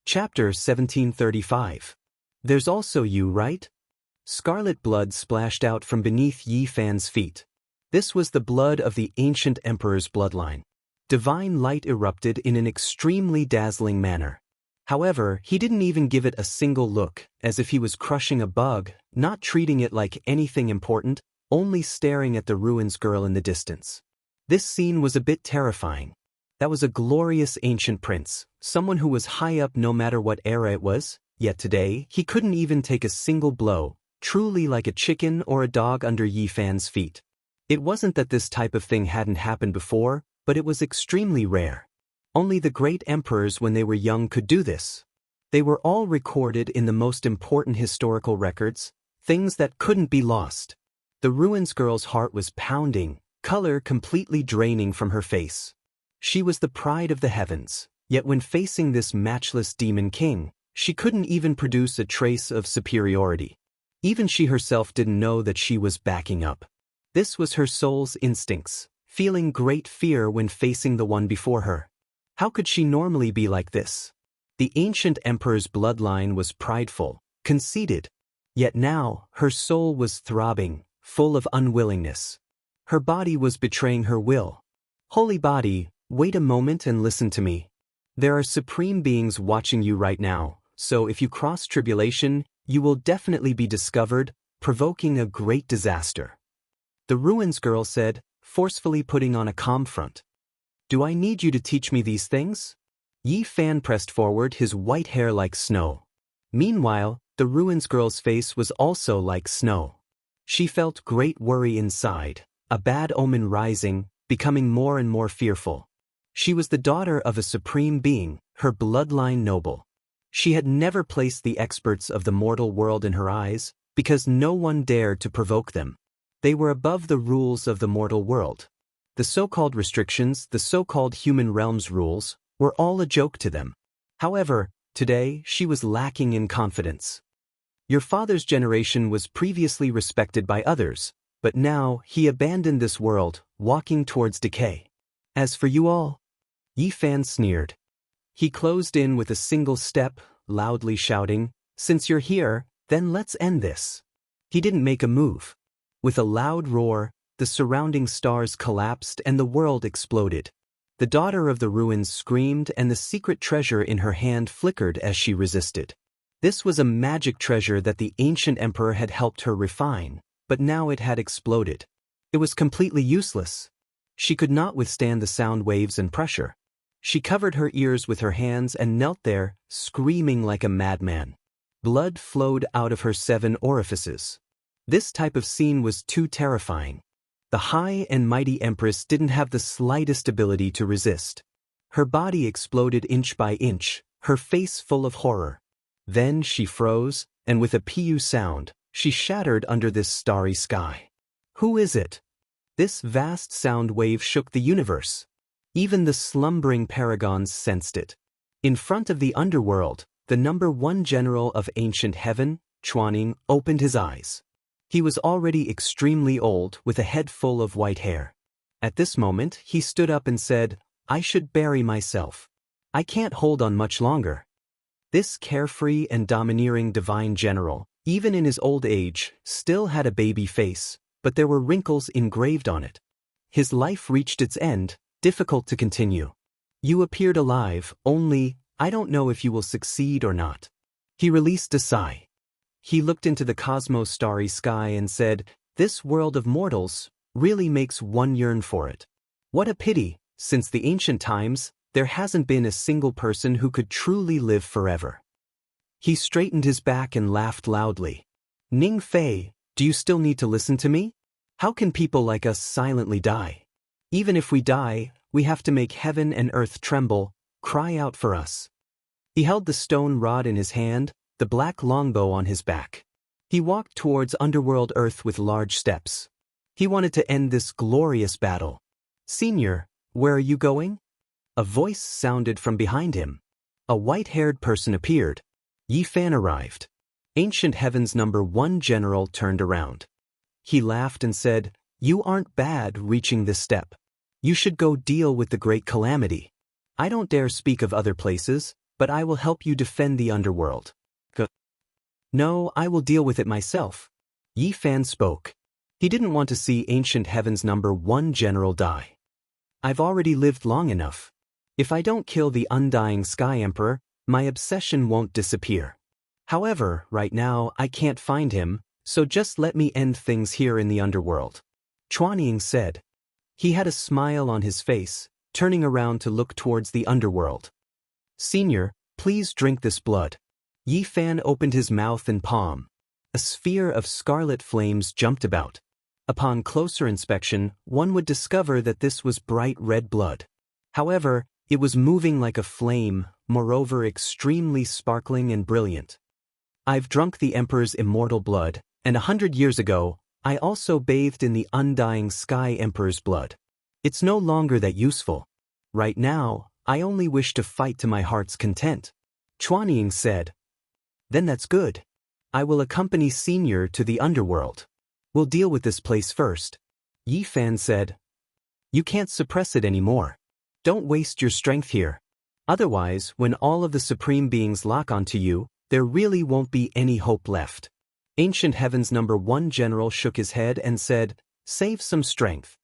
Chapter 1735. There's also you, right? Scarlet blood splashed out from beneath Yi Fan's feet. This was the blood of the ancient emperor's bloodline. Divine light erupted in an extremely dazzling manner. However, he didn't even give it a single look, as if he was crushing a bug, not treating it like anything important, only staring at the ruins girl in the distance. This scene was a bit terrifying. That was a glorious ancient prince, someone who was high up no matter what era it was, yet today, he couldn't even take a single blow, truly like a chicken or a dog under Yi Fan's feet. It wasn't that this type of thing hadn't happened before, but it was extremely rare. Only the great emperors when they were young could do this. They were all recorded in the most important historical records, things that couldn't be lost. The ruins girl's heart was pounding, color completely draining from her face. She was the pride of the heavens, yet when facing this matchless demon king, she couldn't even produce a trace of superiority. Even she herself didn't know that she was backing up. This was her soul's instincts, feeling great fear when facing the one before her. How could she normally be like this? The ancient emperor's bloodline was prideful, conceited. Yet now, her soul was throbbing, full of unwillingness. Her body was betraying her will. Holy body, wait a moment and listen to me. There are supreme beings watching you right now, so if you cross tribulation, you will definitely be discovered, provoking a great disaster. The ruins girl said, forcefully putting on a calm front. Do I need you to teach me these things? Yi Fan pressed forward, his white hair like snow. Meanwhile, the ruins girl's face was also like snow. She felt great worry inside, a bad omen rising, becoming more and more fearful. She was the daughter of a supreme being, her bloodline noble. She had never placed the experts of the mortal world in her eyes, because no one dared to provoke them. They were above the rules of the mortal world. The so-called restrictions, the so-called human realms rules, were all a joke to them. However, today she was lacking in confidence. Your father's generation was previously respected by others, but now he abandoned this world, walking towards decay. As for you all, Yi Fan sneered. He closed in with a single step, loudly shouting, since you're here, then let's end this. He didn't make a move. With a loud roar, the surrounding stars collapsed and the world exploded. The daughter of the ruins screamed and the secret treasure in her hand flickered as she resisted. This was a magic treasure that the ancient emperor had helped her refine, but now it had exploded. It was completely useless. She could not withstand the sound waves and pressure. She covered her ears with her hands and knelt there, screaming like a madman. Blood flowed out of her 7 orifices. This type of scene was too terrifying. The high and mighty empress didn't have the slightest ability to resist. Her body exploded inch by inch, her face full of horror. Then she froze, and with a pu sound, she shattered under this starry sky. Who is it? This vast sound wave shook the universe. Even the slumbering paragons sensed it. In front of the underworld, the #1 general of ancient heaven, Chuaning, opened his eyes. He was already extremely old, with a head full of white hair. At this moment, he stood up and said, I should bury myself. I can't hold on much longer. This carefree and domineering divine general, even in his old age, still had a baby face, but there were wrinkles engraved on it. His life reached its end, difficult to continue. You appeared alive, only, I don't know if you will succeed or not. He released a sigh. He looked into the cosmos' starry sky and said, this world of mortals really makes one yearn for it. What a pity, since the ancient times, there hasn't been a single person who could truly live forever. He straightened his back and laughed loudly. Ning Fei, do you still need to listen to me? How can people like us silently die? Even if we die, we have to make heaven and earth tremble, cry out for us. He held the stone rod in his hand, the black longbow on his back. He walked towards underworld earth with large steps. He wanted to end this glorious battle. Senior, where are you going? A voice sounded from behind him. A white-haired person appeared. Yi Fan arrived. Ancient Heaven's #1 general turned around. He laughed and said, you aren't bad reaching this step. You should go deal with the great calamity. I don't dare speak of other places, but I will help you defend the underworld. No, I will deal with it myself. Yi Fan spoke. He didn't want to see Ancient Heaven's #1 general die. I've already lived long enough. If I don't kill the undying Sky Emperor, my obsession won't disappear. However, right now I can't find him, so just let me end things here in the underworld. Chuanying said. He had a smile on his face, turning around to look towards the underworld. Senior, please drink this blood. Yi Fan opened his mouth and palm. A sphere of scarlet flames jumped about. Upon closer inspection, one would discover that this was bright red blood. However, it was moving like a flame, moreover extremely sparkling and brilliant. I've drunk the Emperor's immortal blood, and 100 years ago, I also bathed in the undying Sky Emperor's blood. It's no longer that useful. Right now, I only wish to fight to my heart's content. Chuanying said. Then that's good. I will accompany Senior to the underworld. We'll deal with this place first. Yi Fan said. You can't suppress it anymore. Don't waste your strength here. Otherwise, when all of the supreme beings lock onto you, there really won't be any hope left. Ancient Heaven's #1 general shook his head and said, Save some strength.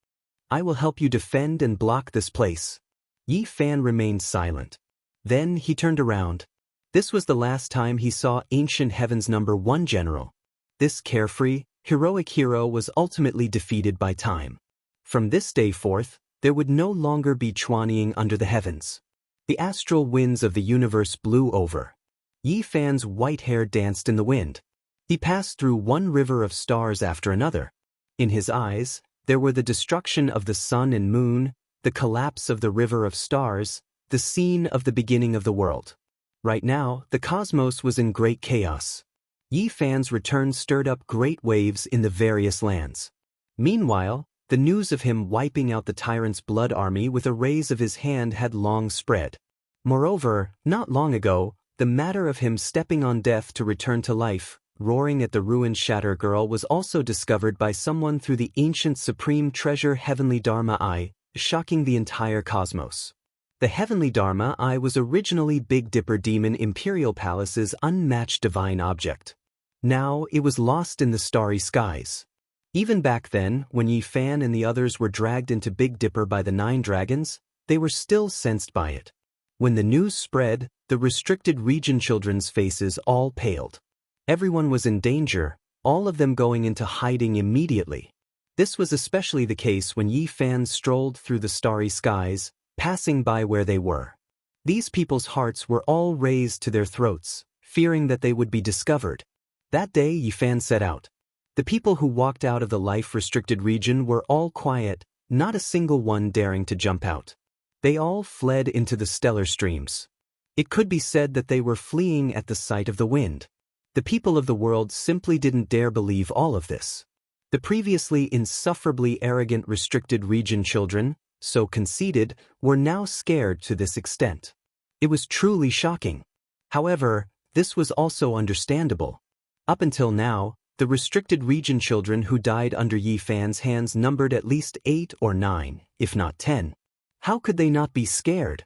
I will help you defend and block this place. Yi Fan remained silent. Then he turned around. This was the last time he saw Ancient Heaven's #1 general. This carefree, heroic hero was ultimately defeated by time. From this day forth, there would no longer be Chuanying under the heavens. The astral winds of the universe blew over. Yi Fan's white hair danced in the wind. He passed through one river of stars after another. In his eyes, there were the destruction of the sun and moon, the collapse of the river of stars, the scene of the beginning of the world. Right now, the cosmos was in great chaos. Yi Fan's return stirred up great waves in the various lands. Meanwhile, the news of him wiping out the tyrant's blood army with a raise of his hand had long spread. Moreover, not long ago, the matter of him stepping on death to return to life, roaring at the ruined Shatter Girl was also discovered by someone through the ancient supreme treasure Heavenly Dharma Eye, shocking the entire cosmos. The Heavenly Dharma Eye was originally Big Dipper Demon Imperial Palace's unmatched divine object. Now it was lost in the starry skies. Even back then, when Yi Fan and the others were dragged into Big Dipper by the 9 dragons, they were still sensed by it. When the news spread, the restricted region children's faces all paled. Everyone was in danger, all of them going into hiding immediately. This was especially the case when Yi Fan strolled through the starry skies, passing by where they were. These people's hearts were all raised to their throats, fearing that they would be discovered. That day Yi Fan set out. The people who walked out of the life-restricted region were all quiet, not a single one daring to jump out. They all fled into the stellar streams. It could be said that they were fleeing at the sight of the wind. The people of the world simply didn't dare believe all of this. The previously insufferably arrogant restricted region children, so conceited, were now scared to this extent. It was truly shocking. However, this was also understandable. Up until now, the restricted region children who died under Yi Fan's hands numbered at least 8 or 9, if not 10. How could they not be scared?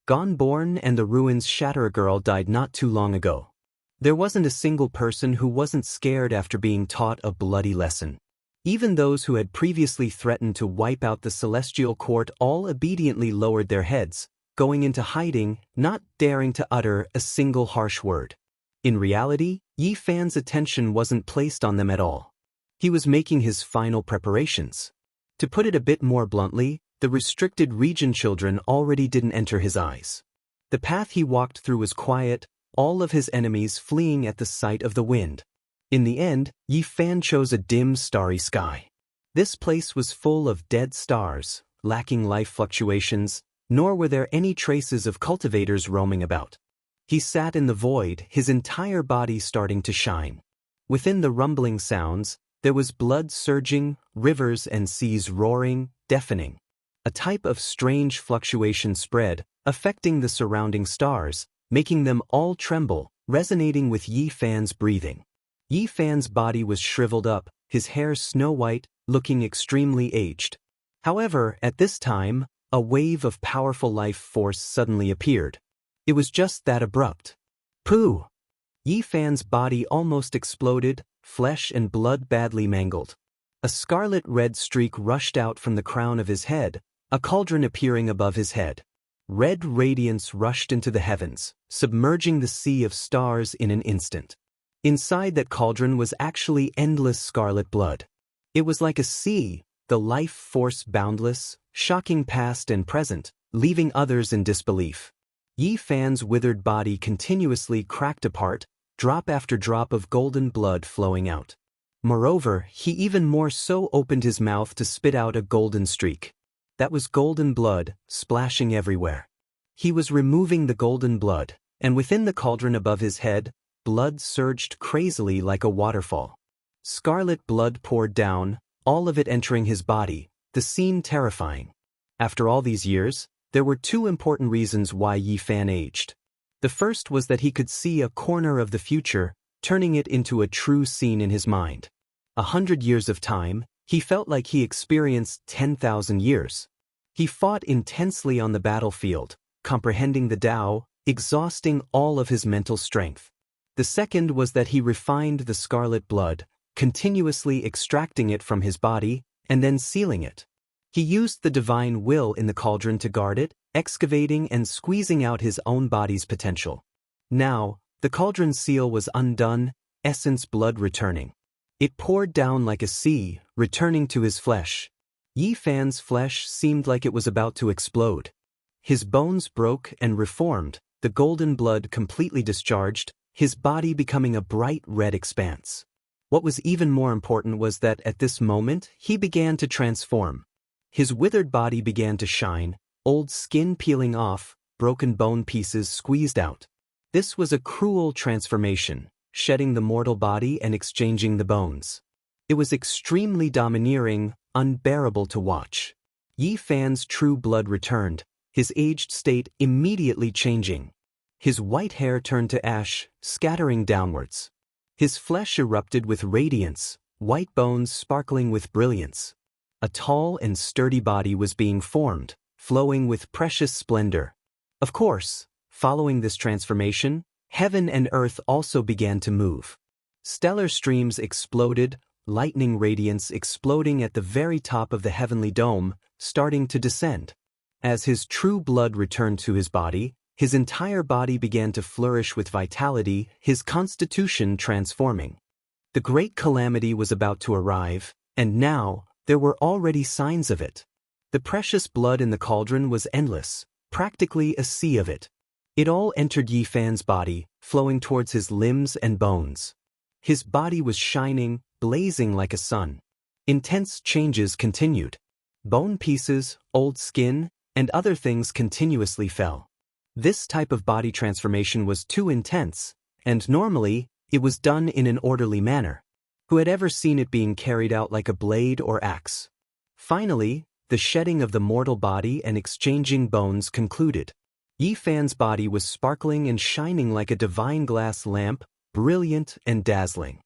Gonborn and the Ruins Shatter Girl died not too long ago. There wasn't a single person who wasn't scared after being taught a bloody lesson. Even those who had previously threatened to wipe out the Celestial Court all obediently lowered their heads, going into hiding, not daring to utter a single harsh word. In reality, Yi Fan's attention wasn't placed on them at all. He was making his final preparations. To put it a bit more bluntly, the restricted region children already didn't enter his eyes. The path he walked through was quiet, all of his enemies fleeing at the sight of the wind. In the end, Yi Fan chose a dim, starry sky. This place was full of dead stars, lacking life fluctuations, nor were there any traces of cultivators roaming about. He sat in the void, his entire body starting to shine. Within the rumbling sounds, there was blood surging, rivers and seas roaring, deafening. A type of strange fluctuation spread, affecting the surrounding stars, making them all tremble, resonating with Yi Fan's breathing. Yi Fan's body was shriveled up, his hair snow-white, looking extremely aged. However, at this time, a wave of powerful life force suddenly appeared. It was just that abrupt. Pooh! Yi Fan's body almost exploded, flesh and blood badly mangled. A scarlet-red streak rushed out from the crown of his head, a cauldron appearing above his head. Red radiance rushed into the heavens, submerging the sea of stars in an instant. Inside that cauldron was actually endless scarlet blood. It was like a sea, the life force boundless, shocking past and present, leaving others in disbelief. Yi Fan's withered body continuously cracked apart, drop after drop of golden blood flowing out. Moreover, he even more so opened his mouth to spit out a golden streak. That was golden blood, splashing everywhere. He was removing the golden blood, and within the cauldron above his head, blood surged crazily like a waterfall. Scarlet blood poured down, all of it entering his body, the scene terrifying. After all these years, there were two important reasons why Yi Fan aged. The first was that he could see a corner of the future, turning it into a true scene in his mind. 100 years of time, he felt like he experienced 10,000 years. He fought intensely on the battlefield, comprehending the Tao, exhausting all of his mental strength. The second was that he refined the scarlet blood, continuously extracting it from his body, and then sealing it. He used the divine will in the cauldron to guard it, excavating and squeezing out his own body's potential. Now, the cauldron's seal was undone, essence blood returning. It poured down like a sea, returning to his flesh. Yi Fan's flesh seemed like it was about to explode. His bones broke and reformed, the golden blood completely discharged, his body becoming a bright red expanse. What was even more important was that at this moment, he began to transform. His withered body began to shine, old skin peeling off, broken bone pieces squeezed out. This was a cruel transformation, shedding the mortal body and exchanging the bones. It was extremely domineering, unbearable to watch. Yi Fan's true blood returned, his aged state immediately changing. His white hair turned to ash, scattering downwards. His flesh erupted with radiance, white bones sparkling with brilliance. A tall and sturdy body was being formed, flowing with precious splendor. Of course, following this transformation, heaven and earth also began to move. Stellar streams exploded, lightning radiance exploding at the very top of the heavenly dome, starting to descend. As his true blood returned to his body, his entire body began to flourish with vitality, his constitution transforming. The great calamity was about to arrive, and now, there were already signs of it. The precious blood in the cauldron was endless, practically a sea of it. It all entered Yi Fan's body, flowing towards his limbs and bones. His body was shining, blazing like a sun. Intense changes continued. Bone pieces, old skin, and other things continuously fell. This type of body transformation was too intense, and normally, it was done in an orderly manner. Who had ever seen it being carried out like a blade or axe? Finally, the shedding of the mortal body and exchanging bones concluded. Yi Fan's body was sparkling and shining like a divine glass lamp, brilliant and dazzling.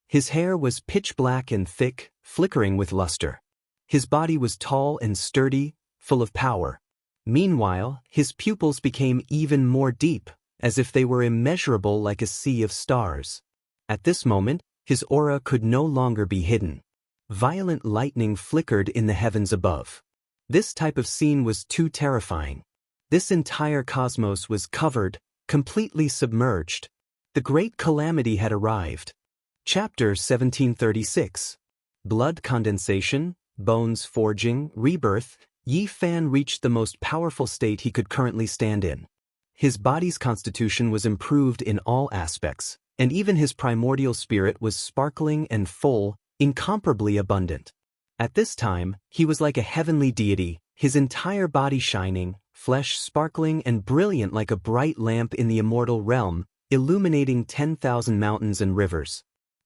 His hair was pitch black and thick, flickering with luster. His body was tall and sturdy, full of power. Meanwhile, his pupils became even more deep, as if they were immeasurable like a sea of stars. At this moment, his aura could no longer be hidden. Violent lightning flickered in the heavens above. This type of scene was too terrifying. This entire cosmos was covered, completely submerged. The great calamity had arrived. Chapter 1736. Blood condensation, bones forging, rebirth. Yi Fan reached the most powerful state he could currently stand in. His body's constitution was improved in all aspects, and even his primordial spirit was sparkling and full, incomparably abundant. At this time, he was like a heavenly deity, his entire body shining, flesh sparkling and brilliant like a bright lamp in the immortal realm, illuminating 10,000 mountains and rivers.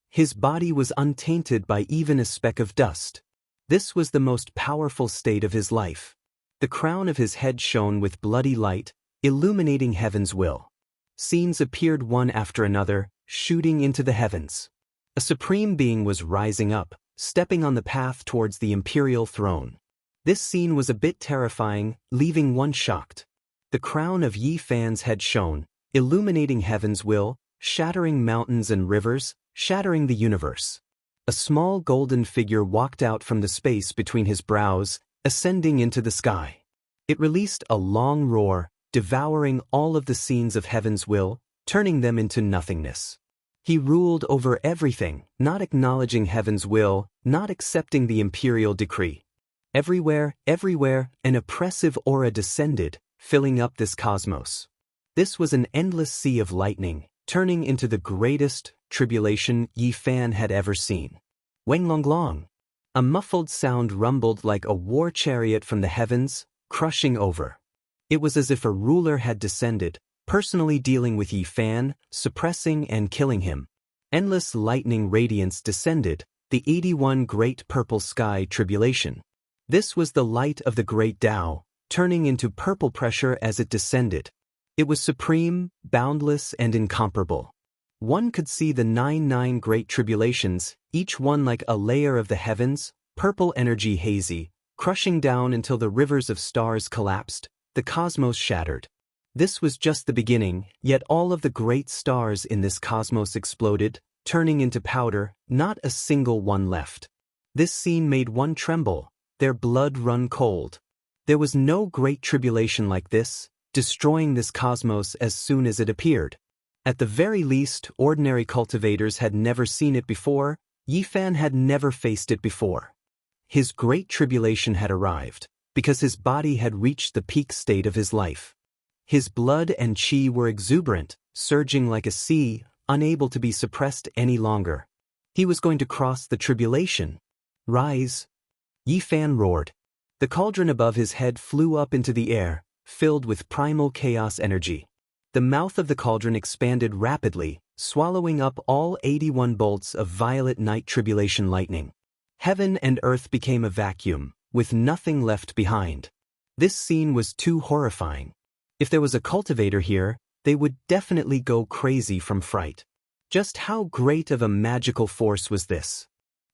His body was untainted by even a speck of dust. This was the most powerful state of his life. The crown of his head shone with bloody light, illuminating heaven's will. Scenes appeared one after another, shooting into the heavens. A supreme being was rising up, stepping on the path towards the imperial throne. This scene was a bit terrifying, leaving one shocked. The crown of Yi Fan's head shone, illuminating heaven's will, shattering mountains and rivers, shattering the universe. A small golden figure walked out from the space between his brows, ascending into the sky. It released a long roar, devouring all of the scenes of heaven's will, turning them into nothingness. He ruled over everything, not acknowledging heaven's will, not accepting the imperial decree. Everywhere, an oppressive aura descended, filling up this cosmos. This was an endless sea of lightning, turning into the greatest tribulation Yi Fan had ever seen. Wenglonglong. A muffled sound rumbled like a war chariot from the heavens, crushing over. It was as if a ruler had descended, personally dealing with Yi Fan, suppressing and killing him. Endless lightning radiance descended, the 81 Great Purple Sky Tribulation. This was the light of the Great Tao, turning into purple pressure as it descended. It was supreme, boundless, and incomparable. One could see the 99 Great Tribulations, each one like a layer of the heavens, purple energy hazy, crushing down until the rivers of stars collapsed, the cosmos shattered. This was just the beginning, yet all of the great stars in this cosmos exploded, turning into powder, not a single one left. This scene made one tremble, their blood run cold. There was no great tribulation like this, destroying this cosmos as soon as it appeared. At the very least, ordinary cultivators had never seen it before, Yi Fan had never faced it before. His great tribulation had arrived, because his body had reached the peak state of his life. His blood and qi were exuberant, surging like a sea, unable to be suppressed any longer. He was going to cross the tribulation. Rise! Yi Fan roared. The cauldron above his head flew up into the air, filled with primal chaos energy. The mouth of the cauldron expanded rapidly, swallowing up all 81 bolts of violet night tribulation lightning. Heaven and earth became a vacuum, with nothing left behind. This scene was too horrifying. If there was a cultivator here, they would definitely go crazy from fright. Just how great of a magical force was this?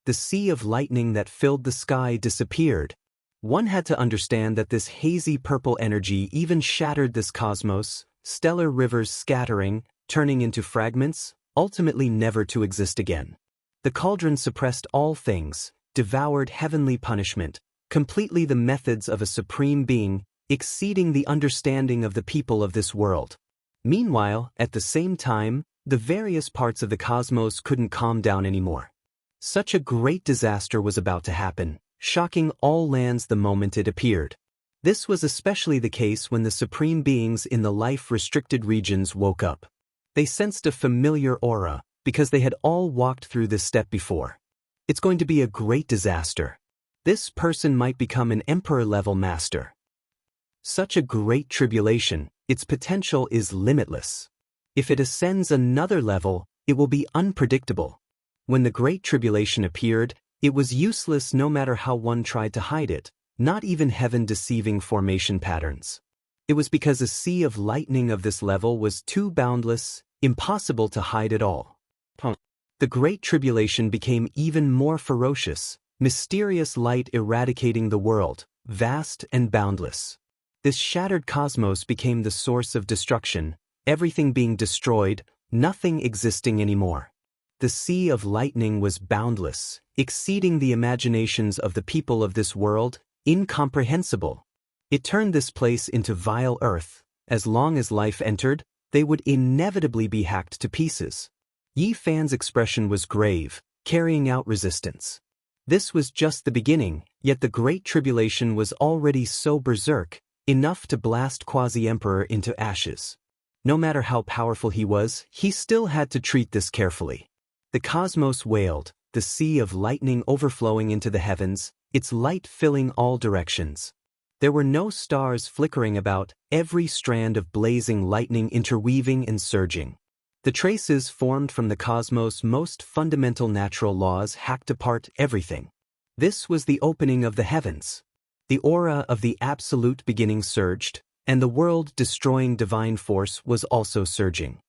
The sea of lightning that filled the sky disappeared. One had to understand that this hazy purple energy even shattered this cosmos, stellar rivers scattering, turning into fragments, ultimately never to exist again. The cauldron suppressed all things, devoured heavenly punishment, completely the methods of a supreme being, exceeding the understanding of the people of this world. Meanwhile, at the same time, the various parts of the cosmos couldn't calm down anymore. Such a great disaster was about to happen, shocking all lands the moment it appeared. This was especially the case when the supreme beings in the life-restricted regions woke up. They sensed a familiar aura, because they had all walked through this step before. It's going to be a great disaster. This person might become an emperor-level master. Such a great tribulation, its potential is limitless. If it ascends another level, it will be unpredictable. When the Great Tribulation appeared, it was useless no matter how one tried to hide it, not even heaven-deceiving formation patterns. It was because a sea of lightning of this level was too boundless, impossible to hide at all. The Great Tribulation became even more ferocious, mysterious light eradicating the world, vast and boundless. This shattered cosmos became the source of destruction, everything being destroyed, nothing existing anymore. The sea of lightning was boundless, exceeding the imaginations of the people of this world, incomprehensible. It turned this place into vile earth. As long as life entered, they would inevitably be hacked to pieces. Yi Fan's expression was grave, carrying out resistance. This was just the beginning, yet the Great Tribulation was already so berserk, enough to blast Quasi-Emperor into ashes. No matter how powerful he was, he still had to treat this carefully. The cosmos wailed, the sea of lightning overflowing into the heavens, its light filling all directions. There were no stars flickering about, every strand of blazing lightning interweaving and surging. The traces formed from the cosmos' most fundamental natural laws hacked apart everything. This was the opening of the heavens. The aura of the absolute beginning surged, and the world-destroying divine force was also surging.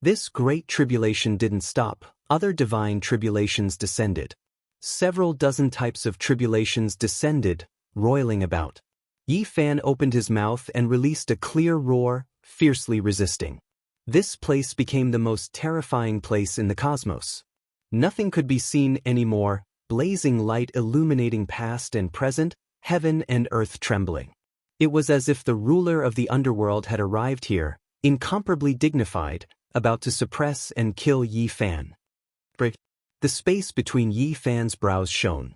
This great tribulation didn't stop. Other divine tribulations descended. Several dozen types of tribulations descended, roiling about. Yi Fan opened his mouth and released a clear roar, fiercely resisting. This place became the most terrifying place in the cosmos. Nothing could be seen anymore, blazing light illuminating past and present, heaven and earth trembling. It was as if the ruler of the underworld had arrived here, incomparably dignified, about to suppress and kill Yi Fan. The space between Yi Fan's brows shone.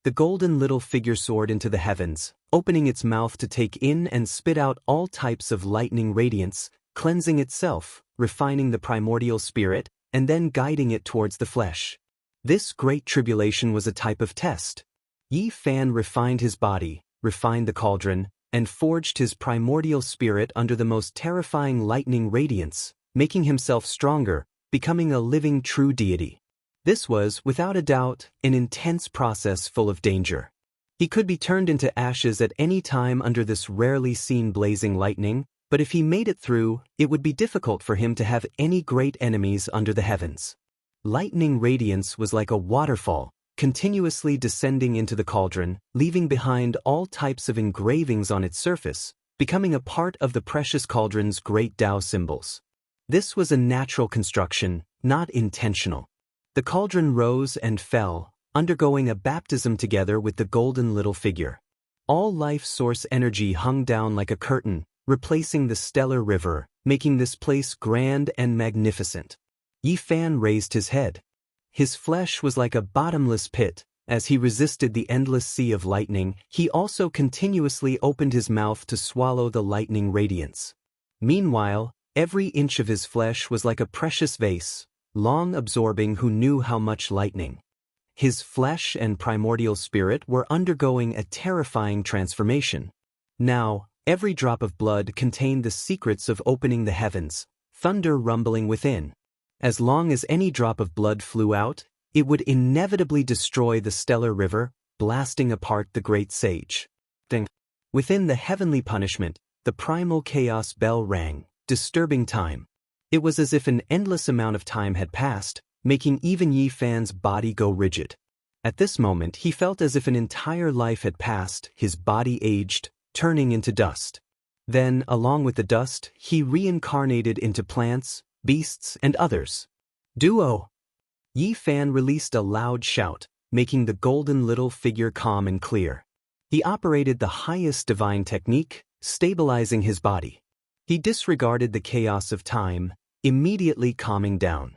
The golden little figure soared into the heavens, opening its mouth to take in and spit out all types of lightning radiance, cleansing itself, refining the primordial spirit, and then guiding it towards the flesh. This great tribulation was a type of test. Yi Fan refined his body, refined the cauldron, and forged his primordial spirit under the most terrifying lightning radiance, making himself stronger, becoming a living true deity. This was, without a doubt, an intense process full of danger. He could be turned into ashes at any time under this rarely seen blazing lightning, but if he made it through, it would be difficult for him to have any great enemies under the heavens. Lightning radiance was like a waterfall, continuously descending into the cauldron, leaving behind all types of engravings on its surface, becoming a part of the precious cauldron's great Tao symbols. This was a natural construction, not intentional. The cauldron rose and fell, undergoing a baptism together with the golden little figure. All life source energy hung down like a curtain, replacing the stellar river, making this place grand and magnificent. Yi Fan raised his head. His flesh was like a bottomless pit. As he resisted the endless sea of lightning, he also continuously opened his mouth to swallow the lightning radiance. Meanwhile, every inch of his flesh was like a precious vase, long absorbing who knew how much lightning. His flesh and primordial spirit were undergoing a terrifying transformation. Now, every drop of blood contained the secrets of opening the heavens, thunder rumbling within. As long as any drop of blood flew out, it would inevitably destroy the stellar river, blasting apart the great sage. Within the heavenly punishment, the primal chaos bell rang, disturbing time. It was as if an endless amount of time had passed, making even Yi Fan's body go rigid. At this moment he felt as if an entire life had passed, his body aged, turning into dust. Then, along with the dust, he reincarnated into plants, beasts, and others. Duo! Yi Fan released a loud shout, making the golden little figure calm and clear. He operated the highest divine technique, stabilizing his body. He disregarded the chaos of time, immediately calming down.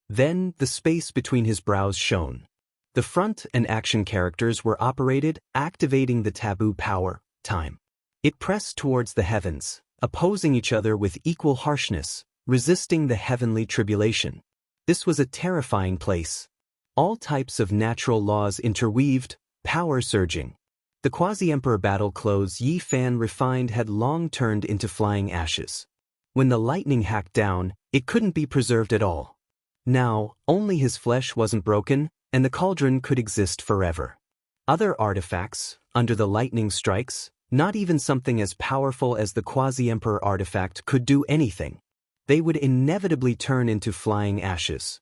Then, the space between his brows shone. The front and action characters were operated, activating the taboo power, time. It pressed towards the heavens, opposing each other with equal harshness, resisting the heavenly tribulation. This was a terrifying place. All types of natural laws interweaved, power surging. The quasi-emperor battle clothes Yi Fan refined had long turned into flying ashes. When the lightning hacked down, it couldn't be preserved at all. Now, only his flesh wasn't broken, and the cauldron could exist forever. Other artifacts, under the lightning strikes, not even something as powerful as the quasi-emperor artifact could do anything. They would inevitably turn into flying ashes.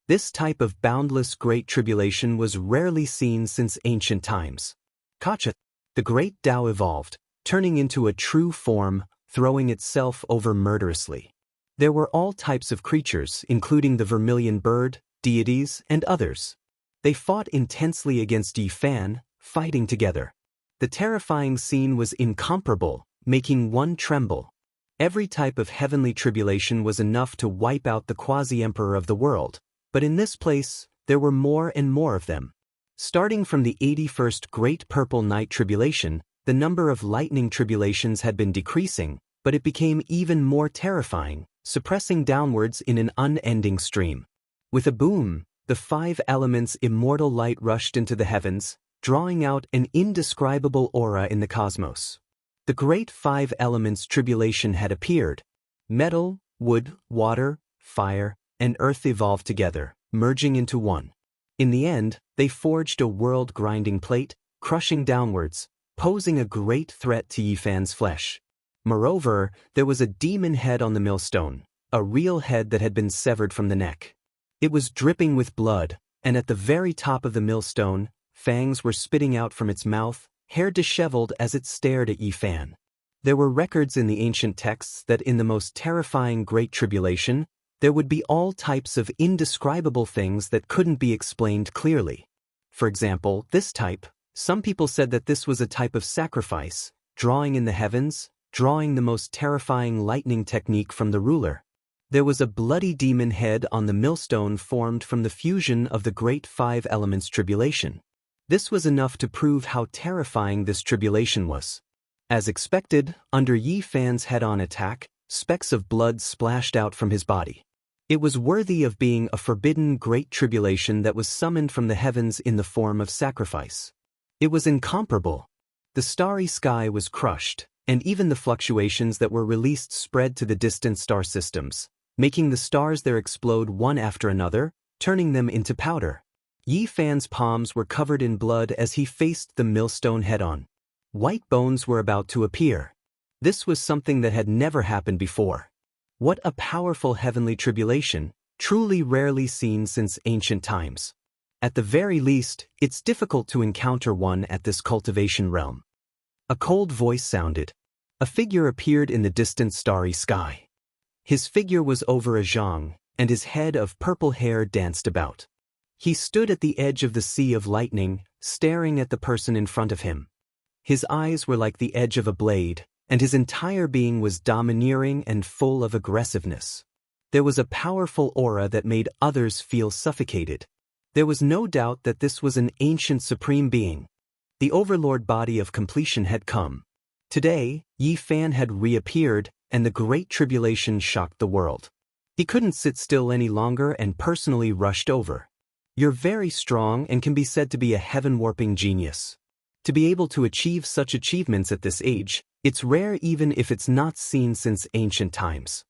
This type of boundless great tribulation was rarely seen since ancient times. Kacha, the great Tao evolved, turning into a true form, throwing itself over murderously. There were all types of creatures, including the vermilion bird, deities, and others. They fought intensely against Yi Fan, fighting together. The terrifying scene was incomparable, making one tremble. Every type of heavenly tribulation was enough to wipe out the quasi-emperor of the world, but in this place, there were more and more of them. Starting from the 81st Great Purple Night Tribulation, the number of lightning tribulations had been decreasing, but it became even more terrifying, suppressing downwards in an unending stream. With a boom, the 5 elements' immortal light rushed into the heavens, drawing out an indescribable aura in the cosmos. The great 5 elements tribulation had appeared. Metal, wood, water, fire, and earth evolved together, merging into one. In the end, they forged a world-grinding plate, crushing downwards, posing a great threat to Yi Fan's flesh. Moreover, there was a demon head on the millstone, a real head that had been severed from the neck. It was dripping with blood, and at the very top of the millstone, fangs were spitting out from its mouth, hair disheveled as it stared at Yi Fan. There were records in the ancient texts that in the most terrifying Great Tribulation, there would be all types of indescribable things that couldn't be explained clearly. For example, this type, some people said that this was a type of sacrifice, drawing in the heavens, drawing the most terrifying lightning technique from the ruler. There was a bloody demon head on the millstone formed from the fusion of the great 5 elements tribulation. This was enough to prove how terrifying this tribulation was. As expected, under Yi Fan's head-on attack, specks of blood splashed out from his body. It was worthy of being a forbidden great tribulation that was summoned from the heavens in the form of sacrifice. It was incomparable. The starry sky was crushed, and even the fluctuations that were released spread to the distant star systems, making the stars there explode one after another, turning them into powder. Yi Fan's palms were covered in blood as he faced the millstone head-on. White bones were about to appear. This was something that had never happened before. What a powerful heavenly tribulation, truly rarely seen since ancient times. At the very least, it's difficult to encounter one at this cultivation realm. A cold voice sounded. A figure appeared in the distant starry sky. His figure was over a zhang, and his head of purple hair danced about. He stood at the edge of the sea of lightning, staring at the person in front of him. His eyes were like the edge of a blade, and his entire being was domineering and full of aggressiveness. There was a powerful aura that made others feel suffocated. There was no doubt that this was an ancient supreme being. The overlord body of completion had come. Today, Yi Fan had reappeared, and the Great Tribulation shocked the world. He couldn't sit still any longer and personally rushed over. You're very strong and can be said to be a heaven-warping genius. To be able to achieve such achievements at this age, it's rare even if it's not seen since ancient times.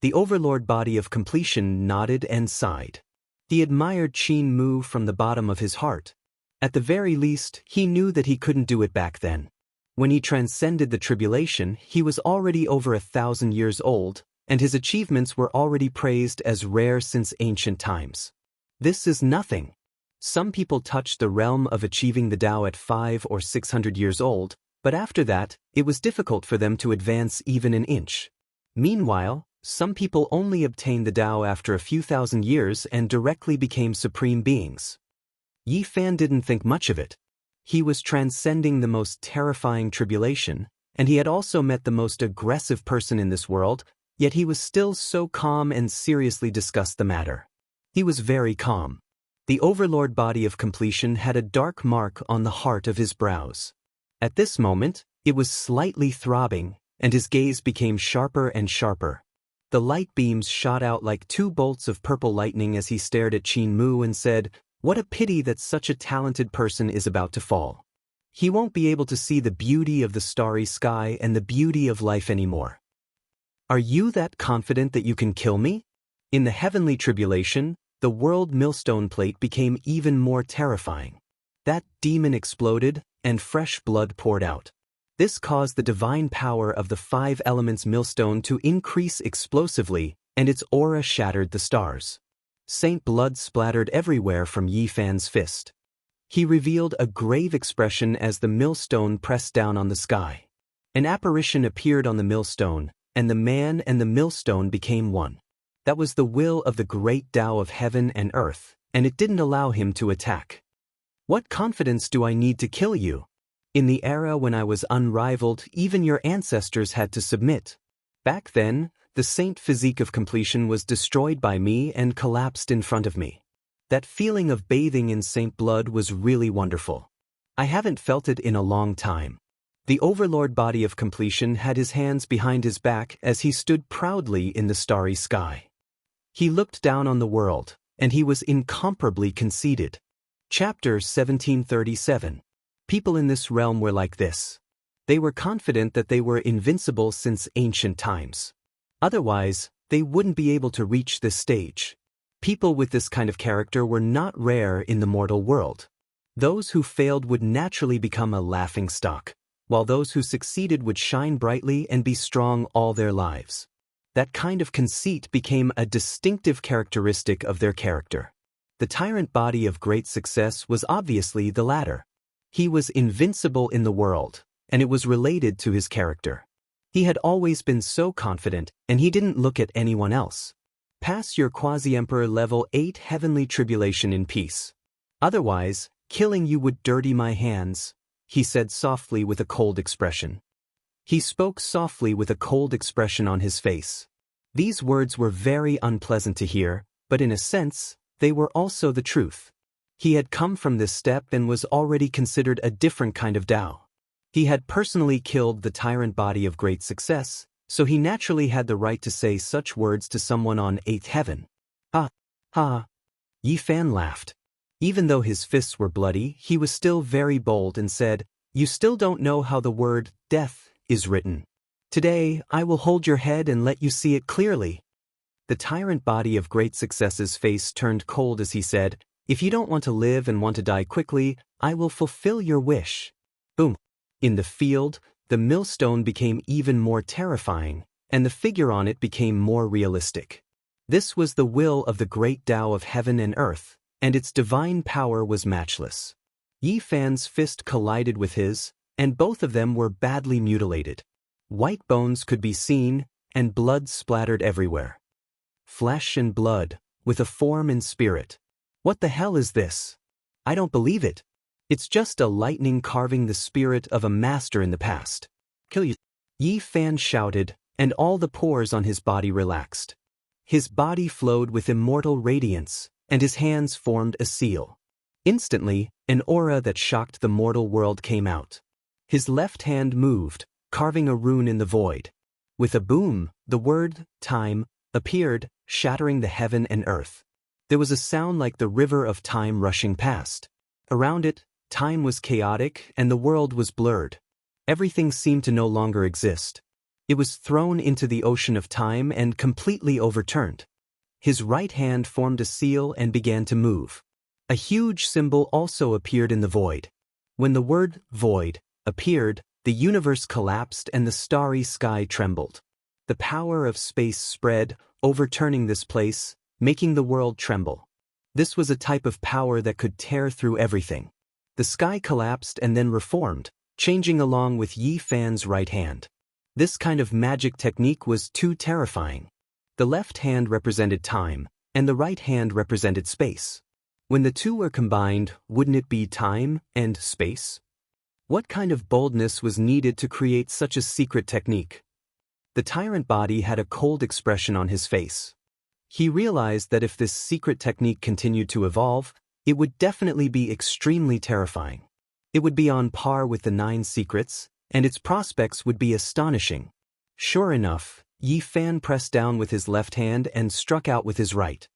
The overlord body of completion nodded and sighed. He admired Qin Mu from the bottom of his heart. At the very least, he knew that he couldn't do it back then. When he transcended the tribulation, he was already over 1,000 years old, and his achievements were already praised as rare since ancient times. This is nothing. Some people touched the realm of achieving the Tao at 500 or 600 years old, but after that, it was difficult for them to advance even an inch. Meanwhile, some people only obtained the Tao after a few thousand years and directly became supreme beings. Yi Fan didn't think much of it. He was transcending the most terrifying tribulation, and he had also met the most aggressive person in this world, yet he was still so calm and seriously discussed the matter. He was very calm. The overlord body of completion had a dark mark on the heart of his brows. At this moment, it was slightly throbbing, and his gaze became sharper and sharper. The light beams shot out like 2 bolts of purple lightning as he stared at Qin Mu and said, "What a pity that such a talented person is about to fall. He won't be able to see the beauty of the starry sky and the beauty of life anymore." Are you that confident that you can kill me? In the heavenly tribulation, the world millstone plate became even more terrifying. That demon exploded, and fresh blood poured out. This caused the divine power of the 5 elements millstone to increase explosively, and its aura shattered the stars. Saint blood splattered everywhere from Yi Fan's fist. He revealed a grave expression as the millstone pressed down on the sky. An apparition appeared on the millstone, and the man and the millstone became one. That was the will of the great Tao of heaven and earth, and it didn't allow him to attack. What confidence do I need to kill you? In the era when I was unrivaled, even your ancestors had to submit. Back then, the saint physique of completion was destroyed by me and collapsed in front of me. That feeling of bathing in saint blood was really wonderful. I haven't felt it in a long time. The overlord body of completion had his hands behind his back as he stood proudly in the starry sky. He looked down on the world, and he was incomparably conceited. Chapter 1737. People in this realm were like this. They were confident that they were invincible since ancient times. Otherwise, they wouldn't be able to reach this stage. People with this kind of character were not rare in the mortal world. Those who failed would naturally become a laughingstock, while those who succeeded would shine brightly and be strong all their lives. That kind of conceit became a distinctive characteristic of their character. The tyrant body of great success was obviously the latter. He was invincible in the world, and it was related to his character. He had always been so confident, and he didn't look at anyone else. Pass your Quasi-Emperor level 8 heavenly tribulation in peace. Otherwise, killing you would dirty my hands, he said softly with a cold expression. He spoke softly with a cold expression on his face. These words were very unpleasant to hear, but in a sense, they were also the truth. He had come from this step and was already considered a different kind of Tao. He had personally killed the tyrant body of great success, so he naturally had the right to say such words to someone on 8th heaven. Ha! Ha! Yi Fan laughed. Even though his fists were bloody, he was still very bold and said, "You still don't know how the word death is written. Today, I will hold your head and let you see it clearly." The tyrant body of great success's face turned cold as he said, "If you don't want to live and want to die quickly, I will fulfill your wish." Boom! In the field, the millstone became even more terrifying, and the figure on it became more realistic. This was the will of the great Tao of heaven and earth, and its divine power was matchless. Yi Fan's fist collided with his, and both of them were badly mutilated. White bones could be seen, and blood splattered everywhere. Flesh and blood, with a form and spirit. What the hell is this? I don't believe it. It's just a lightning carving the spirit of a master in the past. Kill you. Yi Fan shouted, and all the pores on his body relaxed. His body flowed with immortal radiance, and his hands formed a seal. Instantly, an aura that shocked the mortal world came out. His left hand moved, carving a rune in the void. With a boom, the word, time, appeared, shattering the heaven and earth. There was a sound like the river of time rushing past. Around it, time was chaotic and the world was blurred. Everything seemed to no longer exist. It was thrown into the ocean of time and completely overturned. His right hand formed a seal and began to move. A huge symbol also appeared in the void. When the word void appeared, the universe collapsed and the starry sky trembled. The power of space spread, overturning this place, making the world tremble. This was a type of power that could tear through everything. The sky collapsed and then reformed, changing along with Yi Fan's right hand. This kind of magic technique was too terrifying. The left hand represented time, and the right hand represented space. When the two were combined, wouldn't it be time and space? What kind of boldness was needed to create such a secret technique? The tyrant body had a cold expression on his face. He realized that if this secret technique continued to evolve, it would definitely be extremely terrifying. It would be on par with the 9 secrets, and its prospects would be astonishing. Sure enough, Yi Fan pressed down with his left hand and struck out with his right.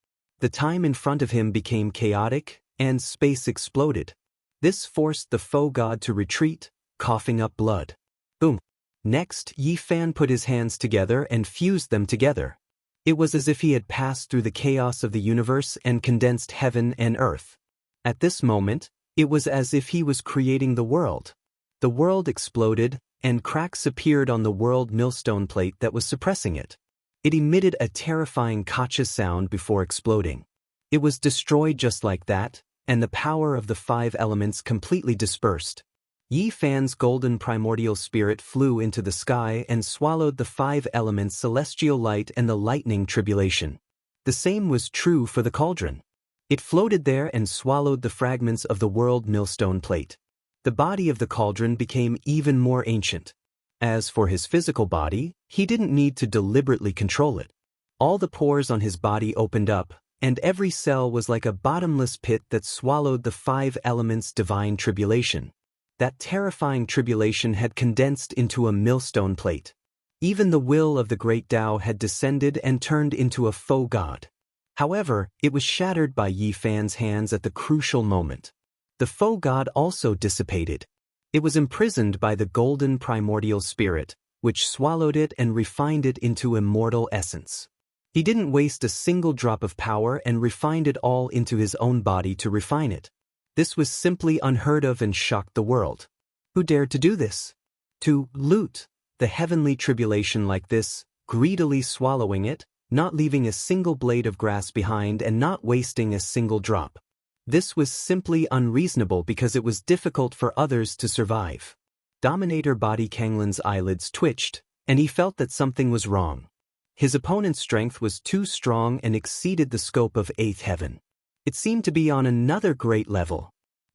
The time in front of him became chaotic, and space exploded. This forced the foe god to retreat, coughing up blood. Boom! Next, Yi Fan put his hands together and fused them together. It was as if he had passed through the chaos of the universe and condensed heaven and earth. At this moment, it was as if he was creating the world. The world exploded, and cracks appeared on the world millstone plate that was suppressing it. It emitted a terrifying kacha sound before exploding. It was destroyed just like that, and the power of the 5 elements completely dispersed. Yi Fan's golden primordial spirit flew into the sky and swallowed the 5 elements celestial light and the lightning tribulation. The same was true for the cauldron. It floated there and swallowed the fragments of the world millstone plate. The body of the cauldron became even more ancient. As for his physical body, he didn't need to deliberately control it. All the pores on his body opened up, and every cell was like a bottomless pit that swallowed the 5 elements divine tribulation. That terrifying tribulation had condensed into a millstone plate. Even the will of the great Tao had descended and turned into a faux god. However, it was shattered by Yi Fan's hands at the crucial moment. The faux god also dissipated. It was imprisoned by the golden primordial spirit, which swallowed it and refined it into immortal essence. He didn't waste a single drop of power and refined it all into his own body to refine it. This was simply unheard of and shocked the world. Who dared to do this? To loot the heavenly tribulation like this, greedily swallowing it, not leaving a single blade of grass behind and not wasting a single drop. This was simply unreasonable because it was difficult for others to survive. Dominator Body Kanglin's eyelids twitched, and he felt that something was wrong. His opponent's strength was too strong and exceeded the scope of 8th heaven. It seemed to be on another great level.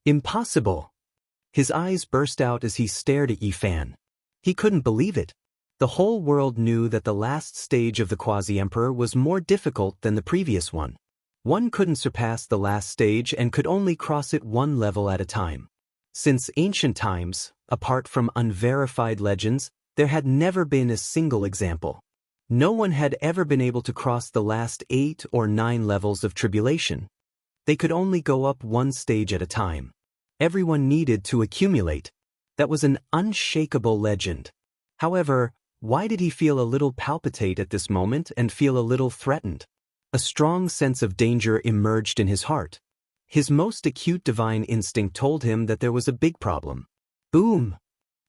Impossible! His eyes burst out as he stared at Yi Fan. He couldn't believe it. The whole world knew that the last stage of the Quasi-Emperor was more difficult than the previous one. One couldn't surpass the last stage and could only cross it one level at a time. Since ancient times, apart from unverified legends, there had never been a single example. No one had ever been able to cross the last 8 or 9 levels of tribulation. They could only go up one stage at a time. Everyone needed to accumulate. That was an unshakable legend. However, why did he feel a little palpitate at this moment and feel a little threatened? A strong sense of danger emerged in his heart. His most acute divine instinct told him that there was a big problem. Boom!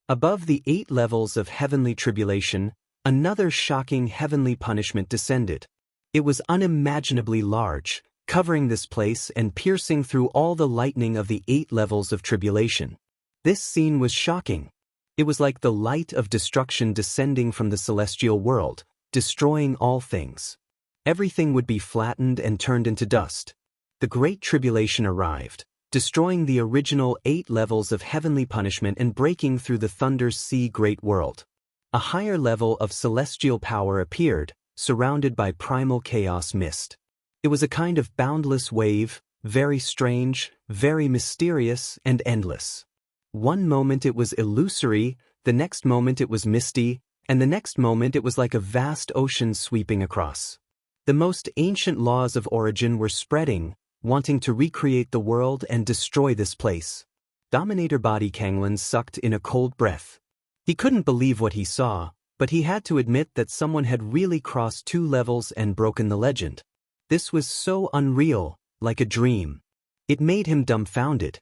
Above the 8 levels of heavenly tribulation, another shocking heavenly punishment descended. It was unimaginably large, covering this place and piercing through all the lightning of the 8 levels of tribulation. This scene was shocking. It was like the light of destruction descending from the celestial world, destroying all things. Everything would be flattened and turned into dust. The Great Tribulation arrived, destroying the original 8 levels of heavenly punishment and breaking through the Thunder's Sea great world. A higher level of celestial power appeared, surrounded by primal chaos mist. It was a kind of boundless wave, very strange, very mysterious, and endless. One moment it was illusory, the next moment it was misty, and the next moment it was like a vast ocean sweeping across. The most ancient laws of origin were spreading, wanting to recreate the world and destroy this place. Dominator Body Kanglin sucked in a cold breath. He couldn't believe what he saw, but he had to admit that someone had really crossed 2 levels and broken the legend. This was so unreal, like a dream. It made him dumbfounded.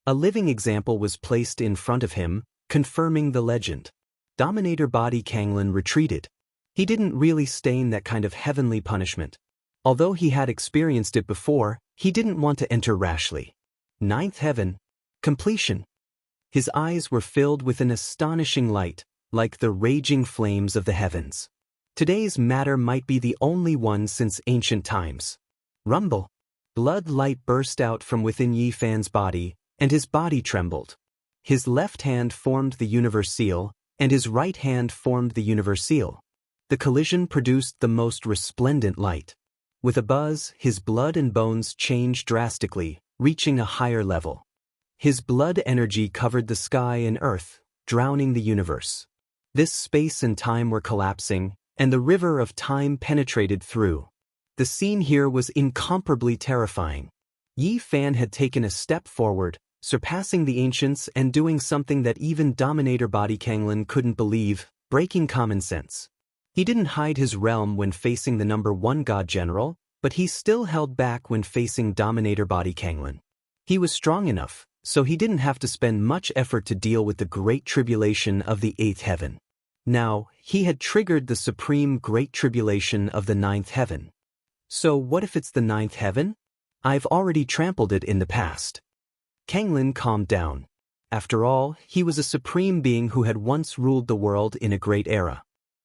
A living example was placed in front of him, confirming the legend. Dominator Body Kanglin retreated. He didn't really stain that kind of heavenly punishment. Although he had experienced it before, he didn't want to enter rashly. 9th heaven. Completion. His eyes were filled with an astonishing light, like the raging flames of the heavens. Today's matter might be the only one since ancient times. Rumble. Blood light burst out from within Yi Fan's body, and his body trembled. His left hand formed the universe seal, and his right hand formed the universe seal. The collision produced the most resplendent light. With a buzz, his blood and bones changed drastically, reaching a higher level. His blood energy covered the sky and earth, drowning the universe. This space and time were collapsing, and the river of time penetrated through. The scene here was incomparably terrifying. Yi Fan had taken a step forward, surpassing the ancients and doing something that even Dominator Body Kanglin couldn't believe, breaking common sense. He didn't hide his realm when facing the number 1 god general, but he still held back when facing Dominator Body Kanglin. He was strong enough, so he didn't have to spend much effort to deal with the Great Tribulation of the 8th heaven. Now, he had triggered the supreme Great Tribulation of the 9th heaven. So what if it's the 9th heaven? I've already trampled it in the past. Kanglin calmed down. After all, he was a supreme being who had once ruled the world in a great era.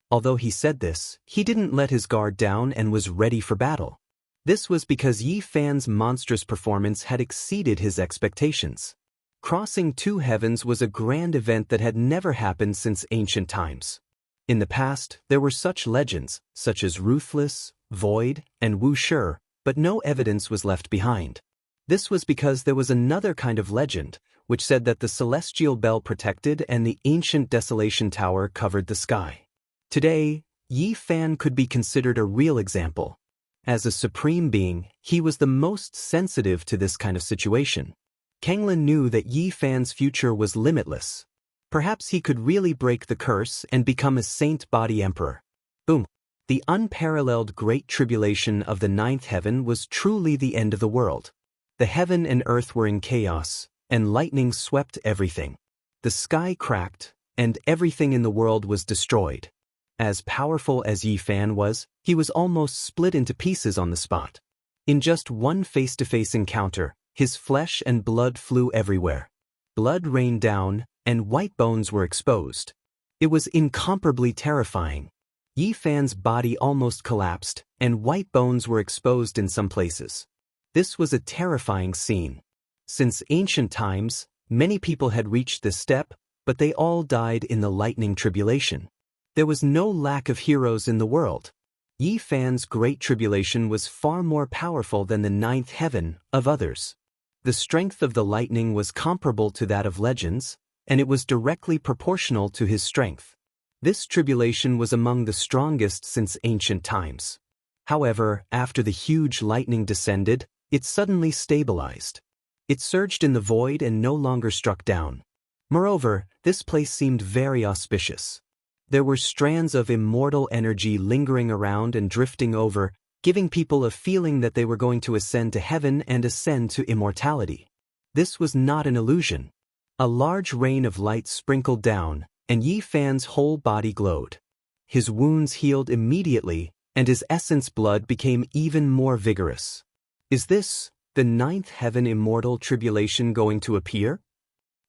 Although he said this, he didn't let his guard down and was ready for battle. This was because Yi Fan's monstrous performance had exceeded his expectations. Crossing 2 heavens was a grand event that had never happened since ancient times. In the past, there were such legends, such as Ruthless, Void, and Wuxia, but no evidence was left behind. This was because there was another kind of legend, which said that the celestial bell protected and the ancient desolation tower covered the sky. Today, Yi Fan could be considered a real example. As a supreme being, he was the most sensitive to this kind of situation. Kanglin knew that Yi Fan's future was limitless. Perhaps he could really break the curse and become a saint body emperor. Boom! The unparalleled Great Tribulation of the 9th heaven was truly the end of the world. The heaven and earth were in chaos, and lightning swept everything. The sky cracked, and everything in the world was destroyed. As powerful as Yi Fan was, he was almost split into pieces on the spot. In just one face-to-face encounter, His flesh and blood flew everywhere. Blood rained down, and white bones were exposed. It was incomparably terrifying. Yi Fan's body almost collapsed, and white bones were exposed in some places. This was a terrifying scene. Since ancient times, many people had reached this step, but they all died in the lightning tribulation. There was no lack of heroes in the world. Yi Fan's great tribulation was far more powerful than the ninth heaven of others. The strength of the lightning was comparable to that of legends, and it was directly proportional to his strength. This tribulation was among the strongest since ancient times. However, after the huge lightning descended, it suddenly stabilized. It surged in the void and no longer struck down. Moreover, this place seemed very auspicious. There were strands of immortal energy lingering around and drifting over, giving people a feeling that they were going to ascend to heaven and ascend to immortality. This was not an illusion. A large rain of light sprinkled down, and Yi Fan's whole body glowed. His wounds healed immediately, and his essence blood became even more vigorous. Is this, the ninth heaven immortal tribulation going to appear?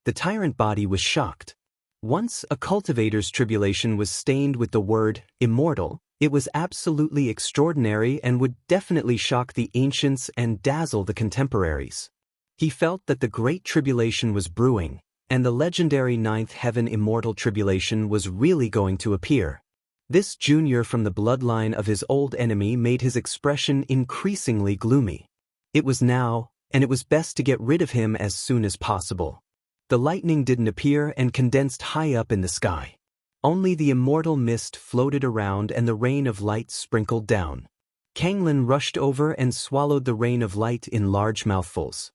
The tyrant body was shocked. Once a cultivator's tribulation was stained with the word immortal, it was absolutely extraordinary and would definitely shock the ancients and dazzle the contemporaries. He felt that the great tribulation was brewing, and the legendary ninth heaven immortal tribulation was really going to appear. This junior from the bloodline of his old enemy made his expression increasingly gloomy. It was now, and it was best to get rid of him as soon as possible. The lightning didn't appear and condensed high up in the sky. Only the immortal mist floated around and the rain of light sprinkled down. Kanglin rushed over and swallowed the rain of light in large mouthfuls.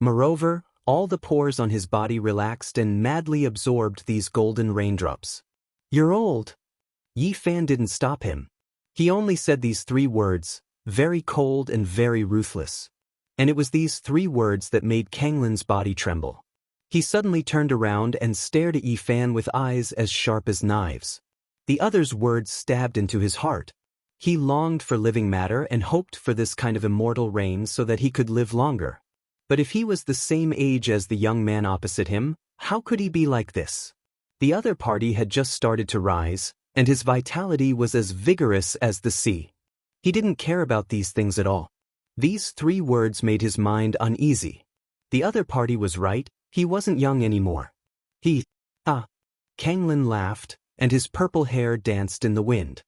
Moreover, all the pores on his body relaxed and madly absorbed these golden raindrops. "You're old." Yi Fan didn't stop him. He only said these 3 words, very cold and very ruthless. And it was these 3 words that made Kanglin's body tremble. He suddenly turned around and stared at Yi Fan with eyes as sharp as knives. The other's words stabbed into his heart. He longed for living matter and hoped for this kind of immortal rain so that he could live longer. But if he was the same age as the young man opposite him, how could he be like this? The other party had just started to rise, and his vitality was as vigorous as the sea. He didn't care about these things at all. These 3 words made his mind uneasy. The other party was right. He wasn't young anymore. Kanglin laughed, and his purple hair danced in the wind.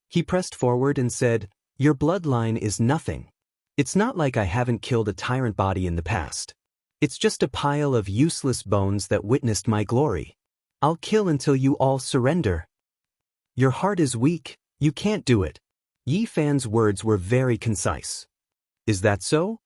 He pressed forward and said, "Your bloodline is nothing. It's not like I haven't killed a tyrant body in the past. It's just a pile of useless bones that witnessed my glory. I'll kill until you all surrender." "Your heart is weak, you can't do it." Yi Fan's words were very concise. "Is that so?"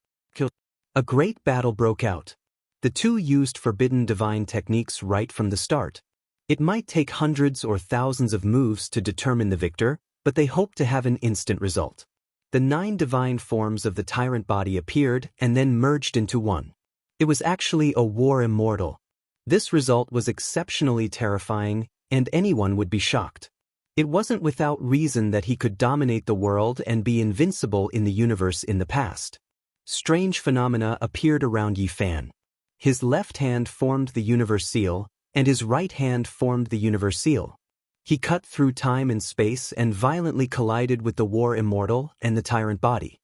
A great battle broke out. The 2 used forbidden divine techniques right from the start. It might take hundreds or thousands of moves to determine the victor, but they hoped to have an instant result. The 9 divine forms of the tyrant body appeared and then merged into one. It was actually a war immortal. This result was exceptionally terrifying, and anyone would be shocked. It wasn't without reason that he could dominate the world and be invincible in the universe in the past. Strange phenomena appeared around Yi Fan. His left hand formed the universe seal, and his right hand formed the universe seal. He cut through time and space and violently collided with the war immortal and the tyrant body.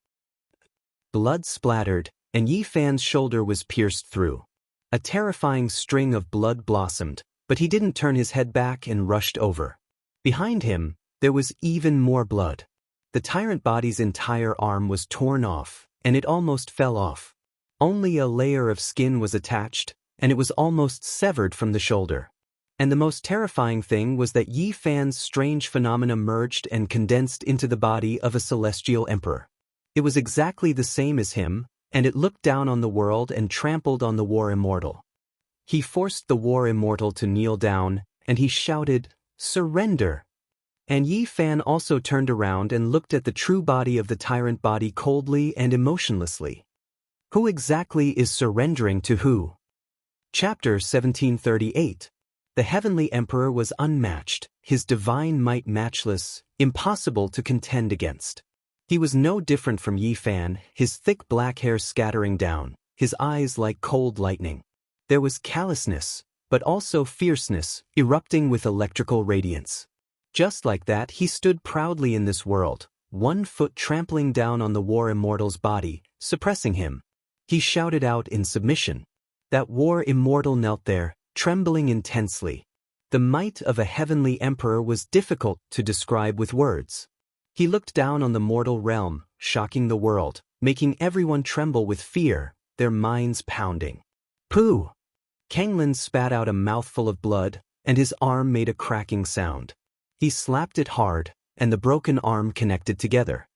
Blood splattered, and Yi Fan's shoulder was pierced through. A terrifying string of blood blossomed, but he didn't turn his head back and rushed over. Behind him, there was even more blood. The tyrant body's entire arm was torn off, and it almost fell off. Only a layer of skin was attached, and it was almost severed from the shoulder. And the most terrifying thing was that Yi Fan's strange phenomena merged and condensed into the body of a celestial emperor. It was exactly the same as him, and it looked down on the world and trampled on the war immortal. He forced the war immortal to kneel down, and he shouted, "Surrender!" And Yi Fan also turned around and looked at the true body of the tyrant body coldly and emotionlessly. Who exactly is surrendering to who? Chapter 1738. The heavenly emperor was unmatched, his divine might matchless, impossible to contend against. He was no different from Yi Fan, his thick black hair scattering down, his eyes like cold lightning. There was callousness, but also fierceness, erupting with electrical radiance. Just like that, he stood proudly in this world, one foot trampling down on the war immortal's body, suppressing him. He shouted out in submission. That war immortal knelt there, trembling intensely. The might of a heavenly emperor was difficult to describe with words. He looked down on the mortal realm, shocking the world, making everyone tremble with fear, their minds pounding. Pooh! Kanglin spat out a mouthful of blood, and his arm made a cracking sound. He slapped it hard, and the broken arm connected together.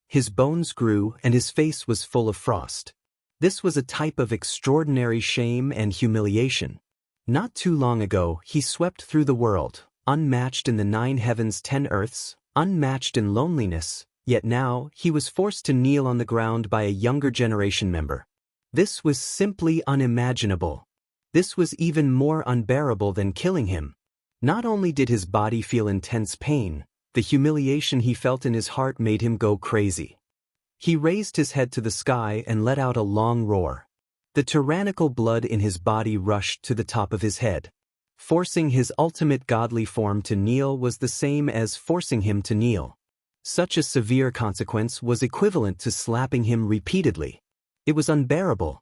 His bones grew, and his face was full of frost. This was a type of extraordinary shame and humiliation. Not too long ago, he swept through the world, unmatched in the 9 heavens 10 earths, unmatched in loneliness, yet now he was forced to kneel on the ground by a younger generation member. This was simply unimaginable. This was even more unbearable than killing him. Not only did his body feel intense pain, the humiliation he felt in his heart made him go crazy. He raised his head to the sky and let out a long roar. The tyrannical blood in his body rushed to the top of his head. Forcing his ultimate godly form to kneel was the same as forcing him to kneel. Such a severe consequence was equivalent to slapping him repeatedly. It was unbearable.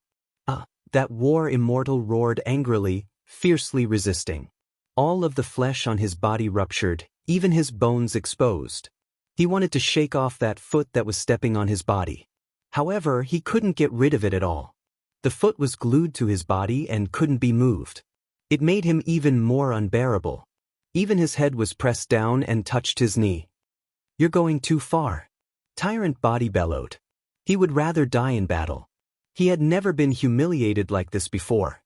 That war immortal roared angrily, fiercely resisting. All of the flesh on his body ruptured, even his bones exposed. He wanted to shake off that foot that was stepping on his body. However, he couldn't get rid of it at all. The foot was glued to his body and couldn't be moved. It made him even more unbearable. Even his head was pressed down and touched his knee. "You're going too far." Tyrant body bellowed. He would rather die in battle. He had never been humiliated like this before.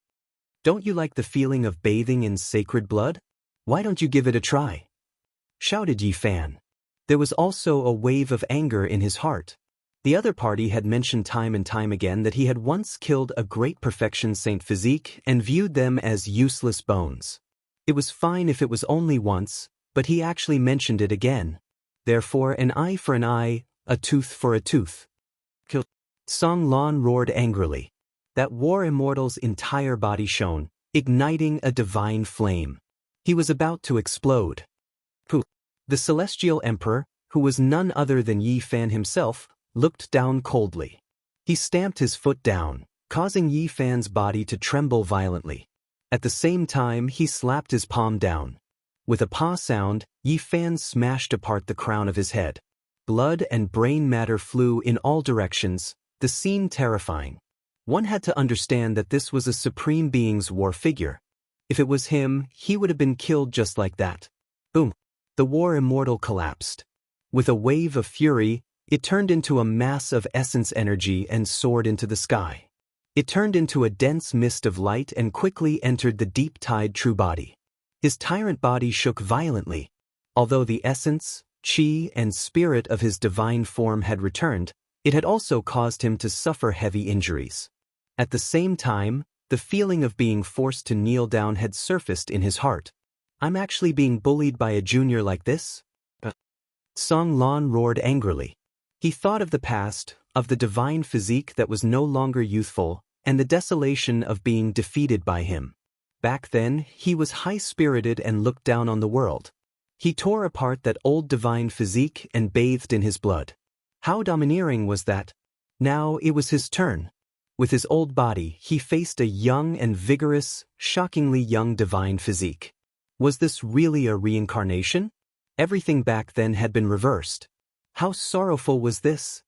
"Don't you like the feeling of bathing in sacred blood? Why don't you give it a try?" shouted Yi Fan. There was also a wave of anger in his heart. The other party had mentioned time and time again that he had once killed a great perfection Saint Physique and viewed them as useless bones. It was fine if it was only once, but he actually mentioned it again. Therefore, an eye for an eye, a tooth for a tooth. Song Lan roared angrily. That war immortal's entire body shone, igniting a divine flame. He was about to explode. Pooh! The celestial emperor, who was none other than Yi Fan himself, looked down coldly. He stamped his foot down, causing Yi Fan's body to tremble violently. At the same time, he slapped his palm down. With a paw sound, Yi Fan smashed apart the crown of his head. Blood and brain matter flew in all directions, the scene terrifying. One had to understand that this was a supreme being's war figure. If it was him, he would have been killed just like that. Boom! The war immortal collapsed. With a wave of fury, it turned into a mass of essence energy and soared into the sky. It turned into a dense mist of light and quickly entered the deep-tide true body. His tyrant body shook violently. Although the essence, chi, and spirit of his divine form had returned, it had also caused him to suffer heavy injuries. At the same time, the feeling of being forced to kneel down had surfaced in his heart. "I'm actually being bullied by a junior like this?" Song Lan roared angrily. He thought of the past, of the divine physique that was no longer youthful, and the desolation of being defeated by him. Back then, he was high-spirited and looked down on the world. He tore apart that old divine physique and bathed in his blood. How domineering was that? Now it was his turn. With his old body, he faced a young and vigorous, shockingly young divine physique. Was this really a reincarnation? Everything back then had been reversed. How sorrowful was this?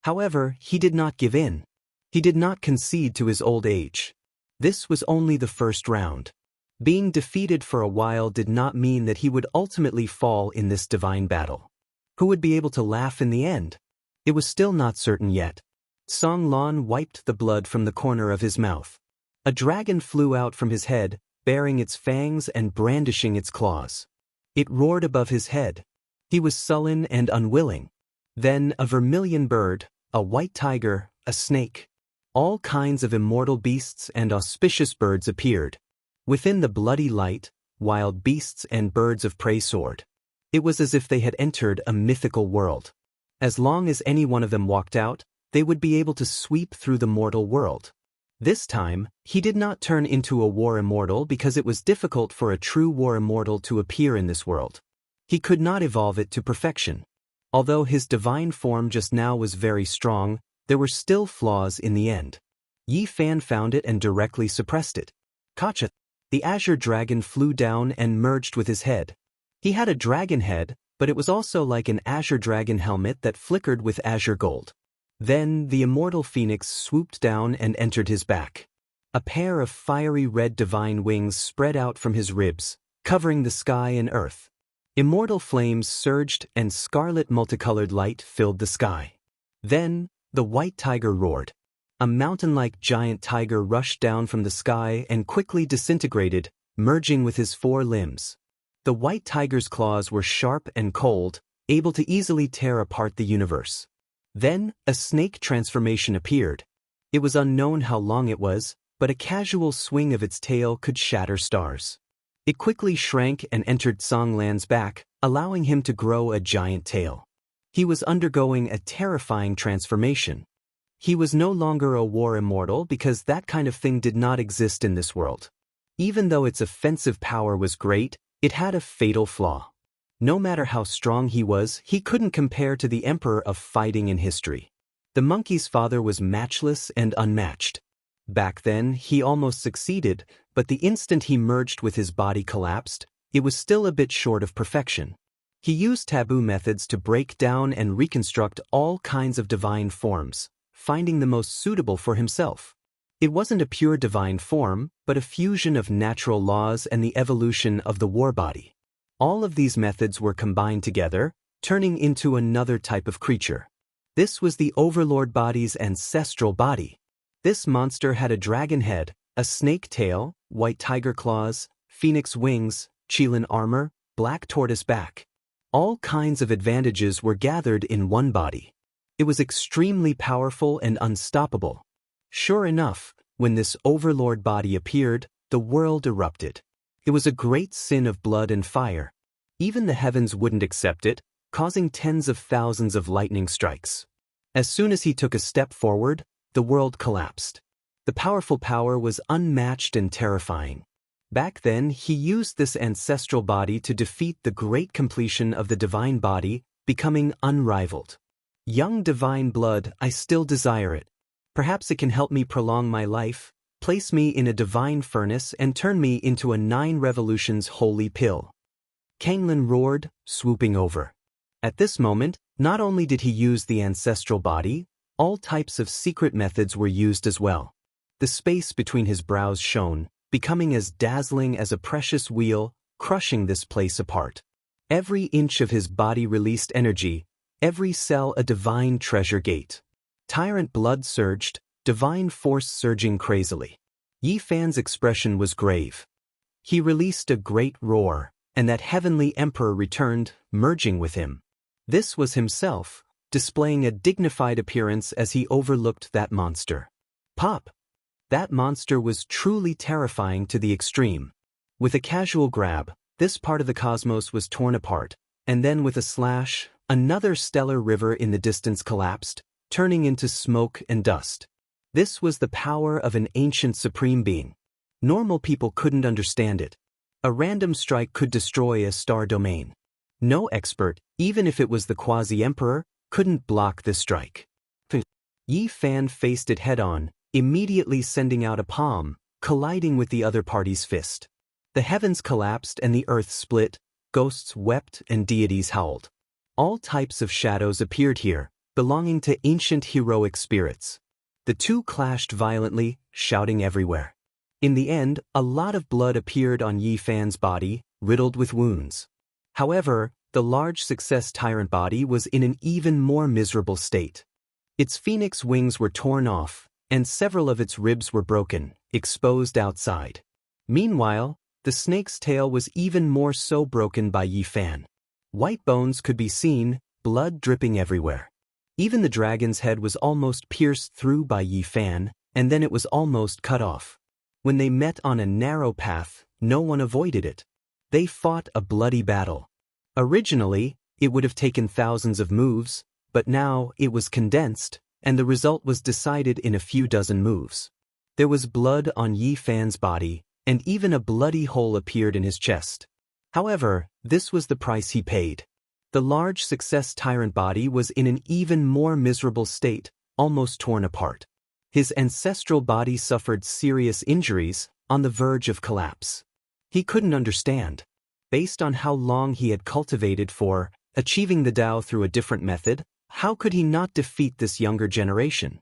However, he did not give in. He did not concede to his old age. This was only the first round. Being defeated for a while did not mean that he would ultimately fall in this divine battle. Who would be able to laugh in the end? It was still not certain yet. Song Lan wiped the blood from the corner of his mouth. A dragon flew out from his head, baring its fangs and brandishing its claws. It roared above his head. He was sullen and unwilling. Then a vermilion bird, a white tiger, a snake. All kinds of immortal beasts and auspicious birds appeared. Within the bloody light, wild beasts and birds of prey soared. It was as if they had entered a mythical world. As long as any one of them walked out, they would be able to sweep through the mortal world. This time, he did not turn into a war immortal because it was difficult for a true war immortal to appear in this world. He could not evolve it to perfection. Although his divine form just now was very strong, there were still flaws in the end. Yi Fan found it and directly suppressed it. Gotcha! The azure dragon flew down and merged with his head. He had a dragon head, but it was also like an azure dragon helmet that flickered with azure gold. Then the immortal phoenix swooped down and entered his back. A pair of fiery red divine wings spread out from his ribs, covering the sky and earth. Immortal flames surged and scarlet multicolored light filled the sky. Then, the white tiger roared. A mountain-like giant tiger rushed down from the sky and quickly disintegrated, merging with his four limbs. The white tiger's claws were sharp and cold, able to easily tear apart the universe. Then, a snake transformation appeared. It was unknown how long it was, but a casual swing of its tail could shatter stars. It quickly shrank and entered Songlan's back, allowing him to grow a giant tail. He was undergoing a terrifying transformation. He was no longer a war immortal because that kind of thing did not exist in this world. Even though its offensive power was great, it had a fatal flaw. No matter how strong he was, he couldn't compare to the emperor of fighting in history. The monkey's father was matchless and unmatched. Back then, he almost succeeded, but the instant he merged with his body collapsed, it was still a bit short of perfection. He used taboo methods to break down and reconstruct all kinds of divine forms, finding the most suitable for himself. It wasn't a pure divine form, but a fusion of natural laws and the evolution of the war body. All of these methods were combined together, turning into another type of creature. This was the Overlord body's ancestral body. This monster had a dragon head, a snake tail, white tiger claws, phoenix wings, Qilin armor, black tortoise back. All kinds of advantages were gathered in one body. It was extremely powerful and unstoppable. Sure enough, when this Overlord body appeared, the world erupted. It was a great sin of blood and fire. Even the heavens wouldn't accept it, causing tens of thousands of lightning strikes. As soon as he took a step forward, the world collapsed. The powerful power was unmatched and terrifying. Back then, he used this ancestral body to defeat the great completion of the divine body, becoming unrivaled. Young divine blood, I still desire it. Perhaps it can help me prolong my life, place me in a divine furnace and turn me into a 9 revolutions holy pill. Kanglin roared, swooping over. At this moment, not only did he use the ancestral body, all types of secret methods were used as well. The space between his brows shone, becoming as dazzling as a precious wheel, crushing this place apart. Every inch of his body released energy, every cell a divine treasure gate. Tyrant blood surged, divine force surging crazily. Yi Fan's expression was grave. He released a great roar, and that heavenly emperor returned, merging with him. This was himself, displaying a dignified appearance as he overlooked that monster. Pop! That monster was truly terrifying to the extreme. With a casual grab, this part of the cosmos was torn apart, and then with a slash, another stellar river in the distance collapsed, turning into smoke and dust. This was the power of an ancient supreme being. Normal people couldn't understand it. A random strike could destroy a star domain. No expert, even if it was the quasi-emperor, couldn't block this strike. Yi Fan faced it head-on, immediately sending out a palm, colliding with the other party's fist. The heavens collapsed and the earth split, ghosts wept and deities howled. All types of shadows appeared here, belonging to ancient heroic spirits. The two clashed violently, shouting everywhere. In the end, a lot of blood appeared on Yi Fan's body, riddled with wounds. However, the large success tyrant body was in an even more miserable state. Its phoenix wings were torn off, and several of its ribs were broken, exposed outside. Meanwhile, the snake's tail was even more so broken by Yi Fan. White bones could be seen, blood dripping everywhere. Even the dragon's head was almost pierced through by Yi Fan, and then it was almost cut off. When they met on a narrow path, no one avoided it. They fought a bloody battle. Originally, it would have taken thousands of moves, but now it was condensed, and the result was decided in a few dozen moves. There was blood on Yi Fan's body, and even a bloody hole appeared in his chest. However, this was the price he paid. The large success tyrant body was in an even more miserable state, almost torn apart. His ancestral body suffered serious injuries, on the verge of collapse. He couldn't understand. Based on how long he had cultivated for, achieving the Tao through a different method, how could he not defeat this younger generation?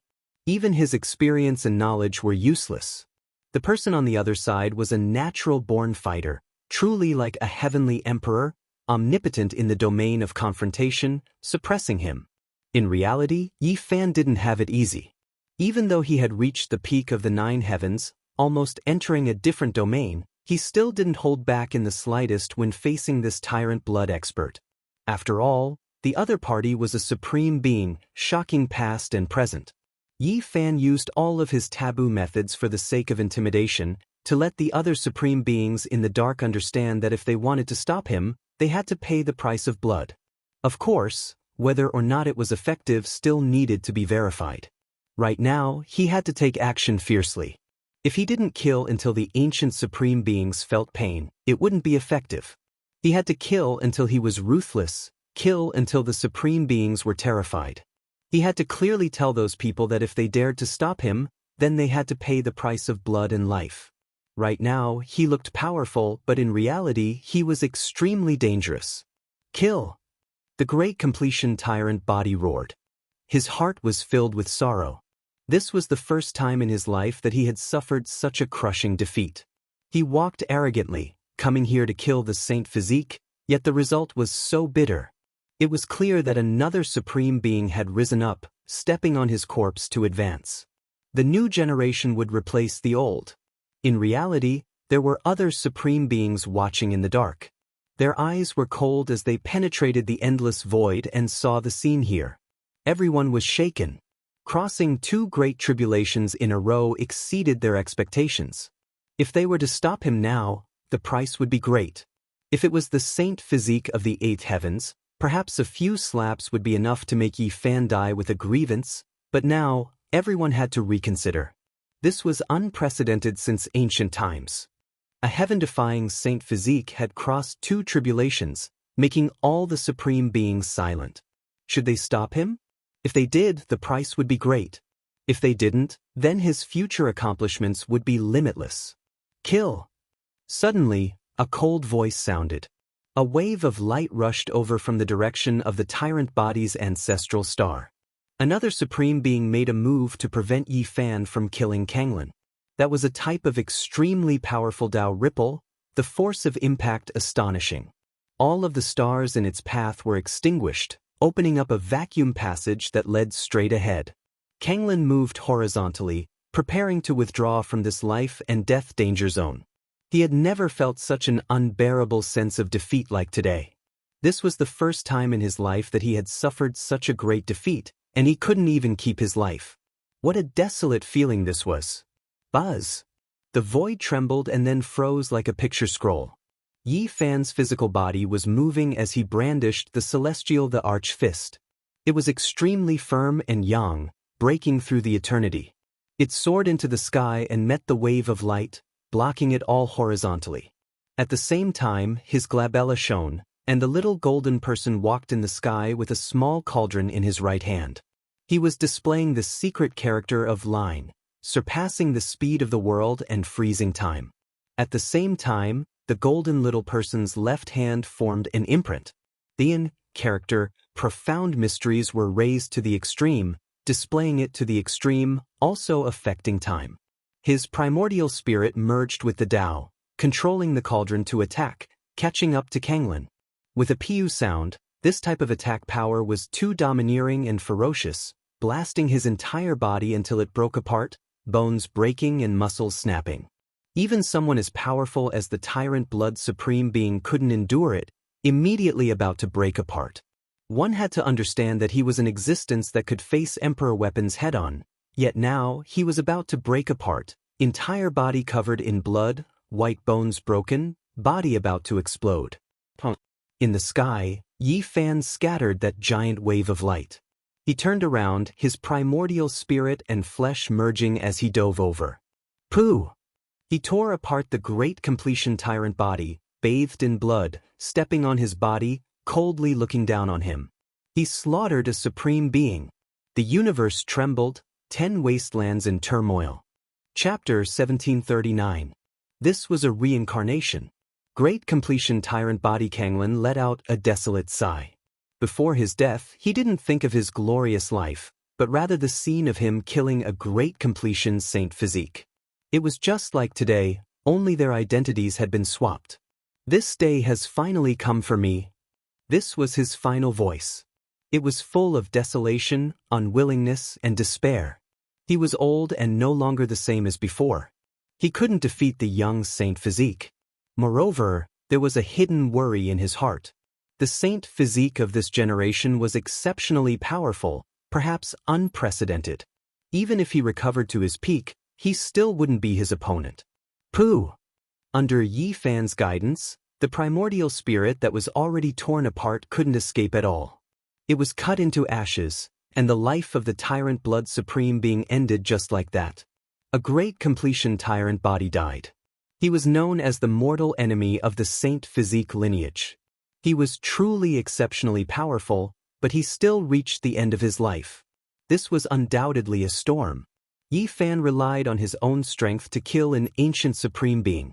Even his experience and knowledge were useless. The person on the other side was a natural-born fighter, truly like a heavenly emperor, omnipotent in the domain of confrontation, suppressing him. In reality, Yi Fan didn't have it easy. Even though he had reached the peak of the 9 heavens, almost entering a different domain, he still didn't hold back in the slightest when facing this tyrant blood expert. After all, the other party was a supreme being, shocking past and present. Yi Fan used all of his taboo methods for the sake of intimidation, to let the other supreme beings in the dark understand that if they wanted to stop him, they had to pay the price of blood. Of course, whether or not it was effective still needed to be verified. Right now, he had to take action fiercely. If he didn't kill until the ancient supreme beings felt pain, it wouldn't be effective. He had to kill until he was ruthless, kill until the supreme beings were terrified. He had to clearly tell those people that if they dared to stop him, then they had to pay the price of blood and life. Right now, he looked powerful, but in reality, he was extremely dangerous. Kill! The great completion tyrant body roared. His heart was filled with sorrow. This was the first time in his life that he had suffered such a crushing defeat. He walked arrogantly, coming here to kill the Saint Physique, yet the result was so bitter. It was clear that another supreme being had risen up, stepping on his corpse to advance. The new generation would replace the old. In reality, there were other supreme beings watching in the dark. Their eyes were cold as they penetrated the endless void and saw the scene here. Everyone was shaken. Crossing 2 great tribulations in a row exceeded their expectations. If they were to stop him now, the price would be great. If it was the Saint Physique of the 8th heavens, perhaps a few slaps would be enough to make Yi Fan die with a grievance, but now, everyone had to reconsider. This was unprecedented since ancient times. A heaven-defying Saint Physique had crossed 2 tribulations, making all the supreme beings silent. Should they stop him? If they did, the price would be great. If they didn't, then his future accomplishments would be limitless. Kill! Suddenly, a cold voice sounded. A wave of light rushed over from the direction of the tyrant body's ancestral star. Another supreme being made a move to prevent Yi Fan from killing Kanglin. That was a type of extremely powerful Tao ripple, the force of impact astonishing. All of the stars in its path were extinguished, opening up a vacuum passage that led straight ahead. Kanglin moved horizontally, preparing to withdraw from this life and death danger zone. He had never felt such an unbearable sense of defeat like today. This was the first time in his life that he had suffered such a great defeat, and he couldn't even keep his life. What a desolate feeling this was. Buzz! The void trembled and then froze like a picture scroll. Yi Fan's physical body was moving as he brandished the celestial the arch fist. It was extremely firm and yang, breaking through the eternity. It soared into the sky and met the wave of light, blocking it all horizontally. At the same time, his glabella shone, and the little golden person walked in the sky with a small cauldron in his right hand. He was displaying the secret character of line, surpassing the speed of the world and freezing time. At the same time, the golden little person's left hand formed an imprint. The character, profound mysteries were raised to the extreme, displaying it to the extreme, also affecting time. His primordial spirit merged with the Tao, controlling the cauldron to attack, catching up to Kanglin. With a PU sound, this type of attack power was too domineering and ferocious, blasting his entire body until it broke apart, bones breaking and muscles snapping. Even someone as powerful as the tyrant blood supreme being couldn't endure it, immediately about to break apart. One had to understand that he was an existence that could face emperor weapons head-on, yet now he was about to break apart, entire body covered in blood, white bones broken, body about to explode. In the sky, Yi Fan scattered that giant wave of light. He turned around, his primordial spirit and flesh merging as he dove over. Pooh! He tore apart the great completion tyrant body, bathed in blood, stepping on his body, coldly looking down on him. He slaughtered a supreme being. The universe trembled, 10 wastelands in turmoil. Chapter 1739. This was a reincarnation. Great completion tyrant body Kanglin let out a desolate sigh. Before his death, he didn't think of his glorious life, but rather the scene of him killing a great completion saint physique. It was just like today, only their identities had been swapped. This day has finally come for me. This was his final voice. It was full of desolation, unwillingness, and despair. He was old and no longer the same as before. He couldn't defeat the young saint physique. Moreover, there was a hidden worry in his heart. The saint physique of this generation was exceptionally powerful, perhaps unprecedented. Even if he recovered to his peak, he still wouldn't be his opponent. Pooh! Under Yi Fan's guidance, the primordial spirit that was already torn apart couldn't escape at all. It was cut into ashes, and the life of the tyrant blood supreme being ended just like that. A great completion tyrant body died. He was known as the mortal enemy of the saint physique lineage. He was truly exceptionally powerful, but he still reached the end of his life. This was undoubtedly a storm. Yi Fan relied on his own strength to kill an ancient supreme being.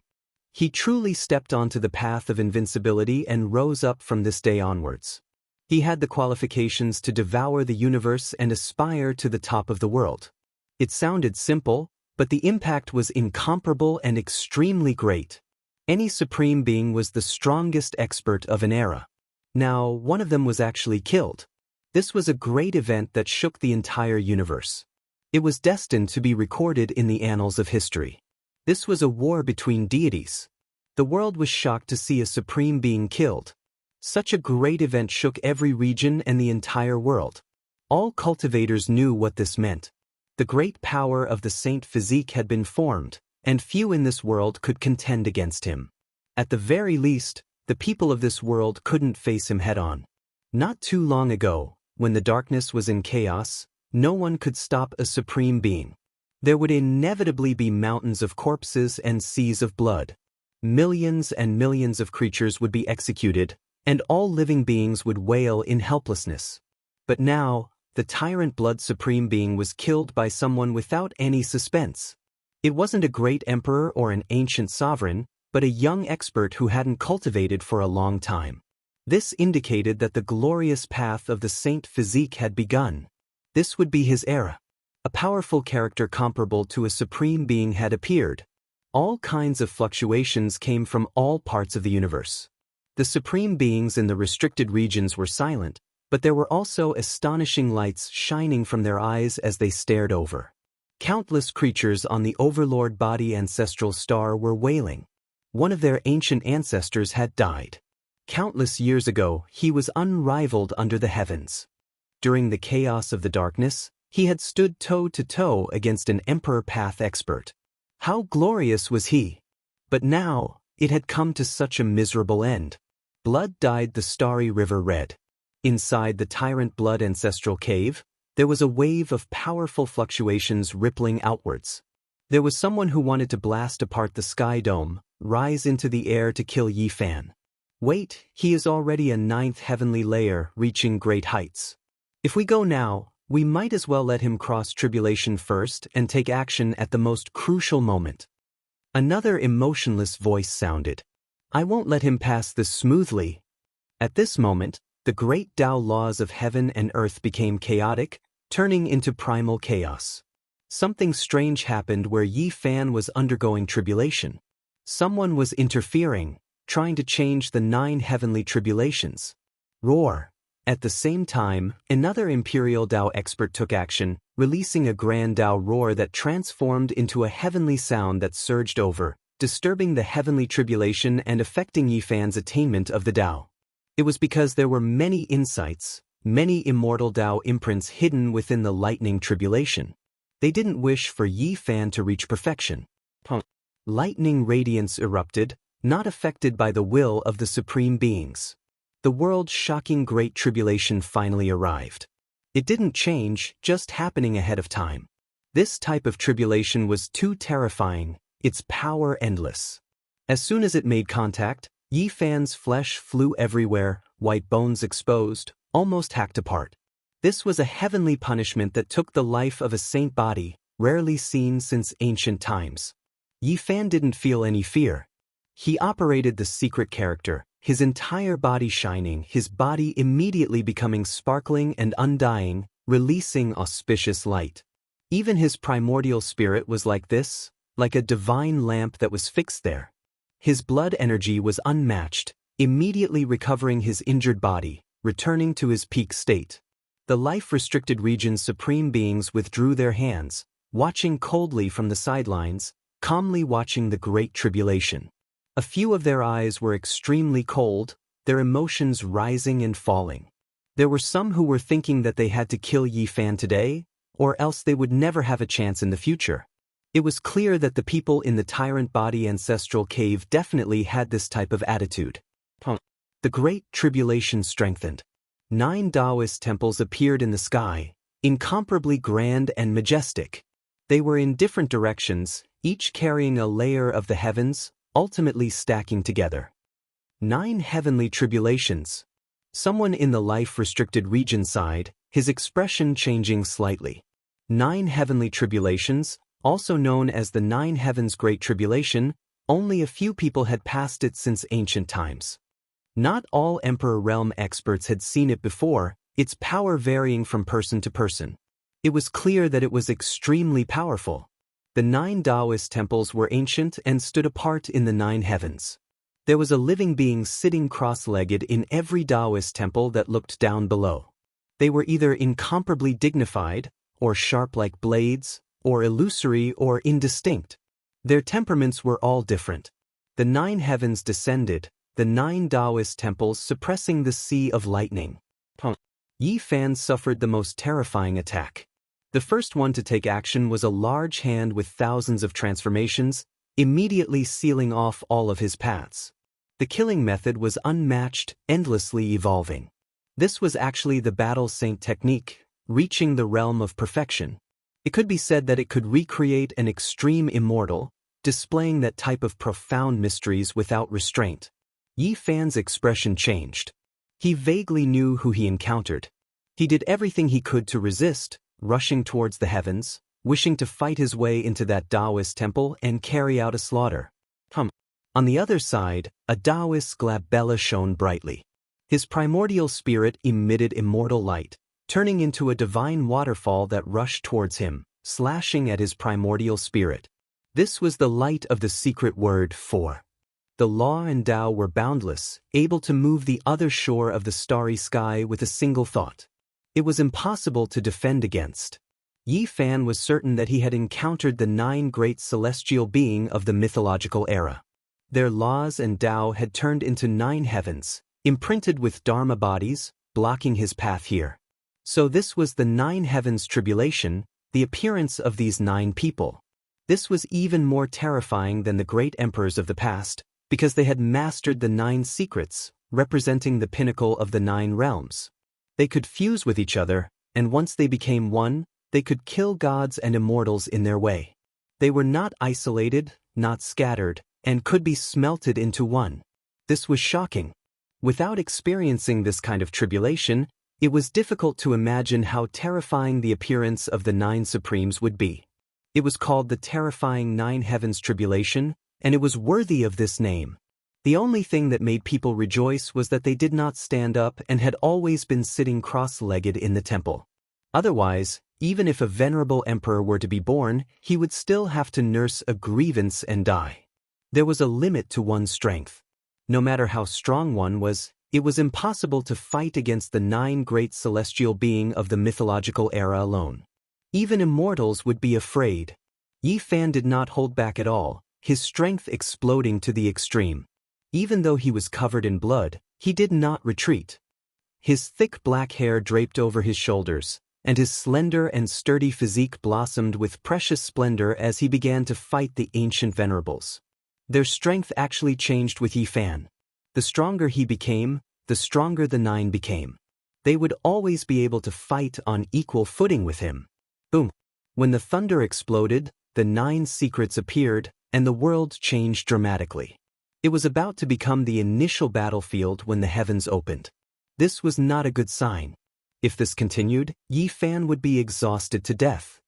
He truly stepped onto the path of invincibility and rose up from this day onwards. He had the qualifications to devour the universe and aspire to the top of the world. It sounded simple, but the impact was incomparable and extremely great. Any supreme being was the strongest expert of an era. Now, one of them was actually killed. This was a great event that shook the entire universe. It was destined to be recorded in the annals of history. This was a war between deities. The world was shocked to see a supreme being killed. Such a great event shook every region and the entire world. All cultivators knew what this meant. The great power of the saint physique had been formed, and few in this world could contend against him. At the very least, the people of this world couldn't face him head-on. Not too long ago, when the darkness was in chaos, no one could stop a supreme being. There would inevitably be mountains of corpses and seas of blood. Millions and millions of creatures would be executed, and all living beings would wail in helplessness. But now, the tyrant blood supreme being was killed by someone without any suspense. It wasn't a great emperor or an ancient sovereign, but a young expert who hadn't cultivated for a long time. This indicated that the glorious path of the saint physique had begun. This would be his era. A powerful character comparable to a supreme being had appeared. All kinds of fluctuations came from all parts of the universe. The supreme beings in the restricted regions were silent, but there were also astonishing lights shining from their eyes as they stared over. Countless creatures on the Overlord body ancestral star were wailing. One of their ancient ancestors had died. Countless years ago, he was unrivaled under the heavens. During the chaos of the darkness, he had stood toe-to-toe against an Emperor Path expert. How glorious was he! But now, it had come to such a miserable end. Blood dyed the starry river red. Inside the tyrant blood ancestral cave, there was a wave of powerful fluctuations rippling outwards. There was someone who wanted to blast apart the sky dome, rise into the air to kill Yi Fan. Wait, he is already a 9th heavenly layer, reaching great heights. If we go now, we might as well let him cross tribulation first and take action at the most crucial moment. Another emotionless voice sounded. I won't let him pass this smoothly. At this moment, the great Tao laws of heaven and earth became chaotic, turning into primal chaos. Something strange happened where Yi Fan was undergoing tribulation. Someone was interfering, trying to change the 9 heavenly tribulations. Roar! At the same time, another Imperial Tao expert took action, releasing a grand Tao roar that transformed into a heavenly sound that surged over, disturbing the heavenly tribulation and affecting Yi Fan's attainment of the Tao. It was because there were many insights, many immortal Tao imprints hidden within the lightning tribulation. They didn't wish for Yi Fan to reach perfection. Lightning radiance erupted, not affected by the will of the supreme beings. The world's shocking great tribulation finally arrived. It didn't change, just happening ahead of time. This type of tribulation was too terrifying, its power endless. As soon as it made contact, Yi Fan's flesh flew everywhere, white bones exposed, almost hacked apart. This was a heavenly punishment that took the life of a saint body, rarely seen since ancient times. Yi Fan didn't feel any fear. He operated the secret character, his entire body shining, his body immediately becoming sparkling and undying, releasing auspicious light. Even his primordial spirit was like this, like a divine lamp that was fixed there. His blood energy was unmatched, immediately recovering his injured body, returning to his peak state. The life-restricted region's supreme beings withdrew their hands, watching coldly from the sidelines, calmly watching the great tribulation. A few of their eyes were extremely cold, their emotions rising and falling. There were some who were thinking that they had to kill Yi Fan today, or else they would never have a chance in the future. It was clear that the people in the Tyrant Body Ancestral Cave definitely had this type of attitude. The Great Tribulation strengthened. 9 Taoist temples appeared in the sky, incomparably grand and majestic. They were in different directions, each carrying a layer of the heavens, ultimately stacking together. 9 Heavenly Tribulations. Someone in the life-restricted region sighed, his expression changing slightly. 9 Heavenly Tribulations, also known as the 9 Heavens Great Tribulation, only a few people had passed it since ancient times. Not all Emperor Realm experts had seen it before, its power varying from person to person. It was clear that it was extremely powerful. The 9 Taoist temples were ancient and stood apart in the 9 heavens. There was a living being sitting cross-legged in every Taoist temple that looked down below. They were either incomparably dignified, or sharp like blades, or illusory or indistinct. Their temperaments were all different. The 9 heavens descended, the 9 Taoist temples suppressing the sea of lightning. Yi Fan suffered the most terrifying attack. The first one to take action was a large hand with thousands of transformations, immediately sealing off all of his paths. The killing method was unmatched, endlessly evolving. This was actually the Battle Saint technique, reaching the realm of perfection. It could be said that it could recreate an extreme immortal, displaying that type of profound mysteries without restraint. Yi Fan's expression changed. He vaguely knew who he encountered. He did everything he could to resist, rushing towards the heavens, wishing to fight his way into that Taoist temple and carry out a slaughter. On the other side, a Taoist glabella shone brightly. His primordial spirit emitted immortal light, turning into a divine waterfall that rushed towards him, slashing at his primordial spirit. This was the light of the secret word for. The law and Tao were boundless, able to move the other shore of the starry sky with a single thought. It was impossible to defend against. Yi Fan was certain that he had encountered the 9 great celestial beings of the mythological era. Their laws and Tao had turned into 9 heavens, imprinted with Dharma bodies, blocking his path here. So this was the 9 heavens tribulation, the appearance of these 9 people. This was even more terrifying than the great emperors of the past, because they had mastered the 9 secrets, representing the pinnacle of the 9 realms. They could fuse with each other, and once they became one, they could kill gods and immortals in their way. They were not isolated, not scattered, and could be smelted into one. This was shocking. Without experiencing this kind of tribulation, it was difficult to imagine how terrifying the appearance of the 9 Supremes would be. It was called the terrifying 9 Heavens Tribulation, and it was worthy of this name. The only thing that made people rejoice was that they did not stand up and had always been sitting cross-legged in the temple. Otherwise, even if a venerable emperor were to be born, he would still have to nurse a grievance and die. There was a limit to one's strength. No matter how strong one was, it was impossible to fight against the 9 great celestial beings of the mythological era alone. Even immortals would be afraid. Yi Fan did not hold back at all, his strength exploding to the extreme. Even though he was covered in blood, he did not retreat. His thick black hair draped over his shoulders, and his slender and sturdy physique blossomed with precious splendor as he began to fight the ancient venerables. Their strength actually changed with Yi Fan. The stronger he became, the stronger the 9 became. They would always be able to fight on equal footing with him. Boom! When the thunder exploded, the 9 secrets appeared, and the world changed dramatically. It was about to become the initial battlefield when the heavens opened. This was not a good sign. If this continued, Yi Fan would be exhausted to death.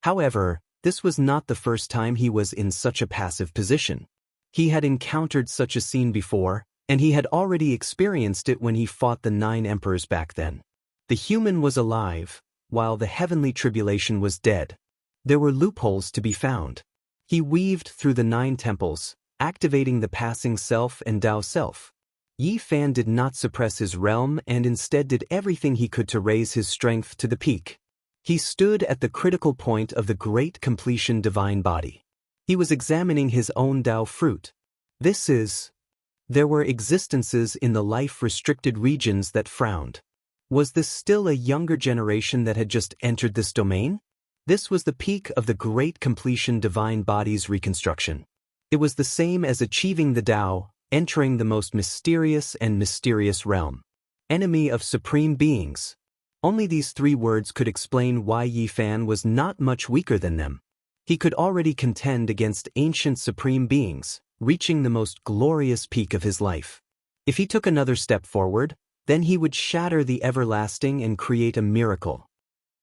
However, this was not the first time he was in such a passive position. He had encountered such a scene before, and he had already experienced it when he fought the 9 emperors back then. The human was alive, while the heavenly tribulation was dead. There were loopholes to be found. He weaved through the 9 temples, activating the passing self and Tao self. Yi Fan did not suppress his realm and instead did everything he could to raise his strength to the peak. He stood at the critical point of the great completion divine body. He was examining his own Tao fruit. There were existences in the life-restricted regions that frowned. Was this still a younger generation that had just entered this domain? This was the peak of the great completion divine body's reconstruction. It was the same as achieving the Tao, entering the most mysterious and mysterious realm. Enemy of supreme beings. Only these 3 words could explain why Yi Fan was not much weaker than them. He could already contend against ancient supreme beings, reaching the most glorious peak of his life. If he took another step forward, then he would shatter the everlasting and create a miracle.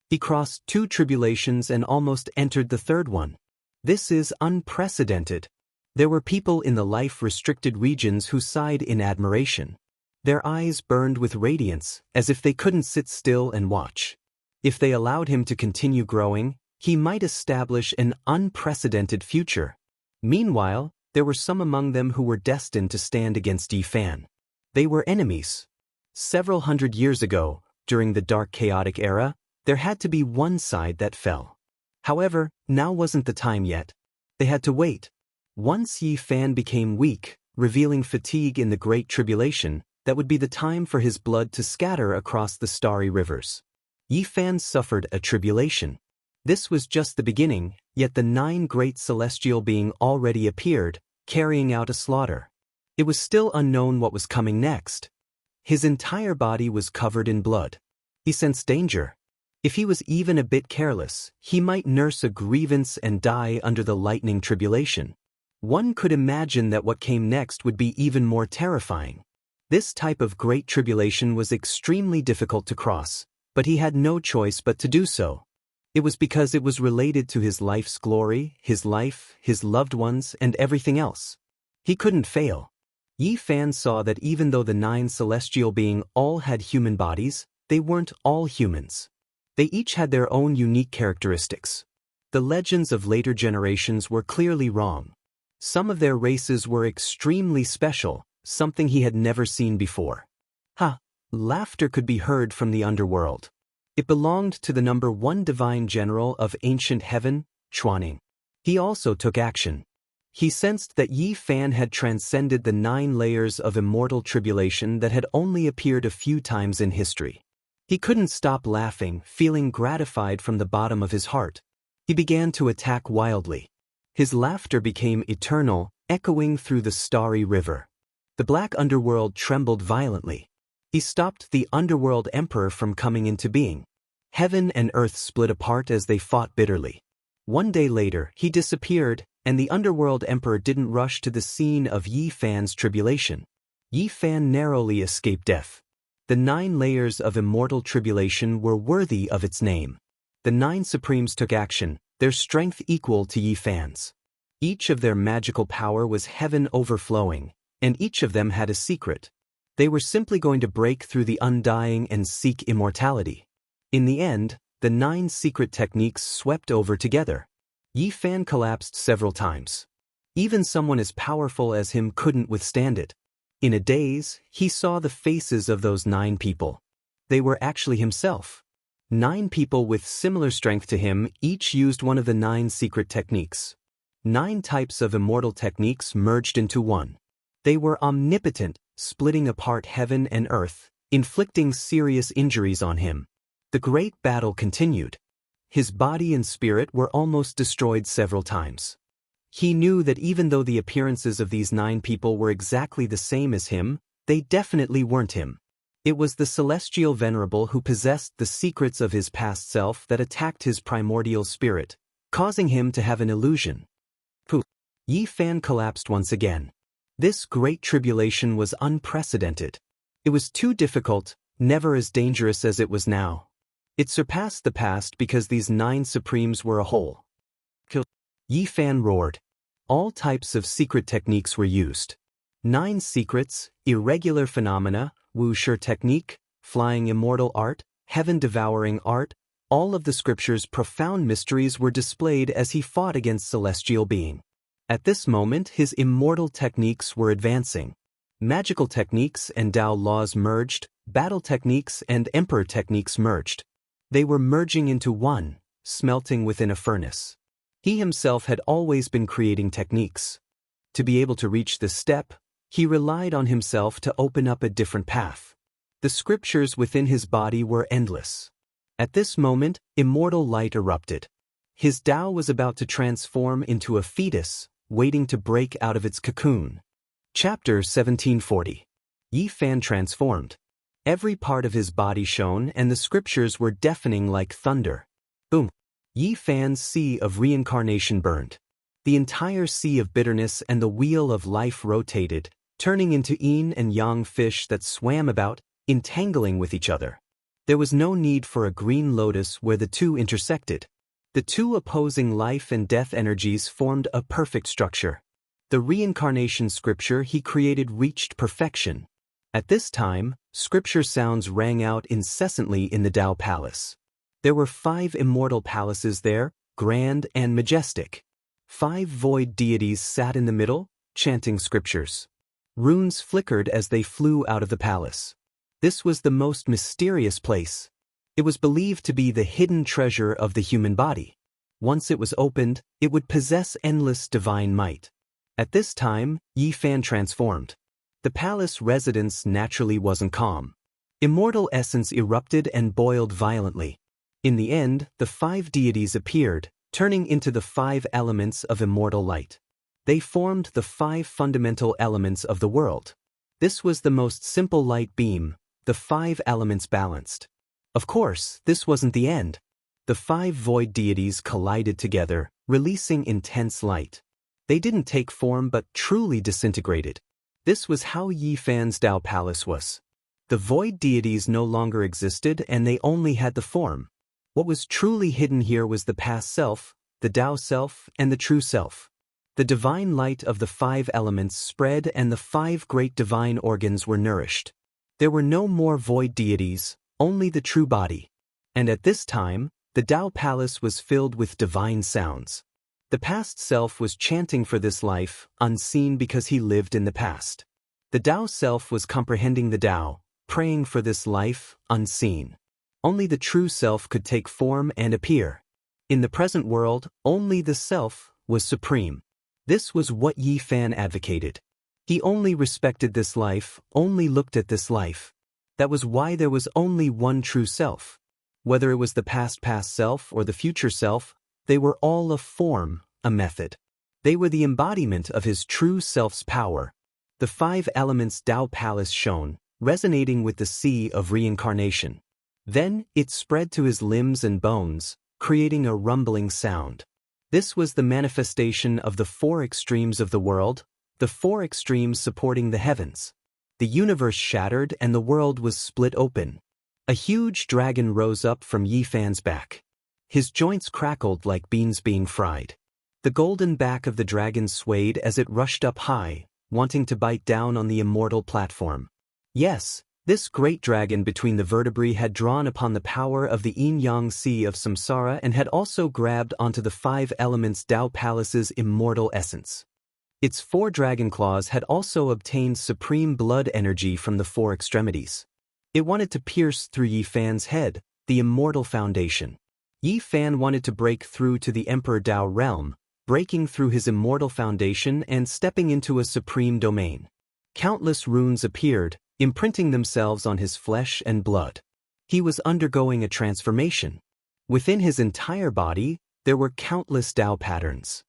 He crossed 2 tribulations and almost entered the 3rd one. This is unprecedented. There were people in the life-restricted regions who sighed in admiration. Their eyes burned with radiance, as if they couldn't sit still and watch. If they allowed him to continue growing, he might establish an unprecedented future. Meanwhile, there were some among them who were destined to stand against Yi Fan. They were enemies. Several hundred years ago, during the dark chaotic era, there had to be one side that fell. However, now wasn't the time yet. They had to wait. Once Yi Fan became weak, revealing fatigue in the Great Tribulation, that would be the time for his blood to scatter across the starry rivers. Yi Fan suffered a tribulation. This was just the beginning, yet the 9 great celestial beings already appeared, carrying out a slaughter. It was still unknown what was coming next. His entire body was covered in blood. He sensed danger. If he was even a bit careless, he might nurse a grievance and die under the lightning tribulation. One could imagine that what came next would be even more terrifying. This type of great tribulation was extremely difficult to cross, but he had no choice but to do so. It was because it was related to his life's glory, his life, his loved ones, and everything else. He couldn't fail. Yi Fan saw that even though the 9 celestial beings all had human bodies, they weren't all humans. They each had their own unique characteristics. The legends of later generations were clearly wrong. Some of their races were extremely special, something he had never seen before. Laughter could be heard from the underworld. It belonged to the number 1 divine general of ancient heaven, Chuaning. He also took action. He sensed that Yi Fan had transcended the 9 layers of immortal tribulation that had only appeared a few times in history. He couldn't stop laughing, feeling gratified from the bottom of his heart. He began to attack wildly. His laughter became eternal, echoing through the starry river. The black underworld trembled violently. He stopped the underworld emperor from coming into being. Heaven and earth split apart as they fought bitterly. One day later, he disappeared, and the underworld emperor didn't rush to the scene of Yi Fan's tribulation. Yi Fan narrowly escaped death. The 9 layers of immortal tribulation were worthy of its name. The 9 supremes took action, their strength equal to Yi Fan's. Each of their magical power was heaven overflowing, and each of them had a secret. They were simply going to break through the undying and seek immortality. In the end, the 9 secret techniques swept over together. Yi Fan collapsed several times. Even someone as powerful as him couldn't withstand it. In a daze, he saw the faces of those 9 people. They were actually himself. 9 people with similar strength to him each used one of the 9 secret techniques. 9 types of immortal techniques merged into one. They were omnipotent, splitting apart heaven and earth, inflicting serious injuries on him. The great battle continued. His body and spirit were almost destroyed several times. He knew that even though the appearances of these 9 people were exactly the same as him, they definitely weren't him. It was the celestial venerable who possessed the secrets of his past self that attacked his primordial spirit, causing him to have an illusion. Poof! Yi Fan collapsed once again. This great tribulation was unprecedented. It was too difficult, never as dangerous as it was now. It surpassed the past because these 9 supremes were a whole. Yi Fan roared. All types of secret techniques were used. 9 secrets, irregular phenomena, Wuxia technique, flying immortal art, heaven-devouring art, all of the scripture's profound mysteries were displayed as he fought against celestial being. At this moment his immortal techniques were advancing. Magical techniques and Dao laws merged, battle techniques and emperor techniques merged. They were merging into one, smelting within a furnace. He himself had always been creating techniques. To be able to reach this step, he relied on himself to open up a different path. The scriptures within his body were endless. At this moment, immortal light erupted. His Tao was about to transform into a fetus, waiting to break out of its cocoon. Chapter 1740. Yi Fan transformed. Every part of his body shone and the scriptures were deafening like thunder. Boom! Yi Fan's sea of reincarnation burned. The entire sea of bitterness and the wheel of life rotated, turning into yin and yang fish that swam about, entangling with each other. There was no need for a green lotus where the two intersected. The two opposing life and death energies formed a perfect structure. The reincarnation scripture he created reached perfection. At this time, scripture sounds rang out incessantly in the Tao Palace. There were 5 immortal palaces there, grand and majestic. 5 void deities sat in the middle, chanting scriptures. Runes flickered as they flew out of the palace. This was the most mysterious place. It was believed to be the hidden treasure of the human body. Once it was opened, it would possess endless divine might. At this time, Yi Fan transformed. The palace residence naturally wasn't calm. Immortal essence erupted and boiled violently. In the end, the 5 deities appeared, turning into the 5 elements of immortal light. They formed the 5 fundamental elements of the world. This was the most simple light beam, the 5 elements balanced. Of course, this wasn't the end. The 5 void deities collided together, releasing intense light. They didn't take form but truly disintegrated. This was how Yi Fan's Tao Palace was. The void deities no longer existed and they only had the form. What was truly hidden here was the past self, the Tao self, and the true self. The divine light of the 5 elements spread and the 5 great divine organs were nourished. There were no more void deities, only the true body. And at this time, the Tao Palace was filled with divine sounds. The past self was chanting for this life, unseen because he lived in the past. The Tao self was comprehending the Tao, praying for this life, unseen. Only the true self could take form and appear. In the present world, only the self was supreme. This was what Yi Fan advocated. He only respected this life, only looked at this life. That was why there was only one true self. Whether it was the past self or the future self, they were all a form, a method. They were the embodiment of his true self's power. The 5 elements Tao Palace shone, resonating with the sea of reincarnation. Then it spread to his limbs and bones, creating a rumbling sound. This was the manifestation of the 4 extremes of the world, the 4 extremes supporting the heavens. The universe shattered and the world was split open. A huge dragon rose up from Yi Fan's back. His joints crackled like beans being fried. The golden back of the dragon swayed as it rushed up high, wanting to bite down on the immortal platform. Yes, this great dragon between the vertebrae had drawn upon the power of the yin-yang sea of samsara and had also grabbed onto the 5 elements Tao Palace's immortal essence. Its 4 dragon claws had also obtained supreme blood energy from the 4 extremities. It wanted to pierce through Yi Fan's head, the immortal foundation. Yi Fan wanted to break through to the Emperor Tao realm, breaking through his immortal foundation and stepping into a supreme domain. Countless runes appeared, imprinting themselves on his flesh and blood. He was undergoing a transformation. Within his entire body, there were countless Tao patterns.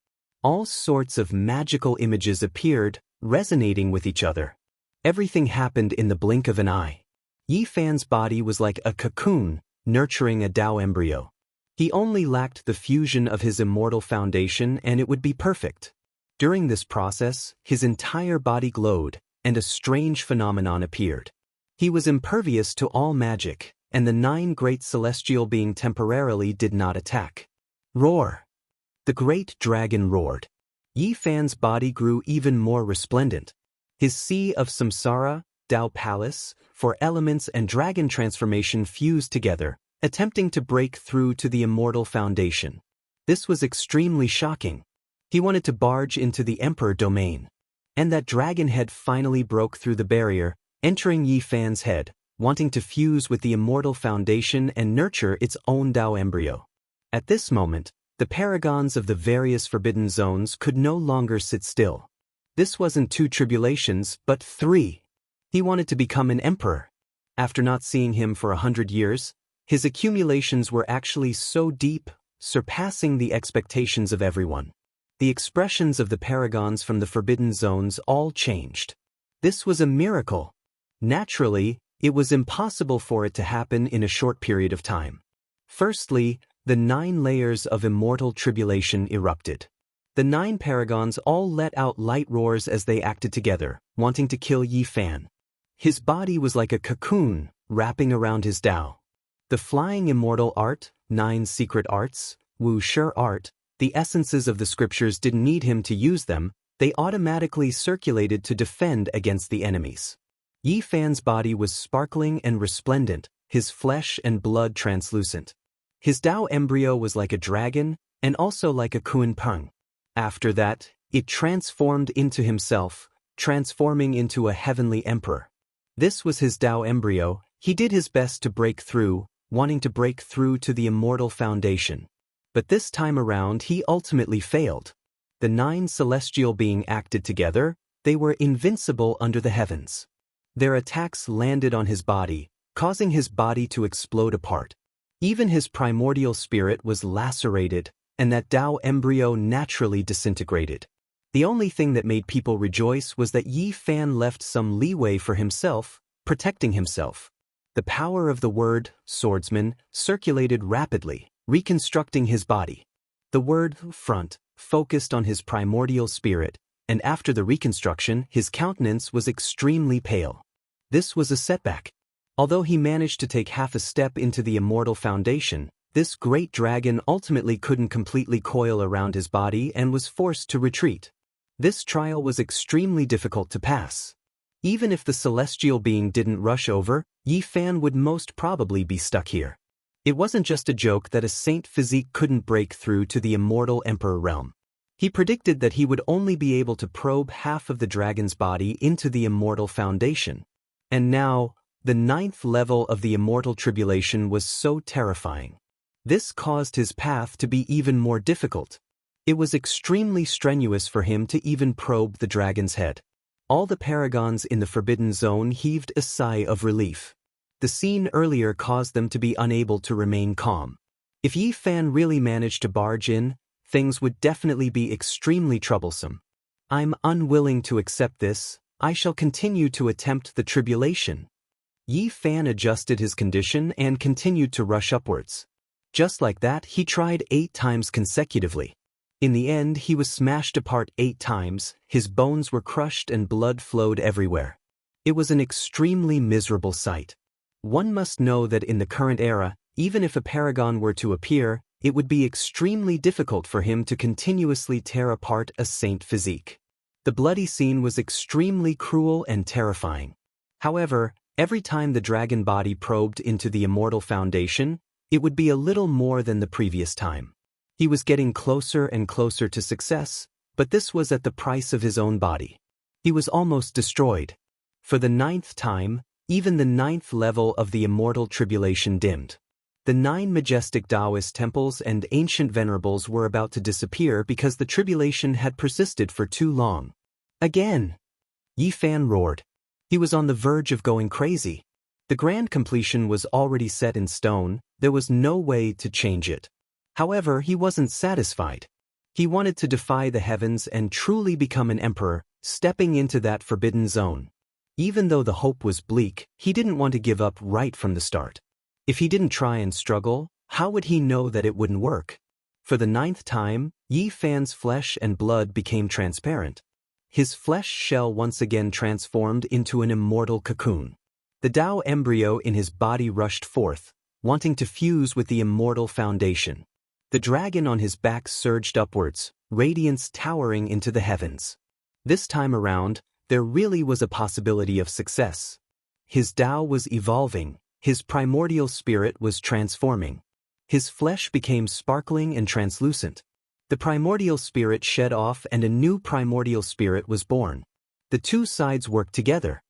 All sorts of magical images appeared, resonating with each other. Everything happened in the blink of an eye. Yi Fan's body was like a cocoon, nurturing a Tao embryo. He only lacked the fusion of his immortal foundation and it would be perfect. During this process, his entire body glowed, and a strange phenomenon appeared. He was impervious to all magic, and the 9 great celestial beings temporarily did not attack. Roar! The great dragon roared. Yi Fan's body grew even more resplendent. His sea of samsara, Tao palace, 4 elements and dragon transformation fused together, attempting to break through to the immortal foundation. This was extremely shocking. He wanted to barge into the emperor domain. And that dragon head finally broke through the barrier, entering Yi Fan's head, wanting to fuse with the immortal foundation and nurture its own Tao embryo. At this moment, the paragons of the various forbidden zones could no longer sit still. This wasn't 2 tribulations, but 3. He wanted to become an emperor. After not seeing him for 100 years, his accumulations were actually so deep, surpassing the expectations of everyone. The expressions of the paragons from the forbidden zones all changed. This was a miracle. Naturally, it was impossible for it to happen in a short period of time. Firstly, the 9 layers of immortal tribulation erupted. The 9 paragons all let out light roars as they acted together, wanting to kill Yi Fan. His body was like a cocoon, wrapping around his Tao. The flying immortal art, 9 secret arts, Wuxia art, the essences of the scriptures didn't need him to use them, they automatically circulated to defend against the enemies. Yi Fan's body was sparkling and resplendent, his flesh and blood translucent. His Tao embryo was like a dragon, and also like a Kunpeng. After that, it transformed into himself, transforming into a heavenly emperor. This was his Tao embryo. He did his best to break through, wanting to break through to the immortal foundation. But this time around he ultimately failed. The 9 celestial beings acted together, they were invincible under the heavens. Their attacks landed on his body, causing his body to explode apart. Even his primordial spirit was lacerated, and that Tao embryo naturally disintegrated. The only thing that made people rejoice was that Yi Fan left some leeway for himself, protecting himself. The power of the word, swordsman, circulated rapidly, reconstructing his body. The word, front, focused on his primordial spirit, and after the reconstruction, his countenance was extremely pale. This was a setback. Although he managed to take half a step into the immortal foundation, this great dragon ultimately couldn't completely coil around his body and was forced to retreat. This trial was extremely difficult to pass. Even if the celestial being didn't rush over, Yi Fan would most probably be stuck here. It wasn't just a joke that a saint physique couldn't break through to the immortal emperor realm. He predicted that he would only be able to probe half of the dragon's body into the immortal foundation. And now, the 9th level of the immortal tribulation was so terrifying. This caused his path to be even more difficult. It was extremely strenuous for him to even probe the dragon's head. All the paragons in the forbidden zone heaved a sigh of relief. The scene earlier caused them to be unable to remain calm. If Yi Fan really managed to barge in, things would definitely be extremely troublesome. I'm unwilling to accept this. I shall continue to attempt the tribulation. Yi Fan adjusted his condition and continued to rush upwards. Just like that, he tried 8 times consecutively. In the end, he was smashed apart 8 times, his bones were crushed and blood flowed everywhere. It was an extremely miserable sight. One must know that in the current era, even if a paragon were to appear, it would be extremely difficult for him to continuously tear apart a saint physique. The bloody scene was extremely cruel and terrifying. However, every time the dragon body probed into the immortal foundation, it would be a little more than the previous time. He was getting closer and closer to success, but this was at the price of his own body. He was almost destroyed. For the 9th time, even the 9th level of the immortal tribulation dimmed. The 9 majestic Taoist temples and ancient venerables were about to disappear because the tribulation had persisted for too long. Again! Yi Fan roared. He was on the verge of going crazy. The grand completion was already set in stone, there was no way to change it. However, he wasn't satisfied. He wanted to defy the heavens and truly become an emperor, stepping into that forbidden zone. Even though the hope was bleak, he didn't want to give up right from the start. If he didn't try and struggle, how would he know that it wouldn't work? For the 9th time, Yi Fan's flesh and blood became transparent. His flesh shell once again transformed into an immortal cocoon. The Tao embryo in his body rushed forth, wanting to fuse with the immortal foundation. The dragon on his back surged upwards, radiance towering into the heavens. This time around, there really was a possibility of success. His Tao was evolving, his primordial spirit was transforming. His flesh became sparkling and translucent. The primordial spirit shed off and a new primordial spirit was born. The two sides worked together.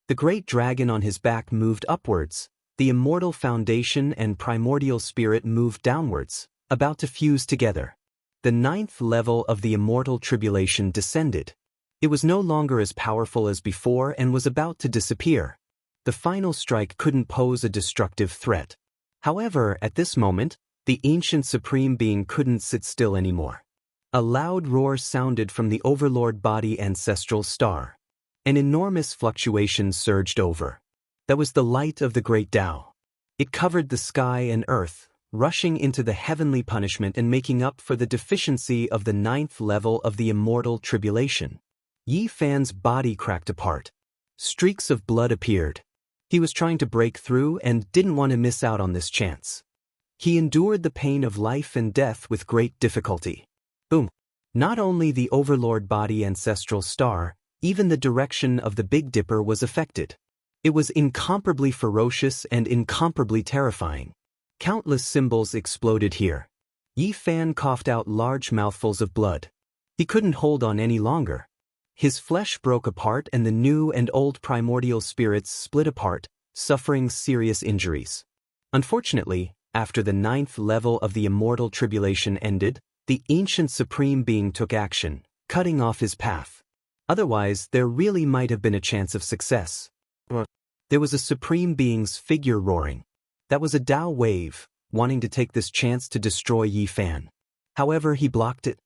The great dragon on his back moved upwards, the immortal foundation and primordial spirit moved downwards, about to fuse together. The 9th level of the immortal tribulation descended. It was no longer as powerful as before and was about to disappear. The final strike couldn't pose a destructive threat. However, at this moment, the ancient supreme being couldn't sit still anymore. A loud roar sounded from the overlord body ancestral star. An enormous fluctuation surged over. That was the light of the great Tao. It covered the sky and earth, rushing into the heavenly punishment and making up for the deficiency of the 9th level of the immortal tribulation. Yi Fan's body cracked apart. Streaks of blood appeared. He was trying to break through and didn't want to miss out on this chance. He endured the pain of life and death with great difficulty. Boom. Not only the overlord body ancestral star, even the direction of the Big Dipper was affected. It was incomparably ferocious and incomparably terrifying. Countless symbols exploded here. Yi Fan coughed out large mouthfuls of blood. He couldn't hold on any longer. His flesh broke apart and the new and old primordial spirits split apart, suffering serious injuries. Unfortunately, after the 9th level of the immortal tribulation ended, the ancient supreme being took action, cutting off his path. Otherwise, there really might have been a chance of success. There was a supreme being's figure roaring. That was a Tao wave, wanting to take this chance to destroy Yi Fan. However, he blocked it.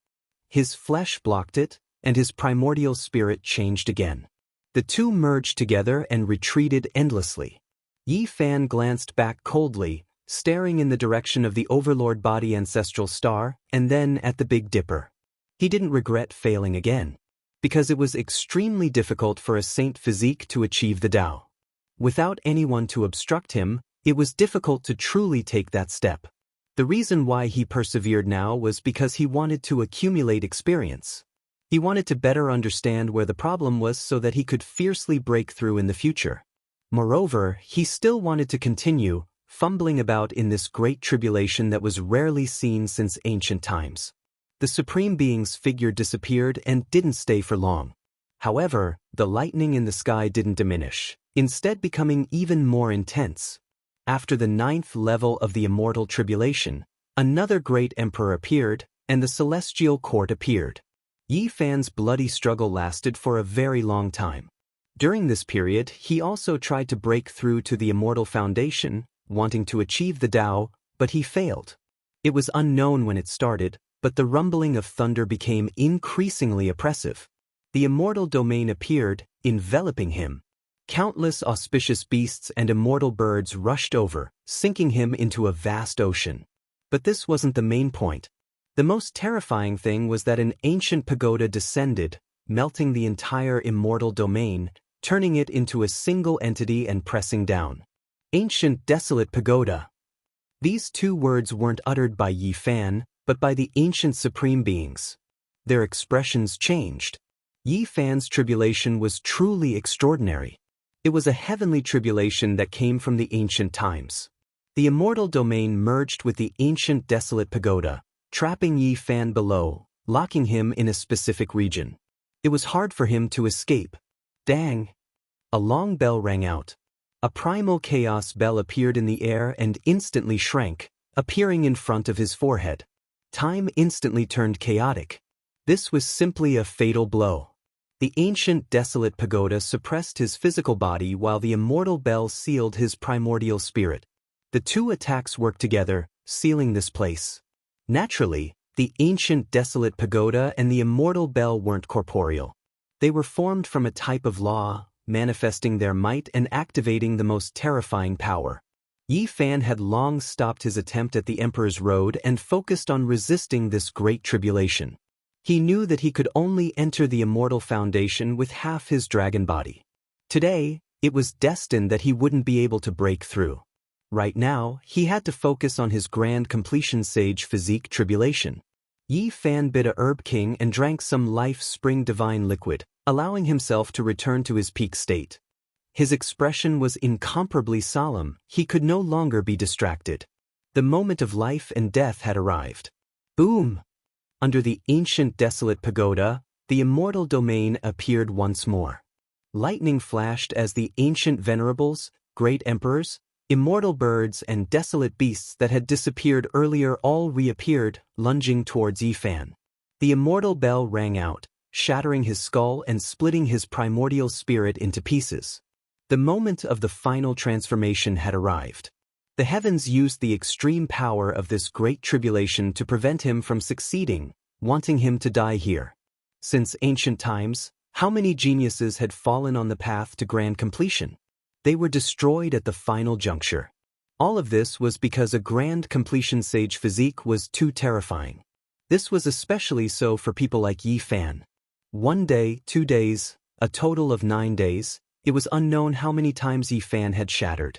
His flesh blocked it, and his primordial spirit changed again. The two merged together and retreated endlessly. Yi Fan glanced back coldly, staring in the direction of the overlord body ancestral star, and then at the Big Dipper. He didn't regret failing again, because it was extremely difficult for a saint physique to achieve the Tao. Without anyone to obstruct him, it was difficult to truly take that step. The reason why he persevered now was because he wanted to accumulate experience. He wanted to better understand where the problem was so that he could fiercely break through in the future. Moreover, he still wanted to continue, fumbling about in this great tribulation that was rarely seen since ancient times. The Supreme Being's figure disappeared and didn't stay for long. However, the lightning in the sky didn't diminish, instead becoming even more intense. After the 9th level of the immortal tribulation, another great emperor appeared, and the celestial court appeared. Yi Fan's bloody struggle lasted for a very long time. During this period, he also tried to break through to the immortal foundation, wanting to achieve the Tao, but he failed. It was unknown when it started, but the rumbling of thunder became increasingly oppressive. The immortal domain appeared, enveloping him. Countless auspicious beasts and immortal birds rushed over, sinking him into a vast ocean. But this wasn't the main point. The most terrifying thing was that an ancient pagoda descended, melting the entire immortal domain, turning it into a single entity and pressing down. Ancient desolate pagoda. These two words weren't uttered by Yi Fan, but by the ancient supreme beings. Their expressions changed. Yi Fan's tribulation was truly extraordinary. It was a heavenly tribulation that came from the ancient times. The immortal domain merged with the ancient desolate pagoda, trapping Yi Fan below, locking him in a specific region. It was hard for him to escape. Dang! A long bell rang out. A primal chaos bell appeared in the air and instantly shrank, appearing in front of his forehead. Time instantly turned chaotic. This was simply a fatal blow. The ancient desolate pagoda suppressed his physical body while the immortal bell sealed his primordial spirit. The two attacks worked together, sealing this place. Naturally, the ancient desolate pagoda and the immortal bell weren't corporeal. They were formed from a type of law, manifesting their might and activating the most terrifying power. Yi Fan had long stopped his attempt at the Emperor's Road and focused on resisting this great tribulation. He knew that he could only enter the immortal foundation with half his dragon body. Today, it was destined that he wouldn't be able to break through. Right now, he had to focus on his grand completion sage physique tribulation. Yi Fan bit a herb king and drank some life spring divine liquid, allowing himself to return to his peak state. His expression was incomparably solemn. He could no longer be distracted. The moment of life and death had arrived. Boom! Under the ancient desolate pagoda, the immortal domain appeared once more. Lightning flashed as the ancient venerables, great emperors, immortal birds and desolate beasts that had disappeared earlier all reappeared, lunging towards Yi Fan. The immortal bell rang out, shattering his skull and splitting his primordial spirit into pieces. The moment of the final transformation had arrived. The heavens used the extreme power of this great tribulation to prevent him from succeeding, wanting him to die here. Since ancient times, how many geniuses had fallen on the path to grand completion? They were destroyed at the final juncture. All of this was because a grand completion sage physique was too terrifying. This was especially so for people like Yi Fan. 1 day, 2 days, a total of 9 days, it was unknown how many times Yi Fan had shattered.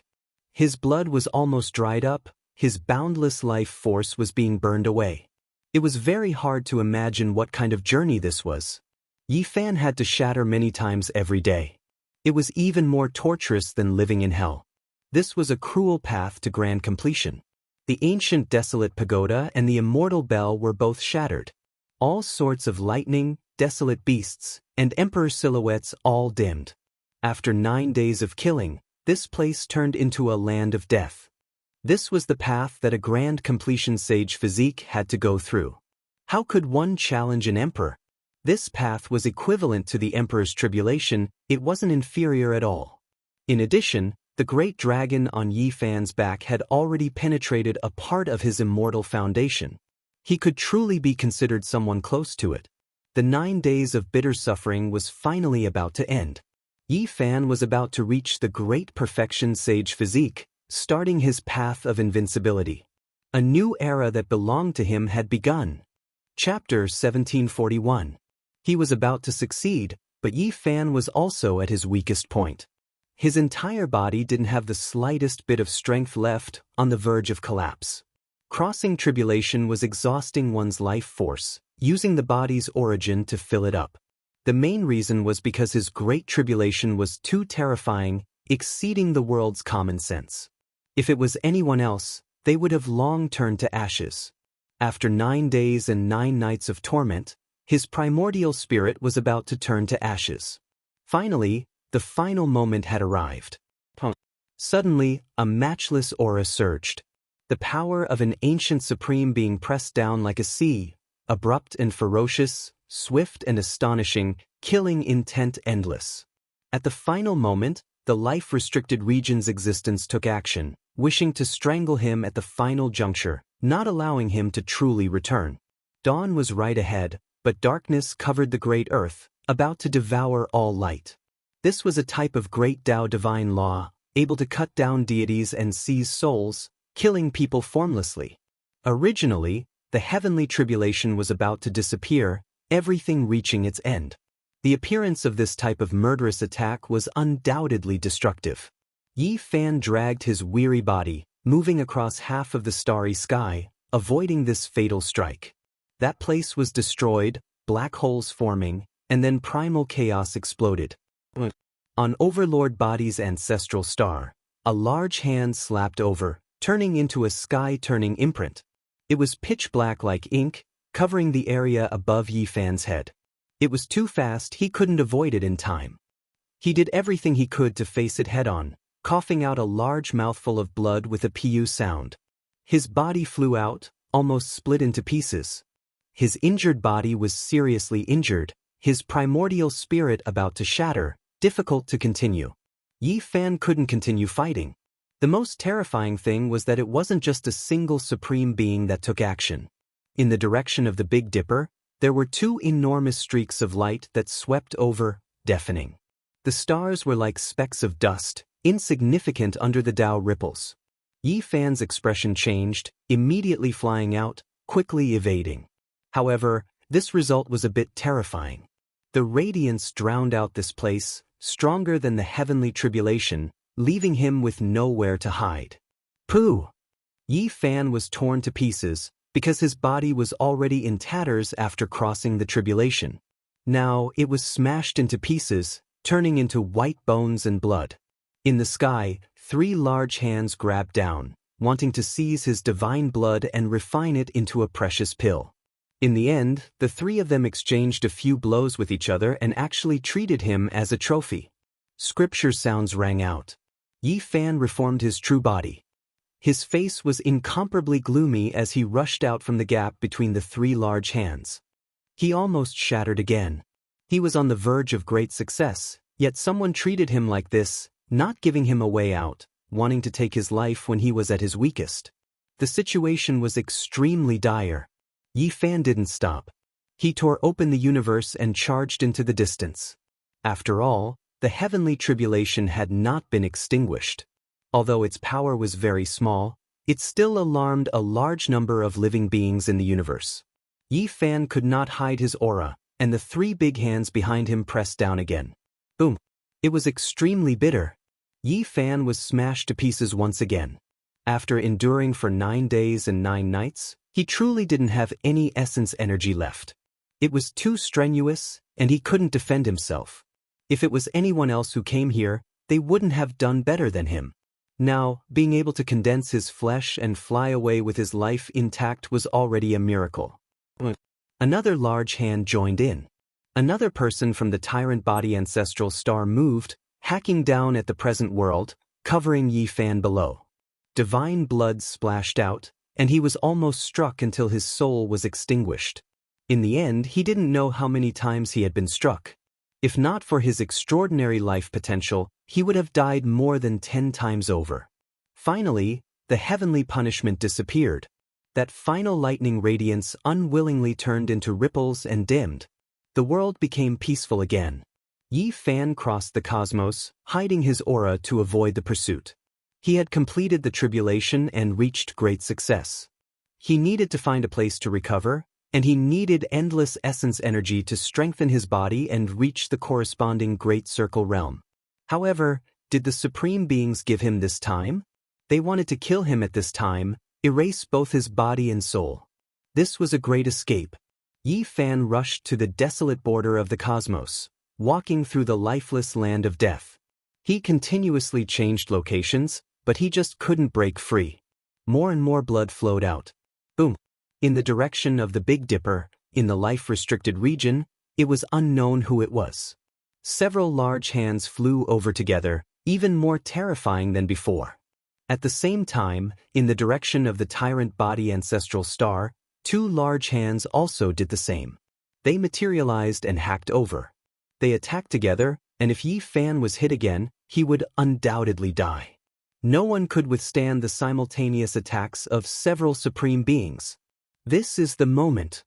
His blood was almost dried up, his boundless life force was being burned away. It was very hard to imagine what kind of journey this was. Yi Fan had to shatter many times every day. It was even more torturous than living in hell. This was a cruel path to grand completion. The ancient desolate pagoda and the immortal bell were both shattered. All sorts of lightning, desolate beasts, and emperor silhouettes all dimmed. After 9 days of killing, this place turned into a land of death. This was the path that a grand completion sage physique had to go through. How could one challenge an emperor? This path was equivalent to the emperor's tribulation, it wasn't inferior at all. In addition, the great dragon on Yi Fan's back had already penetrated a part of his immortal foundation. He could truly be considered someone close to it. The 9 days of bitter suffering was finally about to end. Yi Fan was about to reach the great perfection sage physique, starting his path of invincibility. A new era that belonged to him had begun. Chapter 1741. He was about to succeed, but Yi Fan was also at his weakest point. His entire body didn't have the slightest bit of strength left, on the verge of collapse. Crossing tribulation was exhausting one's life force, using the body's origin to fill it up. The main reason was because his great tribulation was too terrifying, exceeding the world's common sense. If it was anyone else, they would have long turned to ashes. After 9 days and 9 nights of torment, his primordial spirit was about to turn to ashes. Finally, the final moment had arrived. Suddenly, a matchless aura surged. The power of an ancient supreme being pressed down like a sea, abrupt and ferocious, swift and astonishing, killing intent endless. At the final moment, the life-restricted region's existence took action, wishing to strangle him at the final juncture, not allowing him to truly return. Dawn was right ahead, but darkness covered the great earth, about to devour all light. This was a type of great Tao divine law, able to cut down deities and seize souls, killing people formlessly. Originally, the heavenly tribulation was about to disappear, everything reaching its end. The appearance of this type of murderous attack was undoubtedly destructive. Yi Fan dragged his weary body, moving across half of the starry sky, avoiding this fatal strike. That place was destroyed, black holes forming, and then primal chaos exploded. On Overlord Body's ancestral star, a large hand slapped over, turning into a sky-turning imprint. It was pitch black like ink, covering the area above Yi Fan's head. It was too fast, he couldn't avoid it in time. He did everything he could to face it head-on, coughing out a large mouthful of blood with a pu sound. His body flew out, almost split into pieces. His injured body was seriously injured, his primordial spirit about to shatter, difficult to continue. Yi Fan couldn't continue fighting. The most terrifying thing was that it wasn't just a single supreme being that took action. In the direction of the Big Dipper, there were 2 enormous streaks of light that swept over, deafening. The stars were like specks of dust, insignificant under the Tao ripples. Yi Fan's expression changed, immediately flying out, quickly evading. However, this result was a bit terrifying. The radiance drowned out this place, stronger than the heavenly tribulation, leaving him with nowhere to hide. Pooh! Yi Fan was torn to pieces, because his body was already in tatters after crossing the tribulation. Now it was smashed into pieces, turning into white bones and blood. In the sky, 3 large hands grabbed down, wanting to seize his divine blood and refine it into a precious pill. In the end, the 3 of them exchanged a few blows with each other and actually treated him as a trophy. Scripture sounds rang out. Yi Fan reformed his true body. His face was incomparably gloomy as he rushed out from the gap between the 3 large hands. He almost shattered again. He was on the verge of great success, yet someone treated him like this, not giving him a way out, wanting to take his life when he was at his weakest. The situation was extremely dire. Yi Fan didn't stop. He tore open the universe and charged into the distance. After all, the heavenly tribulation had not been extinguished. Although its power was very small, it still alarmed a large number of living beings in the universe. Yi Fan could not hide his aura, and the 3 big hands behind him pressed down again. Boom! It was extremely bitter. Yi Fan was smashed to pieces once again. After enduring for 9 days and 9 nights, he truly didn't have any essence energy left. It was too strenuous, and he couldn't defend himself. If it was anyone else who came here, they wouldn't have done better than him. Now, being able to condense his flesh and fly away with his life intact was already a miracle. Another large hand joined in. Another person from the tyrant body ancestral star moved, hacking down at the present world, covering Yi Fan below. Divine blood splashed out, and he was almost struck until his soul was extinguished. In the end, he didn't know how many times he had been struck. If not for his extraordinary life potential, he would have died more than 10 times over. Finally, the heavenly punishment disappeared. That final lightning radiance unwillingly turned into ripples and dimmed. The world became peaceful again. Yi Fan crossed the cosmos, hiding his aura to avoid the pursuit. He had completed the tribulation and reached great success. He needed to find a place to recover, and he needed endless essence energy to strengthen his body and reach the corresponding Great Circle realm. However, did the Supreme Beings give him this time? They wanted to kill him at this time, erase both his body and soul. This was a great escape. Yi Fan rushed to the desolate border of the cosmos, walking through the lifeless land of death. He continuously changed locations, but he just couldn't break free. More and more blood flowed out. Boom! In the direction of the Big Dipper, in the life-restricted region, it was unknown who it was. Several large hands flew over together, even more terrifying than before. At the same time, in the direction of the tyrant body ancestral star, 2 large hands also did the same. They materialized and hacked over. They attacked together, and if Yi Fan was hit again, he would undoubtedly die. No one could withstand the simultaneous attacks of several supreme beings. This is the moment.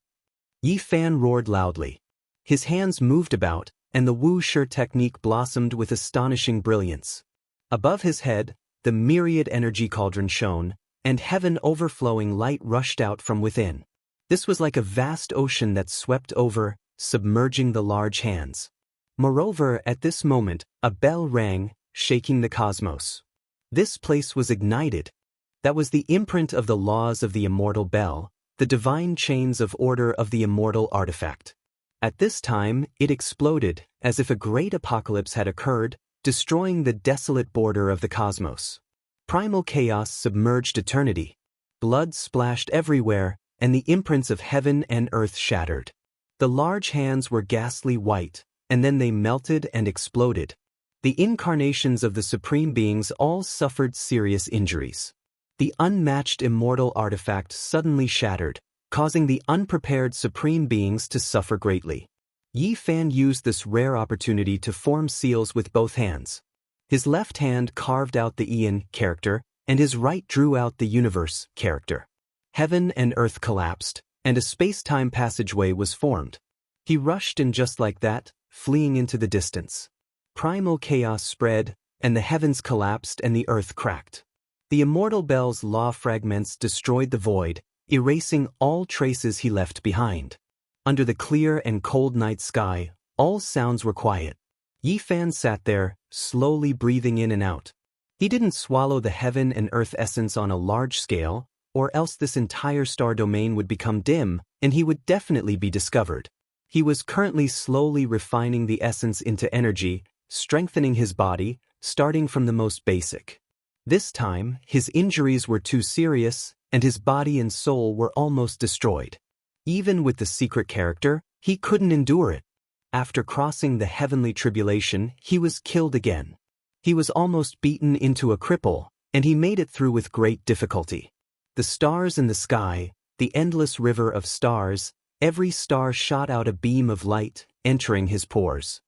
Yi Fan roared loudly. His hands moved about, and the Wuxia technique blossomed with astonishing brilliance. Above his head, the myriad energy cauldron shone, and heaven overflowing light rushed out from within. This was like a vast ocean that swept over, submerging the large hands. Moreover, at this moment, a bell rang, shaking the cosmos. This place was ignited. That was the imprint of the laws of the immortal bell, the divine chains of order of the immortal artifact. At this time, it exploded, as if a great apocalypse had occurred, destroying the desolate border of the cosmos. Primal chaos submerged eternity. Blood splashed everywhere, and the imprints of heaven and earth shattered. The large hands were ghastly white, and then they melted and exploded. The incarnations of the supreme beings all suffered serious injuries. The unmatched immortal artifact suddenly shattered, causing the unprepared supreme beings to suffer greatly. Yi Fan used this rare opportunity to form seals with both hands. His left hand carved out the Aeon character, and his right drew out the Universe character. Heaven and earth collapsed, and a space-time passageway was formed. He rushed in just like that, fleeing into the distance. primal chaos spread, and the heavens collapsed and the earth cracked. The immortal Bell's law fragments destroyed the void, erasing all traces he left behind. Under the clear and cold night sky, all sounds were quiet. Yi Fan sat there, slowly breathing in and out. He didn't swallow the heaven and earth essence on a large scale, or else this entire star domain would become dim, and he would definitely be discovered. He was currently slowly refining the essence into energy, strengthening his body, starting from the most basic. This time, his injuries were too serious, and his body and soul were almost destroyed. Even with the secret character, he couldn't endure it. After crossing the heavenly tribulation, he was killed again. He was almost beaten into a cripple, and he made it through with great difficulty. The stars in the sky, the endless river of stars, every star shot out a beam of light, entering his pores.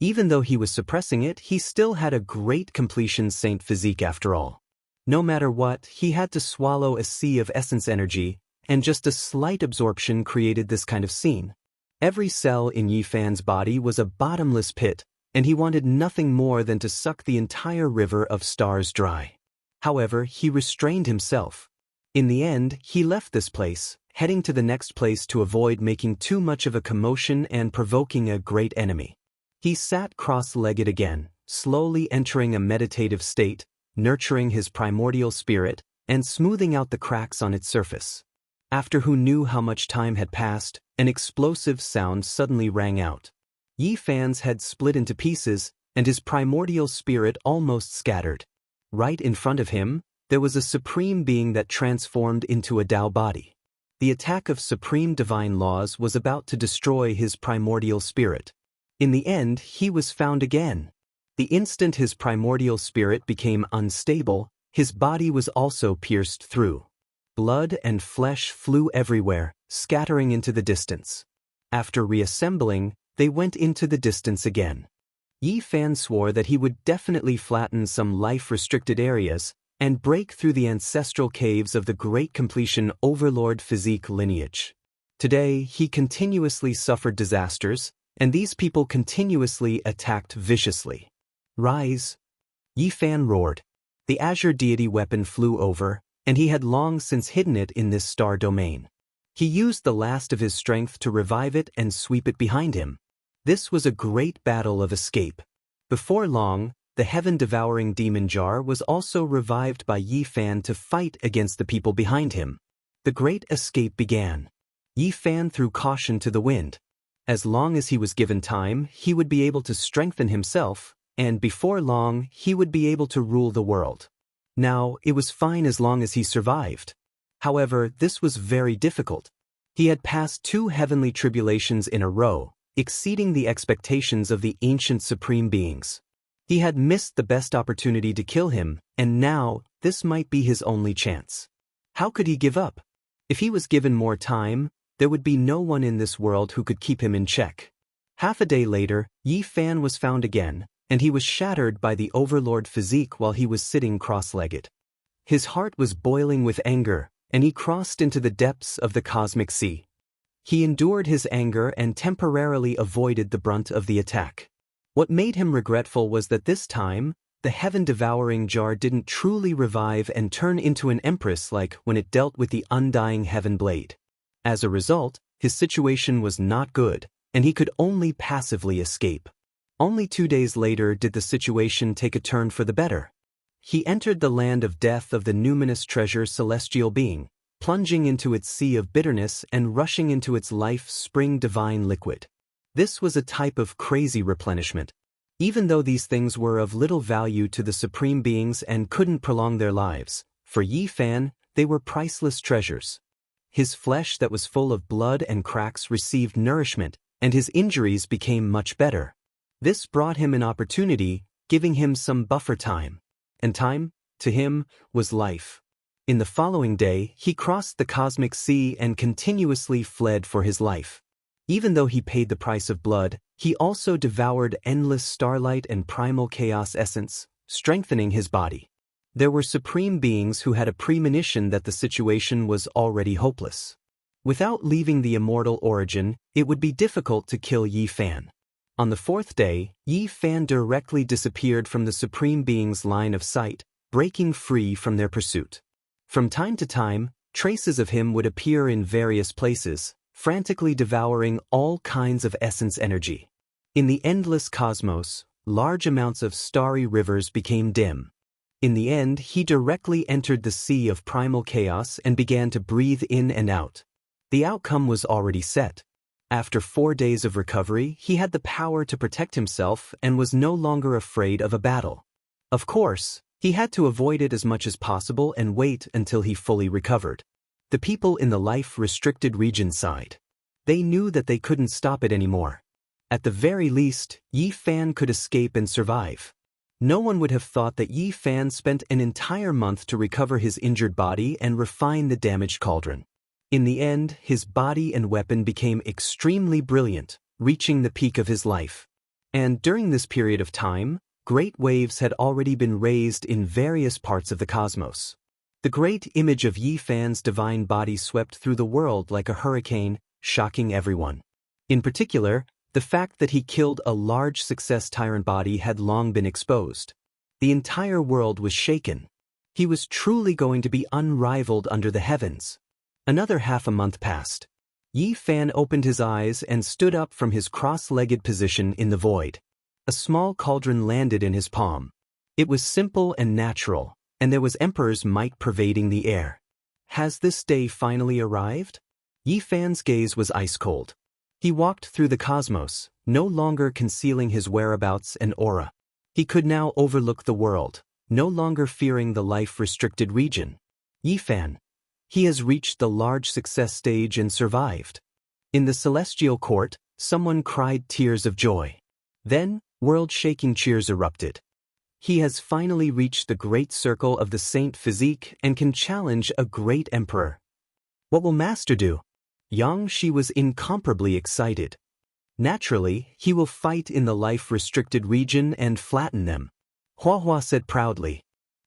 Even though he was suppressing it, he still had a great completion saint physique after all. No matter what, he had to swallow a sea of essence energy, and just a slight absorption created this kind of scene. Every cell in Yi Fan's body was a bottomless pit, and he wanted nothing more than to suck the entire river of stars dry. However, he restrained himself. In the end, he left this place, heading to the next place to avoid making too much of a commotion and provoking a great enemy. He sat cross-legged again, slowly entering a meditative state, nurturing his primordial spirit, and smoothing out the cracks on its surface. After who knew how much time had passed, an explosive sound suddenly rang out. Yi Fan's head split into pieces, and his primordial spirit almost scattered. Right in front of him, there was a supreme being that transformed into a Tao body. The attack of supreme divine laws was about to destroy his primordial spirit. In the end, he was found again. The instant his primordial spirit became unstable, his body was also pierced through. Blood and flesh flew everywhere, scattering into the distance. After reassembling, they went into the distance again. Yi Fan swore that he would definitely flatten some life-restricted areas and break through the ancestral caves of the Great Completion Overlord physique lineage. Today, he continuously suffered disasters, and these people continuously attacked viciously. Rise! Yi Fan roared. The azure deity weapon flew over, and he had long since hidden it in this star domain. He used the last of his strength to revive it and sweep it behind him. This was a great battle of escape. Before long, the heaven-devouring demon jar was also revived by Yi Fan to fight against the people behind him. The great escape began. Yi Fan threw caution to the wind. As long as he was given time, he would be able to strengthen himself, and before long, he would be able to rule the world. Now, it was fine as long as he survived. However, this was very difficult. He had passed 2 heavenly tribulations in a row, exceeding the expectations of the ancient supreme beings. He had missed the best opportunity to kill him, and now, this might be his only chance. How could he give up? If he was given more time, there would be no one in this world who could keep him in check. Half a day later, Yi Fan was found again, and he was shattered by the Overlord physique while he was sitting cross-legged. His heart was boiling with anger, and he crossed into the depths of the cosmic sea. He endured his anger and temporarily avoided the brunt of the attack. What made him regretful was that this time, the heaven-devouring jar didn't truly revive and turn into an empress like when it dealt with the undying heaven blade. As a result, his situation was not good, and he could only passively escape. Only 2 days later did the situation take a turn for the better. He entered the land of death of the numinous treasure celestial being, plunging into its sea of bitterness and rushing into its life-spring divine liquid. This was a type of crazy replenishment. Even though these things were of little value to the supreme beings and couldn't prolong their lives, for Yi Fan, they were priceless treasures. His flesh that was full of blood and cracks received nourishment, and his injuries became much better. This brought him an opportunity, giving him some buffer time. And time, to him, was life. In the following day, he crossed the cosmic sea and continuously fled for his life. Even though he paid the price of blood, he also devoured endless starlight and primal chaos essence, strengthening his body. There were supreme beings who had a premonition that the situation was already hopeless. Without leaving the immortal origin, it would be difficult to kill Yi Fan. On the fourth day, Yi Fan directly disappeared from the Supreme Being's line of sight, breaking free from their pursuit. From time to time, traces of him would appear in various places, frantically devouring all kinds of essence energy. In the endless cosmos, large amounts of starry rivers became dim. In the end, he directly entered the sea of primal chaos and began to breathe in and out. The outcome was already set. After 4 days of recovery, he had the power to protect himself and was no longer afraid of a battle. Of course, he had to avoid it as much as possible and wait until he fully recovered. The people in the life-restricted region sighed. They knew that they couldn't stop it anymore. At the very least, Yi Fan could escape and survive. No one would have thought that Yi Fan spent an entire month to recover his injured body and refine the damaged cauldron. In the end, his body and weapon became extremely brilliant, reaching the peak of his life. And during this period of time, great waves had already been raised in various parts of the cosmos. The great image of Yi Fan's divine body swept through the world like a hurricane, shocking everyone. In particular, the fact that he killed a large success tyrant body had long been exposed. The entire world was shaken. He was truly going to be unrivaled under the heavens. Another half a month passed. Yi Fan opened his eyes and stood up from his cross-legged position in the void. A small cauldron landed in his palm. It was simple and natural, and there was Emperor's might pervading the air. Has this day finally arrived? Yi Fan's gaze was ice-cold. He walked through the cosmos, no longer concealing his whereabouts and aura. He could now overlook the world, no longer fearing the life-restricted region. Yi Fan. He has reached the large success stage and survived. In the celestial court, someone cried tears of joy. Then, world-shaking cheers erupted. He has finally reached the great circle of the saint physique and can challenge a great emperor. What will Master do? Xianxia was incomparably excited. Naturally, he will fight in the life-restricted region and flatten them. Hua said proudly.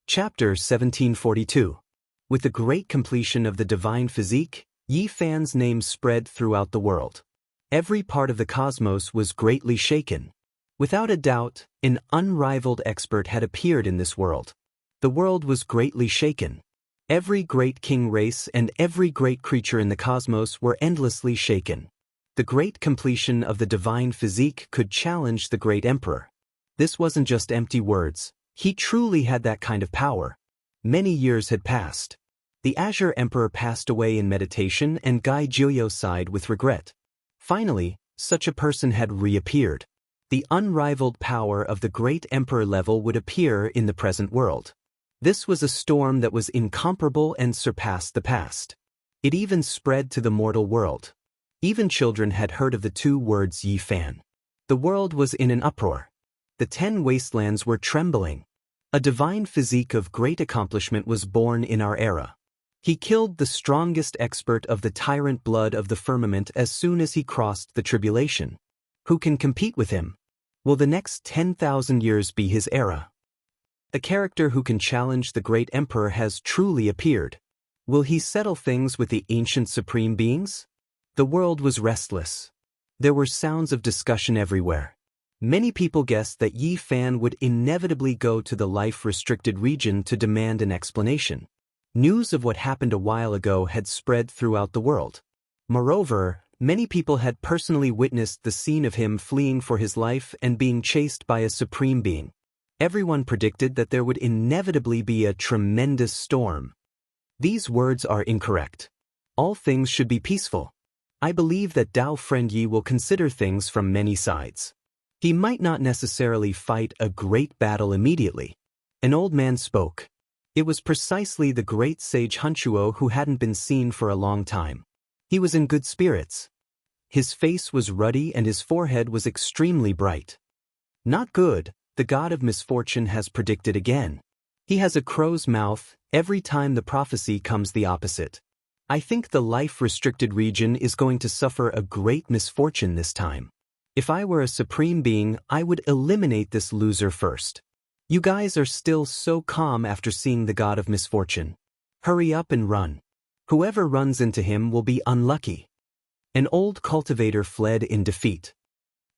Chapter 1742. With the great completion of the divine physique, Yi Fan's name spread throughout the world. Every part of the cosmos was greatly shaken. Without a doubt, an unrivaled expert had appeared in this world. The world was greatly shaken. Every great king race and every great creature in the cosmos were endlessly shaken. The great completion of the divine physique could challenge the great emperor. This wasn't just empty words. He truly had that kind of power. Many years had passed. The Azure Emperor passed away in meditation and Gai Jiuyo sighed with regret. Finally, such a person had reappeared. The unrivaled power of the great emperor level would appear in the present world. This was a storm that was incomparable and surpassed the past. It even spread to the mortal world. Even children had heard of the 2 words Yi Fan. The world was in an uproar. The 10 wastelands were trembling. A divine physique of great accomplishment was born in our era. He killed the strongest expert of the tyrant blood of the firmament as soon as he crossed the tribulation. Who can compete with him? Will the next 10,000 years be his era? A character who can challenge the great emperor has truly appeared. Will he settle things with the ancient supreme beings? The world was restless. There were sounds of discussion everywhere. Many people guessed that Yi Fan would inevitably go to the life-restricted region to demand an explanation. News of what happened a while ago had spread throughout the world. Moreover, many people had personally witnessed the scene of him fleeing for his life and being chased by a supreme being. Everyone predicted that there would inevitably be a tremendous storm. These words are incorrect. All things should be peaceful. I believe that Dao Friend Yi will consider things from many sides. He might not necessarily fight a great battle immediately. An old man spoke. It was precisely the great sage Hunchuo who hadn't been seen for a long time. He was in good spirits. His face was ruddy and his forehead was extremely bright. Not good, the god of misfortune has predicted again. He has a crow's mouth, every time the prophecy comes the opposite. I think the life-restricted region is going to suffer a great misfortune this time. If I were a supreme being, I would eliminate this loser first. You guys are still so calm after seeing the god of misfortune. Hurry up and run. Whoever runs into him will be unlucky. An old cultivator fled in defeat.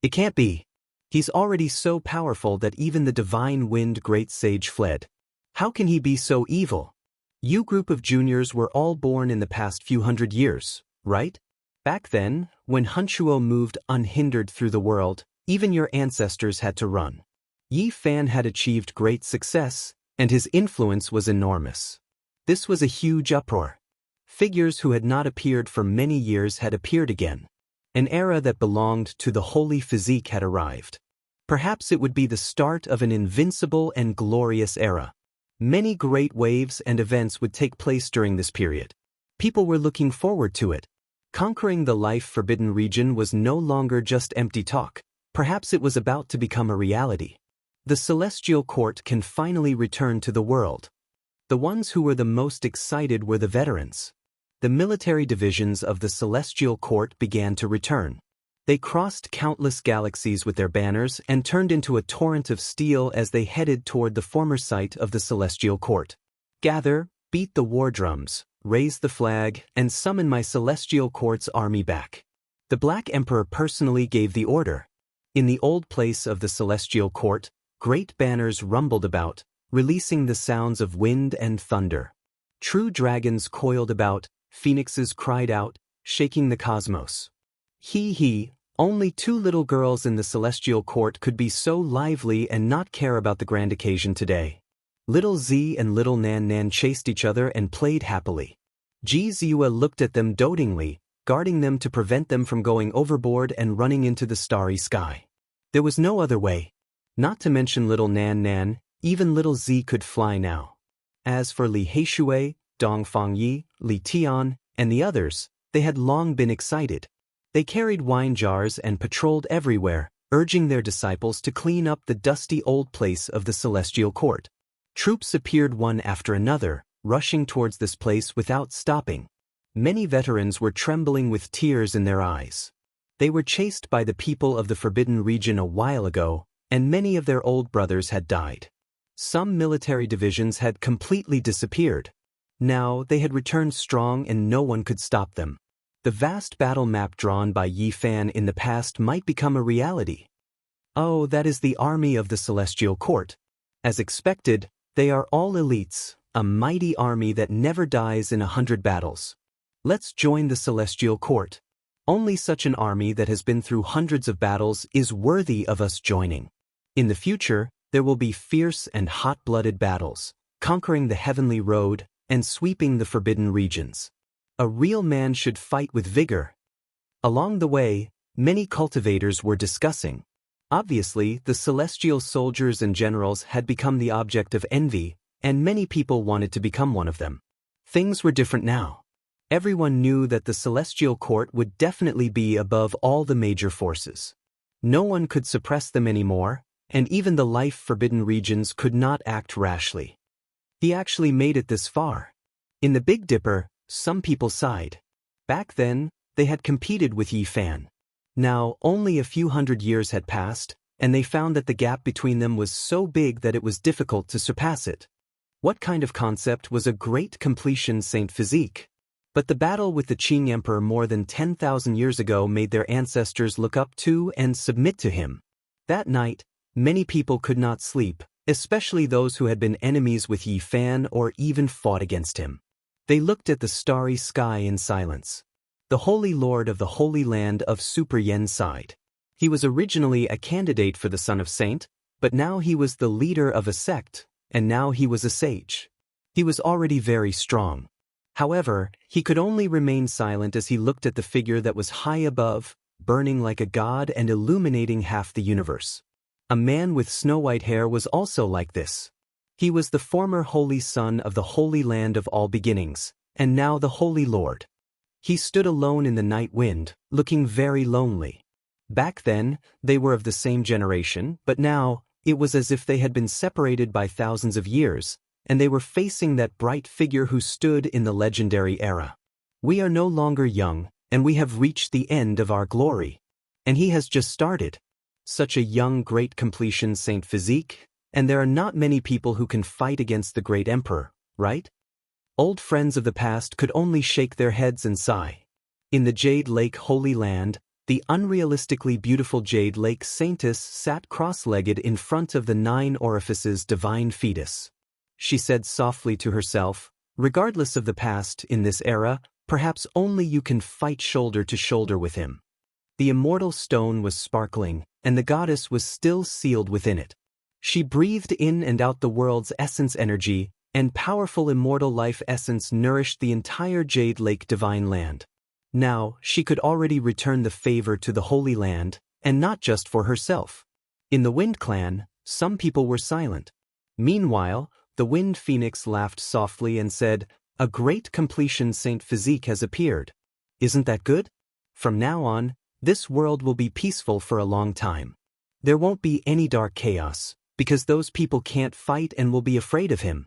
It can't be. He's already so powerful that even the divine wind great sage fled. How can he be so evil? You group of juniors were all born in the past few hundred years, right? Back then, when Hunchuo moved unhindered through the world, even your ancestors had to run. Yi Fan had achieved great success, and his influence was enormous. This was a huge uproar. Figures who had not appeared for many years had appeared again. An era that belonged to the holy physique had arrived. Perhaps it would be the start of an invincible and glorious era. Many great waves and events would take place during this period. People were looking forward to it. Conquering the life-forbidden region was no longer just empty talk. Perhaps it was about to become a reality. The celestial court can finally return to the world. The ones who were the most excited were the veterans. The military divisions of the celestial court began to return. They crossed countless galaxies with their banners and turned into a torrent of steel as they headed toward the former site of the celestial court. Gather, beat the war drums, raise the flag, and summon my celestial court's army back. The Black Emperor personally gave the order. In the old place of the celestial court, great banners rumbled about, releasing the sounds of wind and thunder. True dragons coiled about, phoenixes cried out, shaking the cosmos. Only two little girls in the celestial court could be so lively and not care about the grand occasion today. Little Z and little Nan Nan chased each other and played happily. Ji Ziua looked at them dotingly, guarding them to prevent them from going overboard and running into the starry sky. There was no other way. Not to mention little Nan Nan, even little Z could fly now. As for Li Heishui, Dong Fangyi, Li Tian, and the others, they had long been excited. They carried wine jars and patrolled everywhere, urging their disciples to clean up the dusty old place of the celestial court. Troops appeared one after another, rushing towards this place without stopping. Many veterans were trembling with tears in their eyes. They were chased by the people of the forbidden region a while ago, and many of their old brothers had died. Some military divisions had completely disappeared. Now they had returned strong and no one could stop them. The vast battle map drawn by Yi Fan in the past might become a reality. Oh, that is the army of the celestial court. As expected, they are all elites, a mighty army that never dies in 100 battles. Let's join the celestial court. Only such an army that has been through hundreds of battles is worthy of us joining. In the future, there will be fierce and hot-blooded battles, conquering the heavenly road and sweeping the forbidden regions. A real man should fight with vigor. Along the way, many cultivators were discussing. Obviously, the celestial soldiers and generals had become the object of envy, and many people wanted to become one of them. Things were different now. Everyone knew that the celestial court would definitely be above all the major forces. No one could suppress them anymore, and even the life-forbidden regions could not act rashly. He actually made it this far. In the Big Dipper, some people sighed. Back then, they had competed with Yi Fan. Now, only a few hundred years had passed, and they found that the gap between them was so big that it was difficult to surpass it. What kind of concept was a great completion Saint Physique? But the battle with the Qing Emperor more than 10,000 years ago made their ancestors look up to and submit to him. That night, many people could not sleep, especially those who had been enemies with Yi Fan or even fought against him. They looked at the starry sky in silence. The Holy Lord of the Holy Land of Super Yen sighed. He was originally a candidate for the Son of Saint, but now he was the leader of a sect, and now he was a sage. He was already very strong. However, he could only remain silent as he looked at the figure that was high above, burning like a god and illuminating half the universe. A man with snow-white hair was also like this. He was the former Holy Son of the Holy Land of All Beginnings, and now the Holy Lord. He stood alone in the night wind, looking very lonely. Back then, they were of the same generation, but now, it was as if they had been separated by thousands of years, and they were facing that bright figure who stood in the legendary era. We are no longer young, and we have reached the end of our glory. And he has just started. Such a young great completion Saint Physique, and there are not many people who can fight against the great emperor, right? Old friends of the past could only shake their heads and sigh. In the Jade Lake Holy Land, the unrealistically beautiful Jade Lake Saintess sat cross-legged in front of the 9 orifices divine fetus. She said softly to herself, "Regardless of the past, in this era, perhaps only you can fight shoulder to shoulder with him." The immortal stone was sparkling, and the goddess was still sealed within it. She breathed in and out the world's essence energy, and powerful immortal life essence nourished the entire Jade Lake divine land. Now, she could already return the favor to the Holy Land, and not just for herself. In the Wind Clan, some people were silent. Meanwhile, the Wind Phoenix laughed softly and said, "A great completion Saint Physique has appeared. Isn't that good? From now on, this world will be peaceful for a long time. There won't be any dark chaos, because those people can't fight and will be afraid of him."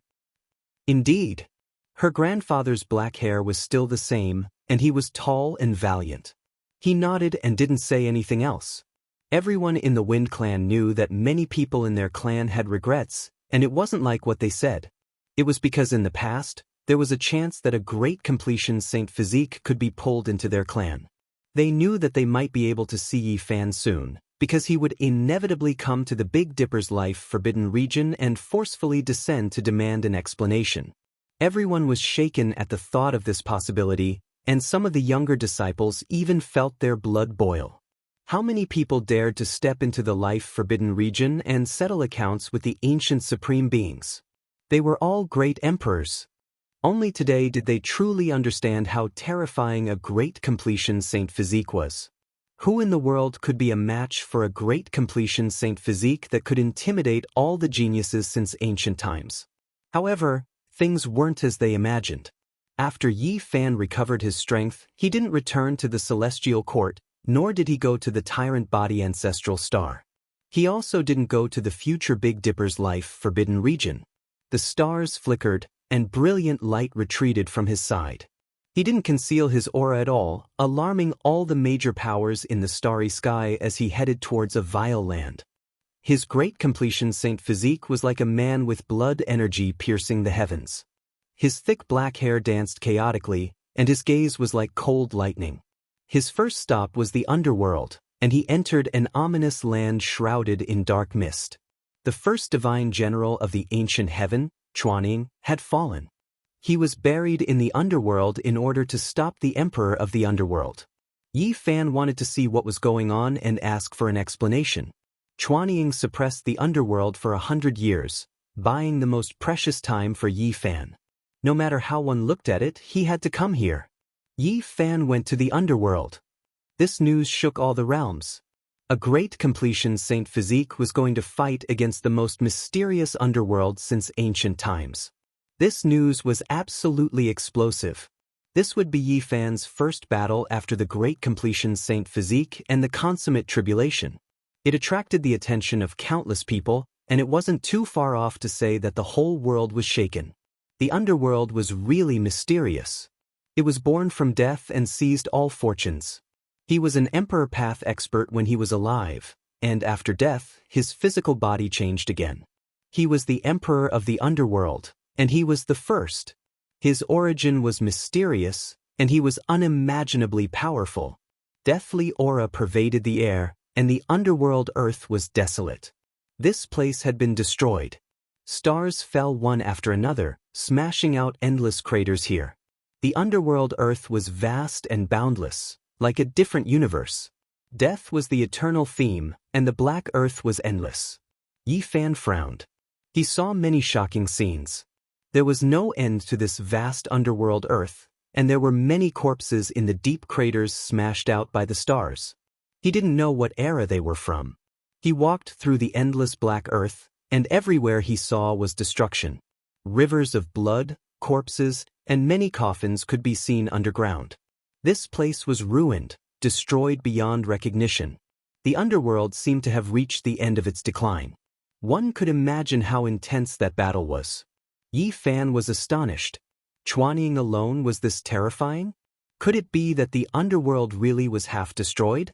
Indeed. Her grandfather's black hair was still the same, and he was tall and valiant. He nodded and didn't say anything else. Everyone in the Wind Clan knew that many people in their clan had regrets, and it wasn't like what they said. It was because in the past, there was a chance that a great completion Saint Physique could be pulled into their clan. They knew that they might be able to see Yi Fan soon, because he would inevitably come to the Big Dipper's life forbidden region and forcefully descend to demand an explanation. Everyone was shaken at the thought of this possibility, and some of the younger disciples even felt their blood boil. How many people dared to step into the life forbidden region and settle accounts with the ancient supreme beings? They were all great emperors. Only today did they truly understand how terrifying a great completion Saint Physique was. Who in the world could be a match for a great completion Saint Physique that could intimidate all the geniuses since ancient times? However, things weren't as they imagined. After Yi Fan recovered his strength, he didn't return to the celestial court, nor did he go to the tyrant body ancestral star. He also didn't go to the future Big Dipper's life forbidden region. The stars flickered, and brilliant light retreated from his side. He didn't conceal his aura at all, alarming all the major powers in the starry sky as he headed towards a vile land. His great completion Saint Physique was like a man with blood energy piercing the heavens. His thick black hair danced chaotically, and his gaze was like cold lightning. His first stop was the underworld, and he entered an ominous land shrouded in dark mist. The first divine general of the ancient heaven, Chuaning, had fallen. He was buried in the underworld in order to stop the emperor of the underworld. Yi Fan wanted to see what was going on and ask for an explanation. Chuaning suppressed the underworld for 100 years, buying the most precious time for Yi Fan. No matter how one looked at it, he had to come here. Yi Fan went to the underworld. This news shook all the realms. A great completion Saint Physique was going to fight against the most mysterious underworld since ancient times. This news was absolutely explosive. This would be Yi Fan's first battle after the great completion Saint Physique and the consummate tribulation. It attracted the attention of countless people, and it wasn't too far off to say that the whole world was shaken. The underworld was really mysterious. It was born from death and seized all fortunes. He was an emperor path expert when he was alive, and after death, his physical body changed again. He was the emperor of the underworld, and he was the first. His origin was mysterious, and he was unimaginably powerful. Deathly aura pervaded the air, and the underworld earth was desolate. This place had been destroyed. Stars fell one after another, smashing out endless craters here. The underworld earth was vast and boundless, like a different universe. Death was the eternal theme, and the black earth was endless. Yi Fan frowned. He saw many shocking scenes. There was no end to this vast underworld earth, and there were many corpses in the deep craters smashed out by the stars. He didn't know what era they were from. He walked through the endless black earth, and everywhere he saw was destruction. Rivers of blood, corpses, and many coffins could be seen underground. This place was ruined, destroyed beyond recognition. The underworld seemed to have reached the end of its decline. One could imagine how intense that battle was. Yi Fan was astonished. Chuaning alone was this terrifying? Could it be that the underworld really was half destroyed?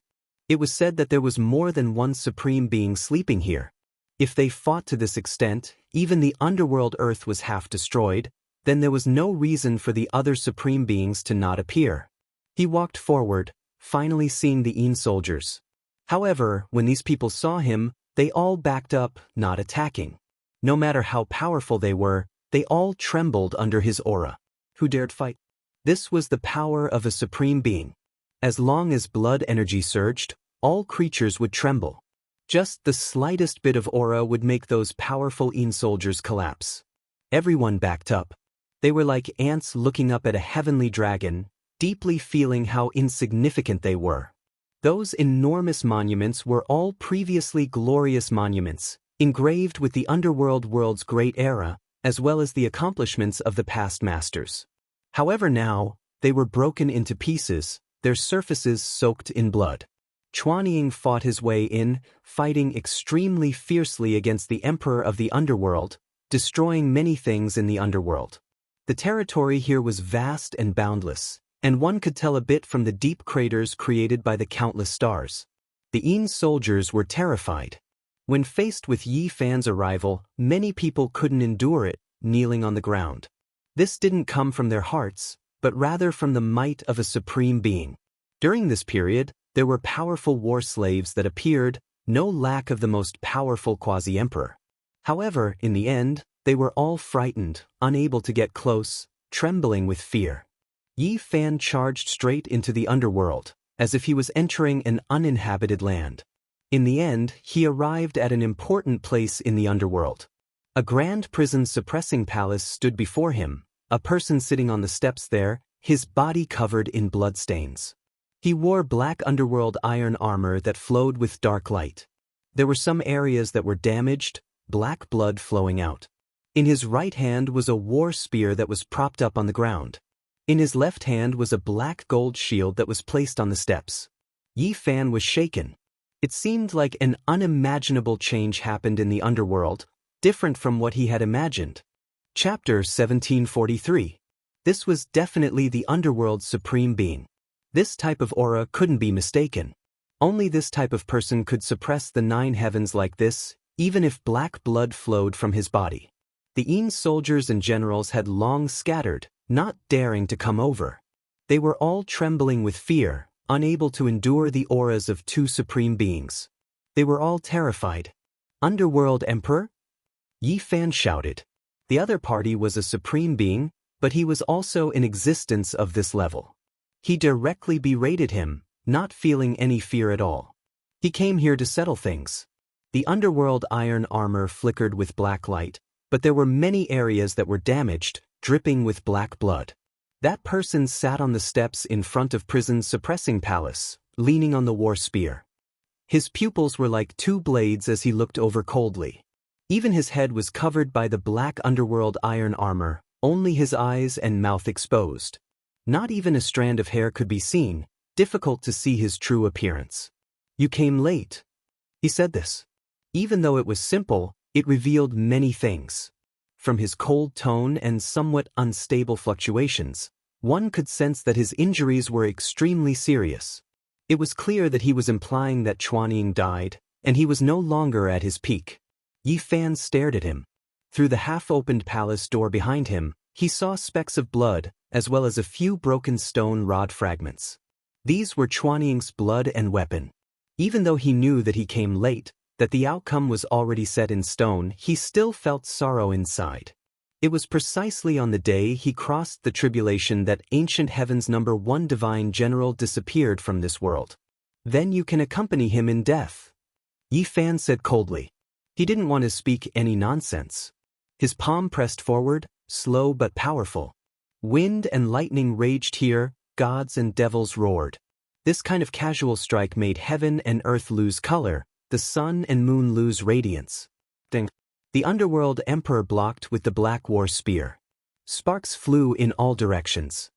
It was said that there was more than one supreme being sleeping here. If they fought to this extent, even the underworld earth was half destroyed, then there was no reason for the other supreme beings to not appear. He walked forward, finally seeing the Yin soldiers. However, when these people saw him, they all backed up, not attacking. No matter how powerful they were, they all trembled under his aura. Who dared fight? This was the power of a supreme being. As long as blood energy surged, all creatures would tremble. Just the slightest bit of aura would make those powerful Yin soldiers collapse. Everyone backed up. They were like ants looking up at a heavenly dragon, deeply feeling how insignificant they were. Those enormous monuments were all previously glorious monuments, engraved with the underworld world's great era, as well as the accomplishments of the past masters. However now, they were broken into pieces, their surfaces soaked in blood. Chuanying fought his way in, fighting extremely fiercely against the emperor of the underworld, destroying many things in the underworld. The territory here was vast and boundless, and one could tell a bit from the deep craters created by the countless stars. The Yin soldiers were terrified. When faced with Yi Fan's arrival, many people couldn't endure it, kneeling on the ground. This didn't come from their hearts, but rather from the might of a supreme being. During this period, there were powerful war slaves that appeared, no lack of the most powerful quasi-emperor. However, in the end, they were all frightened, unable to get close, trembling with fear. Yi Fan charged straight into the underworld, as if he was entering an uninhabited land. In the end, he arrived at an important place in the underworld. A grand prison suppressing palace stood before him, a person sitting on the steps there, his body covered in bloodstains. He wore black underworld iron armor that flowed with dark light. There were some areas that were damaged, black blood flowing out. In his right hand was a war spear that was propped up on the ground. In his left hand was a black gold shield that was placed on the steps. Yi Fan was shaken. It seemed like an unimaginable change happened in the underworld, different from what he had imagined. Chapter 1743. This was definitely the underworld's supreme being. This type of aura couldn't be mistaken. Only this type of person could suppress the 9 heavens like this, even if black blood flowed from his body. The Yin soldiers and generals had long scattered, not daring to come over. They were all trembling with fear, unable to endure the auras of 2 supreme beings. They were all terrified. Underworld Emperor? Yi Fan shouted. The other party was a supreme being, but he was also in existence of this level. He directly berated him, not feeling any fear at all. He came here to settle things. The underworld iron armor flickered with black light, but there were many areas that were damaged, dripping with black blood. That person sat on the steps in front of prison's suppressing palace, leaning on the war spear. His pupils were like 2 blades as he looked over coldly. Even his head was covered by the black underworld iron armor, only his eyes and mouth exposed. Not even a strand of hair could be seen, difficult to see his true appearance. "You came late." He said this. Even though it was simple, it revealed many things. From his cold tone and somewhat unstable fluctuations, one could sense that his injuries were extremely serious. It was clear that he was implying that Chuanying died, and he was no longer at his peak. Yi Fan stared at him. Through the half-opened palace door behind him, he saw specks of blood, as well as a few broken stone rod fragments. These were Chuanying's blood and weapon. Even though he knew that he came late, that the outcome was already set in stone, he still felt sorrow inside. It was precisely on the day he crossed the tribulation that ancient heaven's #1 divine general disappeared from this world. "Then you can accompany him in death," Yi Fan said coldly. He didn't want to speak any nonsense. His palm pressed forward, slow but powerful. Wind and lightning raged here, gods and devils roared. This kind of casual strike made heaven and earth lose color, the sun and moon lose radiance. The underworld emperor blocked with the black war spear. Sparks flew in all directions.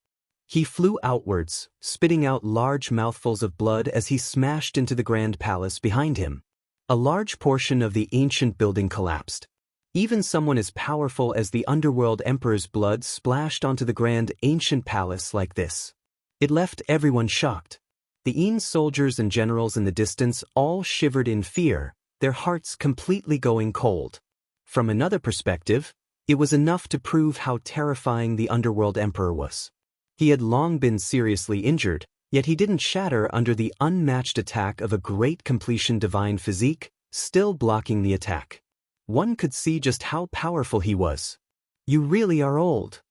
He flew outwards, spitting out large mouthfuls of blood as he smashed into the grand palace behind him. A large portion of the ancient building collapsed. Even someone as powerful as the underworld emperor's blood splashed onto the grand ancient palace like this. It left everyone shocked. The Yin soldiers and generals in the distance all shivered in fear, their hearts completely going cold. From another perspective, it was enough to prove how terrifying the underworld emperor was. He had long been seriously injured, Yet he didn't shatter under the unmatched attack of a great completion divine physique, still blocking the attack. One could see just how powerful he was. You really are old.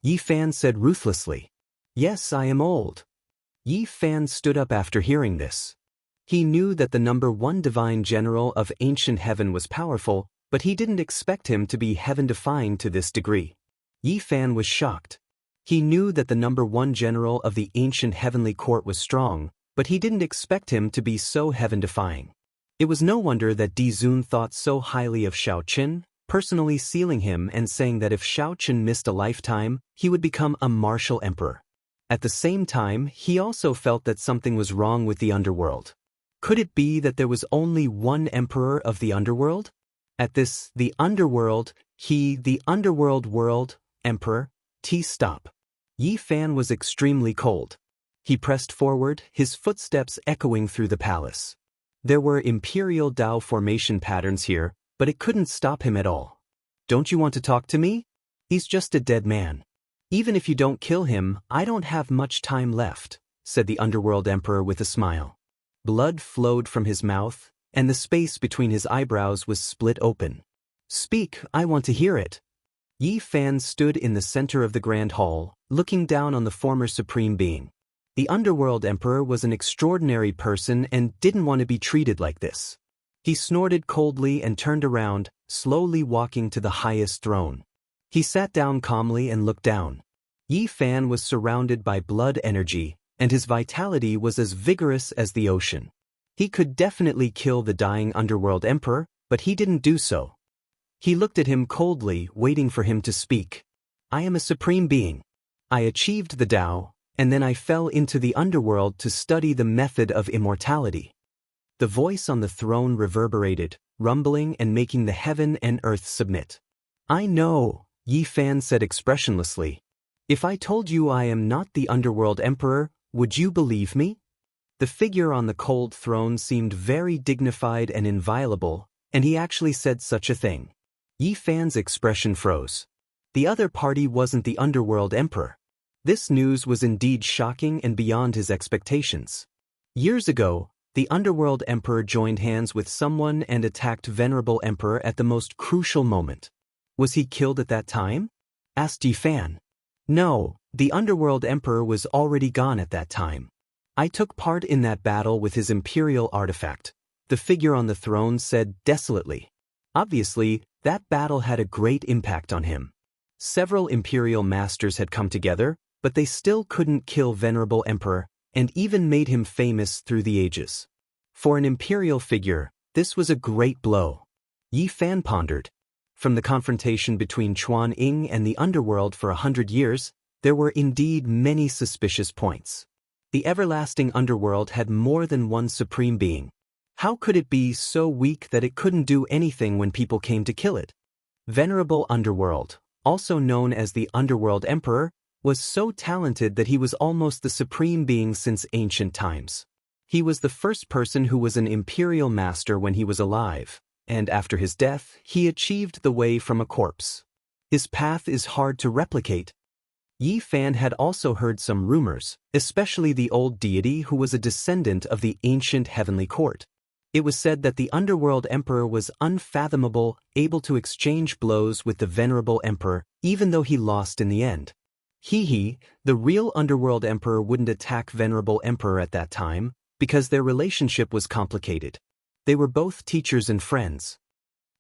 Yi Fan said ruthlessly. Yes, I am old. Yi Fan stood up after hearing this. He knew that the number one divine general of ancient heaven was powerful, but he didn't expect him to be heaven-defying to this degree. Yi Fan was shocked. He knew that the number one general of the ancient heavenly court was strong, but he didn't expect him to be so heaven-defying. It was no wonder that Di Zun thought so highly of Shao Qin, personally sealing him and saying that if Shao Qin missed a lifetime, he would become a martial emperor. At the same time, he also felt that something was wrong with the underworld. Could it be that there was only one emperor of the underworld? At this, the underworld world, emperor, stop. Yi Fan was extremely cold. He pressed forward, his footsteps echoing through the palace. There were imperial Dao formation patterns here, but it couldn't stop him at all. Don't you want to talk to me? He's just a dead man. Even if you don't kill him, I don't have much time left, said the underworld emperor with a smile. Blood flowed from his mouth, and the space between his eyebrows was split open. Speak, I want to hear it. Yi Fan stood in the center of the grand hall, looking down on the former supreme being. The underworld emperor was an extraordinary person and didn't want to be treated like this. He snorted coldly and turned around, slowly walking to the highest throne. He sat down calmly and looked down. Yi Fan was surrounded by blood energy, and his vitality was as vigorous as the ocean. He could definitely kill the dying underworld emperor, but he didn't do so. He looked at him coldly, waiting for him to speak. I am a supreme being. I achieved the Tao, and then I fell into the underworld to study the method of immortality. The voice on the throne reverberated, rumbling and making the heaven and earth submit. I know, Yi Fan said expressionlessly. If I told you I am not the underworld emperor, would you believe me? The figure on the cold throne seemed very dignified and inviolable, and he actually said such a thing. Yi Fan's expression froze. The other party wasn't the underworld emperor. This news was indeed shocking and beyond his expectations. Years ago, the underworld emperor joined hands with someone and attacked venerable emperor at the most crucial moment. Was he killed at that time? Asked Yi Fan. No, the underworld emperor was already gone at that time. I took part in that battle with his imperial artifact, the figure on the throne said desolately. Obviously, that battle had a great impact on him. Several imperial masters had come together, but they still couldn't kill venerable emperor, and even made him famous through the ages. For an imperial figure, this was a great blow. Yi Fan pondered. From the confrontation between Chuan Ying and the underworld for 100 years, there were indeed many suspicious points. The everlasting underworld had more than one supreme being. How could it be so weak that it couldn't do anything when people came to kill it? Venerable underworld, also known as the underworld emperor, was so talented that he was almost the supreme being since ancient times. He was the first person who was an imperial master when he was alive, and after his death, he achieved the way from a corpse. His path is hard to replicate. Yi Fan had also heard some rumors, especially the old deity who was a descendant of the ancient heavenly court. It was said that the underworld emperor was unfathomable, able to exchange blows with the venerable emperor, even though he lost in the end. The real underworld emperor wouldn't attack venerable emperor at that time, because their relationship was complicated. They were both teachers and friends.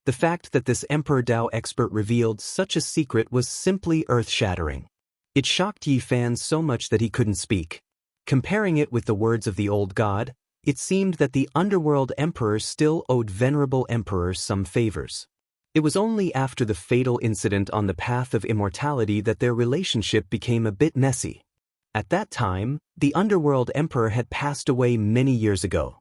The fact that this Emperor Dao expert revealed such a secret was simply earth-shattering. It shocked Yi Fan so much that he couldn't speak. Comparing it with the words of the old god, it seemed that the underworld emperor still owed venerable emperor some favors. It was only after the fatal incident on the path of immortality that their relationship became a bit messy. At that time, the underworld emperor had passed away many years ago.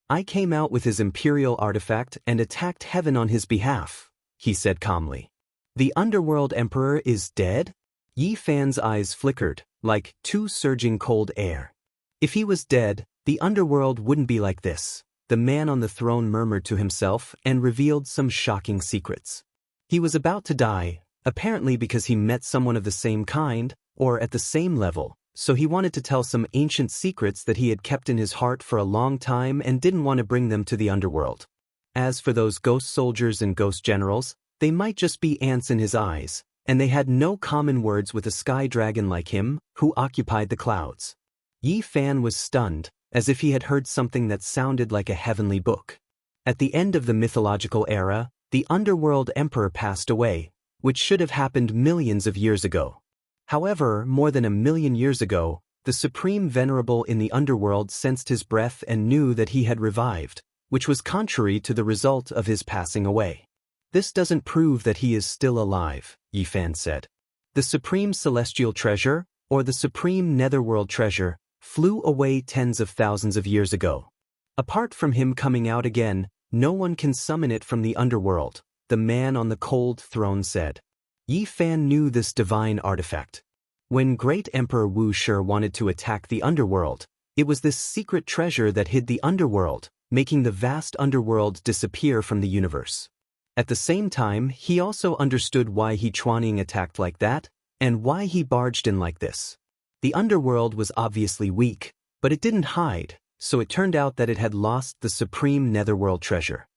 I came out with his imperial artifact and attacked heaven on his behalf, he said calmly. The underworld emperor is dead? Yi Fan's eyes flickered, like two surging cold air. If he was dead, the underworld wouldn't be like this. The man on the throne murmured to himself and revealed some shocking secrets. He was about to die, apparently because he met someone of the same kind, or at the same level, so he wanted to tell some ancient secrets that he had kept in his heart for a long time and didn't want to bring them to the underworld. As for those ghost soldiers and ghost generals, they might just be ants in his eyes, and they had no common words with a sky dragon like him, who occupied the clouds. Yi Fan was stunned, as if he had heard something that sounded like a heavenly book. At the end of the mythological era, the underworld emperor passed away, which should have happened millions of years ago. However, more than 1,000,000 years ago, the supreme venerable in the underworld sensed his breath and knew that he had revived, which was contrary to the result of his passing away. This doesn't prove that he is still alive, Yi Fan said. The supreme celestial treasure, or the supreme netherworld treasure, flew away tens of thousands of years ago. Apart from him coming out again, no one can summon it from the underworld, the man on the cold throne said. Yi Fan knew this divine artifact. When Great Emperor Wuxia wanted to attack the underworld, it was this secret treasure that hid the underworld, making the vast underworld disappear from the universe. At the same time, he also understood why He Chuaning attacked like that, and why he barged in like this. The underworld was obviously weak, but it didn't hide, so it turned out that it had lost the supreme netherworld treasure.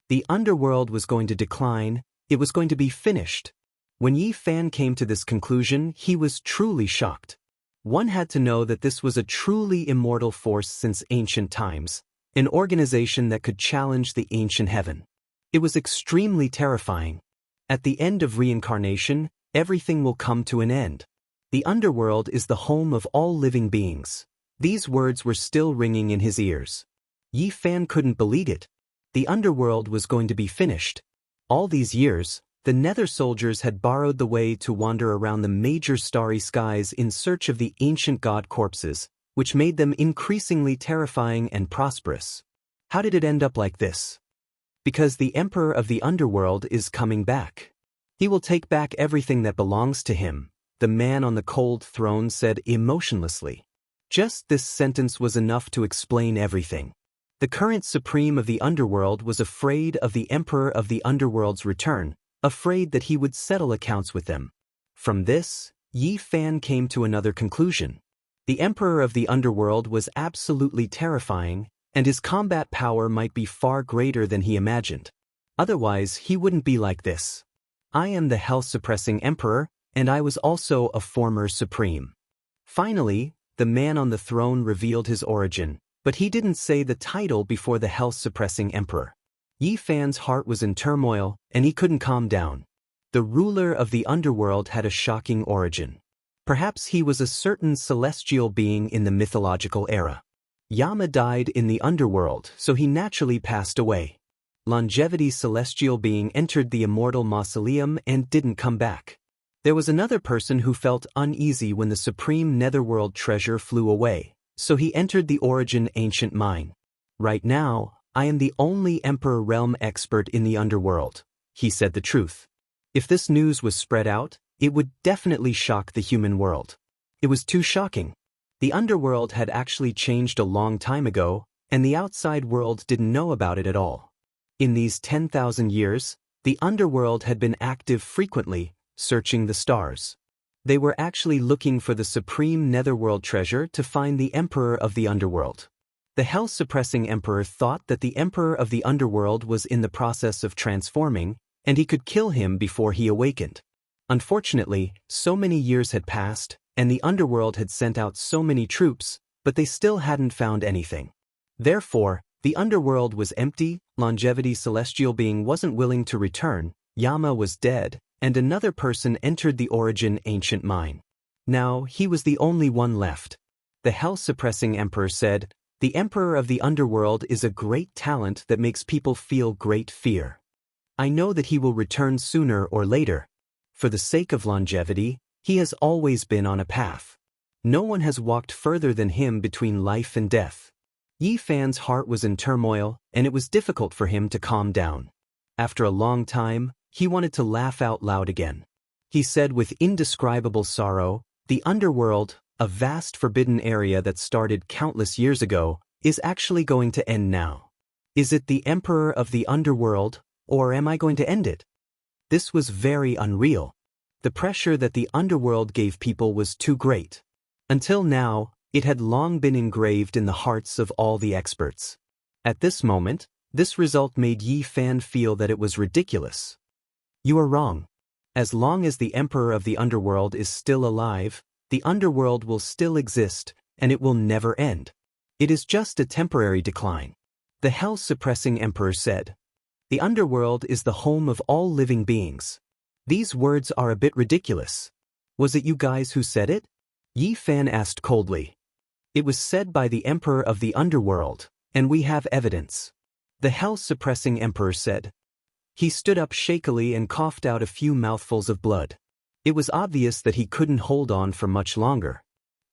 The underworld was going to decline, it was going to be finished. When Yi Fan came to this conclusion, he was truly shocked. One had to know that this was a truly immortal force since ancient times, an organization that could challenge the ancient heaven. It was extremely terrifying. At the end of reincarnation, everything will come to an end. The underworld is the home of all living beings. These words were still ringing in his ears. Yi Fan couldn't believe it. The underworld was going to be finished. All these years, the Nether soldiers had borrowed the way to wander around the major starry skies in search of the ancient god corpses, which made them increasingly terrifying and prosperous. How did it end up like this? Because the Emperor of the Underworld is coming back. He will take back everything that belongs to him, the man on the cold throne said emotionlessly. Just this sentence was enough to explain everything. The current Supreme of the Underworld was afraid of the Emperor of the Underworld's return, afraid that he would settle accounts with them. From this, Yi Fan came to another conclusion. The Emperor of the Underworld was absolutely terrifying, and his combat power might be far greater than he imagined. Otherwise, he wouldn't be like this. I am the health-suppressing emperor, and I was also a former supreme. Finally, the man on the throne revealed his origin, but he didn't say the title before the health-suppressing emperor. Yi Fan's heart was in turmoil, and he couldn't calm down. The ruler of the underworld had a shocking origin. Perhaps he was a certain celestial being in the mythological era. Yama died in the underworld, so he naturally passed away. Longevity celestial being entered the immortal mausoleum and didn't come back. There was another person who felt uneasy when the supreme netherworld treasure flew away, so he entered the origin ancient mine. Right now, I am the only Emperor realm expert in the underworld, he said the truth. If this news was spread out, it would definitely shock the human world. It was too shocking. The underworld had actually changed a long time ago, and the outside world didn't know about it at all. In these 10,000 years, the underworld had been active frequently, searching the stars. They were actually looking for the supreme netherworld treasure to find the Emperor of the Underworld. The health-suppressing emperor thought that the Emperor of the Underworld was in the process of transforming, and he could kill him before he awakened. Unfortunately, so many years had passed, and the underworld had sent out so many troops, but they still hadn't found anything. Therefore, the underworld was empty, longevity celestial being wasn't willing to return, Yama was dead, and another person entered the origin ancient mine. Now, he was the only one left. The hell-suppressing emperor said, "The Emperor of the Underworld is a great talent that makes people feel great fear. I know that he will return sooner or later. For the sake of longevity, he has always been on a path. No one has walked further than him between life and death." Yi Fan's heart was in turmoil, and it was difficult for him to calm down. After a long time, he wanted to laugh out loud again. He said with indescribable sorrow, "The underworld, a vast forbidden area that started countless years ago, is actually going to end now. Is it the Emperor of the Underworld, or am I going to end it?" This was very unreal. The pressure that the underworld gave people was too great. Until now, it had long been engraved in the hearts of all the experts. At this moment, this result made Yi Fan feel that it was ridiculous. You are wrong. As long as the Emperor of the Underworld is still alive, the Underworld will still exist, and it will never end. It is just a temporary decline. The hell-suppressing Emperor said. The Underworld is the home of all living beings. These words are a bit ridiculous. Was it you guys who said it? Yi Fan asked coldly. It was said by the Emperor of the Underworld, and we have evidence. The hell-suppressing Emperor said. He stood up shakily and coughed out a few mouthfuls of blood. It was obvious that he couldn't hold on for much longer.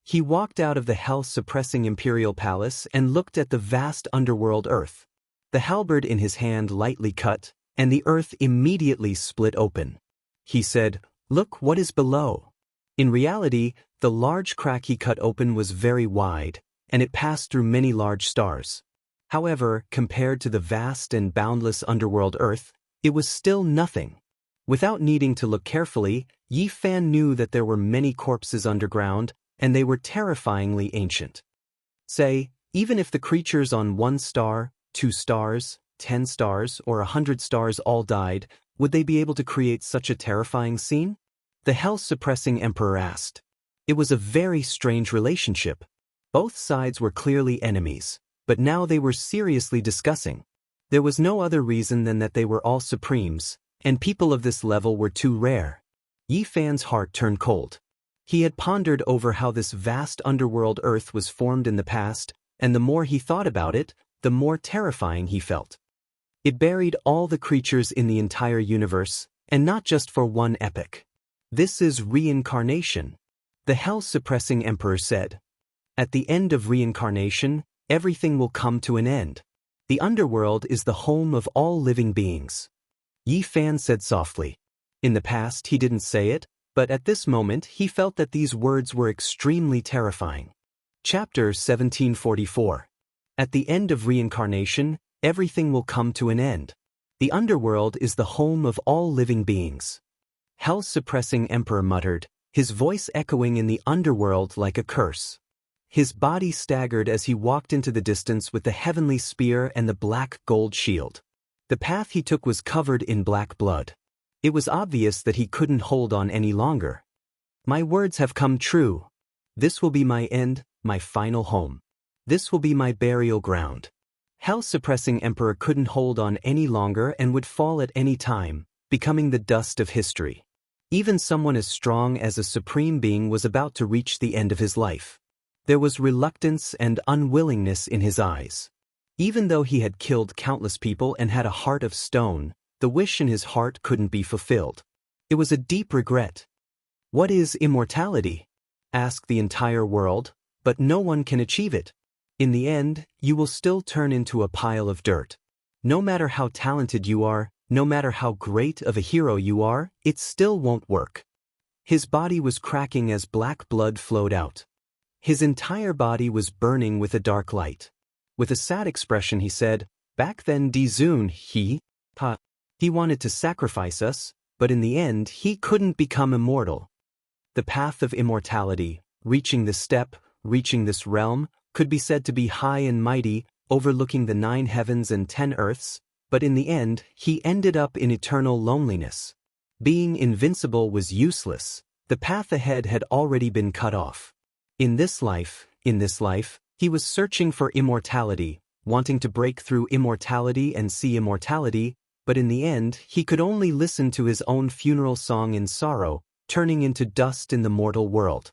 He walked out of the hell-suppressing imperial palace and looked at the vast underworld earth. The halberd in his hand lightly cut, and the earth immediately split open. He said, "Look what is below." In reality, the large crack he cut open was very wide, and it passed through many large stars. However, compared to the vast and boundless underworld earth, it was still nothing. Without needing to look carefully, Yi Fan knew that there were many corpses underground, and they were terrifyingly ancient. Say, even if the creatures on 1 star, 2 stars, 10 stars, or 100 stars all died, would they be able to create such a terrifying scene? The hell-suppressing Emperor asked. It was a very strange relationship. Both sides were clearly enemies, but now they were seriously discussing. There was no other reason than that they were all supremes, and people of this level were too rare. Yi Fan's heart turned cold. He had pondered over how this vast underworld earth was formed in the past, and the more he thought about it, the more terrifying he felt. It buried all the creatures in the entire universe, and not just for one epoch. This is reincarnation, the hell-suppressing Emperor said. At the end of reincarnation, everything will come to an end. The underworld is the home of all living beings. Yi Fan said softly. In the past he didn't say it, but at this moment he felt that these words were extremely terrifying. Chapter 1744. At the end of reincarnation, everything will come to an end. The underworld is the home of all living beings. Hell-suppressing Emperor muttered, his voice echoing in the underworld like a curse. His body staggered as he walked into the distance with the heavenly spear and the black gold shield. The path he took was covered in black blood. It was obvious that he couldn't hold on any longer. My words have come true. This will be my end, my final home. This will be my burial ground. Hell-suppressing Emperor couldn't hold on any longer and would fall at any time, becoming the dust of history. Even someone as strong as a supreme being was about to reach the end of his life. There was reluctance and unwillingness in his eyes. Even though he had killed countless people and had a heart of stone, the wish in his heart couldn't be fulfilled. It was a deep regret. What is immortality? Ask the entire world, but no one can achieve it. In the end, you will still turn into a pile of dirt. No matter how talented you are, no matter how great of a hero you are, it still won't work. His body was cracking as black blood flowed out. His entire body was burning with a dark light. With a sad expression he said, "Back then Dizun, he wanted to sacrifice us, but in the end he couldn't become immortal." The path of immortality, reaching this step, reaching this realm, could be said to be high and mighty, overlooking the 9 heavens and 10 earths, but in the end he ended up in eternal loneliness. Being invincible was useless. The path ahead had already been cut off. In this life, he was searching for immortality, wanting to break through immortality and see immortality, but in the end he could only listen to his own funeral song in sorrow, turning into dust in the mortal world.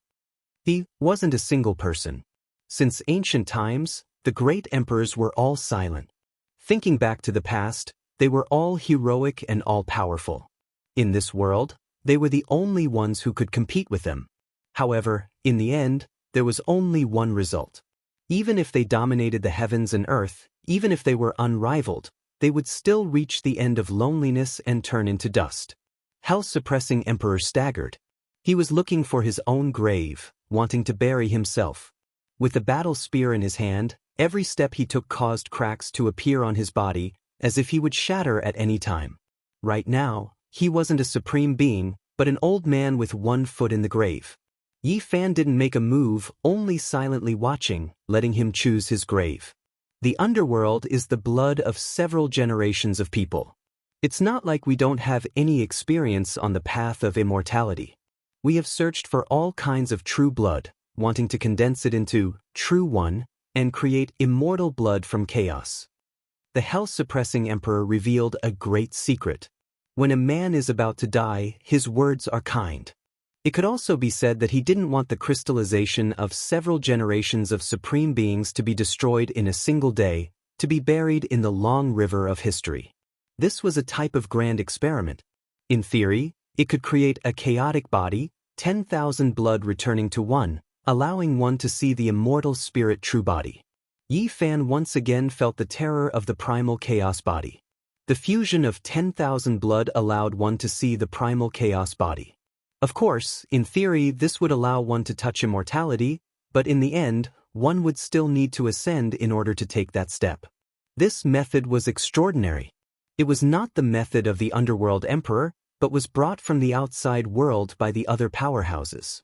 He wasn't a single person. Since ancient times, the great emperors were all silent. Thinking back to the past, they were all heroic and all-powerful. In this world, they were the only ones who could compete with them. However, in the end, there was only one result. Even if they dominated the heavens and earth, even if they were unrivaled, they would still reach the end of loneliness and turn into dust. Hell-suppressing Emperor staggered. He was looking for his own grave, wanting to bury himself. With the battle spear in his hand, every step he took caused cracks to appear on his body, as if he would shatter at any time. Right now, he wasn't a supreme being, but an old man with 1 foot in the grave. Yi Fan didn't make a move, only silently watching, letting him choose his grave. The underworld is the blood of several generations of people. It's not like we don't have any experience on the path of immortality. We have searched for all kinds of true blood, wanting to condense it into true one and create immortal blood from chaos. The hell-suppressing emperor revealed a great secret. When a man is about to die, his words are kind. It could also be said that he didn't want the crystallization of several generations of supreme beings to be destroyed in a single day, to be buried in the long river of history. This was a type of grand experiment. In theory, it could create a chaotic body, 10,000 blood returning to one, allowing one to see the immortal spirit true body. Yi Fan once again felt the terror of the primal chaos body. The fusion of 10,000 blood allowed one to see the primal chaos body. Of course, in theory this would allow one to touch immortality, but in the end, one would still need to ascend in order to take that step. This method was extraordinary. It was not the method of the underworld emperor, but was brought from the outside world by the other powerhouses.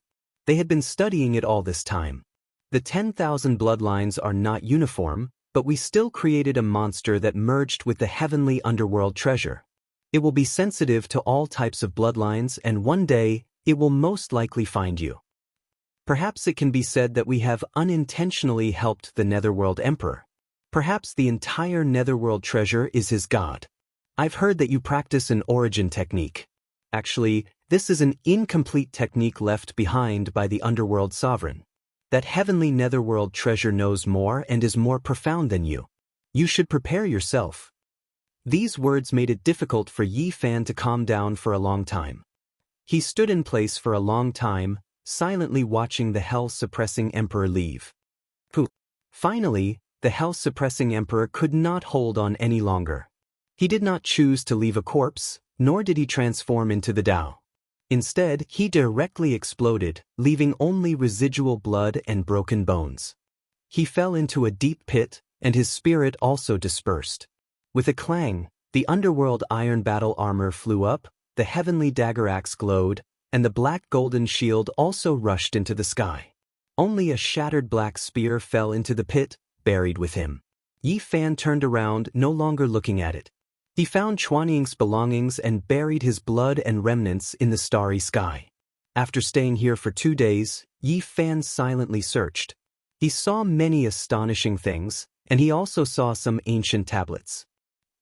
They had been studying it all this time. The 10,000 bloodlines are not uniform, but we still created a monster that merged with the heavenly underworld treasure. It will be sensitive to all types of bloodlines, and one day, it will most likely find you. Perhaps it can be said that we have unintentionally helped the Netherworld Emperor. Perhaps the entire Netherworld treasure is his god. I've heard that you practice an origin technique. Actually, this is an incomplete technique left behind by the Underworld Sovereign. That heavenly Netherworld treasure knows more and is more profound than you. You should prepare yourself. These words made it difficult for Yi Fan to calm down for a long time. He stood in place for a long time, silently watching the hell-suppressing emperor leave. Finally, the hell-suppressing emperor could not hold on any longer. He did not choose to leave a corpse, nor did he transform into the Tao. Instead, he directly exploded, leaving only residual blood and broken bones. He fell into a deep pit, and his spirit also dispersed. With a clang, the underworld iron battle armor flew up, the heavenly dagger axe glowed, and the black golden shield also rushed into the sky. Only a shattered black spear fell into the pit, buried with him. Yi Fan turned around, no longer looking at it. He found Chuanying's belongings and buried his blood and remnants in the starry sky. After staying here for 2 days, Yi Fan silently searched. He saw many astonishing things, and he also saw some ancient tablets.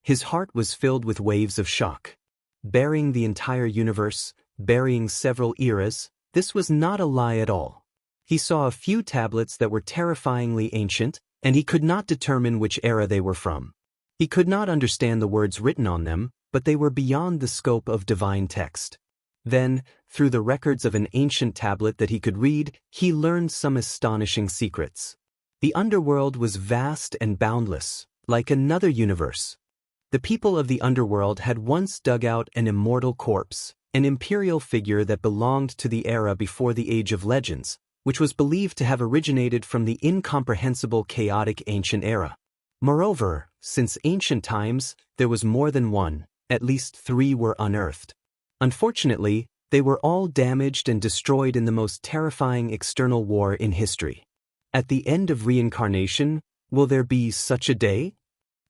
His heart was filled with waves of shock. Burying the entire universe, burying several eras, this was not a lie at all. He saw a few tablets that were terrifyingly ancient, and he could not determine which era they were from. He could not understand the words written on them, but they were beyond the scope of divine text. Then, through the records of an ancient tablet that he could read, he learned some astonishing secrets. The underworld was vast and boundless, like another universe. The people of the underworld had once dug out an immortal corpse, an imperial figure that belonged to the era before the Age of Legends, which was believed to have originated from the incomprehensible chaotic ancient era. Moreover, since ancient times, there was more than one, at least 3 were unearthed. Unfortunately, they were all damaged and destroyed in the most terrifying external war in history. At the end of reincarnation, will there be such a day?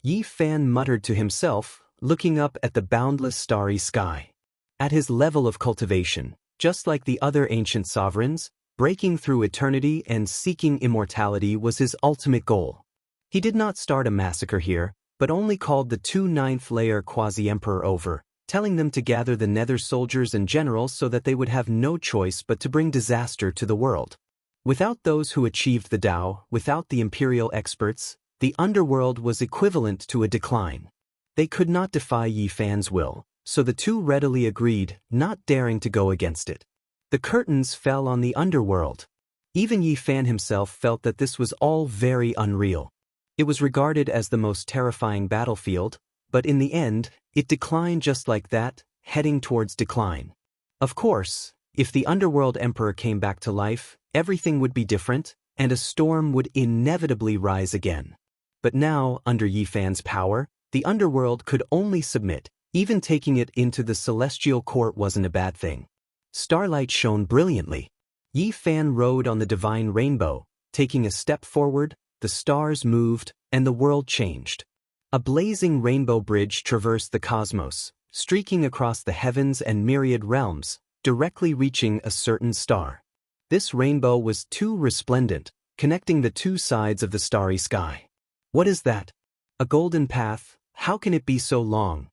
Yi Fan muttered to himself, looking up at the boundless starry sky. At his level of cultivation, just like the other ancient sovereigns, breaking through eternity and seeking immortality was his ultimate goal. He did not start a massacre here, but only called the 2 9th-layer quasi-emperor over, telling them to gather the nether soldiers and generals so that they would have no choice but to bring disaster to the world. Without those who achieved the Tao, without the imperial experts, the underworld was equivalent to a decline. They could not defy Yi Fan's will, so the 2 readily agreed, not daring to go against it. The curtains fell on the underworld. Even Yi Fan himself felt that this was all very unreal. It was regarded as the most terrifying battlefield, but in the end, it declined just like that, heading towards decline. Of course, if the underworld emperor came back to life, everything would be different, and a storm would inevitably rise again. But now, under Yi Fan's power, the underworld could only submit. Even taking it into the celestial court wasn't a bad thing. Starlight shone brilliantly. Yi Fan rode on the divine rainbow, taking a step forward, the stars moved, and the world changed. A blazing rainbow bridge traversed the cosmos, streaking across the heavens and myriad realms, directly reaching a certain star. This rainbow was too resplendent, connecting the two sides of the starry sky. What is that? A golden path? How can it be so long?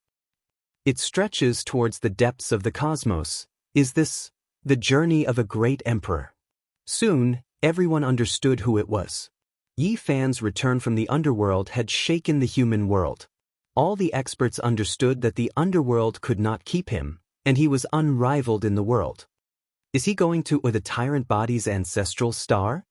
It stretches towards the depths of the cosmos. Is this the journey of a great emperor? Soon, everyone understood who it was. Yi Fan's return from the underworld had shaken the human world. All the experts understood that the underworld could not keep him, and he was unrivaled in the world. Is he going to the tyrant body's ancestral star?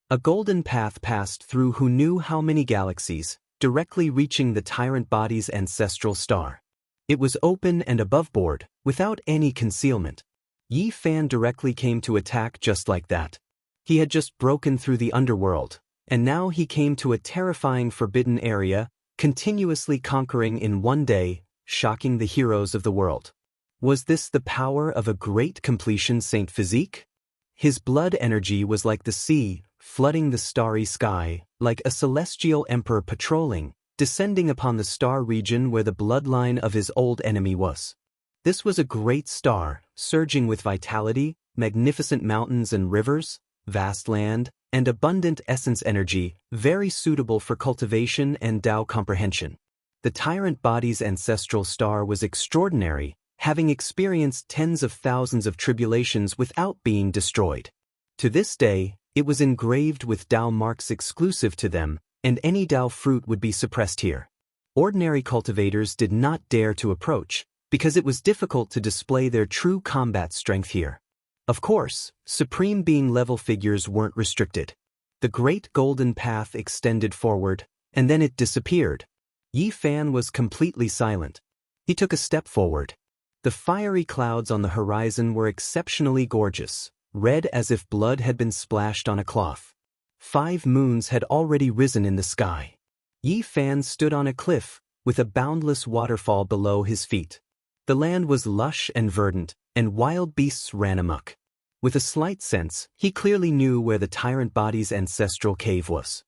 A golden path passed through who knew how many galaxies, directly reaching the tyrant body's ancestral star. It was open and aboveboard, without any concealment. Yi Fan directly came to attack just like that. He had just broken through the underworld, and now he came to a terrifying forbidden area, continuously conquering in one day, shocking the heroes of the world. Was this the power of a great completion Saint Physique? His blood energy was like the sea, flooding the starry sky, like a celestial emperor patrolling, descending upon the star region where the bloodline of his old enemy was. This was a great star, surging with vitality, magnificent mountains and rivers, vast land, and abundant essence energy, very suitable for cultivation and Tao comprehension. The tyrant body's ancestral star was extraordinary, having experienced tens of thousands of tribulations without being destroyed. To this day, it was engraved with Tao marks exclusive to them, and any Tao fruit would be suppressed here. Ordinary cultivators did not dare to approach, because it was difficult to display their true combat strength here. Of course, Supreme Being level figures weren't restricted. The great golden path extended forward, and then it disappeared. Yi Fan was completely silent. He took a step forward. The fiery clouds on the horizon were exceptionally gorgeous, red as if blood had been splashed on a cloth. 5 moons had already risen in the sky. Yi Fan stood on a cliff, with a boundless waterfall below his feet. The land was lush and verdant, and wild beasts ran amok. With a slight sense, he clearly knew where the tyrant body's ancestral cave was.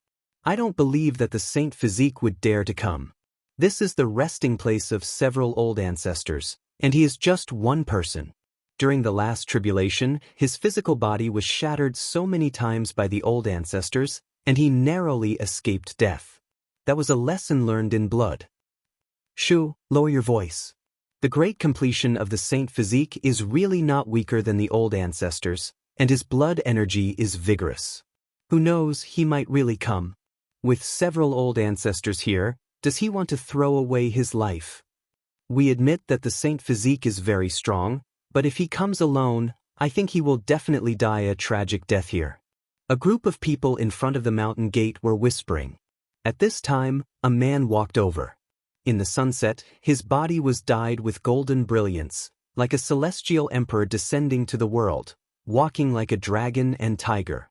I don't believe that the Saint Physique would dare to come. This is the resting place of several old ancestors, and he is just one person. During the last tribulation, his physical body was shattered so many times by the old ancestors, and he narrowly escaped death. That was a lesson learned in blood. Shu, lower your voice. The great completion of the Saint Physique is really not weaker than the old ancestors, and his blood energy is vigorous. Who knows, he might really come. With several old ancestors here, does he want to throw away his life? We admit that the Saint Physique is very strong, but if he comes alone, I think he will definitely die a tragic death here. A group of people in front of the mountain gate were whispering. At this time, a man walked over. In the sunset, his body was dyed with golden brilliance, like a celestial emperor descending to the world, walking like a dragon and tiger.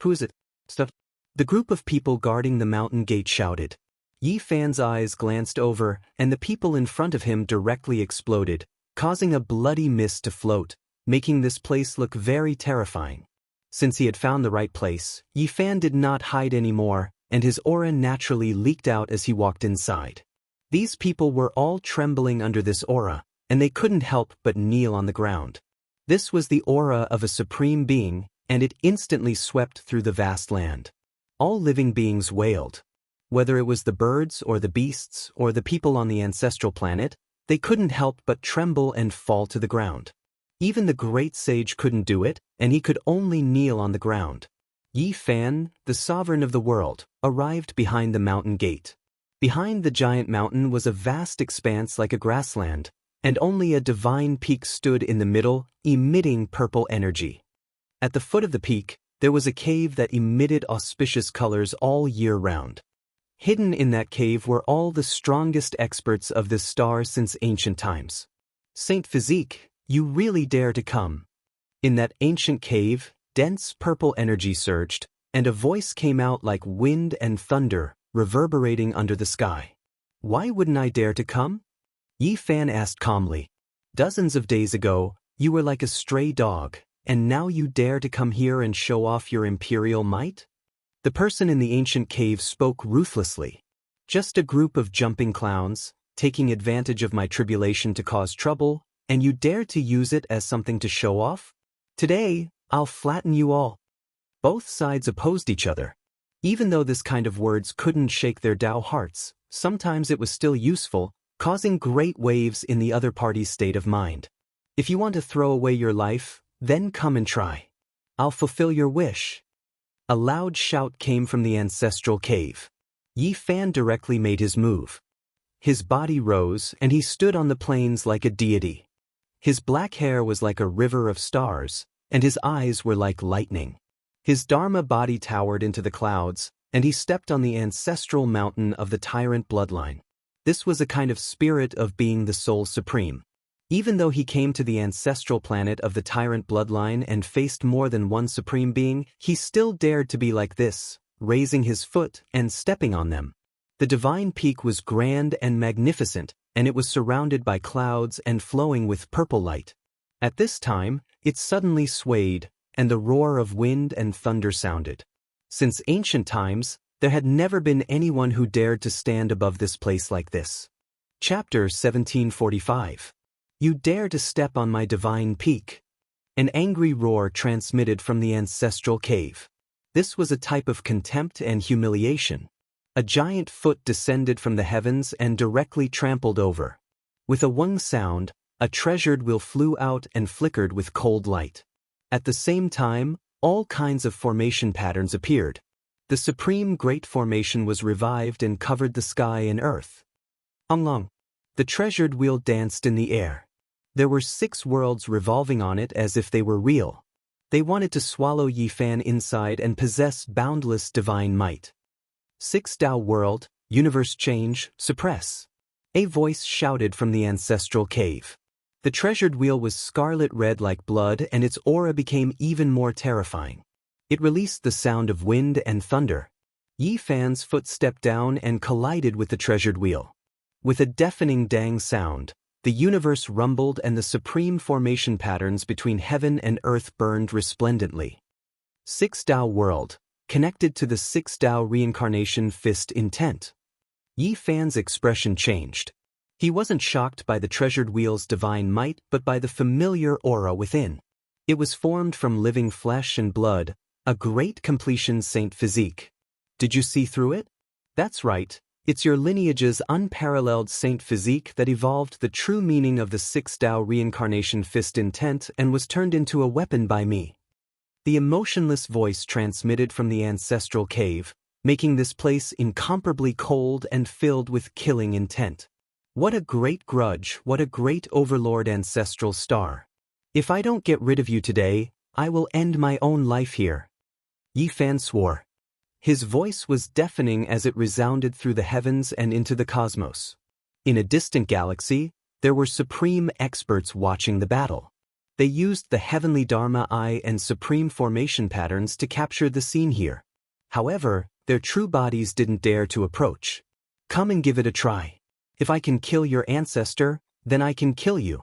Who is it? Stuff. The group of people guarding the mountain gate shouted. Yi Fan's eyes glanced over, and the people in front of him directly exploded, causing a bloody mist to float, making this place look very terrifying. Since he had found the right place, Yi Fan did not hide anymore, and his aura naturally leaked out as he walked inside. These people were all trembling under this aura, and they couldn't help but kneel on the ground. This was the aura of a supreme being, and it instantly swept through the vast land. All living beings wailed. Whether it was the birds or the beasts or the people on the ancestral planet, they couldn't help but tremble and fall to the ground. Even the great sage couldn't do it, and he could only kneel on the ground. Yi Fan, the sovereign of the world, arrived behind the mountain gate. Behind the giant mountain was a vast expanse like a grassland, and only a divine peak stood in the middle, emitting purple energy. At the foot of the peak, there was a cave that emitted auspicious colors all year round. Hidden in that cave were all the strongest experts of this star since ancient times. Saint Physique, you really dare to come. In that ancient cave, dense purple energy surged, and a voice came out like wind and thunder, reverberating under the sky. Why wouldn't I dare to come? Yi Fan asked calmly. Dozens of days ago, you were like a stray dog, and now you dare to come here and show off your imperial might? The person in the ancient cave spoke ruthlessly. Just a group of jumping clowns, taking advantage of my tribulation to cause trouble, and you dare to use it as something to show off? Today, I'll flatten you all. Both sides opposed each other. Even though this kind of words couldn't shake their Tao hearts, sometimes it was still useful, causing great waves in the other party's state of mind. If you want to throw away your life, then come and try. I'll fulfill your wish. A loud shout came from the ancestral cave. Yi Fan directly made his move. His body rose, and he stood on the plains like a deity. His black hair was like a river of stars, and his eyes were like lightning. His Dharma body towered into the clouds, and he stepped on the ancestral mountain of the tyrant bloodline. This was a kind of spirit of being the soul supreme. Even though he came to the ancestral planet of the tyrant bloodline and faced more than one supreme being, he still dared to be like this, raising his foot and stepping on them. The divine peak was grand and magnificent, and it was surrounded by clouds and flowing with purple light. At this time, it suddenly swayed, and the roar of wind and thunder sounded. Since ancient times, there had never been anyone who dared to stand above this place like this. Chapter 1745. You dare to step on my divine peak. An angry roar transmitted from the ancestral cave. This was a type of contempt and humiliation. A giant foot descended from the heavens and directly trampled over. With a wung sound, a treasured wheel flew out and flickered with cold light. At the same time, all kinds of formation patterns appeared. The supreme great formation was revived and covered the sky and earth. Anglong. The treasured wheel danced in the air. There were 6 worlds revolving on it as if they were real. They wanted to swallow Yi Fan inside and possess boundless divine might. 6 Tao world, universe change, suppress. A voice shouted from the ancestral cave. The treasured wheel was scarlet red like blood, and its aura became even more terrifying. It released the sound of wind and thunder. Yi Fan's foot stepped down and collided with the treasured wheel. With a deafening dang sound, the universe rumbled and the supreme formation patterns between heaven and earth burned resplendently. 6 Tao world, connected to the 6 Tao reincarnation fist intent. Yi Fan's expression changed. He wasn't shocked by the treasured wheel's divine might but by the familiar aura within. It was formed from living flesh and blood, a great completion saint physique. Did you see through it? That's right, it's your lineage's unparalleled saint physique that evolved the true meaning of the 6 Tao reincarnation fist intent and was turned into a weapon by me. The emotionless voice transmitted from the ancestral cave, making this place incomparably cold and filled with killing intent. What a great grudge, what a great overlord ancestral star. If I don't get rid of you today, I will end my own life here. Yi Fan swore. His voice was deafening as it resounded through the heavens and into the cosmos. In a distant galaxy, there were supreme experts watching the battle. They used the heavenly Dharma eye and supreme formation patterns to capture the scene here. However, their true bodies didn't dare to approach. Come and give it a try. If I can kill your ancestor, then I can kill you.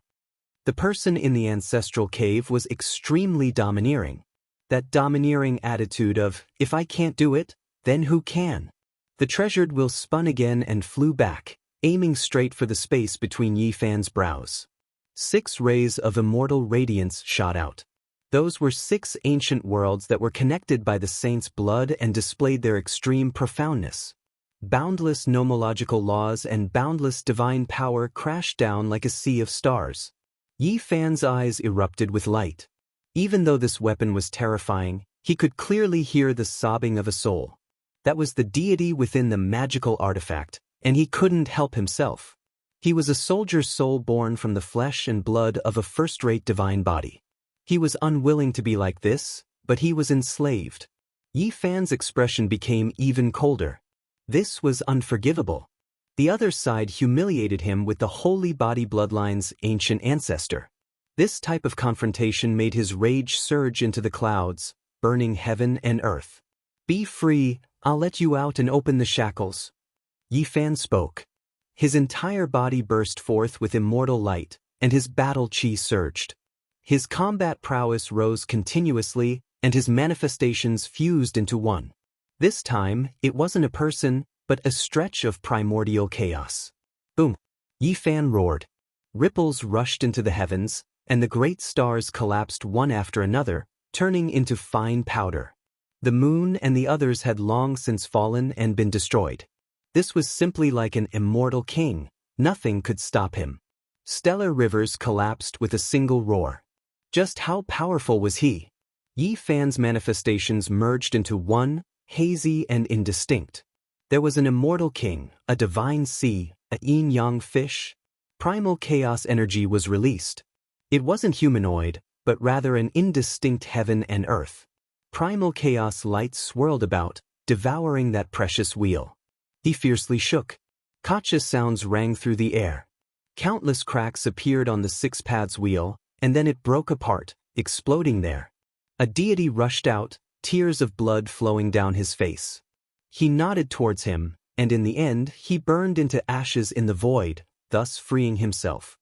The person in the ancestral cave was extremely domineering. That domineering attitude of, if I can't do it, then who can? The treasured wheel spun again and flew back, aiming straight for the space between Yi Fan's brows. 6 rays of immortal radiance shot out. Those were 6 ancient worlds that were connected by the saint's blood and displayed their extreme profoundness. Boundless nomological laws and boundless divine power crashed down like a sea of stars. Yi Fan's eyes erupted with light. Even though this weapon was terrifying, he could clearly hear the sobbing of a soul. That was the deity within the magical artifact, and he couldn't help himself. He was a soldier's soul born from the flesh and blood of a first-rate divine body. He was unwilling to be like this, but he was enslaved. Yi Fan's expression became even colder. This was unforgivable. The other side humiliated him with the holy body bloodline's ancient ancestor. This type of confrontation made his rage surge into the clouds, burning heaven and earth. Be free, I'll let you out and open the shackles. Yi Fan spoke. His entire body burst forth with immortal light, and his battle chi surged. His combat prowess rose continuously, and his manifestations fused into one. This time, it wasn't a person, but a stretch of primordial chaos. Boom! Yi Fan roared. Ripples rushed into the heavens, and the great stars collapsed one after another, turning into fine powder. The moon and the others had long since fallen and been destroyed. This was simply like an immortal king. Nothing could stop him. Stellar rivers collapsed with a single roar. Just how powerful was he? Yi Fan's manifestations merged into one, hazy and indistinct. There was an immortal king, a divine sea, a yin-yang fish. Primal chaos energy was released. It wasn't humanoid, but rather an indistinct heaven and earth. Primal chaos light swirled about, devouring that precious wheel. He fiercely shook. Gotcha sounds rang through the air. Countless cracks appeared on the six paths wheel, and then it broke apart, exploding there. A deity rushed out, tears of blood flowing down his face. He nodded towards him, and in the end he burned into ashes in the void, thus freeing himself.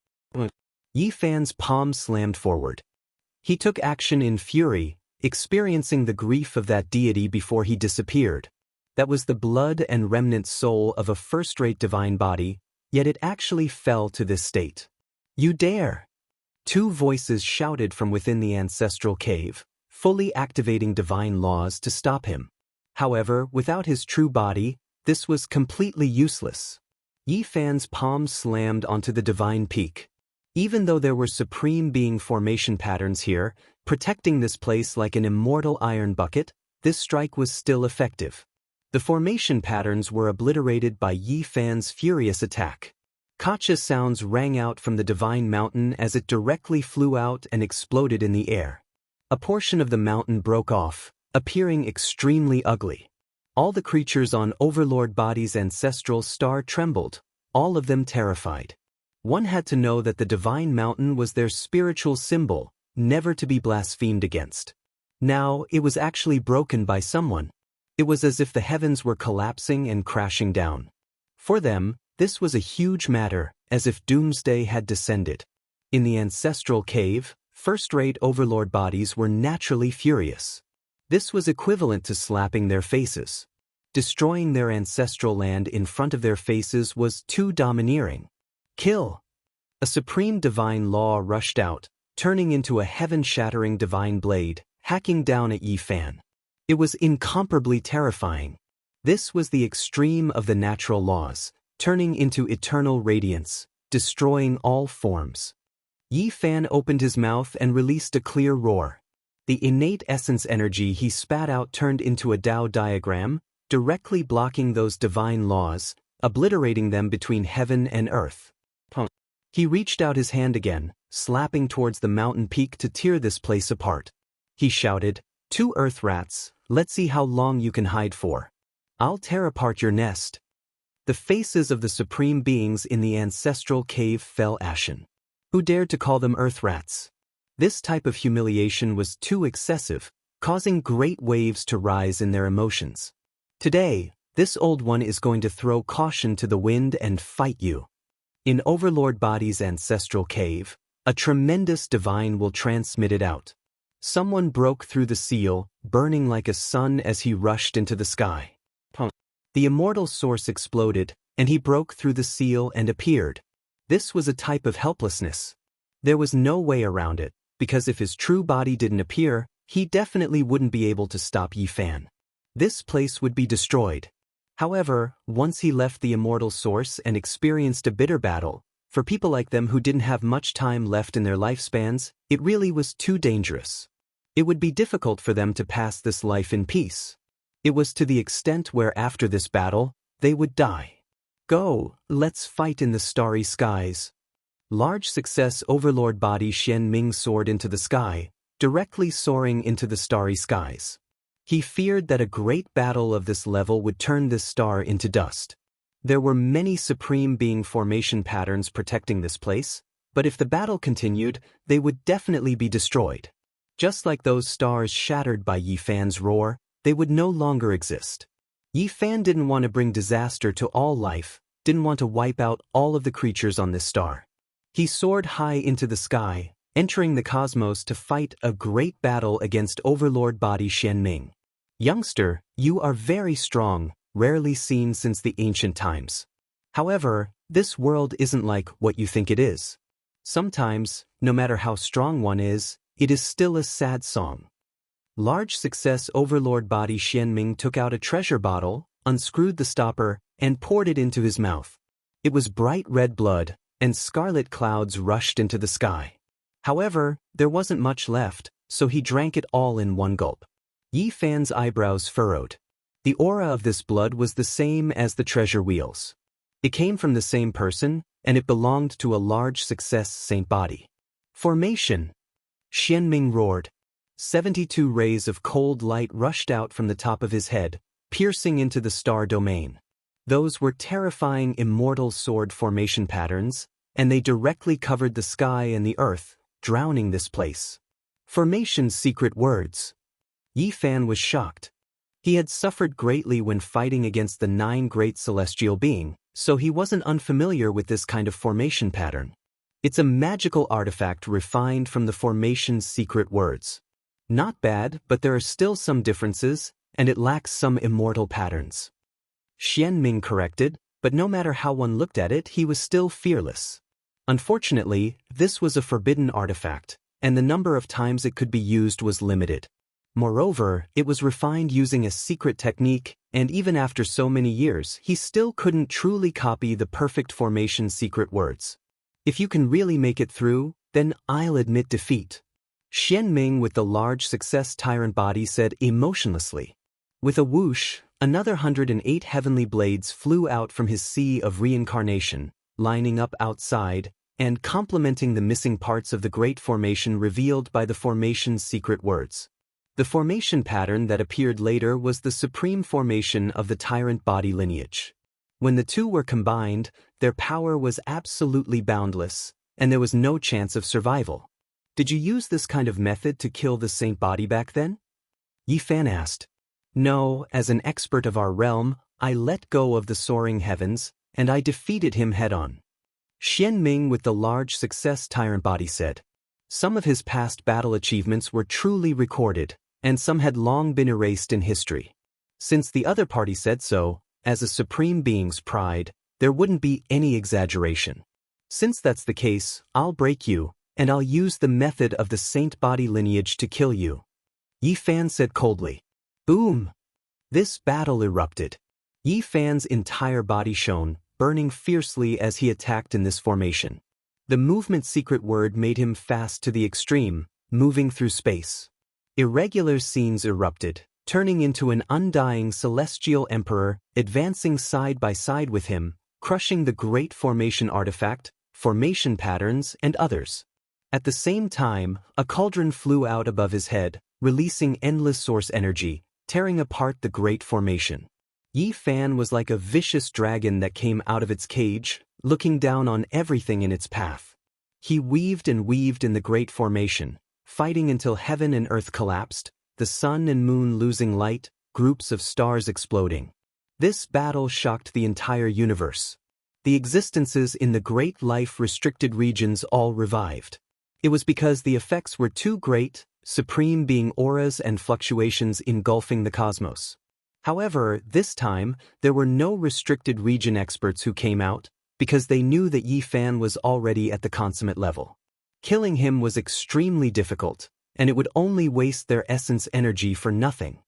Yi Fan's palm slammed forward. He took action in fury, experiencing the grief of that deity before he disappeared. That was the blood and remnant soul of a first-rate divine body, yet it actually fell to this state. You dare! Two voices shouted from within the ancestral cave, fully activating divine laws to stop him. However, without his true body, this was completely useless. Yi Fan's palm slammed onto the divine peak. Even though there were supreme being formation patterns here, protecting this place like an immortal iron bucket, this strike was still effective. The formation patterns were obliterated by Yi Fan's furious attack. Gotcha sounds rang out from the divine mountain as it directly flew out and exploded in the air. A portion of the mountain broke off, appearing extremely ugly. All the creatures on Overlord Body's ancestral star trembled, all of them terrified. One had to know that the divine mountain was their spiritual symbol, never to be blasphemed against. Now, it was actually broken by someone. It was as if the heavens were collapsing and crashing down. For them, this was a huge matter, as if doomsday had descended. In the ancestral cave, first-rate Overlord bodies were naturally furious. This was equivalent to slapping their faces. Destroying their ancestral land in front of their faces was too domineering. Kill! A supreme divine law rushed out, turning into a heaven-shattering divine blade, hacking down at Yi Fan. It was incomparably terrifying. This was the extreme of the natural laws, turning into eternal radiance, destroying all forms. Yi Fan opened his mouth and released a clear roar. The innate essence energy he spat out turned into a Tao diagram, directly blocking those divine laws, obliterating them between heaven and earth. He reached out his hand again, slapping towards the mountain peak to tear this place apart. He shouted, "Two earth rats, let's see how long you can hide for. I'll tear apart your nest." The faces of the supreme beings in the ancestral cave fell ashen. Who dared to call them earth rats? This type of humiliation was too excessive, causing great waves to rise in their emotions. Today, this old one is going to throw caution to the wind and fight you. In Overlord Body's ancestral cave, a tremendous divine will transmit it out. Someone broke through the seal, burning like a sun as he rushed into the sky. The immortal source exploded, and he broke through the seal and appeared. This was a type of helplessness. There was no way around it, because if his true body didn't appear, he definitely wouldn't be able to stop Yi Fan. This place would be destroyed. However, once he left the immortal source and experienced a bitter battle, for people like them who didn't have much time left in their lifespans, it really was too dangerous. It would be difficult for them to pass this life in peace. It was to the extent where after this battle, they would die. Go, let's fight in the starry skies. Large success Overlord Body Xian Ming soared into the sky, directly soaring into the starry skies. He feared that a great battle of this level would turn this star into dust. There were many supreme being formation patterns protecting this place, but if the battle continued, they would definitely be destroyed. Just like those stars shattered by Yi Fan's roar, they would no longer exist. Yi Fan didn't want to bring disaster to all life, didn't want to wipe out all of the creatures on this star. He soared high into the sky, entering the cosmos to fight a great battle against Overlord body Xianming. Youngster, you are very strong, rarely seen since the ancient times. However, this world isn't like what you think it is. Sometimes, no matter how strong one is, it is still a sad song. Large success Overlord body Xianming took out a treasure bottle, unscrewed the stopper, and poured it into his mouth. It was bright red blood, and scarlet clouds rushed into the sky. However, there wasn't much left, so he drank it all in one gulp. Yi Fan's eyebrows furrowed. The aura of this blood was the same as the treasure wheels. It came from the same person, and it belonged to a large success saint body. Formation! Xianming roared. 72 rays of cold light rushed out from the top of his head, piercing into the star domain. Those were terrifying immortal sword formation patterns, and they directly covered the sky and the earth, drowning this place. Formation's secret words. Yi Fan was shocked. He had suffered greatly when fighting against the 9 great celestial beings, so he wasn't unfamiliar with this kind of formation pattern. It's a magical artifact refined from the formation's secret words. Not bad, but there are still some differences, and it lacks some immortal patterns. Xianming corrected, but no matter how one looked at it, he was still fearless. Unfortunately, this was a forbidden artifact, and the number of times it could be used was limited. Moreover, it was refined using a secret technique, and even after so many years, he still couldn't truly copy the perfect formation secret words. If you can really make it through, then I'll admit defeat. Xianming with the large success tyrant body said emotionlessly. With a whoosh, another 108 heavenly blades flew out from his sea of reincarnation, lining up outside, and complementing the missing parts of the great formation revealed by the formation's secret words. The formation pattern that appeared later was the supreme formation of the tyrant body lineage. When the two were combined, their power was absolutely boundless, and there was no chance of survival. Did you use this kind of method to kill the saint body back then? Yi Fan asked. No, as an expert of our realm, I let go of the soaring heavens, and I defeated him head-on. Xianming with the large success tyrant body said. Some of his past battle achievements were truly recorded, and some had long been erased in history. Since the other party said so, as a supreme being's pride, there wouldn't be any exaggeration. Since that's the case, I'll break you, and I'll use the method of the saint body lineage to kill you. Yi Fan said coldly. Boom! This battle erupted. Yi Fan's entire body shone, burning fiercely as he attacked in this formation. The movement secret word made him fast to the extreme, moving through space. Irregular scenes erupted, turning into an undying celestial emperor, advancing side by side with him, crushing the great formation artifact, formation patterns, and others. At the same time, a cauldron flew out above his head, releasing endless source energy, tearing apart the great formation. Yi Fan was like a vicious dragon that came out of its cage, looking down on everything in its path. He weaved and weaved in the great formation, fighting until heaven and earth collapsed, the sun and moon losing light, groups of stars exploding. This battle shocked the entire universe. The existences in the great life-restricted regions all revived. It was because the effects were too great, supreme being auras and fluctuations engulfing the cosmos. However, this time, there were no restricted region experts who came out, because they knew that Yi Fan was already at the consummate level. Killing him was extremely difficult, and it would only waste their essence energy for nothing.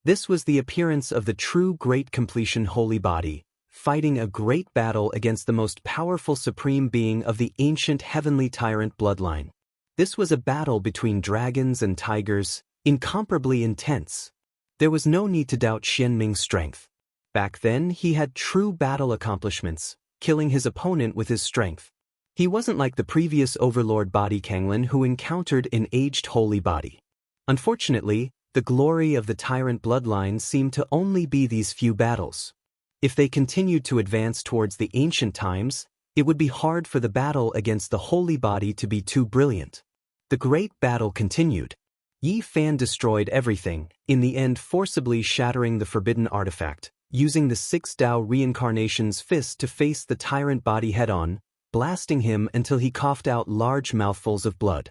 This was the appearance of the true great completion holy body, fighting a great battle against the most powerful supreme being of the ancient heavenly tyrant bloodline. This was a battle between dragons and tigers, incomparably intense. There was no need to doubt Xianming's strength. Back then, he had true battle accomplishments, killing his opponent with his strength. He wasn't like the previous overlord body Kanglin who encountered an aged holy body. Unfortunately, the glory of the tyrant bloodline seemed to only be these few battles. If they continued to advance towards the ancient times, it would be hard for the battle against the holy body to be too brilliant. The great battle continued. Yi Fan destroyed everything, in the end forcibly shattering the forbidden artifact, using the 6 Dao reincarnation's fist to face the tyrant body head-on, blasting him until he coughed out large mouthfuls of blood.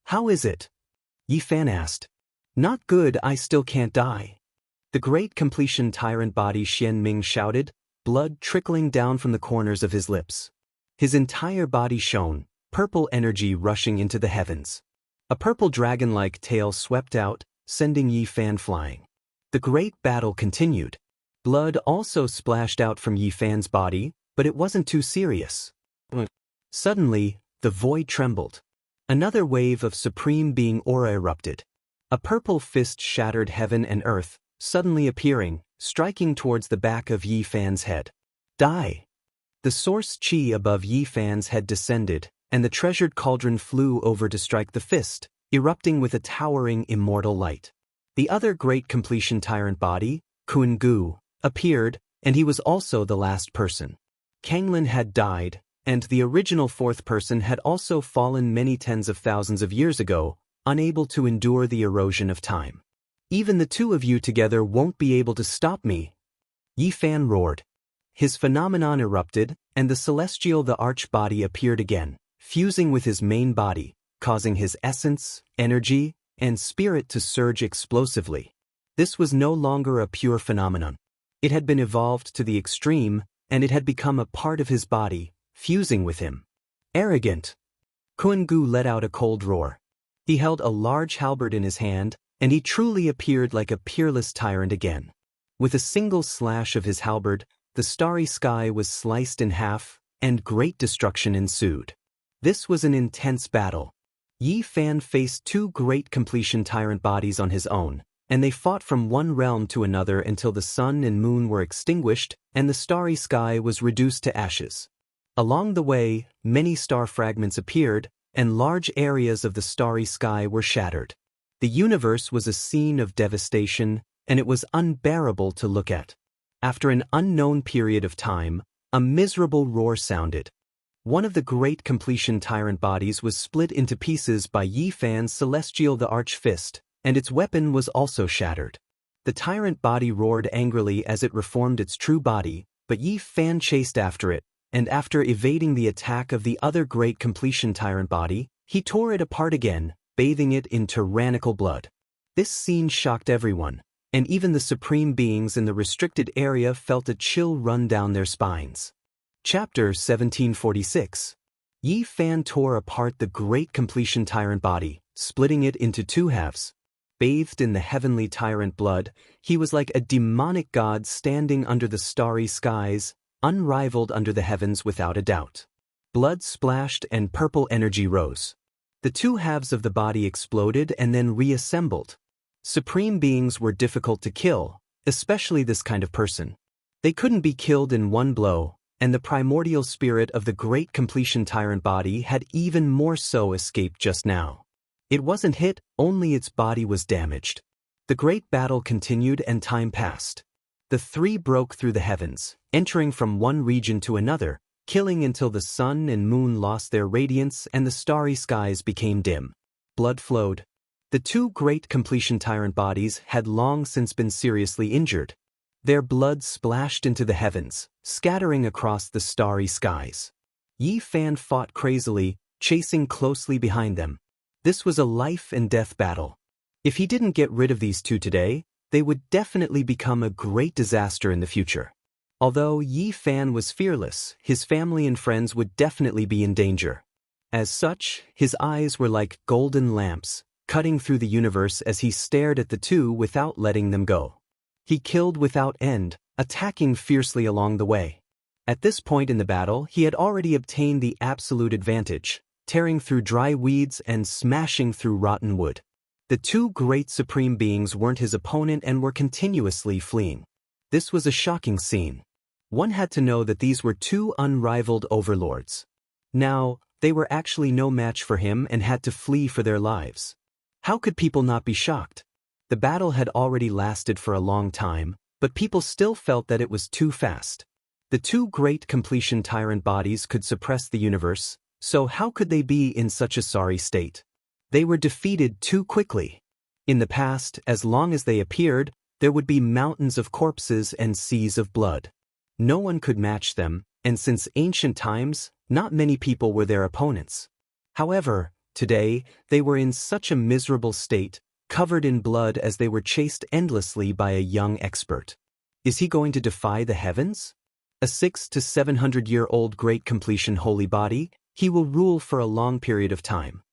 How is it? Yi Fan asked. Not good, I still can't die. The great completion tyrant body Xian Ming shouted, blood trickling down from the corners of his lips. His entire body shone, purple energy rushing into the heavens. A purple dragon-like tail swept out, sending Yi Fan flying. The great battle continued. Blood also splashed out from Yi Fan's body, but it wasn't too serious. Suddenly, the void trembled. Another wave of supreme being aura erupted. A purple fist shattered heaven and earth, suddenly appearing, striking towards the back of Yi Fan's head. Die! The source chi above Yi Fan's head descended, and the treasured cauldron flew over to strike the fist, erupting with a towering immortal light. The other great completion tyrant body, Kun Gu, appeared, and he was also the last person. Kanglin had died, and the original fourth person had also fallen many tens of thousands of years ago, unable to endure the erosion of time. Even the two of you together won't be able to stop me. Yi Fan roared. His phenomenon erupted, and the celestial the arch body appeared again, fusing with his main body, causing his essence, energy, and spirit to surge explosively. This was no longer a pure phenomenon. It had been evolved to the extreme, and it had become a part of his body, fusing with him. Arrogant! Kun Gu let out a cold roar. He held a large halberd in his hand, and he truly appeared like a peerless tyrant again. With a single slash of his halberd, the starry sky was sliced in half, and great destruction ensued. This was an intense battle. Yi Fan faced two great completion tyrant bodies on his own, and they fought from one realm to another until the sun and moon were extinguished and the starry sky was reduced to ashes. Along the way, many star fragments appeared, and large areas of the starry sky were shattered. The universe was a scene of devastation, and it was unbearable to look at. After an unknown period of time, a miserable roar sounded. One of the great completion tyrant bodies was split into pieces by Yi Fan's celestial the arch fist, and its weapon was also shattered. The tyrant body roared angrily as it reformed its true body, but Yi Fan chased after it, and after evading the attack of the other great completion tyrant body, he tore it apart again, bathing it in tyrannical blood. This scene shocked everyone, and even the supreme beings in the restricted area felt a chill run down their spines. Chapter 1746. Yi Fan tore apart the great completion tyrant body, splitting it into two halves. Bathed in the heavenly tyrant blood, he was like a demonic god standing under the starry skies, unrivaled under the heavens without a doubt. Blood splashed and purple energy rose. The two halves of the body exploded and then reassembled. Supreme beings were difficult to kill, especially this kind of person. They couldn't be killed in one blow, and the primordial spirit of the great completion tyrant body had even more so escaped just now. It wasn't hit, only its body was damaged. The great battle continued and time passed. The three broke through the heavens, entering from one region to another, killing until the sun and moon lost their radiance and the starry skies became dim. Blood flowed. The two great completion tyrant bodies had long since been seriously injured. Their blood splashed into the heavens, scattering across the starry skies. Yi Fan fought crazily, chasing closely behind them. This was a life and death battle. If he didn't get rid of these two today, they would definitely become a great disaster in the future. Although Yi Fan was fearless, his family and friends would definitely be in danger. As such, his eyes were like golden lamps, cutting through the universe as he stared at the two without letting them go. He killed without end, attacking fiercely along the way. At this point in the battle, he had already obtained the absolute advantage, tearing through dry weeds and smashing through rotten wood. The two great supreme beings weren't his opponent and were continuously fleeing. This was a shocking scene. One had to know that these were two unrivaled overlords. Now, they were actually no match for him and had to flee for their lives. How could people not be shocked? The battle had already lasted for a long time, but people still felt that it was too fast. The two great completion tyrant bodies could suppress the universe, so how could they be in such a sorry state? They were defeated too quickly. In the past, as long as they appeared, there would be mountains of corpses and seas of blood. No one could match them, and since ancient times, not many people were their opponents. However, Today, they were in such a miserable state, covered in blood as they were chased endlessly by a young expert. Is he going to defy the heavens? A 600 to 700-year-old great completion holy body, he will rule for a long period of time.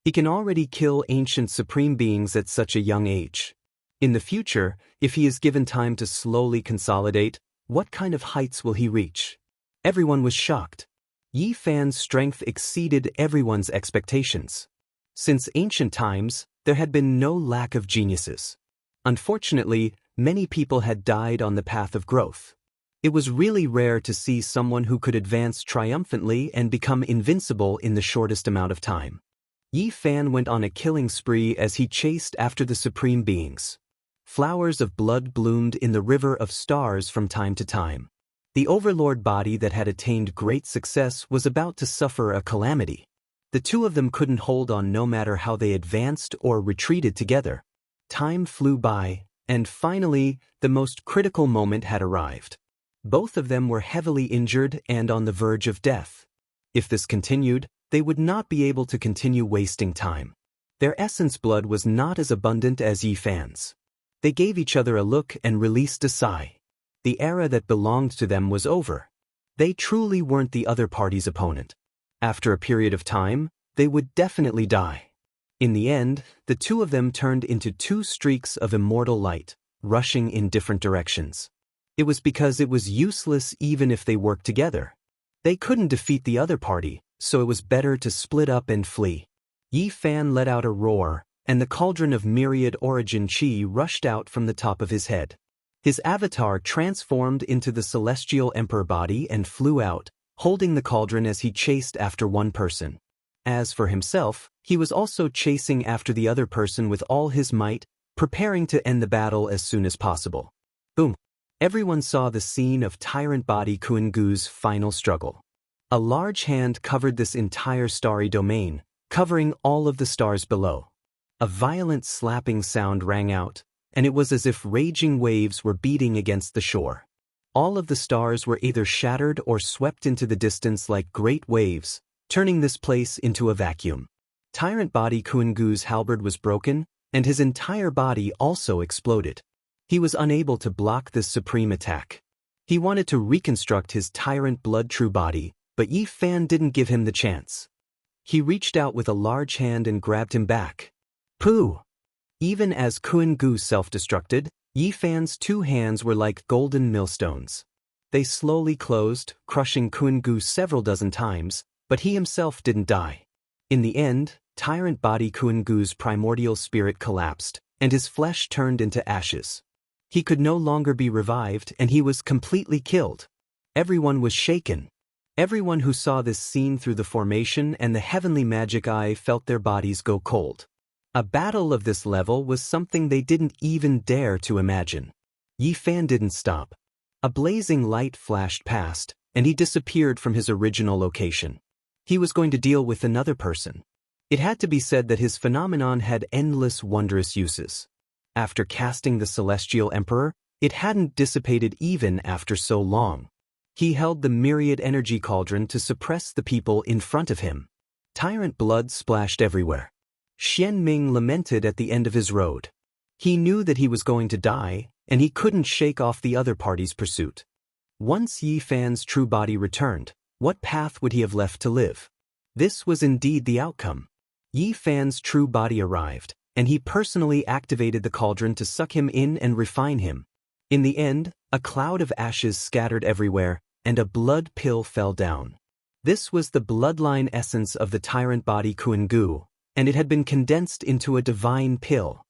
He can already kill ancient supreme beings at such a young age. In the future, if he is given time to slowly consolidate, what kind of heights will he reach? Everyone was shocked. Yi Fan's strength exceeded everyone's expectations. Since ancient times, there had been no lack of geniuses. Unfortunately, many people had died on the path of growth. It was really rare to see someone who could advance triumphantly and become invincible in the shortest amount of time. Yi Fan went on a killing spree as he chased after the supreme beings. Flowers of blood bloomed in the river of stars from time to time. The overlord body that had attained great success was about to suffer a calamity. The two of them couldn't hold on no matter how they advanced or retreated together. Time flew by, and finally, the most critical moment had arrived. Both of them were heavily injured and on the verge of death. If this continued, they would not be able to continue wasting time. Their essence blood was not as abundant as Yi Fan's. They gave each other a look and released a sigh. The era that belonged to them was over. They truly weren't the other party's opponent. After a period of time, they would definitely die. In the end, the two of them turned into two streaks of immortal light, rushing in different directions. It was because it was useless even if they worked together. They couldn't defeat the other party, so it was better to split up and flee. Yi Fan let out a roar, and the cauldron of myriad origin chi rushed out from the top of his head. His avatar transformed into the celestial emperor body and flew out, holding the cauldron as he chased after one person. As for himself, he was also chasing after the other person with all his might, preparing to end the battle as soon as possible. Boom! Everyone saw the scene of Tyrant Body Kuan-Gu's final struggle. A large hand covered this entire starry domain, covering all of the stars below. A violent slapping sound rang out, and it was as if raging waves were beating against the shore. All of the stars were either shattered or swept into the distance like great waves, turning this place into a vacuum. Tyrant Body Kuan-Gu's halberd was broken, and his entire body also exploded. He was unable to block this supreme attack. He wanted to reconstruct his tyrant blood true body, but Yi Fan didn't give him the chance. He reached out with a large hand and grabbed him back. Pooh! Even as Kuan-Gu self-destructed, Yi Fan's two hands were like golden millstones. They slowly closed, crushing Kuan-Gu several dozen times, but he himself didn't die. In the end, Tyrant Body Kuan-Gu's primordial spirit collapsed, and his flesh turned into ashes. He could no longer be revived, and he was completely killed. Everyone was shaken. Everyone who saw this scene through the formation and the heavenly magic eye felt their bodies go cold. A battle of this level was something they didn't even dare to imagine. Yi Fan didn't stop. A blazing light flashed past, and he disappeared from his original location. He was going to deal with another person. It had to be said that his phenomenon had endless wondrous uses. After casting the Celestial Emperor, it hadn't dissipated even after so long. He held the myriad energy cauldron to suppress the people in front of him. Tyrant blood splashed everywhere. Xian Ming lamented at the end of his road. He knew that he was going to die, and he couldn't shake off the other party's pursuit. Once Yi Fan's true body returned, what path would he have left to live? This was indeed the outcome. Yi Fan's true body arrived, and he personally activated the cauldron to suck him in and refine him. In the end, a cloud of ashes scattered everywhere, and a blood pill fell down. This was the bloodline essence of the Tyrant Body Kuan-Gu, and it had been condensed into a divine pill.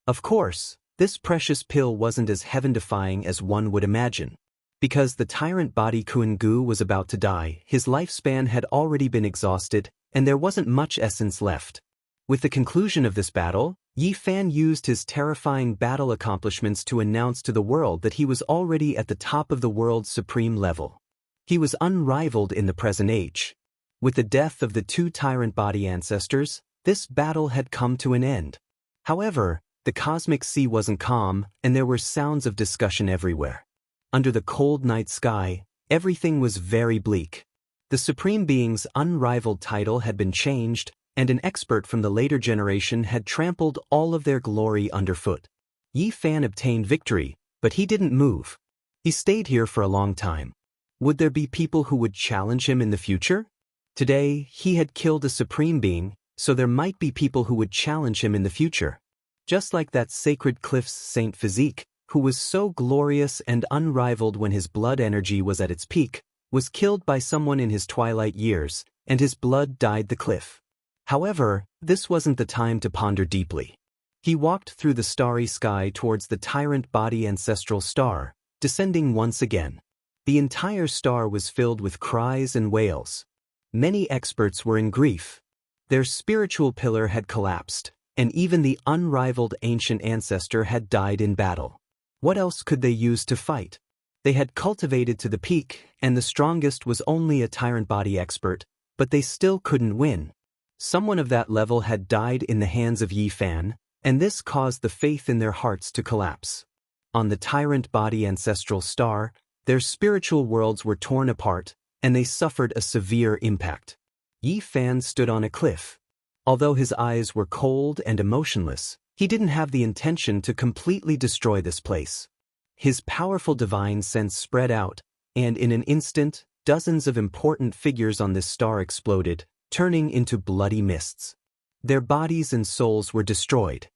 Of course, this precious pill wasn't as heaven-defying as one would imagine. Because the Tyrant Body Kuan-Gu was about to die, his lifespan had already been exhausted, and there wasn't much essence left. With the conclusion of this battle, Yi Fan used his terrifying battle accomplishments to announce to the world that he was already at the top of the world's supreme level. He was unrivaled in the present age. With the death of the two Tyrant Body ancestors, this battle had come to an end. However, the cosmic sea wasn't calm, and there were sounds of discussion everywhere. Under the cold night sky, everything was very bleak. The Supreme Being's unrivaled title had been changed, and an expert from the later generation had trampled all of their glory underfoot. Yi Fan obtained victory, but he didn't move. He stayed here for a long time. Would there be people who would challenge him in the future? Today, he had killed a supreme being, so there might be people who would challenge him in the future. Just like that Sacred Cliff's Saint Physique, who was so glorious and unrivaled when his blood energy was at its peak, was killed by someone in his twilight years, and his blood dyed the cliff. However, this wasn't the time to ponder deeply. He walked through the starry sky towards the tyrant body ancestral star, descending once again. The entire star was filled with cries and wails. Many experts were in grief. Their spiritual pillar had collapsed, and even the unrivaled ancient ancestor had died in battle. What else could they use to fight? They had cultivated to the peak, and the strongest was only a tyrant body expert, but they still couldn't win. Someone of that level had died in the hands of Yi Fan, and this caused the faith in their hearts to collapse. On the tyrant body ancestral star, their spiritual worlds were torn apart, and they suffered a severe impact. Yi Fan stood on a cliff. Although his eyes were cold and emotionless, he didn't have the intention to completely destroy this place. His powerful divine sense spread out, and in an instant, dozens of important figures on this star exploded, turning into bloody mists. Their bodies and souls were destroyed.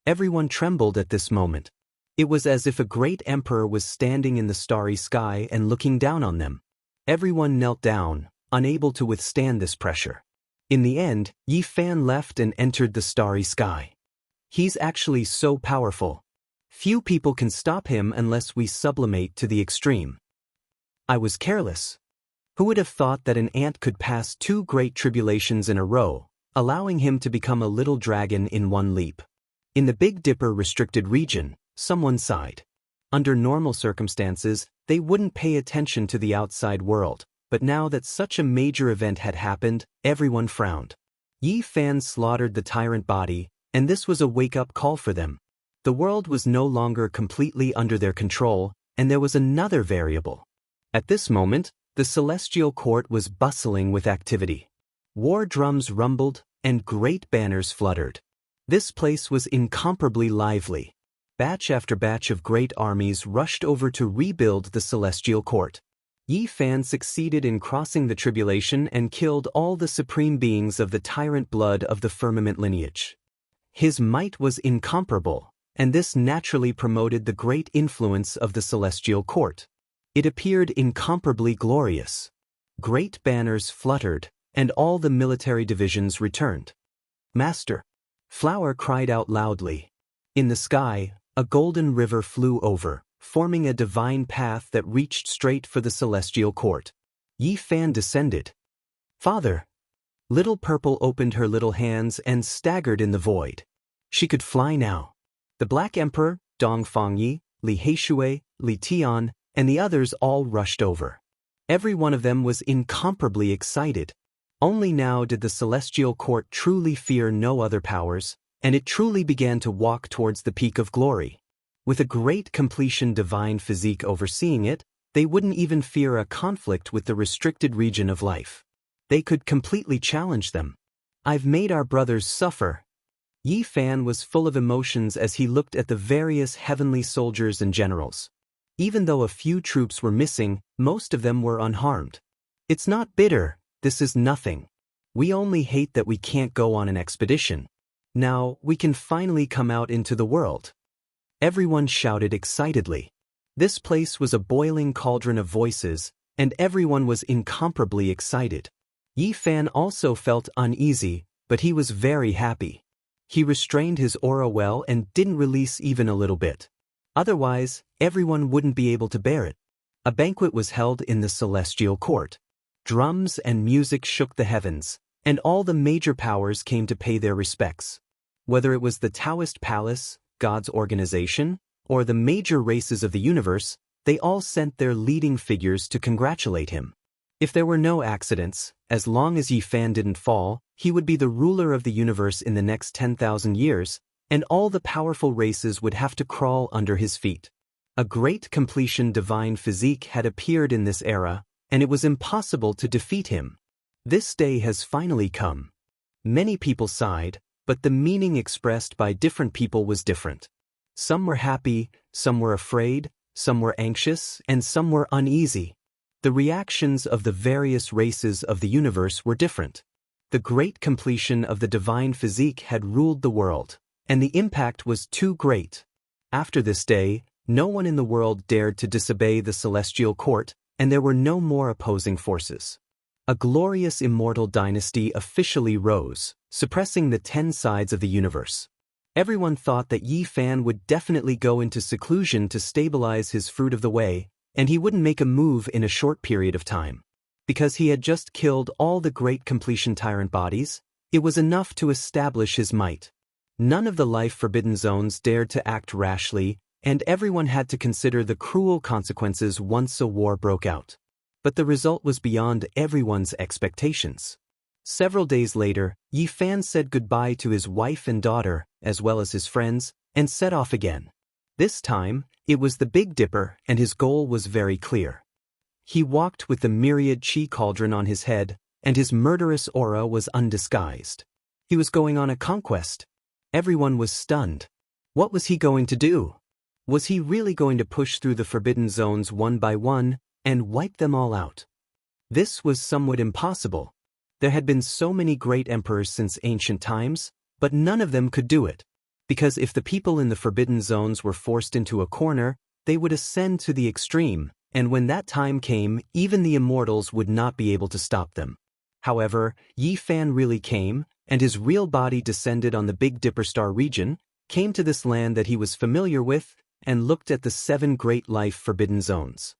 Everyone trembled at this moment. It was as if a great emperor was standing in the starry sky and looking down on them. Everyone knelt down, unable to withstand this pressure. In the end, Yi Fan left and entered the starry sky. He's actually so powerful. Few people can stop him unless we sublimate to the extreme. I was careless. Who would have thought that an ant could pass 2 great tribulations in a row, allowing him to become a little dragon in one leap? In the Big Dipper restricted region, someone sighed. Under normal circumstances, they wouldn't pay attention to the outside world, but now that such a major event had happened, everyone frowned. Yi Fan slaughtered the tyrant body, and this was a wake-up call for them. The world was no longer completely under their control, and there was another variable. At this moment, the celestial court was bustling with activity. War drums rumbled, and great banners fluttered. This place was incomparably lively. Batch after batch of great armies rushed over to rebuild the celestial court. Yi Fan succeeded in crossing the tribulation and killed all the supreme beings of the tyrant blood of the firmament lineage. His might was incomparable, and this naturally promoted the great influence of the celestial court. It appeared incomparably glorious. Great banners fluttered, and all the military divisions returned. "Master!" Flower cried out loudly. In the sky, a golden river flew over, forming a divine path that reached straight for the celestial court. Yi Fan descended. "Father!" Little Purple opened her little hands and staggered in the void. She could fly now. The Black Emperor, Dong Fangyi, Li Heishui, Li Tian, and the others all rushed over. Every one of them was incomparably excited. Only now did the celestial court truly fear no other powers, and it truly began to walk towards the peak of glory. With a great completion divine physique overseeing it, they wouldn't even fear a conflict with the restricted region of life. They could completely challenge them. "I've made our brothers suffer." Yi Fan was full of emotions as he looked at the various heavenly soldiers and generals. Even though a few troops were missing, most of them were unharmed. "It's not bitter, this is nothing. We only hate that we can't go on an expedition. Now, we can finally come out into the world." Everyone shouted excitedly. This place was a boiling cauldron of voices, and everyone was incomparably excited. Yi Fan also felt uneasy, but he was very happy. He restrained his aura well and didn't release even a little bit. Otherwise, everyone wouldn't be able to bear it. A banquet was held in the celestial court. Drums and music shook the heavens, and all the major powers came to pay their respects. Whether it was the Taoist palace, God's organization, or the major races of the universe, they all sent their leading figures to congratulate him. If there were no accidents, as long as Yi Fan didn't fall, he would be the ruler of the universe in the next 10,000 years, and all the powerful races would have to crawl under his feet. A great completion divine physique had appeared in this era, and it was impossible to defeat him. This day has finally come. Many people sighed, but the meaning expressed by different people was different. Some were happy, some were afraid, some were anxious, and some were uneasy. The reactions of the various races of the universe were different. The great completion of the divine physique had ruled the world, and the impact was too great. After this day, no one in the world dared to disobey the celestial court, and there were no more opposing forces. A glorious immortal dynasty officially rose, suppressing the 10 sides of the universe. Everyone thought that Yi Fan would definitely go into seclusion to stabilize his fruit of the way, and he wouldn't make a move in a short period of time. Because he had just killed all the great completion tyrant bodies, it was enough to establish his might. None of the life-forbidden zones dared to act rashly, and everyone had to consider the cruel consequences once a war broke out. But the result was beyond everyone's expectations. Several days later, Yi Fan said goodbye to his wife and daughter, as well as his friends, and set off again. This time, it was the Big Dipper, and his goal was very clear. He walked with the myriad chi cauldron on his head, and his murderous aura was undisguised. He was going on a conquest. Everyone was stunned. What was he going to do? Was he really going to push through the forbidden zones one by one, and wipe them all out? This was somewhat impossible. There had been so many great emperors since ancient times, but none of them could do it. Because if the people in the forbidden zones were forced into a corner, they would ascend to the extreme, and when that time came, even the immortals would not be able to stop them. However, Yi Fan really came, and his real body descended on the Big Dipper star region, came to this land that he was familiar with, and looked at the 7 great life forbidden zones.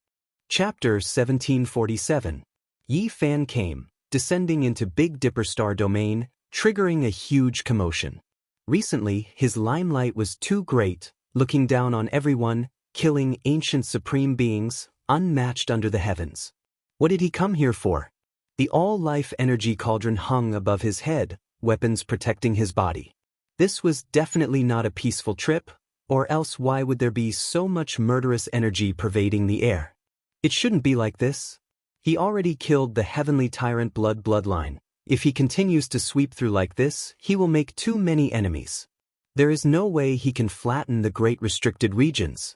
Chapter 1747. Yi Fan came, descending into Big Dipper star domain, triggering a huge commotion. Recently, his limelight was too great, looking down on everyone, killing ancient supreme beings, unmatched under the heavens. What did he come here for? The all-life energy cauldron hung above his head, weapons protecting his body. This was definitely not a peaceful trip, or else why would there be so much murderous energy pervading the air? It shouldn't be like this. He already killed the heavenly tyrant bloodline. If he continues to sweep through like this, he will make too many enemies. There is no way he can flatten the great restricted regions.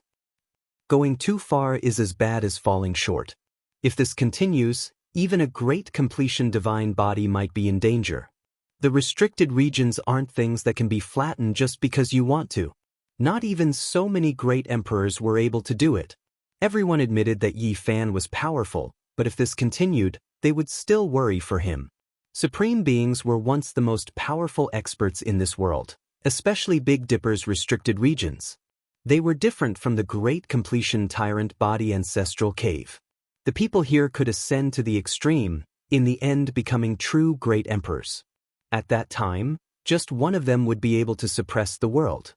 Going too far is as bad as falling short. If this continues, even a great completion divine body might be in danger. The restricted regions aren't things that can be flattened just because you want to. Not even so many great emperors were able to do it. Everyone admitted that Yi Fan was powerful, but if this continued, they would still worry for him. Supreme beings were once the most powerful experts in this world, especially Big Dipper's restricted regions. They were different from the great completion tyrant body ancestral cave. The people here could ascend to the extreme, in the end becoming true great emperors. At that time, just one of them would be able to suppress the world.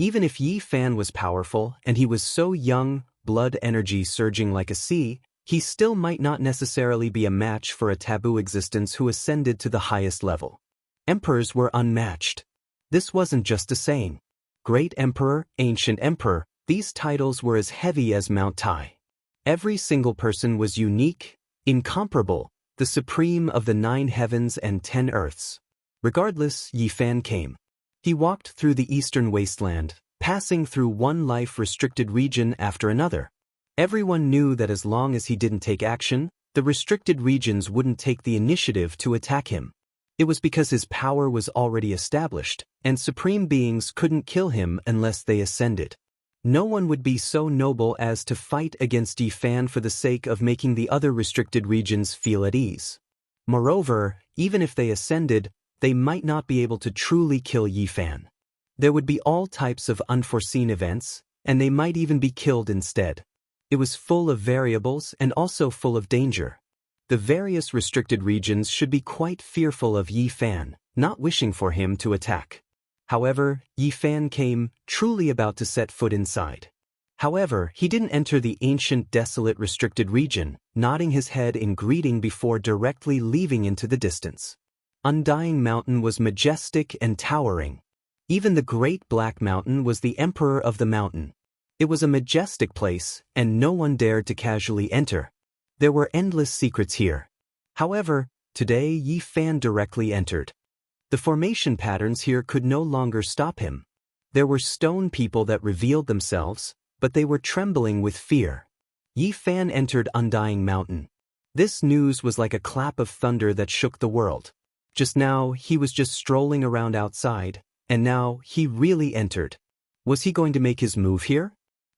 Even if Yi Fan was powerful and he was so young, blood energy surging like a sea, he still might not necessarily be a match for a taboo existence who ascended to the highest level. Emperors were unmatched. This wasn't just a saying. Great Emperor, Ancient Emperor, these titles were as heavy as Mount Tai. Every single person was unique, incomparable, the supreme of the 9 heavens and 10 earths. Regardless, Yi Fan came. He walked through the eastern wasteland, passing through one life-restricted region after another. Everyone knew that as long as he didn't take action, the restricted regions wouldn't take the initiative to attack him. It was because his power was already established, and supreme beings couldn't kill him unless they ascended. No one would be so noble as to fight against Yi Fan for the sake of making the other restricted regions feel at ease. Moreover, even if they ascended, they might not be able to truly kill Yi Fan. There would be all types of unforeseen events, and they might even be killed instead. It was full of variables and also full of danger. The various restricted regions should be quite fearful of Yi Fan, not wishing for him to attack. However, Yi Fan came, truly about to set foot inside. However, he didn't enter the ancient desolate restricted region, nodding his head in greeting before directly leaving into the distance. Undying Mountain was majestic and towering. Even the Great Black Mountain was the emperor of the mountain. It was a majestic place, and no one dared to casually enter. There were endless secrets here. However, today Yi Fan directly entered. The formation patterns here could no longer stop him. There were stone people that revealed themselves, but they were trembling with fear. Yi Fan entered Undying Mountain. This news was like a clap of thunder that shook the world. Just now, he was just strolling around outside, and now he really entered. Was he going to make his move here?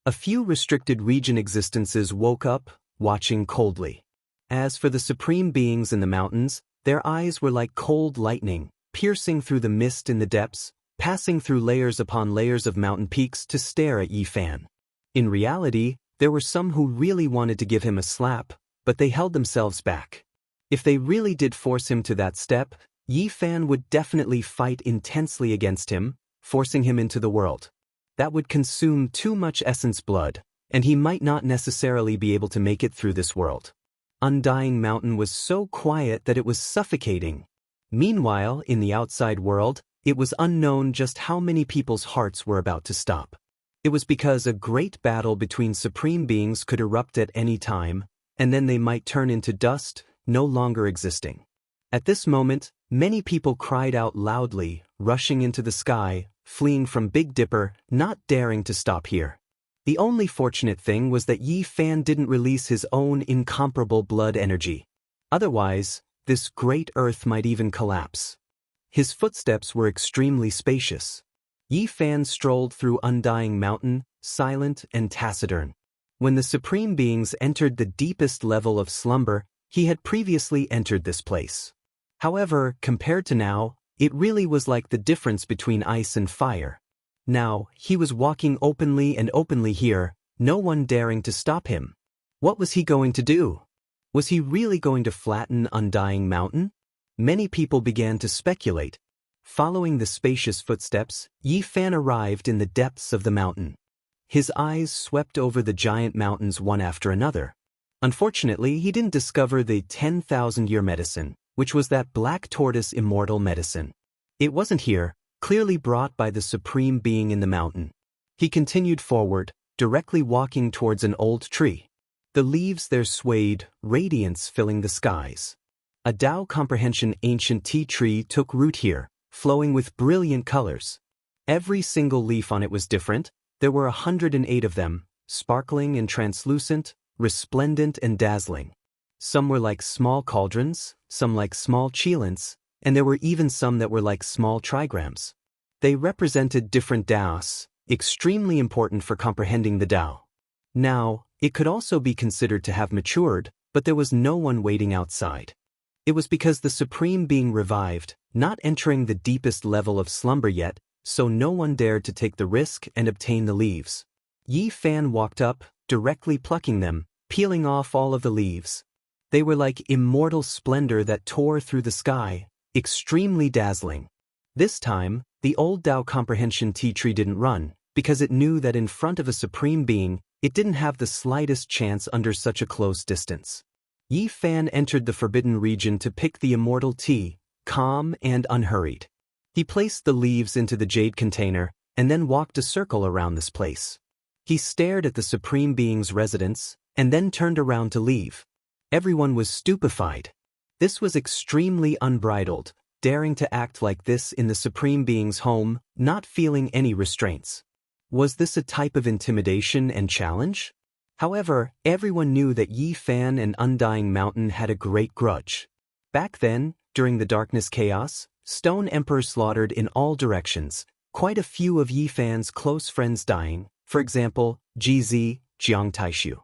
A few restricted region existences woke up, watching coldly. As for the supreme beings in the mountains, their eyes were like cold lightning, piercing through the mist in the depths, passing through layers upon layers of mountain peaks to stare at Yi Fan. In reality, there were some who really wanted to give him a slap, but they held themselves back. If they really did force him to that step, Yi Fan would definitely fight intensely against him, forcing him into the world. That would consume too much essence blood, and he might not necessarily be able to make it through this world. Undying Mountain was so quiet that it was suffocating. Meanwhile, in the outside world, it was unknown just how many people's hearts were about to stop. It was because a great battle between supreme beings could erupt at any time, and then they might turn into dust, no longer existing. At this moment, many people cried out loudly, rushing into the sky, fleeing from Big Dipper, not daring to stop here. The only fortunate thing was that Yi Fan didn't release his own incomparable blood energy. Otherwise, this great earth might even collapse. His footsteps were extremely spacious. Yi Fan strolled through Undying Mountain, silent and taciturn. When the supreme beings entered the deepest level of slumber, he had previously entered this place. However, compared to now, it really was like the difference between ice and fire. Now, he was walking openly here, no one daring to stop him. What was he going to do? Was he really going to flatten Undying Mountain? Many people began to speculate. Following the spacious footsteps, Yi Fan arrived in the depths of the mountain. His eyes swept over the giant mountains one after another. Unfortunately, he didn't discover the 10,000-year medicine, which was that black tortoise immortal medicine. It wasn't here, clearly brought by the supreme being in the mountain. He continued forward, directly walking towards an old tree. The leaves there swayed, radiance filling the skies. A Tao Comprehension ancient tea tree took root here, flowing with brilliant colors. Every single leaf on it was different. There were 108 of them, sparkling and translucent, resplendent and dazzling. Some were like small cauldrons, some like small chelants, and there were even some that were like small trigrams. They represented different Taos, extremely important for comprehending the Tao. Now, it could also be considered to have matured, but there was no one waiting outside. It was because the Supreme Being revived, not entering the deepest level of slumber yet, so no one dared to take the risk and obtain the leaves. Yi Fan walked up, directly plucking them, peeling off all of the leaves. They were like immortal splendor that tore through the sky, extremely dazzling. This time, the old Tao Comprehension tea tree didn't run, because it knew that in front of a Supreme Being, it didn't have the slightest chance under such a close distance. Yi Fan entered the forbidden region to pick the immortal tea, calm and unhurried. He placed the leaves into the jade container, and then walked a circle around this place. He stared at the Supreme Being's residence, and then turned around to leave. Everyone was stupefied. This was extremely unbridled, daring to act like this in the Supreme Being's home, not feeling any restraints. Was this a type of intimidation and challenge? However, everyone knew that Yi Fan and Undying Mountain had a great grudge. Back then, during the darkness chaos, Stone Emperor slaughtered in all directions, quite a few of Yi Fan's close friends dying, for example, GZ, Jiang Taishu.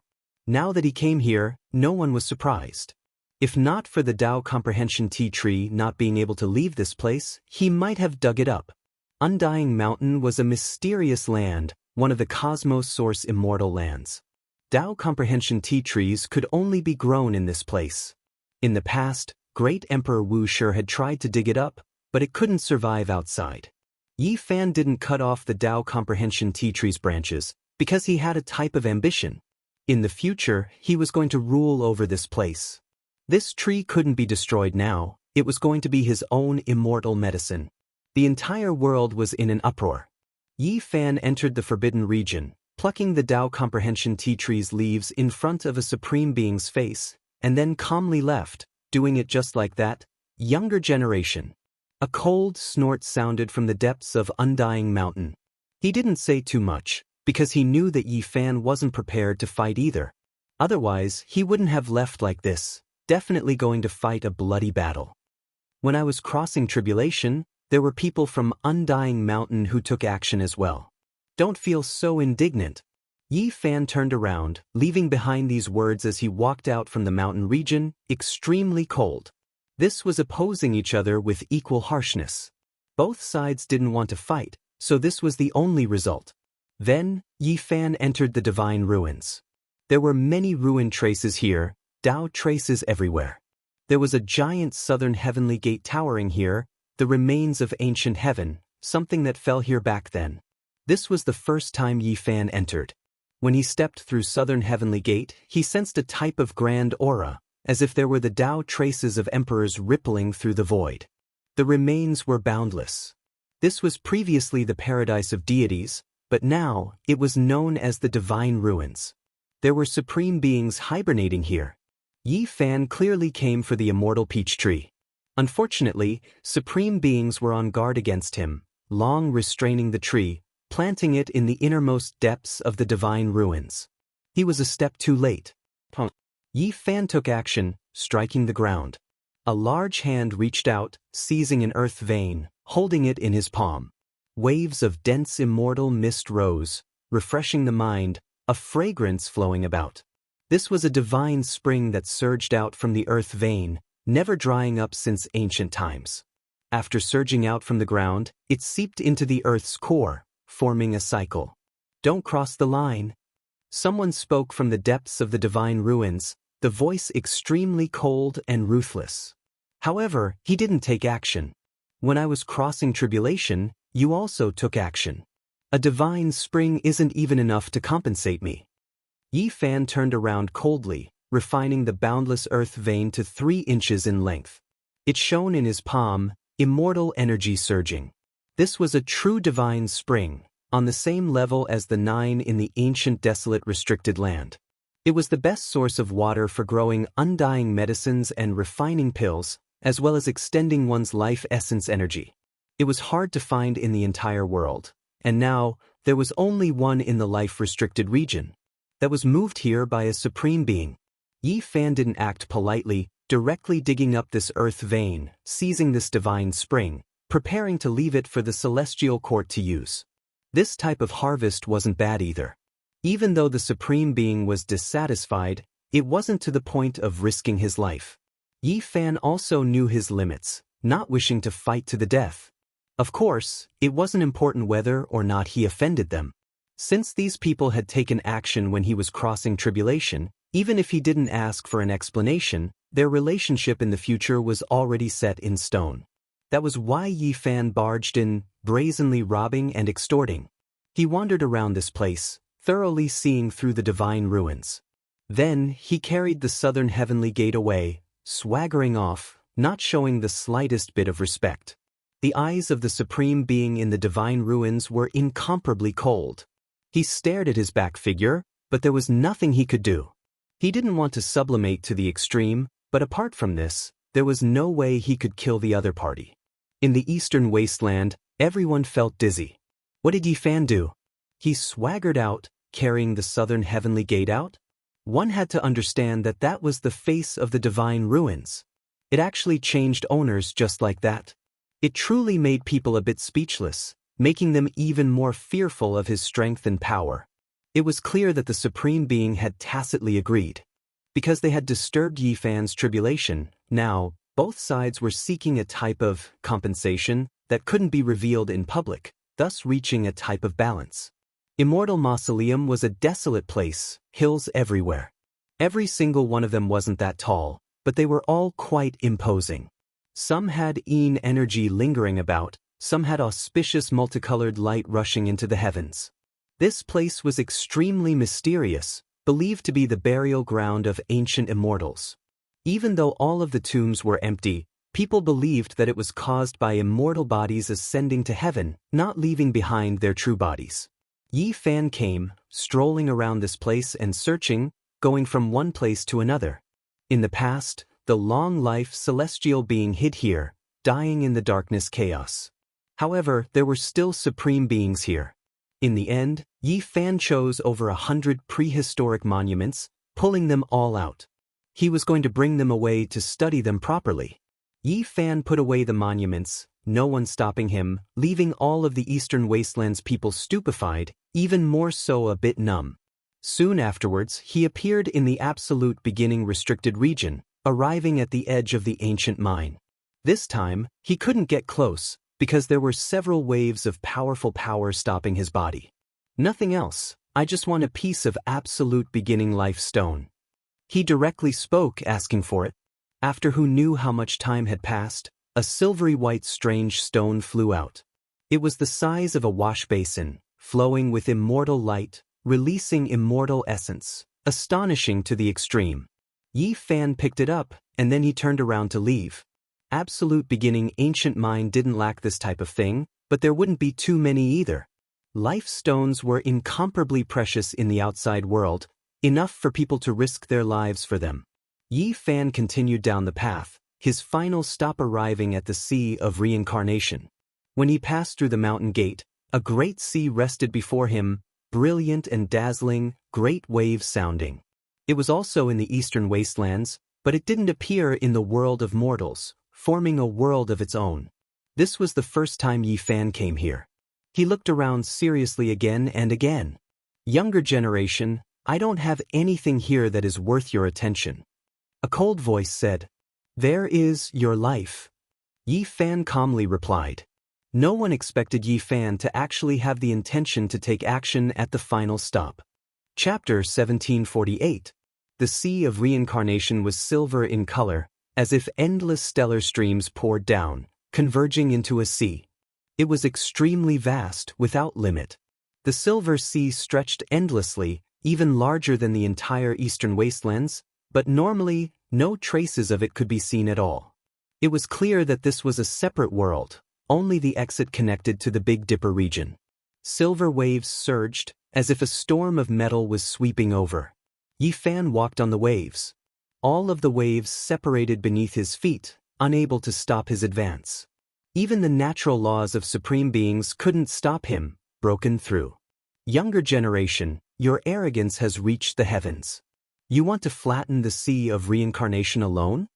Now that he came here, no one was surprised. If not for the Tao Comprehension tea tree not being able to leave this place, he might have dug it up. Undying Mountain was a mysterious land, one of the Cosmos Source immortal lands. Tao Comprehension tea trees could only be grown in this place. In the past, Great Emperor Wuxia had tried to dig it up, but it couldn't survive outside. Yi Fan didn't cut off the Tao Comprehension tea tree's branches, because he had a type of ambition. In the future, he was going to rule over this place. This tree couldn't be destroyed now, it was going to be his own immortal medicine. The entire world was in an uproar. Yi Fan entered the forbidden region, plucking the Tao Comprehension tea tree's leaves in front of a Supreme Being's face, and then calmly left, doing it just like that. Younger generation. A cold snort sounded from the depths of Undying Mountain. He didn't say too much, because he knew that Yi Fan wasn't prepared to fight either. Otherwise, he wouldn't have left like this, definitely going to fight a bloody battle. When I was crossing tribulation, there were people from Undying Mountain who took action as well. Don't feel so indignant. Yi Fan turned around, leaving behind these words as he walked out from the mountain region, extremely cold. This was opposing each other with equal harshness. Both sides didn't want to fight, so this was the only result. Then, Yi Fan entered the divine ruins. There were many ruin traces here, Dao traces everywhere. There was a giant southern heavenly gate towering here, the remains of ancient heaven, something that fell here back then. This was the first time Yi Fan entered. When he stepped through southern heavenly gate, he sensed a type of grand aura, as if there were the Dao traces of emperors rippling through the void. The remains were boundless. This was previously the paradise of deities, but now it was known as the divine ruins. There were supreme beings hibernating here. Yi Fan clearly came for the immortal peach tree. Unfortunately, supreme beings were on guard against him, long restraining the tree, planting it in the innermost depths of the divine ruins. He was a step too late. Yi Fan took action, striking the ground. A large hand reached out, seizing an earth vein, holding it in his palm. Waves of dense immortal mist rose, refreshing the mind, a fragrance flowing about. This was a divine spring that surged out from the earth vein, never drying up since ancient times. After surging out from the ground, it seeped into the earth's core, forming a cycle. Don't cross the line. Someone spoke from the depths of the divine ruins, the voice extremely cold and ruthless. However, he didn't take action. When I was crossing tribulation, you also took action. A divine spring isn't even enough to compensate me. Yi Fan turned around coldly, refining the boundless earth vein to 3 inches in length. It shone in his palm, immortal energy surging. This was a true divine spring, on the same level as the 9 in the ancient desolate restricted land. It was the best source of water for growing undying medicines and refining pills, as well as extending one's life essence energy. It was hard to find in the entire world, and now there was only one in the life-restricted region. That was moved here by a supreme being. Yi Fan didn't act politely, directly digging up this earth vein, seizing this divine spring, preparing to leave it for the celestial court to use. This type of harvest wasn't bad either. Even though the supreme being was dissatisfied, it wasn't to the point of risking his life. Yi Fan also knew his limits, not wishing to fight to the death. Of course, it wasn't important whether or not he offended them. Since these people had taken action when he was crossing tribulation, even if he didn't ask for an explanation, their relationship in the future was already set in stone. That was why Yi Fan barged in, brazenly robbing and extorting. He wandered around this place, thoroughly seeing through the divine ruins. Then, he carried the southern heavenly gate away, swaggering off, not showing the slightest bit of respect. The eyes of the supreme being in the divine ruins were incomparably cold. He stared at his back figure, but there was nothing he could do. He didn't want to sublimate to the extreme, but apart from this, there was no way he could kill the other party. In the eastern wasteland, everyone felt dizzy. What did Yi Fan do? He swaggered out, carrying the southern heavenly gate out? One had to understand that that was the face of the divine ruins. It actually changed owners just like that. It truly made people a bit speechless, making them even more fearful of his strength and power. It was clear that the supreme being had tacitly agreed. Because they had disturbed Yi Fan's tribulation, now, both sides were seeking a type of compensation that couldn't be revealed in public, thus reaching a type of balance. Immortal Mausoleum was a desolate place, hills everywhere. Every single one of them wasn't that tall, but they were all quite imposing. Some had Yin energy lingering about, some had auspicious multicolored light rushing into the heavens. This place was extremely mysterious, believed to be the burial ground of ancient immortals. Even though all of the tombs were empty, people believed that it was caused by immortal bodies ascending to heaven, not leaving behind their true bodies. Yi Fan came, strolling around this place and searching, going from one place to another. In the past, the long-life celestial being hid here, dying in the darkness chaos. However, there were still supreme beings here. In the end, Yi Fan chose over 100 prehistoric monuments, pulling them all out. He was going to bring them away to study them properly. Yi Fan put away the monuments, no one stopping him, leaving all of the Eastern Wastelands people stupefied, even more so a bit numb. Soon afterwards, he appeared in the absolute beginning restricted region, arriving at the edge of the ancient mine. This time, he couldn't get close, because there were several waves of powerful power stopping his body. Nothing else, I just want a piece of absolute beginning life stone. He directly spoke, asking for it. After who knew how much time had passed, a silvery white strange stone flew out. It was the size of a wash basin, flowing with immortal light, releasing immortal essence, astonishing to the extreme. Yi Fan picked it up, and then he turned around to leave. Absolute beginning ancient mine didn't lack this type of thing, but there wouldn't be too many either. Life stones were incomparably precious in the outside world, enough for people to risk their lives for them. Yi Fan continued down the path, his final stop arriving at the Sea of Reincarnation. When he passed through the mountain gate, a great sea rested before him, brilliant and dazzling, great waves sounding. It was also in the eastern wastelands, but it didn't appear in the world of mortals, forming a world of its own. This was the first time Yi Fan came here. He looked around seriously again and again. Younger generation, I don't have anything here that is worth your attention. A cold voice said, "There is your life." Yi Fan calmly replied. No one expected Yi Fan to actually have the intention to take action at the final stop. Chapter 1748. The Sea of Reincarnation was silver in color, as if endless stellar streams poured down, converging into a sea. It was extremely vast, without limit. The silver sea stretched endlessly, even larger than the entire eastern wastelands, but normally, no traces of it could be seen at all. It was clear that this was a separate world, only the exit connected to the Big Dipper region. Silver waves surged, as if a storm of metal was sweeping over. Yi Fan walked on the waves. All of the waves separated beneath his feet, unable to stop his advance. Even the natural laws of supreme beings couldn't stop him, broken through. Younger generation, your arrogance has reached the heavens. You want to flatten the Sea of Reincarnation alone?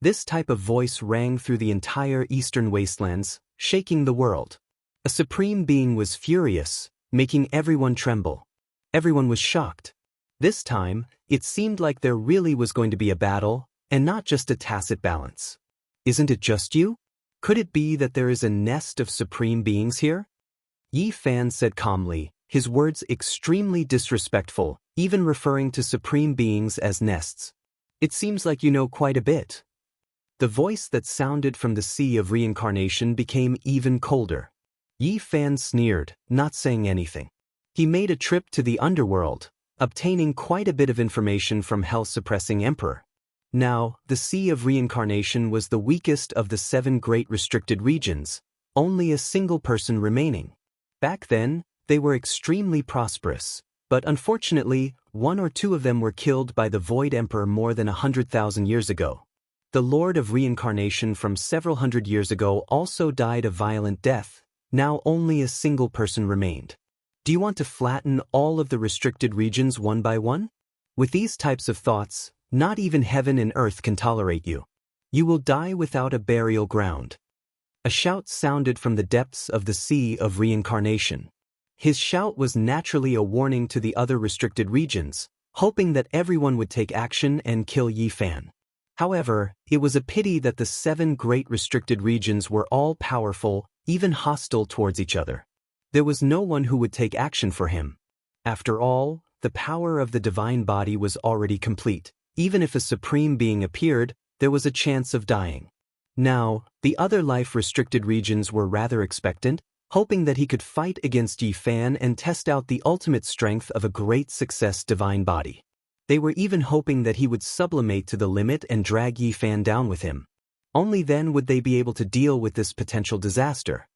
This type of voice rang through the entire eastern wastelands, shaking the world. A supreme being was furious, making everyone tremble. Everyone was shocked. This time, it seemed like there really was going to be a battle, and not just a tacit balance. Isn't it just you? Could it be that there is a nest of supreme beings here? Yi Fan said calmly, his words extremely disrespectful, even referring to supreme beings as nests. It seems like you know quite a bit. The voice that sounded from the Sea of Reincarnation became even colder. Yi Fan sneered, not saying anything. He made a trip to the underworld, obtaining quite a bit of information from Hell-suppressing Emperor. Now, the Sea of Reincarnation was the weakest of the 7 great restricted regions, only a single person remaining. Back then, they were extremely prosperous, but unfortunately, 1 or 2 of them were killed by the Void Emperor more than 100,000 years ago. The Lord of Reincarnation from several hundred years ago also died a violent death. Now only a single person remained. Do you want to flatten all of the restricted regions one by one? With these types of thoughts, not even heaven and earth can tolerate you. You will die without a burial ground. A shout sounded from the depths of the Sea of Reincarnation. His shout was naturally a warning to the other restricted regions, hoping that everyone would take action and kill Yi Fan. However, it was a pity that the 7 great restricted regions were all powerful, even hostile towards each other. There was no one who would take action for him. After all, the power of the divine body was already complete. Even if a supreme being appeared, there was a chance of dying. Now, the other life-restricted regions were rather expectant, hoping that he could fight against Yi Fan and test out the ultimate strength of a great success divine body. They were even hoping that he would sublimate to the limit and drag Yi Fan down with him. Only then would they be able to deal with this potential disaster.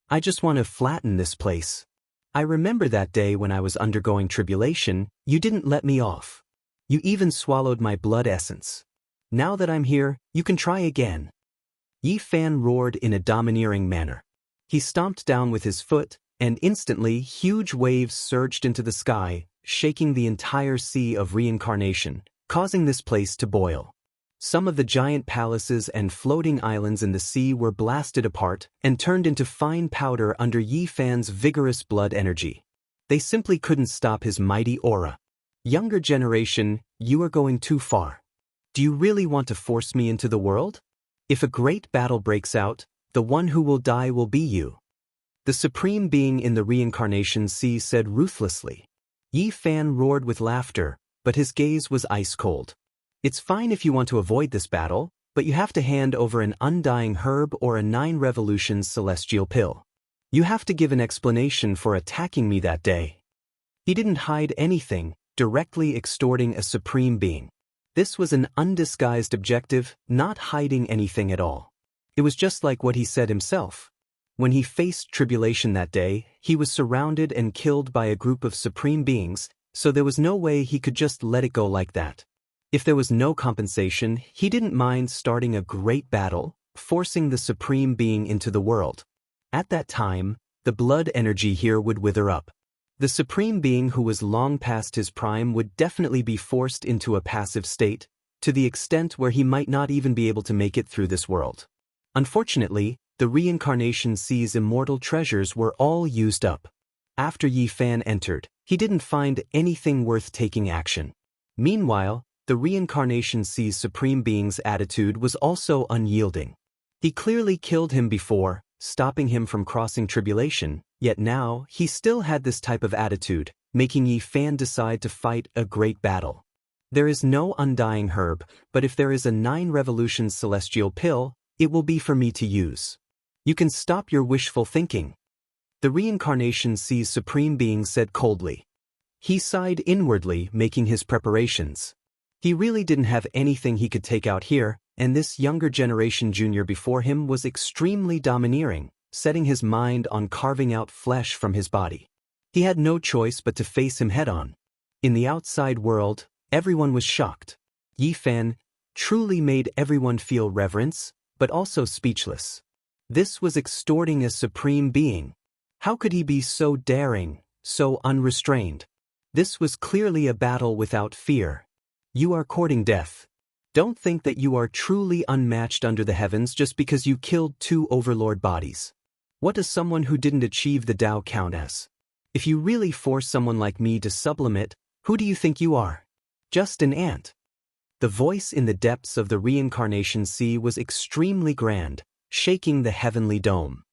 I just want to flatten this place. I remember that day when I was undergoing tribulation, you didn't let me off. You even swallowed my blood essence. Now that I'm here, you can try again. Yi Fan roared in a domineering manner. He stomped down with his foot, and instantly huge waves surged into the sky, shaking the entire sea of reincarnation, causing this place to boil. Some of the giant palaces and floating islands in the sea were blasted apart and turned into fine powder under Yi Fan's vigorous blood energy. They simply couldn't stop his mighty aura. Younger generation, you are going too far. Do you really want to force me into the world? If a great battle breaks out, the one who will die will be you. The supreme being in the reincarnation sea said ruthlessly. Yi Fan roared with laughter, but his gaze was ice cold. It's fine if you want to avoid this battle, but you have to hand over an undying herb or a 9 revolutions celestial pill. You have to give an explanation for attacking me that day. He didn't hide anything, directly extorting a supreme being. This was an undisguised objective, not hiding anything at all. It was just like what he said himself. When he faced tribulation that day, he was surrounded and killed by a group of supreme beings, so there was no way he could just let it go like that. If there was no compensation, he didn't mind starting a great battle, forcing the supreme being into the world. At that time, the blood energy here would wither up. The supreme being who was long past his prime would definitely be forced into a passive state, to the extent where he might not even be able to make it through this world. Unfortunately, the reincarnation sea's immortal treasures were all used up. After Yi Fan entered, he didn't find anything worth taking action. Meanwhile, the reincarnation sea's supreme being's attitude was also unyielding. He clearly killed him before, stopping him from crossing tribulation, yet now he still had this type of attitude, making Yi Fan decide to fight a great battle. There is no undying herb, but if there is a 9 revolutions celestial pill, it will be for me to use. You can stop your wishful thinking. The reincarnation sea's supreme being said coldly. He sighed inwardly, making his preparations. He really didn't have anything he could take out here, and this younger generation junior before him was extremely domineering, setting his mind on carving out flesh from his body. He had no choice but to face him head-on. In the outside world, everyone was shocked. Yi Fan truly made everyone feel reverence, but also speechless. This was extorting a supreme being. How could he be so daring, so unrestrained? This was clearly a battle without fear. You are courting death. Don't think that you are truly unmatched under the heavens just because you killed 2 overlord bodies. What does someone who didn't achieve the Tao count as? If you really force someone like me to sublimate, who do you think you are? Just an ant. The voice in the depths of the reincarnation sea was extremely grand, shaking the heavenly dome.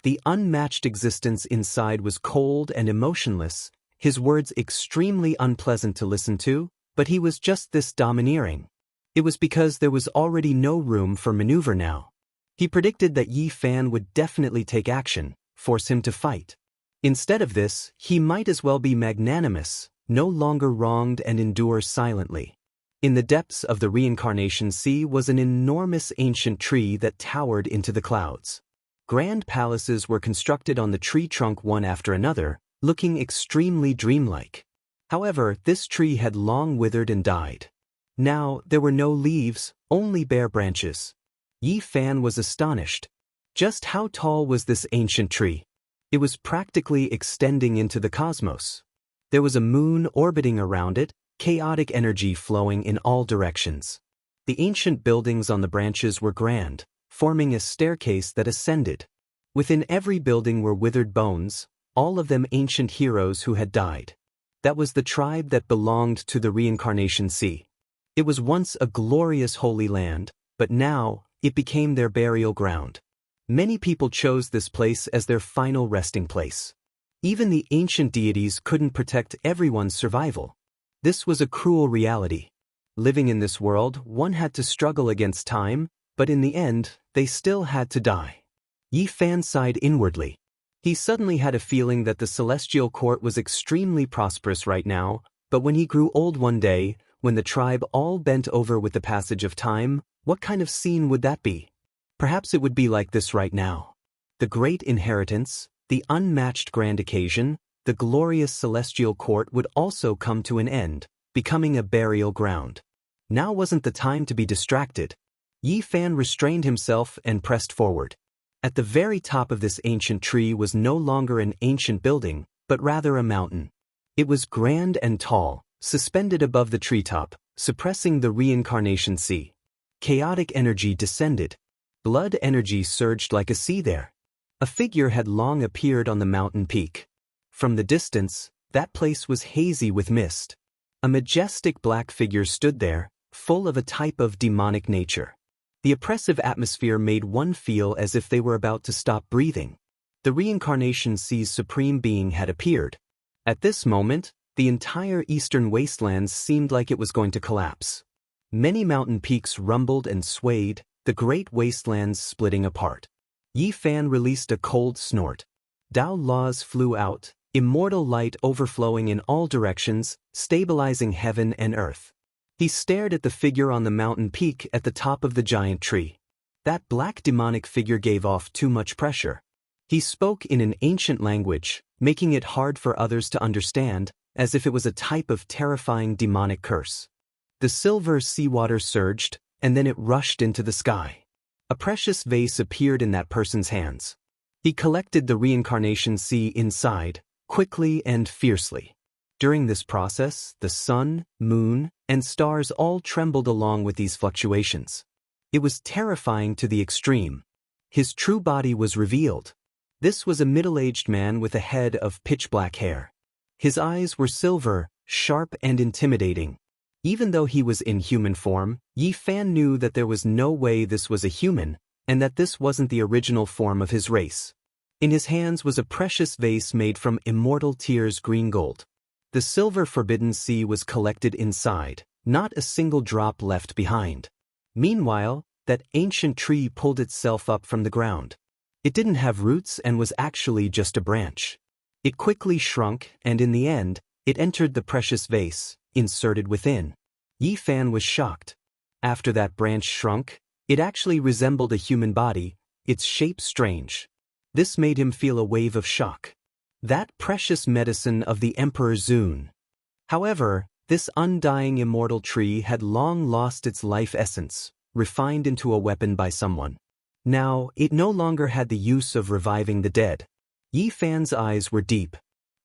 The unmatched existence inside was cold and emotionless, his words extremely unpleasant to listen to, but he was just this domineering. It was because there was already no room for maneuver now. He predicted that Yi Fan would definitely take action, force him to fight. Instead of this, he might as well be magnanimous, no longer wronged and endure silently. In the depths of the reincarnation sea was an enormous ancient tree that towered into the clouds. Grand palaces were constructed on the tree trunk one after another, looking extremely dreamlike. However, this tree had long withered and died. Now, there were no leaves, only bare branches. Yi Fan was astonished. Just how tall was this ancient tree? It was practically extending into the cosmos. There was a moon orbiting around it, chaotic energy flowing in all directions. The ancient buildings on the branches were grand, forming a staircase that ascended. Within every building were withered bones, all of them ancient heroes who had died. That was the tribe that belonged to the reincarnation sea. It was once a glorious holy land, but now it became their burial ground. Many people chose this place as their final resting place. Even the ancient deities couldn't protect everyone's survival. This was a cruel reality. Living in this world, one had to struggle against time, but in the end, they still had to die. Yi Fan sighed inwardly. He suddenly had a feeling that the celestial court was extremely prosperous right now, but when he grew old one day, when the tribe all bent over with the passage of time, what kind of scene would that be? Perhaps it would be like this right now. The great inheritance, the unmatched grand occasion, the glorious celestial court would also come to an end, becoming a burial ground. Now wasn't the time to be distracted. Yi Fan restrained himself and pressed forward. At the very top of this ancient tree was no longer an ancient building, but rather a mountain. It was grand and tall, suspended above the treetop, suppressing the reincarnation sea. Chaotic energy descended. Blood energy surged like a sea there. A figure had long appeared on the mountain peak. From the distance, that place was hazy with mist. A majestic black figure stood there, full of a type of demonic nature. The oppressive atmosphere made one feel as if they were about to stop breathing. The reincarnation sea's supreme being had appeared. At this moment, the entire eastern wastelands seemed like it was going to collapse. Many mountain peaks rumbled and swayed, the great wastelands splitting apart. Yi Fan released a cold snort. Dao laws flew out, immortal light overflowing in all directions, stabilizing heaven and earth. He stared at the figure on the mountain peak at the top of the giant tree. That black demonic figure gave off too much pressure. He spoke in an ancient language, making it hard for others to understand, as if it was a type of terrifying demonic curse. The silver seawater surged, and then it rushed into the sky. A precious vase appeared in that person's hands. He collected the reincarnation sea inside, quickly and fiercely. During this process, the sun, moon, and stars all trembled along with these fluctuations. It was terrifying to the extreme. His true body was revealed. This was a middle-aged man with a head of pitch-black hair. His eyes were silver, sharp and intimidating. Even though he was in human form, Yi Fan knew that there was no way this was a human, and that this wasn't the original form of his race. In his hands was a precious vase made from immortal tears green gold. The silver forbidden sea was collected inside, not a single drop left behind. Meanwhile, that ancient tree pulled itself up from the ground. It didn't have roots and was actually just a branch. It quickly shrunk, and in the end, it entered the precious vase, inserted within. Yi Fan was shocked. After that branch shrunk, it actually resembled a human body, its shape strange. This made him feel a wave of shock. That precious medicine of the Emperor Zun. However, this undying immortal tree had long lost its life essence, refined into a weapon by someone. Now, it no longer had the use of reviving the dead. Yi Fan's eyes were deep.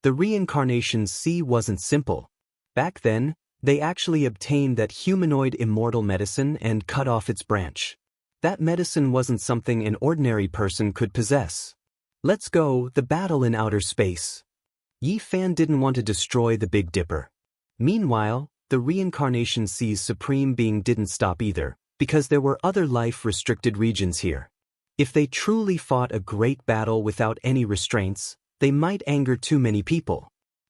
The reincarnation sea wasn't simple. Back then, they actually obtained that humanoid immortal medicine and cut off its branch. That medicine wasn't something an ordinary person could possess. Let's go, the battle in outer space. Yi Fan didn't want to destroy the Big Dipper. Meanwhile, the reincarnation sea's supreme being didn't stop either, because there were other life-restricted regions here. If they truly fought a great battle without any restraints, they might anger too many people.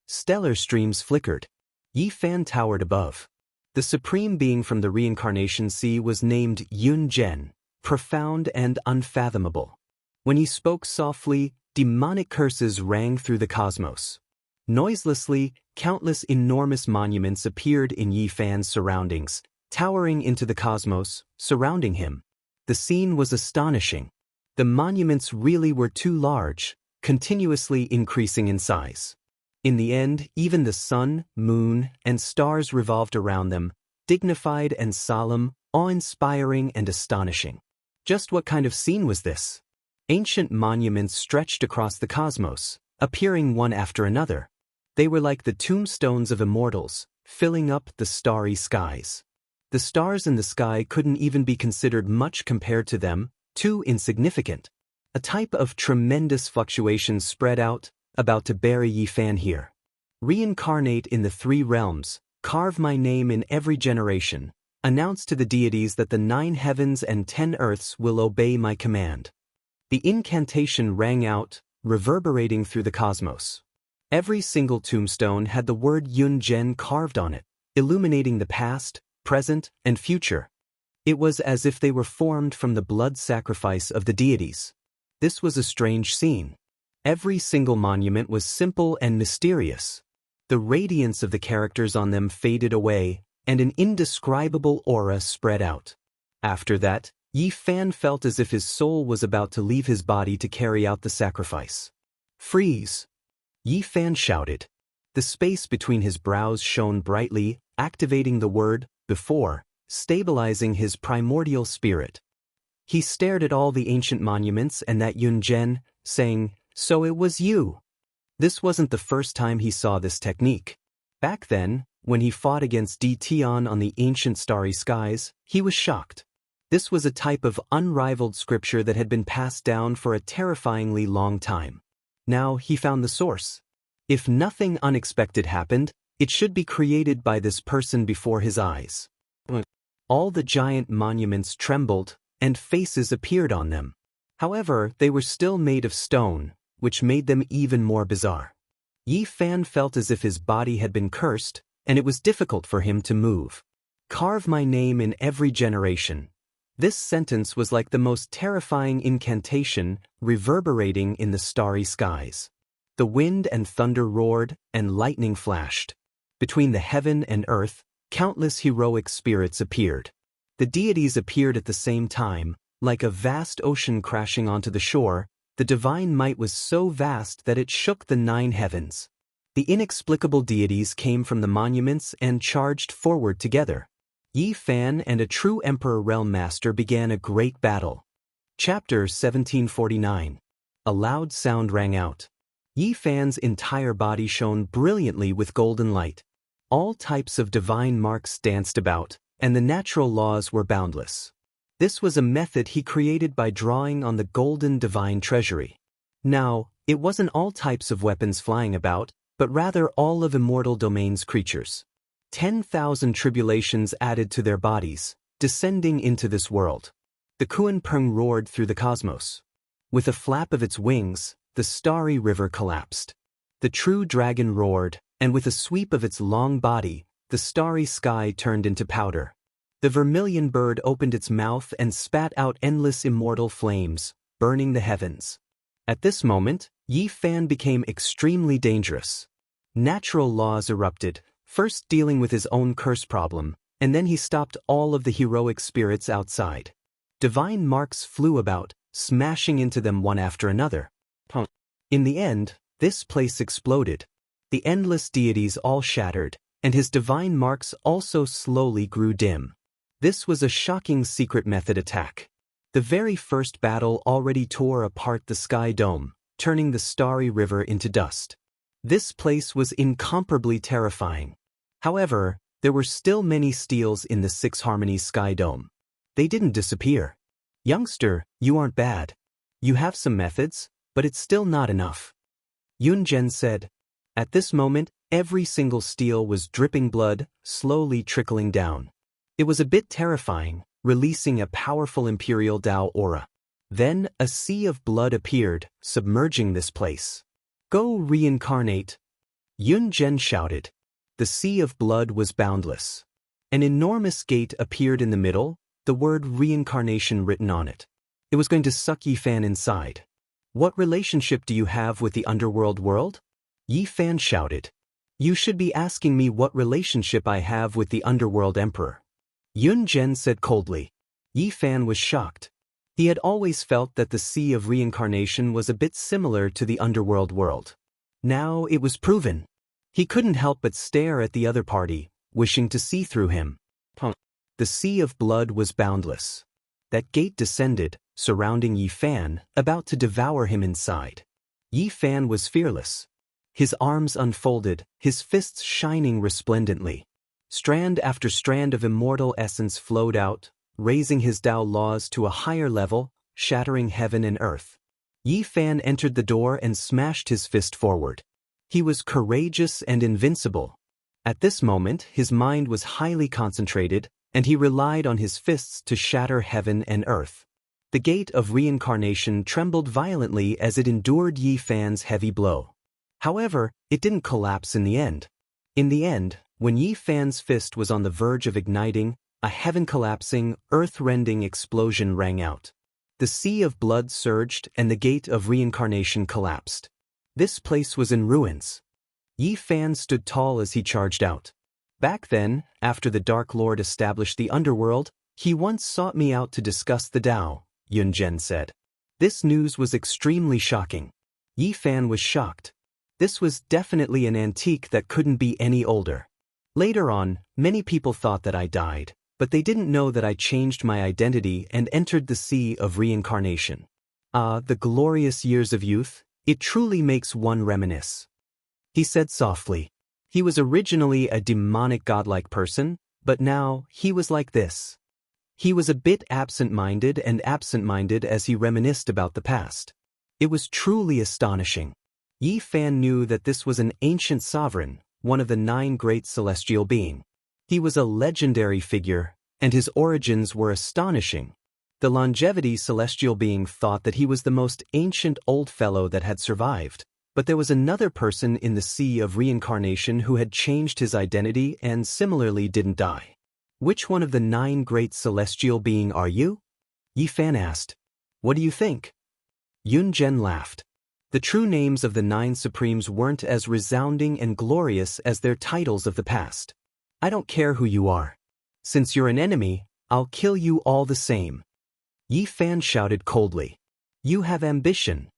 Stellar streams flickered. Yi Fan towered above. The supreme being from the reincarnation sea was named Yun Zhen, profound and unfathomable. When he spoke softly, demonic curses rang through the cosmos. Noiselessly, countless enormous monuments appeared in Yi Fan's surroundings, towering into the cosmos, surrounding him. The scene was astonishing. The monuments really were too large, continuously increasing in size. In the end, even the sun, moon, and stars revolved around them, dignified and solemn, awe-inspiring and astonishing. Just what kind of scene was this? Ancient monuments stretched across the cosmos, appearing one after another. They were like the tombstones of immortals, filling up the starry skies. The stars in the sky couldn't even be considered much compared to them, too insignificant. A type of tremendous fluctuation spread out, about to bury Yi Fan here. Reincarnate in the 3 realms, carve my name in every generation, announce to the deities that the 9 heavens and 10 earths will obey my command. The incantation rang out, reverberating through the cosmos. Every single tombstone had the word Yun Zhen carved on it, illuminating the past, present, and future. It was as if they were formed from the blood sacrifice of the deities. This was a strange scene. Every single monument was simple and mysterious. The radiance of the characters on them faded away, and an indescribable aura spread out. After that, Yi Fan felt as if his soul was about to leave his body to carry out the sacrifice. Freeze! Yi Fan shouted. The space between his brows shone brightly, activating the word, before, stabilizing his primordial spirit. He stared at all the ancient monuments and that Yun Zhen, saying, "So it was you." This wasn't the first time he saw this technique. Back then, when he fought against Di Tian on the ancient starry skies, he was shocked. This was a type of unrivaled scripture that had been passed down for a terrifyingly long time. Now he found the source. If nothing unexpected happened, it should be created by this person before his eyes. All the giant monuments trembled, and faces appeared on them. However, they were still made of stone, which made them even more bizarre. Yi Fan felt as if his body had been cursed, and it was difficult for him to move. "Carve my name in every generation." This sentence was like the most terrifying incantation reverberating in the starry skies. The wind and thunder roared, and lightning flashed. Between the heaven and earth, countless heroic spirits appeared. The deities appeared at the same time, like a vast ocean crashing onto the shore. The divine might was so vast that it shook the 9 heavens. The inexplicable deities came from the monuments and charged forward together. Yi Fan and a true Emperor Realm Master began a great battle. Chapter 1749. A loud sound rang out. Yi Fan's entire body shone brilliantly with golden light. All types of divine marks danced about, and the natural laws were boundless. This was a method he created by drawing on the golden divine treasury. Now, it wasn't all types of weapons flying about, but rather all of immortal domain's creatures. 10,000 tribulations added to their bodies, descending into this world. The Kuan Peng roared through the cosmos. With a flap of its wings, the starry river collapsed. The true dragon roared, and with a sweep of its long body, the starry sky turned into powder. The vermilion bird opened its mouth and spat out endless immortal flames, burning the heavens. At this moment, Yi Fan became extremely dangerous. Natural laws erupted, first dealing with his own curse problem, and then he stopped all of the heroic spirits outside. Divine marks flew about, smashing into them one after another. In the end, this place exploded. The endless deities all shattered, and his divine marks also slowly grew dim. This was a shocking secret method attack. The very first battle already tore apart the sky dome, turning the starry river into dust. This place was incomparably terrifying. However, there were still many steals in the 6 Harmonies sky dome. They didn't disappear. "Youngster, you aren't bad. You have some methods, but it's still not enough," Yun Zhen said. At this moment, every single steel was dripping blood, slowly trickling down. It was a bit terrifying, releasing a powerful Imperial Dao aura. Then, a sea of blood appeared, submerging this place. "Go reincarnate," Yun Zhen shouted. The sea of blood was boundless. An enormous gate appeared in the middle, the word reincarnation written on it. It was going to suck Yi Fan inside. "What relationship do you have with the underworld world?" Yi Fan shouted. "You should be asking me what relationship I have with the underworld emperor," Yun Zhen said coldly. Yi Fan was shocked. He had always felt that the sea of reincarnation was a bit similar to the underworld world. Now it was proven. He couldn't help but stare at the other party, wishing to see through him. The sea of blood was boundless. That gate descended, surrounding Yi Fan, about to devour him inside. Yi Fan was fearless. His arms unfolded, his fists shining resplendently. Strand after strand of immortal essence flowed out, raising his Dao laws to a higher level, shattering heaven and earth. Yi Fan entered the door and smashed his fist forward. He was courageous and invincible. At this moment, his mind was highly concentrated, and he relied on his fists to shatter heaven and earth. The gate of reincarnation trembled violently as it endured Yi Fan's heavy blow. However, it didn't collapse in the end. In the end, when Yi Fan's fist was on the verge of igniting, a heaven-collapsing, earth-rending explosion rang out. The sea of blood surged and the gate of reincarnation collapsed. This place was in ruins. Yi Fan stood tall as he charged out. "Back then, after the Dark Lord established the underworld, he once sought me out to discuss the Tao," Yun Zhen said. This news was extremely shocking. Yi Fan was shocked. This was definitely an antique that couldn't be any older. Later on, many people thought that I died, But they didn't know that I changed my identity and entered the sea of reincarnation. Ah, the glorious years of youth, it truly makes one reminisce. He said softly. He was originally a demonic godlike person, but now he was like this. He was a bit absent-minded as he reminisced about the past. It was truly astonishing. Yi Fan knew that this was an ancient sovereign, one of the 9 great celestial beings. He was a legendary figure, and his origins were astonishing. The longevity celestial being thought that he was the most ancient old fellow that had survived, but there was another person in the sea of reincarnation who had changed his identity and similarly didn't die. Which one of the 9 great celestial beings are you? Yi Fan asked. What do you think? Yun Zhen laughed. The true names of the 9 supremes weren't as resounding and glorious as their titles of the past. I don't care who you are. Since you're an enemy, I'll kill you all the same. Yi Fan shouted coldly. You have ambition.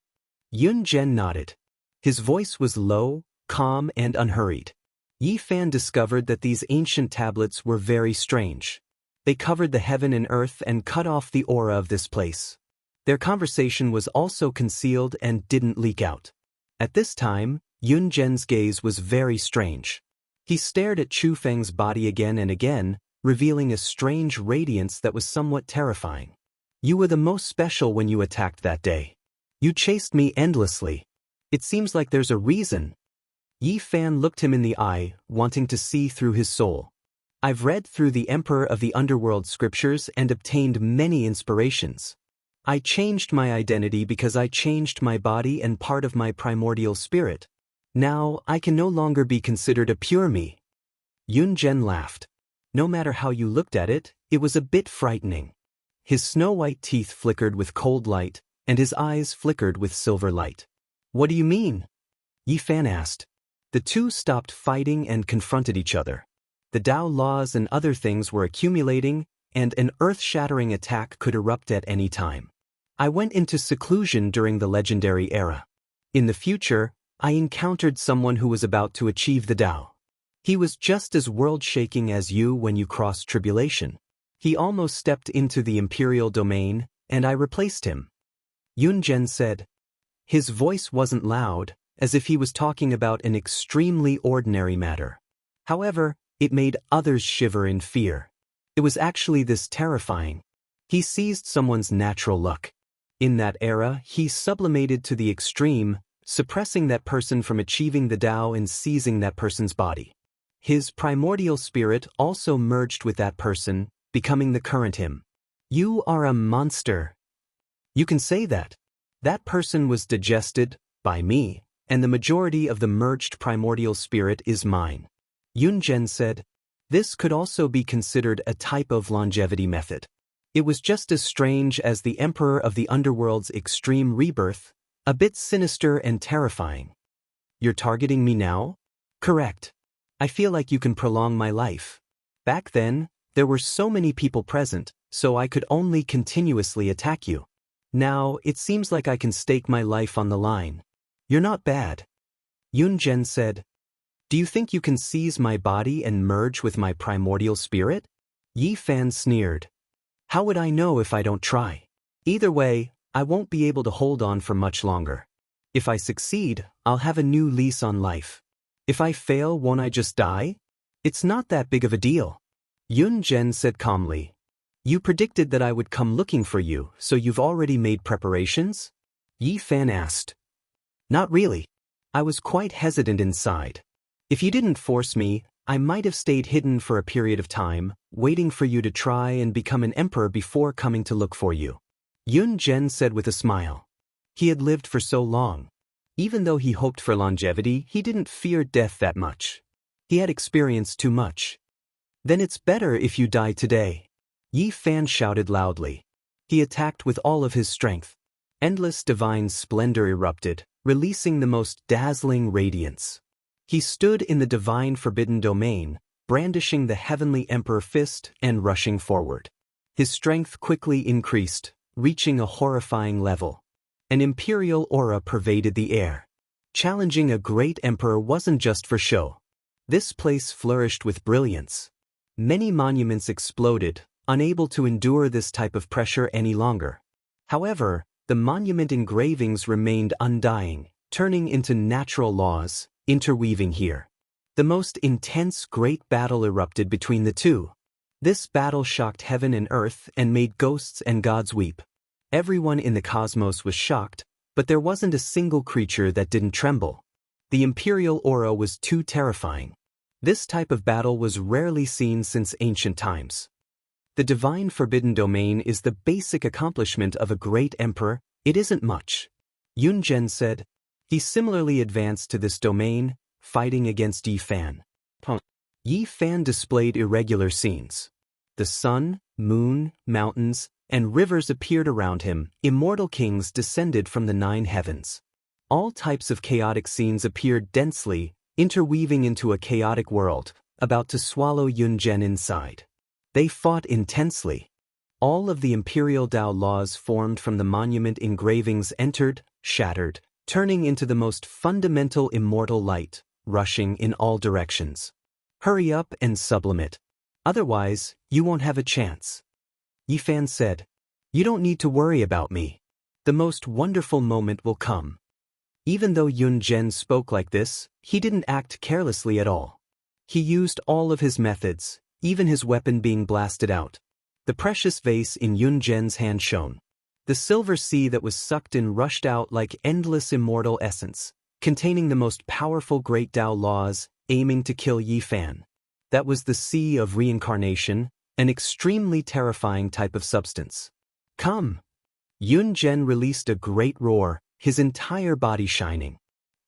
Yun Zhen nodded. His voice was low, calm, and unhurried. Yi Fan discovered that these ancient tablets were very strange. They covered the heaven and earth and cut off the aura of this place. Their conversation was also concealed and didn't leak out. At this time, Yun Zhen's gaze was very strange. He stared at Chu Feng's body again and again, revealing a strange radiance that was somewhat terrifying. You were the most special when you attacked that day. You chased me endlessly. It seems like there's a reason. Yi Fan looked him in the eye, wanting to see through his soul. I've read through the Emperor of the Underworld scriptures and obtained many inspirations. I changed my identity because I changed my body and part of my primordial spirit. Now, I can no longer be considered a pure me. Yun Zhen laughed. No matter how you looked at it, it was a bit frightening. His snow-white teeth flickered with cold light, and his eyes flickered with silver light. What do you mean? Yi Fan asked. The two stopped fighting and confronted each other. The Tao laws and other things were accumulating, and an earth-shattering attack could erupt at any time. I went into seclusion during the legendary era. In the future, I encountered someone who was about to achieve the Tao. He was just as world-shaking as you when you crossed tribulation. He almost stepped into the imperial domain, and I replaced him. Yun Zhen said. His voice wasn't loud, as if he was talking about an extremely ordinary matter. However, it made others shiver in fear. It was actually this terrifying. He seized someone's natural luck. In that era, he sublimated to the extreme, suppressing that person from achieving the Tao and seizing that person's body. His primordial spirit also merged with that person, becoming the current him. You are a monster. You can say that. That person was digested by me, and the majority of the merged primordial spirit is mine. Yun Zhen said. This could also be considered a type of longevity method. It was just as strange as the Emperor of the Underworld's extreme rebirth, a bit sinister and terrifying. You're targeting me now? Correct. I feel like you can prolong my life. Back then, there were so many people present, so I could only continuously attack you. Now, it seems like I can stake my life on the line. You're not bad. Yun Zhen said. Do you think you can seize my body and merge with my primordial spirit? Yi Fan sneered. How would I know if I don't try? Either way, I won't be able to hold on for much longer. If I succeed, I'll have a new lease on life. If I fail, won't I just die? It's not that big of a deal. Yun Zhen said calmly. You predicted that I would come looking for you, so you've already made preparations? Yi Fan asked. Not really. I was quite hesitant inside. If you didn't force me, I might have stayed hidden for a period of time, waiting for you to try and become an emperor before coming to look for you. Yun Zhen said with a smile. He had lived for so long. Even though he hoped for longevity, he didn't fear death that much. He had experienced too much. Then it's better if you die today. Yi Fan shouted loudly. He attacked with all of his strength. Endless divine splendor erupted, releasing the most dazzling radiance. He stood in the divine forbidden domain, brandishing the heavenly emperor fist and rushing forward. His strength quickly increased, reaching a horrifying level. An imperial aura pervaded the air. Challenging a great emperor wasn't just for show. This place flourished with brilliance. Many monuments exploded, unable to endure this type of pressure any longer. However, the monument engravings remained undying, turning into natural laws, interweaving here. The most intense great battle erupted between the two. This battle shocked heaven and earth and made ghosts and gods weep. Everyone in the cosmos was shocked, but there wasn't a single creature that didn't tremble. The imperial aura was too terrifying. This type of battle was rarely seen since ancient times. The divine forbidden domain is the basic accomplishment of a great emperor. It isn't much. Yun Zhen said. He similarly advanced to this domain, fighting against Yi Fan. Yi Fan displayed irregular scenes. The sun, moon, mountains, and rivers appeared around him. Immortal kings descended from the 9 heavens. All types of chaotic scenes appeared densely, interweaving into a chaotic world, about to swallow Yun Zhen inside. They fought intensely. All of the imperial Dao laws formed from the monument engravings entered, shattered, turning into the most fundamental immortal light, rushing in all directions. Hurry up and sublimate. Otherwise, you won't have a chance. Yi Fan said. You don't need to worry about me. The most wonderful moment will come. Even though Yun Zhen spoke like this, he didn't act carelessly at all. He used all of his methods, even his weapon being blasted out. The precious vase in Yun Zhen's hand shone. The silver sea that was sucked in rushed out like endless immortal essence, containing the most powerful great Dao laws, aiming to kill Yi Fan. That was the sea of reincarnation, an extremely terrifying type of substance. Come! Yun Zhen released a great roar, his entire body shining.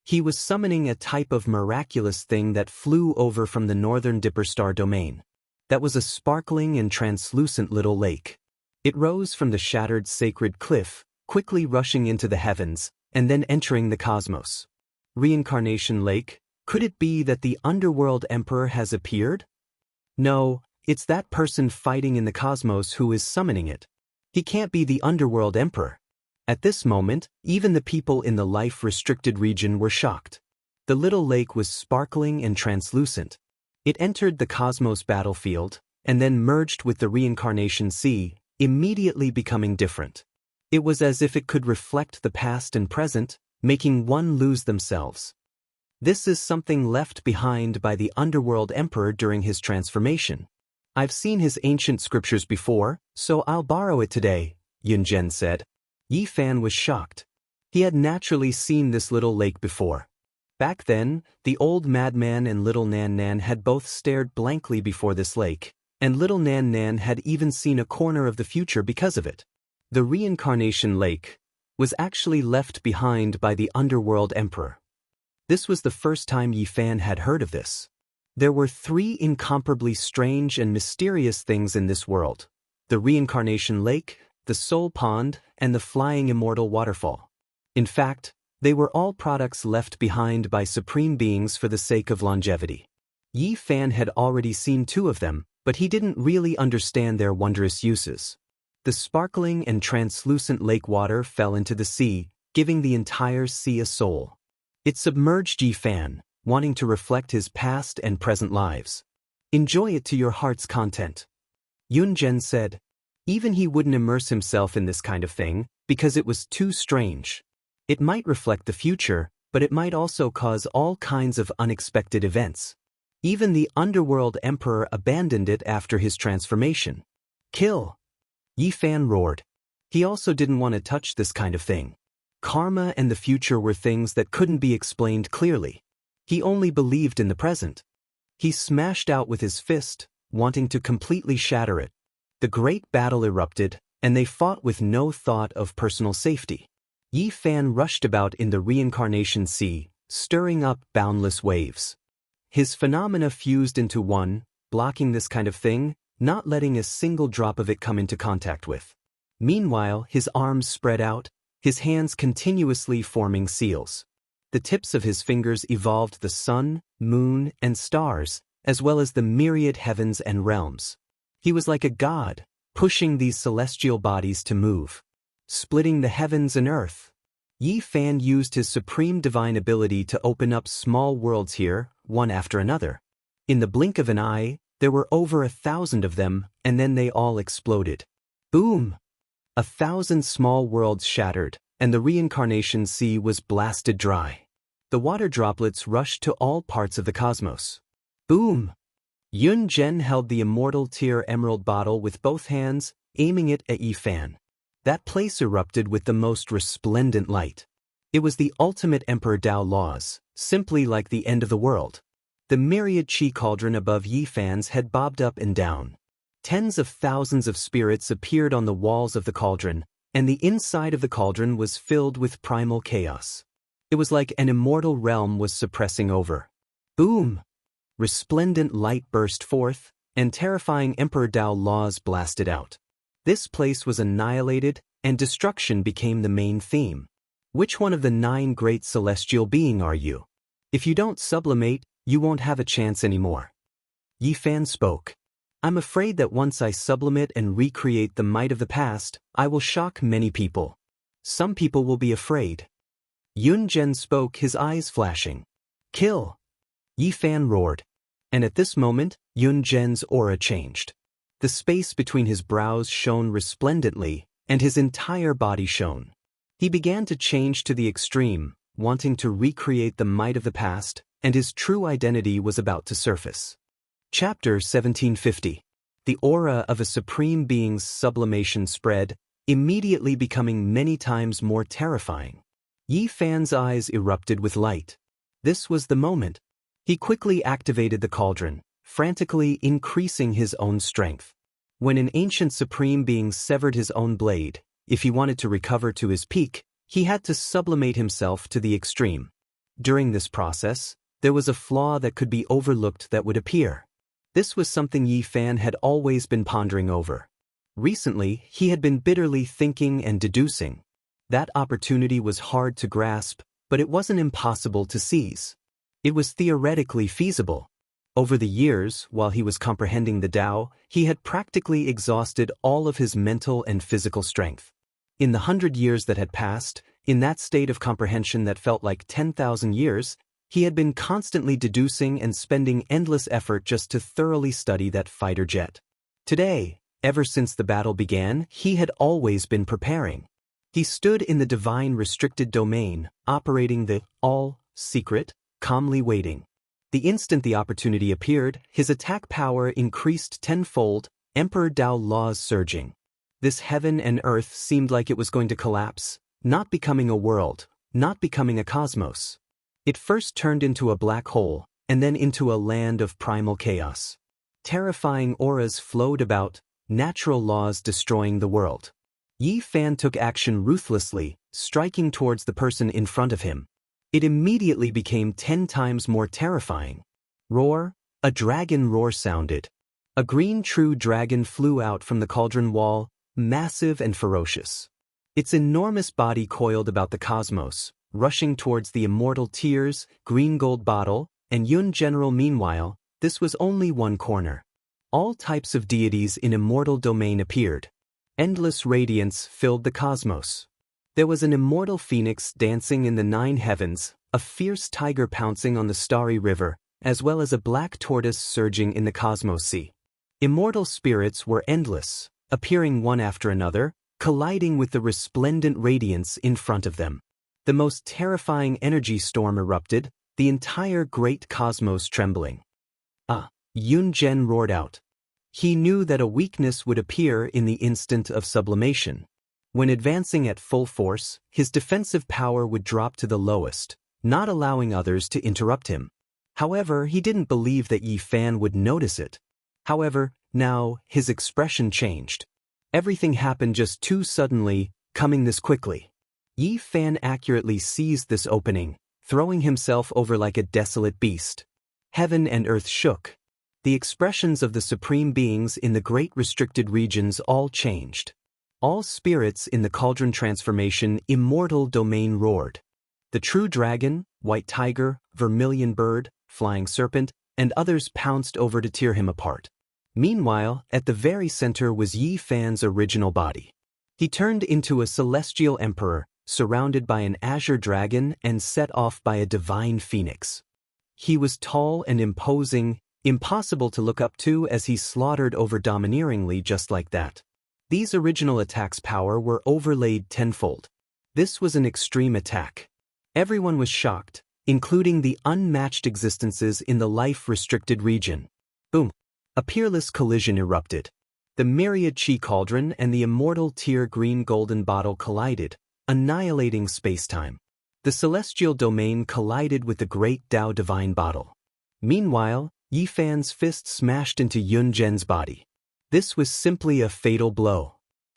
He was summoning a type of miraculous thing that flew over from the northern Dipper Star domain. That was a sparkling and translucent little lake. It rose from the shattered sacred cliff, quickly rushing into the heavens, and then entering the cosmos. Reincarnation Lake? Could it be that the underworld emperor has appeared? No, it's that person fighting in the cosmos who is summoning it. He can't be the underworld emperor. At this moment, even the people in the life-restricted region were shocked. The little lake was sparkling and translucent. It entered the cosmos battlefield, and then merged with the reincarnation sea, immediately becoming different. It was as if it could reflect the past and present, making one lose themselves. This is something left behind by the underworld emperor during his transformation. I've seen his ancient scriptures before, so I'll borrow it today, Yun Zhen said. Yi Fan was shocked. He had naturally seen this little lake before. Back then, the old madman and little Nan Nan had both stared blankly before this lake, and little Nan Nan had even seen a corner of the future because of it. The reincarnation lake was actually left behind by the underworld emperor. This was the first time Yi Fan had heard of this. There were 3 incomparably strange and mysterious things in this world: the reincarnation lake, the soul pond, and the flying immortal waterfall. In fact, they were all products left behind by supreme beings for the sake of longevity. Yi Fan had already seen 2 of them, but he didn't really understand their wondrous uses. The sparkling and translucent lake water fell into the sea, giving the entire sea a soul. It submerged Yi Fan, wanting to reflect his past and present lives. Enjoy it to your heart's content. Yun Zhen said. Even he wouldn't immerse himself in this kind of thing, because it was too strange. It might reflect the future, but it might also cause all kinds of unexpected events. Even the underworld emperor abandoned it after his transformation. Kill! Yi Fan roared. He also didn't want to touch this kind of thing. Karma and the future were things that couldn't be explained clearly. He only believed in the present. He smashed out with his fist, wanting to completely shatter it. The great battle erupted, and they fought with no thought of personal safety. Yi Fan rushed about in the reincarnation sea, stirring up boundless waves. His phenomena fused into one, blocking this kind of thing, not letting a single drop of it come into contact with. Meanwhile, his arms spread out, his hands continuously forming seals. The tips of his fingers evolved the sun, moon, and stars, as well as the myriad heavens and realms. He was like a god, pushing these celestial bodies to move, splitting the heavens and earth. Yi Fan used his supreme divine ability to open up small worlds here, one after another. In the blink of an eye, There were over 1,000 of them, and then they all exploded. Boom! 1,000 small worlds shattered, and the reincarnation sea was blasted dry. The water droplets rushed to all parts of the cosmos. Boom! Yun Zhen held the immortal tear emerald bottle with both hands, aiming it at Yi Fan. That place erupted with the most resplendent light. It was the ultimate Emperor Dao laws, simply like the end of the world. The myriad chi cauldron above Yi Fan's head bobbed up and down. Tens of thousands of spirits appeared on the walls of the cauldron, and the inside of the cauldron was filled with primal chaos. It was like an immortal realm was suppressing over. Boom! Resplendent light burst forth, and terrifying Emperor Dao laws blasted out. This place was annihilated, and destruction became the main theme. Which one of the 9 great celestial beings are you? If you don't sublimate, you won't have a chance anymore. Yi Fan spoke. I'm afraid that once I sublimate and recreate the might of the past, I will shock many people. Some people will be afraid. Yun Zhen spoke, his eyes flashing. Kill! Yi Fan roared. And at this moment, Yun Zhen's aura changed. The space between his brows shone resplendently, and his entire body shone. He began to change to the extreme, wanting to recreate the might of the past, and his true identity was about to surface. Chapter 1750. The aura of a supreme being's sublimation spread, immediately becoming many times more terrifying. Yi Fan's eyes erupted with light. This was the moment. He quickly activated the cauldron, frantically increasing his own strength. When an ancient supreme being severed his own blade, if he wanted to recover to his peak, he had to sublimate himself to the extreme. During this process, there was a flaw that could be overlooked that would appear. This was something Yi Fan had always been pondering over. Recently, he had been bitterly thinking and deducing. That opportunity was hard to grasp, but it wasn't impossible to seize. It was theoretically feasible. Over the years, while he was comprehending the Tao, he had practically exhausted all of his mental and physical strength. In the 100 years that had passed, in that state of comprehension that felt like 10,000 years, he had been constantly deducing and spending endless effort just to thoroughly study that fighter jet. Today, ever since the battle began, he had always been preparing. He stood in the divine restricted domain, operating the all-secret, calmly waiting. The instant the opportunity appeared, his attack power increased tenfold, Emperor Dao laws surging. This heaven and earth seemed like it was going to collapse, not becoming a world, not becoming a cosmos. It first turned into a black hole, and then into a land of primal chaos. Terrifying auras flowed about, natural laws destroying the world. Yi Fan took action ruthlessly, striking towards the person in front of him. It immediately became 10 times more terrifying. Roar! A dragon roar sounded. A green true dragon flew out from the cauldron wall, massive and ferocious. Its enormous body coiled about the cosmos, rushing towards the immortal tears, green gold bottle, and Yun General. Meanwhile, this was only one corner. All types of deities in immortal domain appeared. Endless radiance filled the cosmos. There was an immortal phoenix dancing in the 9 heavens, a fierce tiger pouncing on the starry river, as well as a black tortoise surging in the cosmos sea. Immortal spirits were endless, appearing one after another, colliding with the resplendent radiance in front of them. The most terrifying energy storm erupted, the entire great cosmos trembling. Ah! Yun Zhen roared out. He knew that a weakness would appear in the instant of sublimation. When advancing at full force, his defensive power would drop to the lowest, not allowing others to interrupt him. However, he didn't believe that Yi Fan would notice it. However, now, his expression changed. Everything happened just too suddenly, coming this quickly. Yi Fan accurately seized this opening, throwing himself over like a desolate beast. Heaven and earth shook. The expressions of the supreme beings in the great restricted regions all changed. All spirits in the cauldron transformation immortal domain roared. The true dragon, white tiger, vermilion bird, flying serpent, and others pounced over to tear him apart. Meanwhile, at the very center was Yi Fan's original body. He turned into a celestial emperor, surrounded by an azure dragon and set off by a divine phoenix. He was tall and imposing, Impossible to look up to as he slaughtered over domineeringly just like that. These original attacks' power were overlaid tenfold. This was an extreme attack. Everyone was shocked, including the unmatched existences in the life-restricted region. Boom! A peerless collision erupted. The myriad chi cauldron and the immortal tear green golden bottle collided, annihilating space-time. The celestial domain collided with the great Tao divine bottle. Meanwhile, Yi Fan's fist smashed into Yun Zhen's body. This was simply a fatal blow.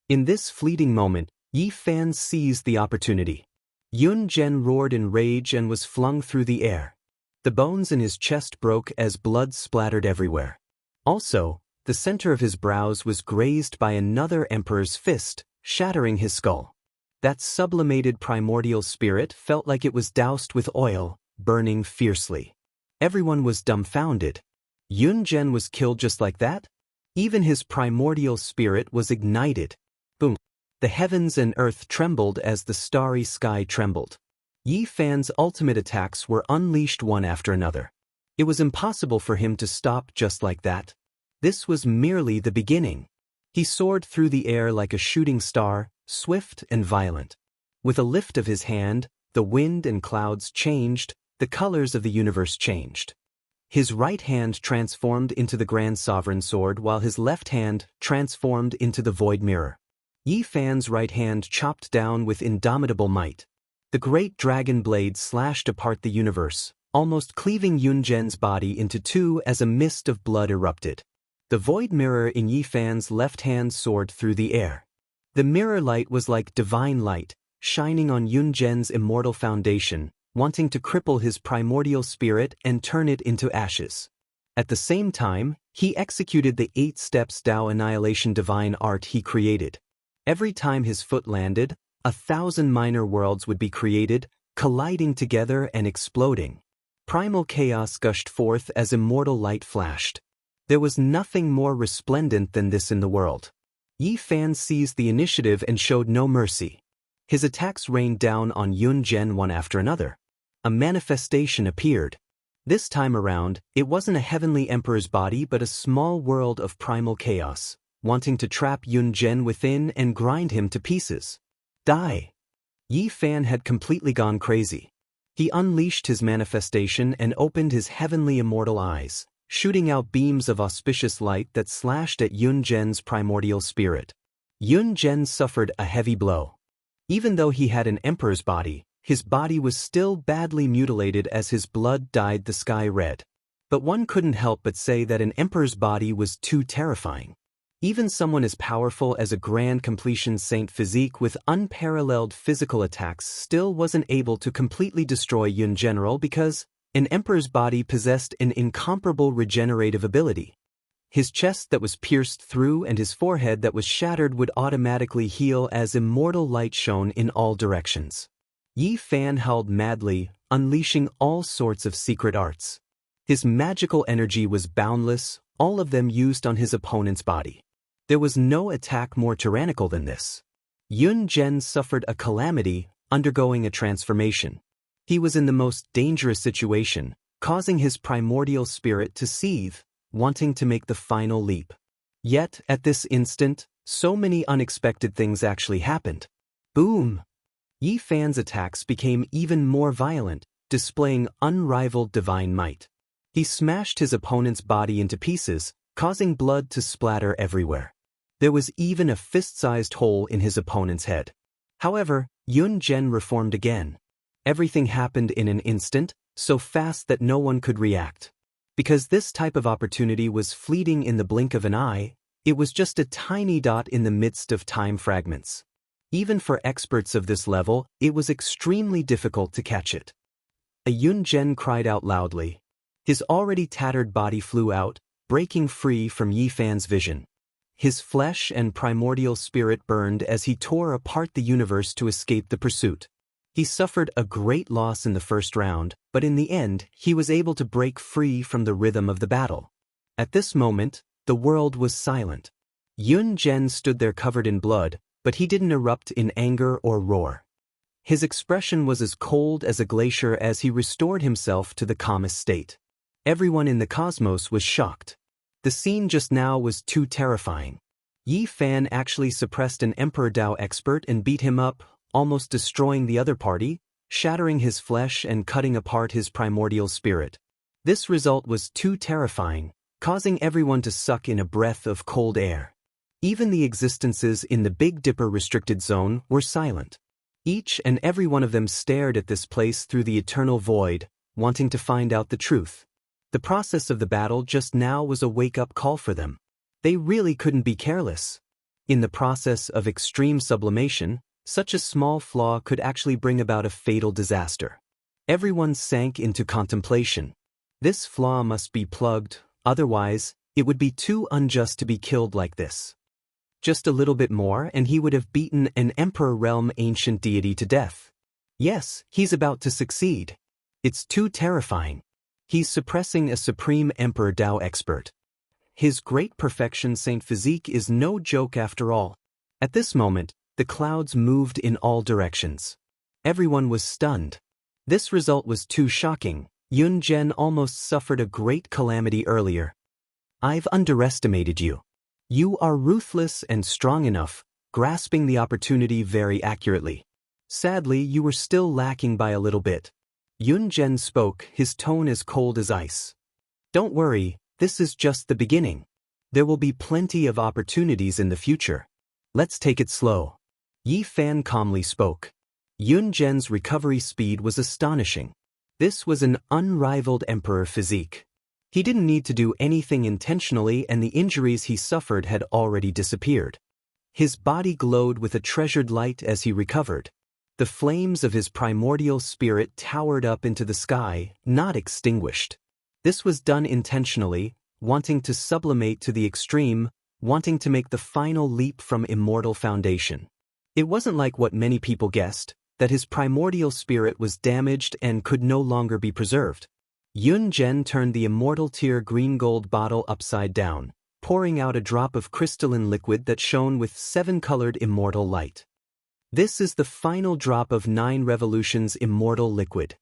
In this fleeting moment, Yi Fan seized the opportunity. Yun Zhen roared in rage and was flung through the air. The bones in his chest broke as blood splattered everywhere. Also, the center of his brows was grazed by another emperor's fist, shattering his skull. That sublimated primordial spirit felt like it was doused with oil, burning fiercely. Everyone was dumbfounded. Yun Zhen was killed just like that? Even his primordial spirit was ignited. Boom! The heavens and earth trembled as the starry sky trembled. Yi Fan's ultimate attacks were unleashed one after another. It was impossible for him to stop just like that. This was merely the beginning. He soared through the air like a shooting star, swift and violent. With a lift of his hand, the wind and clouds changed, the colors of the universe changed. His right hand transformed into the Grand Sovereign Sword while his left hand transformed into the Void Mirror. Yi Fan's right hand chopped down with indomitable might. The great dragon blade slashed apart the universe, almost cleaving Yun Zhen's body into two as a mist of blood erupted. The Void Mirror in Yi Fan's left hand soared through the air. The mirror light was like divine light, shining on Yun Zhen's immortal foundation, wanting to cripple his primordial spirit and turn it into ashes. At the same time, he executed the 8 steps Tao annihilation divine art he created. Every time his foot landed, 1,000 minor worlds would be created, colliding together and exploding. Primal chaos gushed forth as immortal light flashed. There was nothing more resplendent than this in the world. Yi Fan seized the initiative and showed no mercy. His attacks rained down on Yun Zhen one after another. A manifestation appeared. This time around, it wasn't a heavenly emperor's body but a small world of primal chaos, wanting to trap Yun Zhen within and grind him to pieces. Die! Yi Fan had completely gone crazy. He unleashed his manifestation and opened his heavenly immortal eyes, shooting out beams of auspicious light that slashed at Yun Zhen's primordial spirit. Yun Zhen suffered a heavy blow. Even though he had an emperor's body, his body was still badly mutilated as his blood dyed the sky red. But one couldn't help but say that an emperor's body was too terrifying. Even someone as powerful as a grand completion saint physique with unparalleled physical attacks still wasn't able to completely destroy Yun General because an emperor's body possessed an incomparable regenerative ability. His chest that was pierced through and his forehead that was shattered would automatically heal as immortal light shone in all directions. Yi Fan howled madly, unleashing all sorts of secret arts. His magical energy was boundless, all of them used on his opponent's body. There was no attack more tyrannical than this. Yun Zhen suffered a calamity, undergoing a transformation. He was in the most dangerous situation, causing his primordial spirit to seethe, wanting to make the final leap. Yet, at this instant, so many unexpected things actually happened. Boom! Yi Fan's attacks became even more violent, displaying unrivaled divine might. He smashed his opponent's body into pieces, causing blood to splatter everywhere. There was even a fist-sized hole in his opponent's head. However, Yun Zhen reformed again. Everything happened in an instant, so fast that no one could react. Because this type of opportunity was fleeting in the blink of an eye, it was just a tiny dot in the midst of time fragments. Even for experts of this level, it was extremely difficult to catch it. A Yun Zhen cried out loudly. His already tattered body flew out, breaking free from Yi Fan's vision. His flesh and primordial spirit burned as he tore apart the universe to escape the pursuit. He suffered a great loss in the first round, but in the end, he was able to break free from the rhythm of the battle. At this moment, the world was silent. Yun Zhen stood there covered in blood, but he didn't erupt in anger or roar. His expression was as cold as a glacier as he restored himself to the calmest state. Everyone in the cosmos was shocked. The scene just now was too terrifying. Yi Fan actually suppressed an Emperor Dao expert and beat him up, almost destroying the other party, shattering his flesh and cutting apart his primordial spirit. This result was too terrifying, causing everyone to suck in a breath of cold air. Even the existences in the Big Dipper restricted zone were silent. Each and every one of them stared at this place through the eternal void, wanting to find out the truth. The process of the battle just now was a wake-up call for them. They really couldn't be careless. In the process of extreme sublimation, such a small flaw could actually bring about a fatal disaster. Everyone sank into contemplation. This flaw must be plugged, otherwise, it would be too unjust to be killed like this. Just a little bit more and he would have beaten an Emperor Realm ancient deity to death. Yes, he's about to succeed. It's too terrifying. He's suppressing a Supreme Emperor Dao expert. His great perfection Saint Physique is no joke after all. At this moment, the clouds moved in all directions. Everyone was stunned. This result was too shocking. Yun Zhen almost suffered a great calamity earlier. I've underestimated you. You are ruthless and strong enough, grasping the opportunity very accurately. Sadly, you were still lacking by a little bit. Yun Zhen spoke, his tone as cold as ice. Don't worry, this is just the beginning. There will be plenty of opportunities in the future. Let's take it slow. Yi Fan calmly spoke. Yun Zhen's recovery speed was astonishing. This was an unrivaled emperor physique. He didn't need to do anything intentionally and the injuries he suffered had already disappeared. His body glowed with a treasured light as he recovered. The flames of his primordial spirit towered up into the sky, not extinguished. This was done intentionally, wanting to sublimate to the extreme, wanting to make the final leap from immortal foundation. It wasn't like what many people guessed, that his primordial spirit was damaged and could no longer be preserved. Yun Zhen turned the immortal tear green gold bottle upside down, pouring out a drop of crystalline liquid that shone with 7-colored immortal light. This is the final drop of 9 revolutions immortal liquid.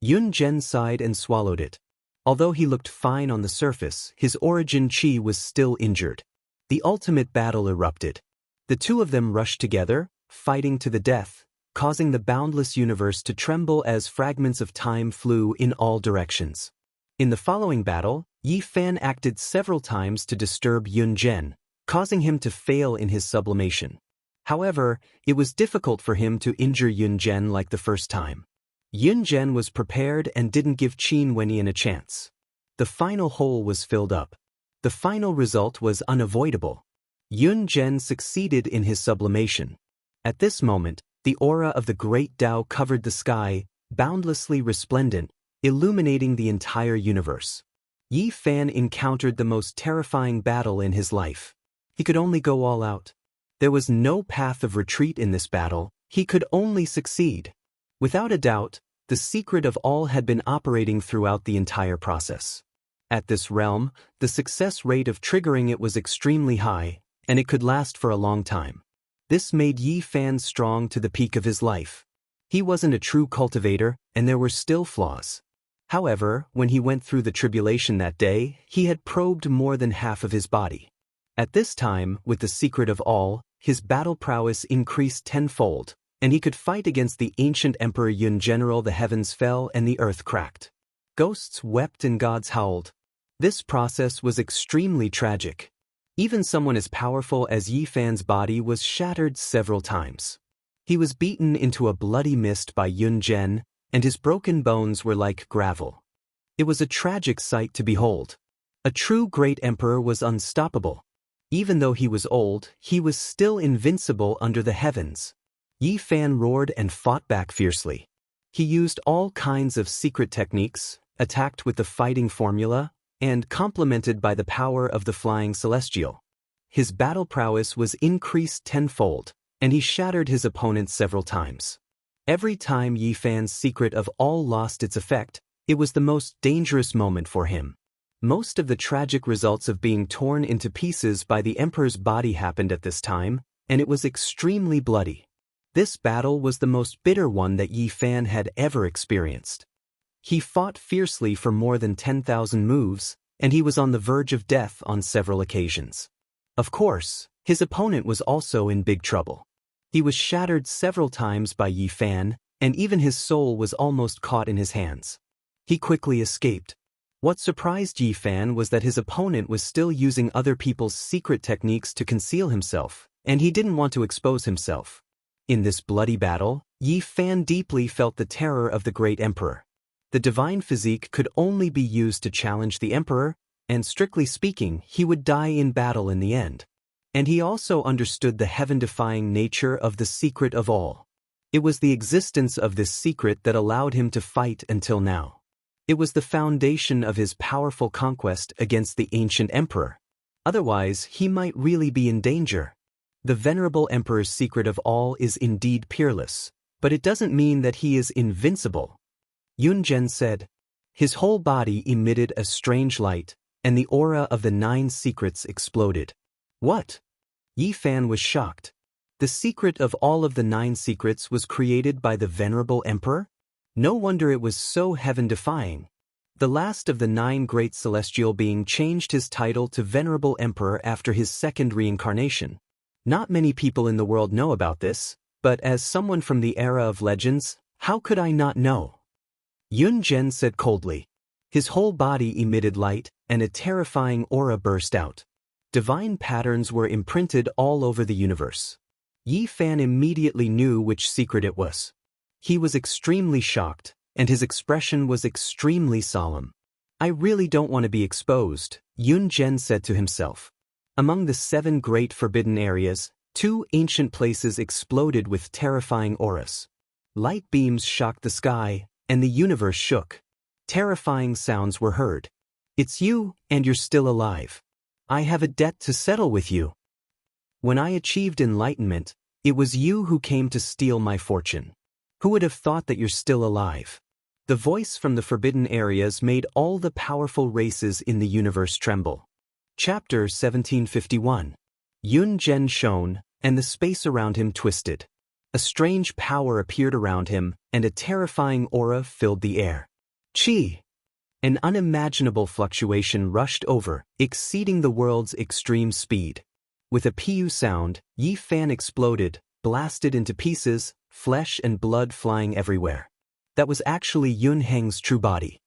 Yun Zhen sighed and swallowed it. Although he looked fine on the surface, his origin chi was still injured. The ultimate battle erupted. The two of them rushed together, fighting to the death, causing the boundless universe to tremble as fragments of time flew in all directions. In the following battle, Yi Fan acted several times to disturb Yun Zhen, causing him to fail in his sublimation. However, it was difficult for him to injure Yun Zhen like the first time. Yun Zhen was prepared and didn't give Qin Wenyan a chance. The final hole was filled up. The final result was unavoidable. Yun Zhen succeeded in his sublimation. At this moment, the aura of the great Tao covered the sky, boundlessly resplendent, illuminating the entire universe. Yi Fan encountered the most terrifying battle in his life. He could only go all out. There was no path of retreat in this battle, he could only succeed. Without a doubt, the secret of all had been operating throughout the entire process. At this realm, the success rate of triggering it was extremely high, and it could last for a long time. This made Yi Fan strong to the peak of his life. He wasn't a true cultivator, and there were still flaws. However, when he went through the tribulation that day, he had probed more than half of his body. At this time, with the secret of all, his battle prowess increased tenfold, and he could fight against the ancient Emperor Yun General. The heavens fell and the earth cracked. Ghosts wept and gods howled. This process was extremely tragic. Even someone as powerful as Yi Fan's body was shattered several times. He was beaten into a bloody mist by Yun Zhen, and his broken bones were like gravel. It was a tragic sight to behold. A true great emperor was unstoppable. Even though he was old, he was still invincible under the heavens. Yi Fan roared and fought back fiercely. He used all kinds of secret techniques, attacked with the fighting formula, and complemented by the power of the flying celestial. His battle prowess was increased tenfold, and he shattered his opponents several times. Every time Yi Fan's secret of all lost its effect, it was the most dangerous moment for him. Most of the tragic results of being torn into pieces by the Emperor's body happened at this time, and it was extremely bloody. This battle was the most bitter one that Yi Fan had ever experienced. He fought fiercely for more than 10,000 moves, and he was on the verge of death on several occasions. Of course, his opponent was also in big trouble. He was shattered several times by Yi Fan, and even his soul was almost caught in his hands. He quickly escaped. What surprised Yi Fan was that his opponent was still using other people's secret techniques to conceal himself, and he didn't want to expose himself. In this bloody battle, Yi Fan deeply felt the terror of the great emperor. The divine physique could only be used to challenge the emperor, and strictly speaking, he would die in battle in the end. And he also understood the heaven-defying nature of the secret of all. It was the existence of this secret that allowed him to fight until now. It was the foundation of his powerful conquest against the ancient emperor. Otherwise, he might really be in danger. The venerable emperor's secret of all is indeed peerless, but it doesn't mean that he is invincible. Yun Zhen said. His whole body emitted a strange light, and the aura of the 9 secrets exploded. What? Yi Fan was shocked. The secret of all of the 9 secrets was created by the venerable emperor? No wonder it was so heaven-defying. The last of the 9 great celestial beings changed his title to venerable emperor after his second reincarnation. Not many people in the world know about this, but as someone from the era of legends, how could I not know? Yun Zhen said coldly. His whole body emitted light, and a terrifying aura burst out. Divine patterns were imprinted all over the universe. Yi Fan immediately knew which secret it was. He was extremely shocked, and his expression was extremely solemn. I really don't want to be exposed, Yun Zhen said to himself. Among the 7 great forbidden areas, 2 ancient places exploded with terrifying auras. Light beams shocked the sky, and the universe shook. Terrifying sounds were heard. It's you, and you're still alive. I have a debt to settle with you. When I achieved enlightenment, it was you who came to steal my fortune. Who would have thought that you're still alive? The voice from the forbidden areas made all the powerful races in the universe tremble. Chapter 1751. Yun Zhen shone, and the space around him twisted. A strange power appeared around him, and a terrifying aura filled the air. Qi! An unimaginable fluctuation rushed over, exceeding the world's extreme speed. With a pu sound, Yi Fan exploded, blasted into pieces, flesh and blood flying everywhere. That was actually Yun Heng's true body.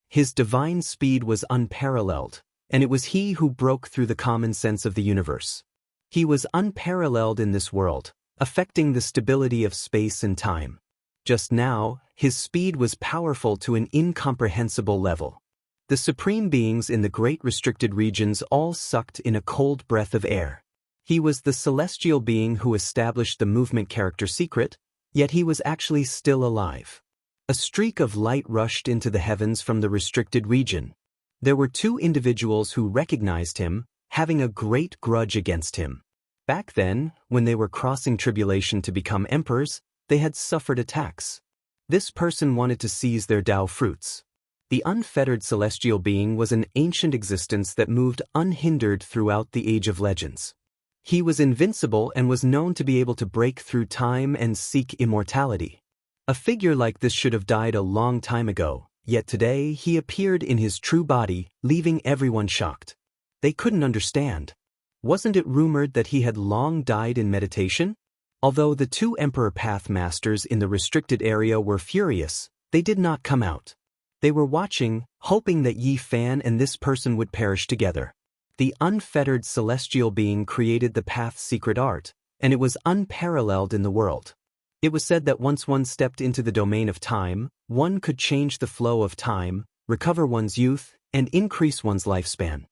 His divine speed was unparalleled, and it was he who broke through the common sense of the universe. He was unparalleled in this world, affecting the stability of space and time. Just now, his speed was powerful to an incomprehensible level. The supreme beings in the great restricted regions all sucked in a cold breath of air. He was the celestial being who established the movement character secret, yet he was actually still alive. A streak of light rushed into the heavens from the restricted region. There were 2 individuals who recognized him, having a great grudge against him. Back then, when they were crossing tribulation to become emperors, they had suffered attacks. This person wanted to seize their Tao fruits. The unfettered celestial being was an ancient existence that moved unhindered throughout the Age of Legends. He was invincible and was known to be able to break through time and seek immortality. A figure like this should have died a long time ago, yet today he appeared in his true body, leaving everyone shocked. They couldn't understand. Wasn't it rumored that he had long died in meditation? Although the 2 Emperor Path Masters in the restricted area were furious, they did not come out. They were watching, hoping that Yi Fan and this person would perish together. The unfettered celestial being created the Path's secret art, and it was unparalleled in the world. It was said that once one stepped into the domain of time, one could change the flow of time, recover one's youth, and increase one's lifespan.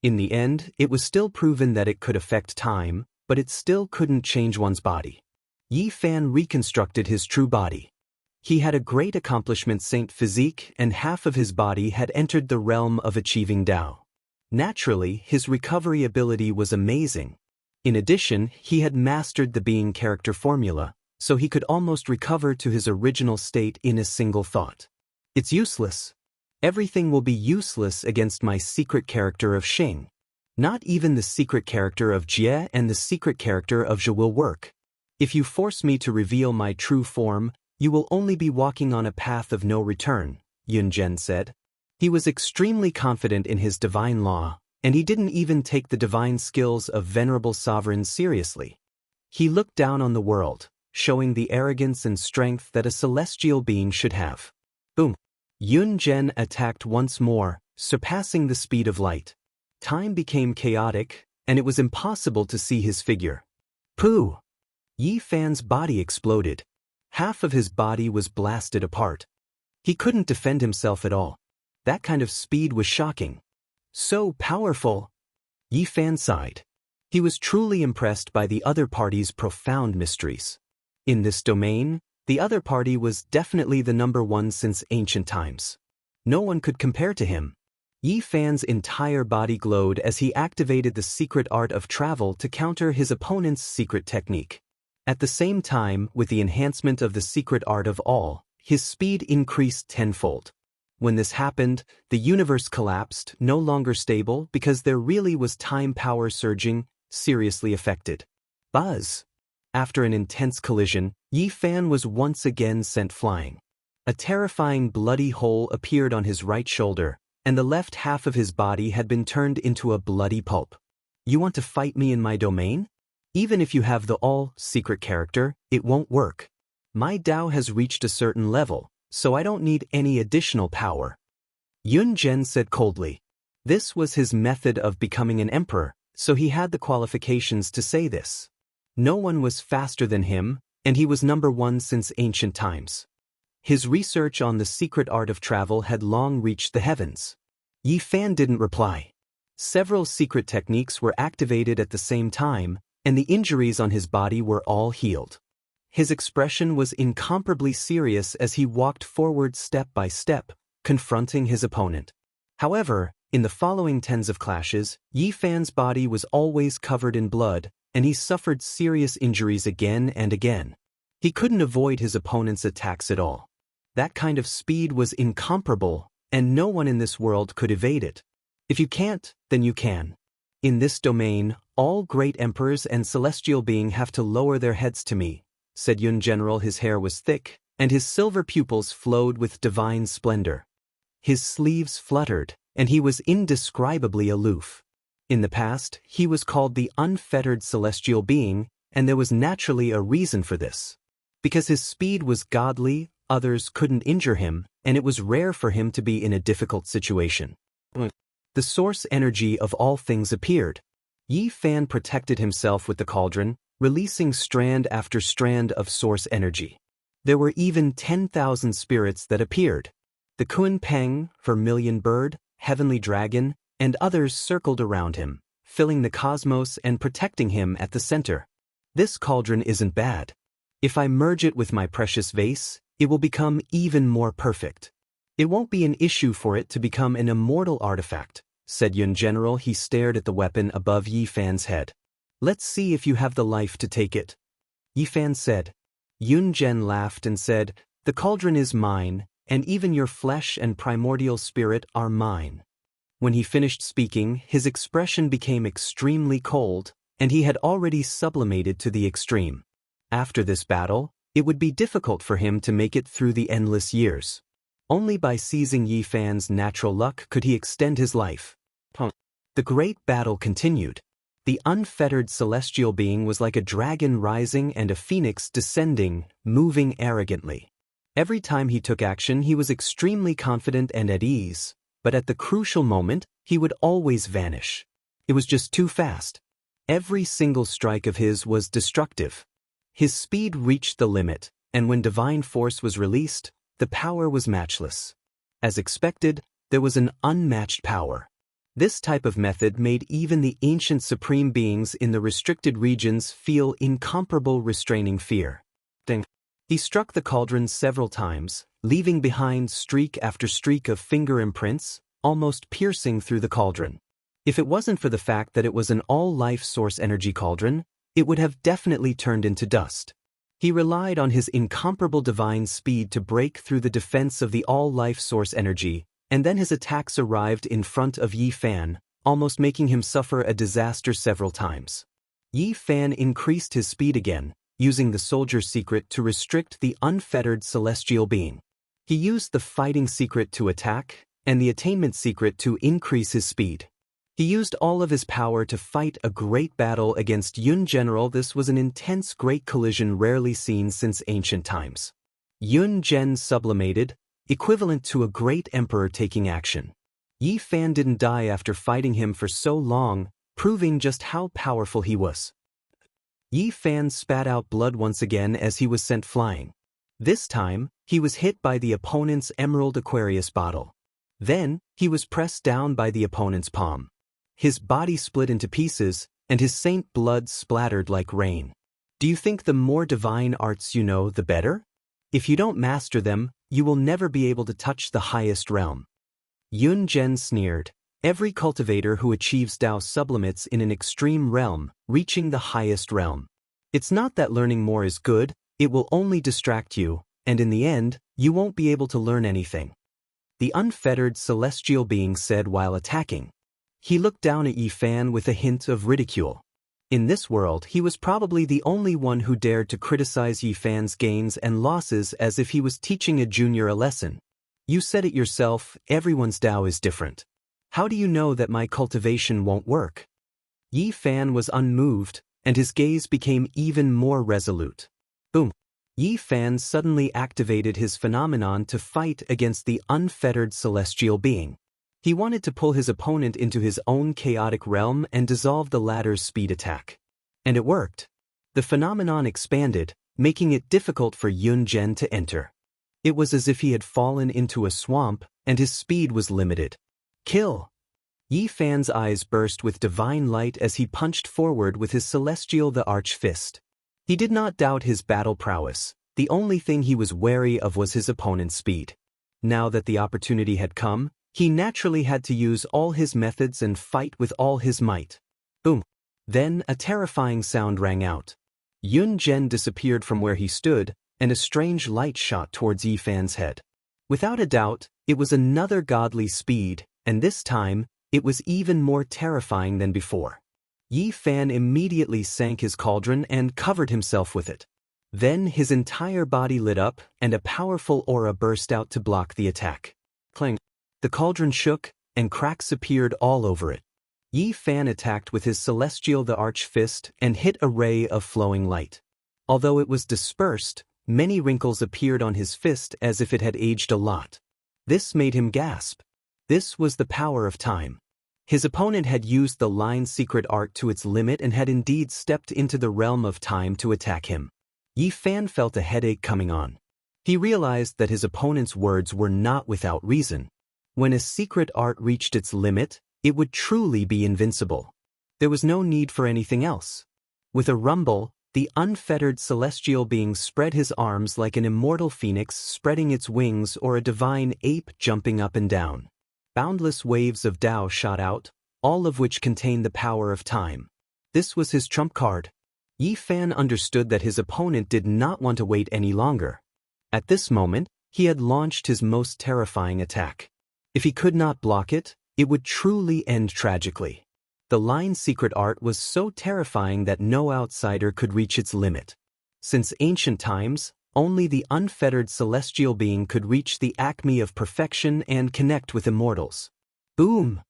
In the end, it was still proven that it could affect time, but it still couldn't change one's body. Yi Fan reconstructed his true body. He had a great accomplishment saint physique, and half of his body had entered the realm of achieving Tao. Naturally, his recovery ability was amazing. In addition, he had mastered the being character formula, so he could almost recover to his original state in a single thought. It's useless. Everything will be useless against my secret character of Xing. Not even the secret character of Jie and the secret character of Zhe will work. If you force me to reveal my true form, you will only be walking on a path of no return, Yunzhen said. He was extremely confident in his divine law, and he didn't even take the divine skills of venerable sovereigns seriously. He looked down on the world, showing the arrogance and strength that a celestial being should have. Boom! Yunzhen attacked once more, surpassing the speed of light. Time became chaotic, and it was impossible to see his figure. Pooh! Yi Fan's body exploded. Half of his body was blasted apart. He couldn't defend himself at all. That kind of speed was shocking. So powerful! Yi Fan sighed. He was truly impressed by the other party's profound mysteries. In this domain, the other party was definitely the number one since ancient times. No one could compare to him. Yi Fan's entire body glowed as he activated the secret art of travel to counter his opponent's secret technique. At the same time, with the enhancement of the secret art of all, his speed increased tenfold. When this happened, the universe collapsed, no longer stable because there really was time power surging, seriously affected. Buzz! After an intense collision, Yi Fan was once again sent flying. A terrifying bloody hole appeared on his right shoulder, and the left half of his body had been turned into a bloody pulp. You want to fight me in my domain? Even if you have the all-secret character, it won't work. My Dao has reached a certain level, so I don't need any additional power. Yunzhen said coldly. This was his method of becoming an emperor, so he had the qualifications to say this. No one was faster than him, and he was number one since ancient times. His research on the secret art of travel had long reached the heavens. Yi Fan didn't reply. Several secret techniques were activated at the same time, and the injuries on his body were all healed. His expression was incomparably serious as he walked forward step by step, confronting his opponent. However, in the following tens of clashes, Yi Fan's body was always covered in blood, and he suffered serious injuries again and again. He couldn't avoid his opponent's attacks at all. That kind of speed was incomparable, and no one in this world could evade it. If you can't, then you can. In this domain, all great emperors and celestial beings have to lower their heads to me, said Yunzhen. His hair was thick, and his silver pupils flowed with divine splendor. His sleeves fluttered, and he was indescribably aloof. In the past, he was called the unfettered celestial being, and there was naturally a reason for this. Because his speed was godly, others couldn't injure him, and it was rare for him to be in a difficult situation. The source energy of all things appeared. Yi Fan protected himself with the cauldron, releasing strand after strand of source energy. There were even 10,000 spirits that appeared. The Kun Peng, Vermilion Bird, Heavenly Dragon, and others circled around him, filling the cosmos and protecting him at the center. This cauldron isn't bad. If I merge it with my precious vase, it will become even more perfect. It won't be an issue for it to become an immortal artifact, said Yunzhen. He stared at the weapon above Yi Fan's head. Let's see if you have the life to take it. Yi Fan said. Yunzhen laughed and said, the cauldron is mine, and even your flesh and primordial spirit are mine. When he finished speaking, his expression became extremely cold, and he had already sublimated to the extreme. After this battle, it would be difficult for him to make it through the endless years. Only by seizing Yi Fan's natural luck could he extend his life. The great battle continued. The unfettered celestial being was like a dragon rising and a phoenix descending, moving arrogantly. Every time he took action, he was extremely confident and at ease. But at the crucial moment, he would always vanish. It was just too fast. Every single strike of his was destructive. His speed reached the limit, and when divine force was released, the power was matchless. As expected, there was an unmatched power. This type of method made even the ancient supreme beings in the restricted regions feel incomparable restraining fear. He struck the cauldron several times, leaving behind streak after streak of finger imprints, almost piercing through the cauldron. If it wasn't for the fact that it was an all-life source energy cauldron, it would have definitely turned into dust. He relied on his incomparable divine speed to break through the defense of the all-life source energy, and then his attacks arrived in front of Yi Fan, almost making him suffer a disaster several times. Yi Fan increased his speed again, using the soldier's secret to restrict the unfettered celestial being. He used the fighting secret to attack, and the attainment secret to increase his speed. He used all of his power to fight a great battle against Yun General. This was an intense great collision rarely seen since ancient times. Yun Gen sublimated, equivalent to a great emperor taking action. Yi Fan didn't die after fighting him for so long, proving just how powerful he was. Yi Fan spat out blood once again as he was sent flying. This time, he was hit by the opponent's Emerald Aquarius bottle. Then, he was pressed down by the opponent's palm. His body split into pieces, and his saint blood splattered like rain. Do you think the more divine arts you know, the better? If you don't master them, you will never be able to touch the highest realm. Yun Zhen sneered. Every cultivator who achieves Tao sublimates in an extreme realm, reaching the highest realm. It's not that learning more is good, it will only distract you, and in the end, you won't be able to learn anything. The unfettered celestial being said while attacking. He looked down at Yi Fan with a hint of ridicule. In this world, he was probably the only one who dared to criticize Yi Fan's gains and losses as if he was teaching a junior a lesson. You said it yourself, everyone's Tao is different. How do you know that my cultivation won't work? Yi Fan was unmoved, and his gaze became even more resolute. Boom! Yi Fan suddenly activated his phenomenon to fight against the unfettered celestial being. He wanted to pull his opponent into his own chaotic realm and dissolve the latter's speed attack. And it worked. The phenomenon expanded, making it difficult for Yun Zhen to enter. It was as if he had fallen into a swamp, and his speed was limited. Kill! Yi Fan's eyes burst with divine light as he punched forward with his celestial the arch fist. He did not doubt his battle prowess, the only thing he was wary of was his opponent's speed. Now that the opportunity had come, he naturally had to use all his methods and fight with all his might. Boom! Then a terrifying sound rang out. Yun Zhen disappeared from where he stood, and a strange light shot towards Yi Fan's head. Without a doubt, it was another godly speed, and this time, it was even more terrifying than before. Yi Fan immediately sank his cauldron and covered himself with it. Then his entire body lit up, and a powerful aura burst out to block the attack. Clang! The cauldron shook, and cracks appeared all over it. Yi Fan attacked with his celestial the arch fist and hit a ray of flowing light. Although it was dispersed, many wrinkles appeared on his fist as if it had aged a lot. This made him gasp. This was the power of time. His opponent had used the line's secret art to its limit and had indeed stepped into the realm of time to attack him. Yi Fan felt a headache coming on. He realized that his opponent's words were not without reason. When a secret art reached its limit, it would truly be invincible. There was no need for anything else. With a rumble, the unfettered celestial being spread his arms like an immortal phoenix spreading its wings or a divine ape jumping up and down. Boundless waves of Tao shot out, all of which contained the power of time. This was his trump card. Yi Fan understood that his opponent did not want to wait any longer. At this moment, he had launched his most terrifying attack. If he could not block it, it would truly end tragically. The line's secret art was so terrifying that no outsider could reach its limit. Since ancient times, only the unfettered celestial being could reach the acme of perfection and connect with immortals. Boom!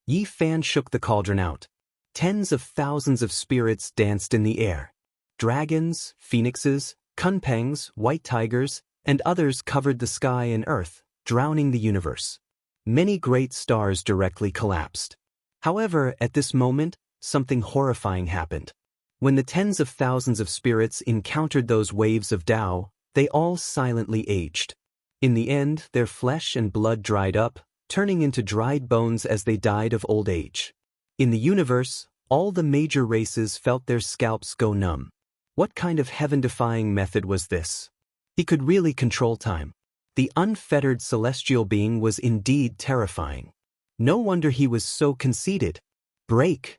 Yi Fan shook the cauldron out. Tens of thousands of spirits danced in the air. Dragons, phoenixes, kunpengs, white tigers, and others covered the sky and earth, drowning the universe. Many great stars directly collapsed. However, at this moment, something horrifying happened. When the tens of thousands of spirits encountered those waves of Tao, they all silently aged. In the end, their flesh and blood dried up, turning into dried bones as they died of old age. In the universe, all the major races felt their scalps go numb. What kind of heaven-defying method was this? He could really control time. The unfettered celestial being was indeed terrifying. No wonder he was so conceited. Break!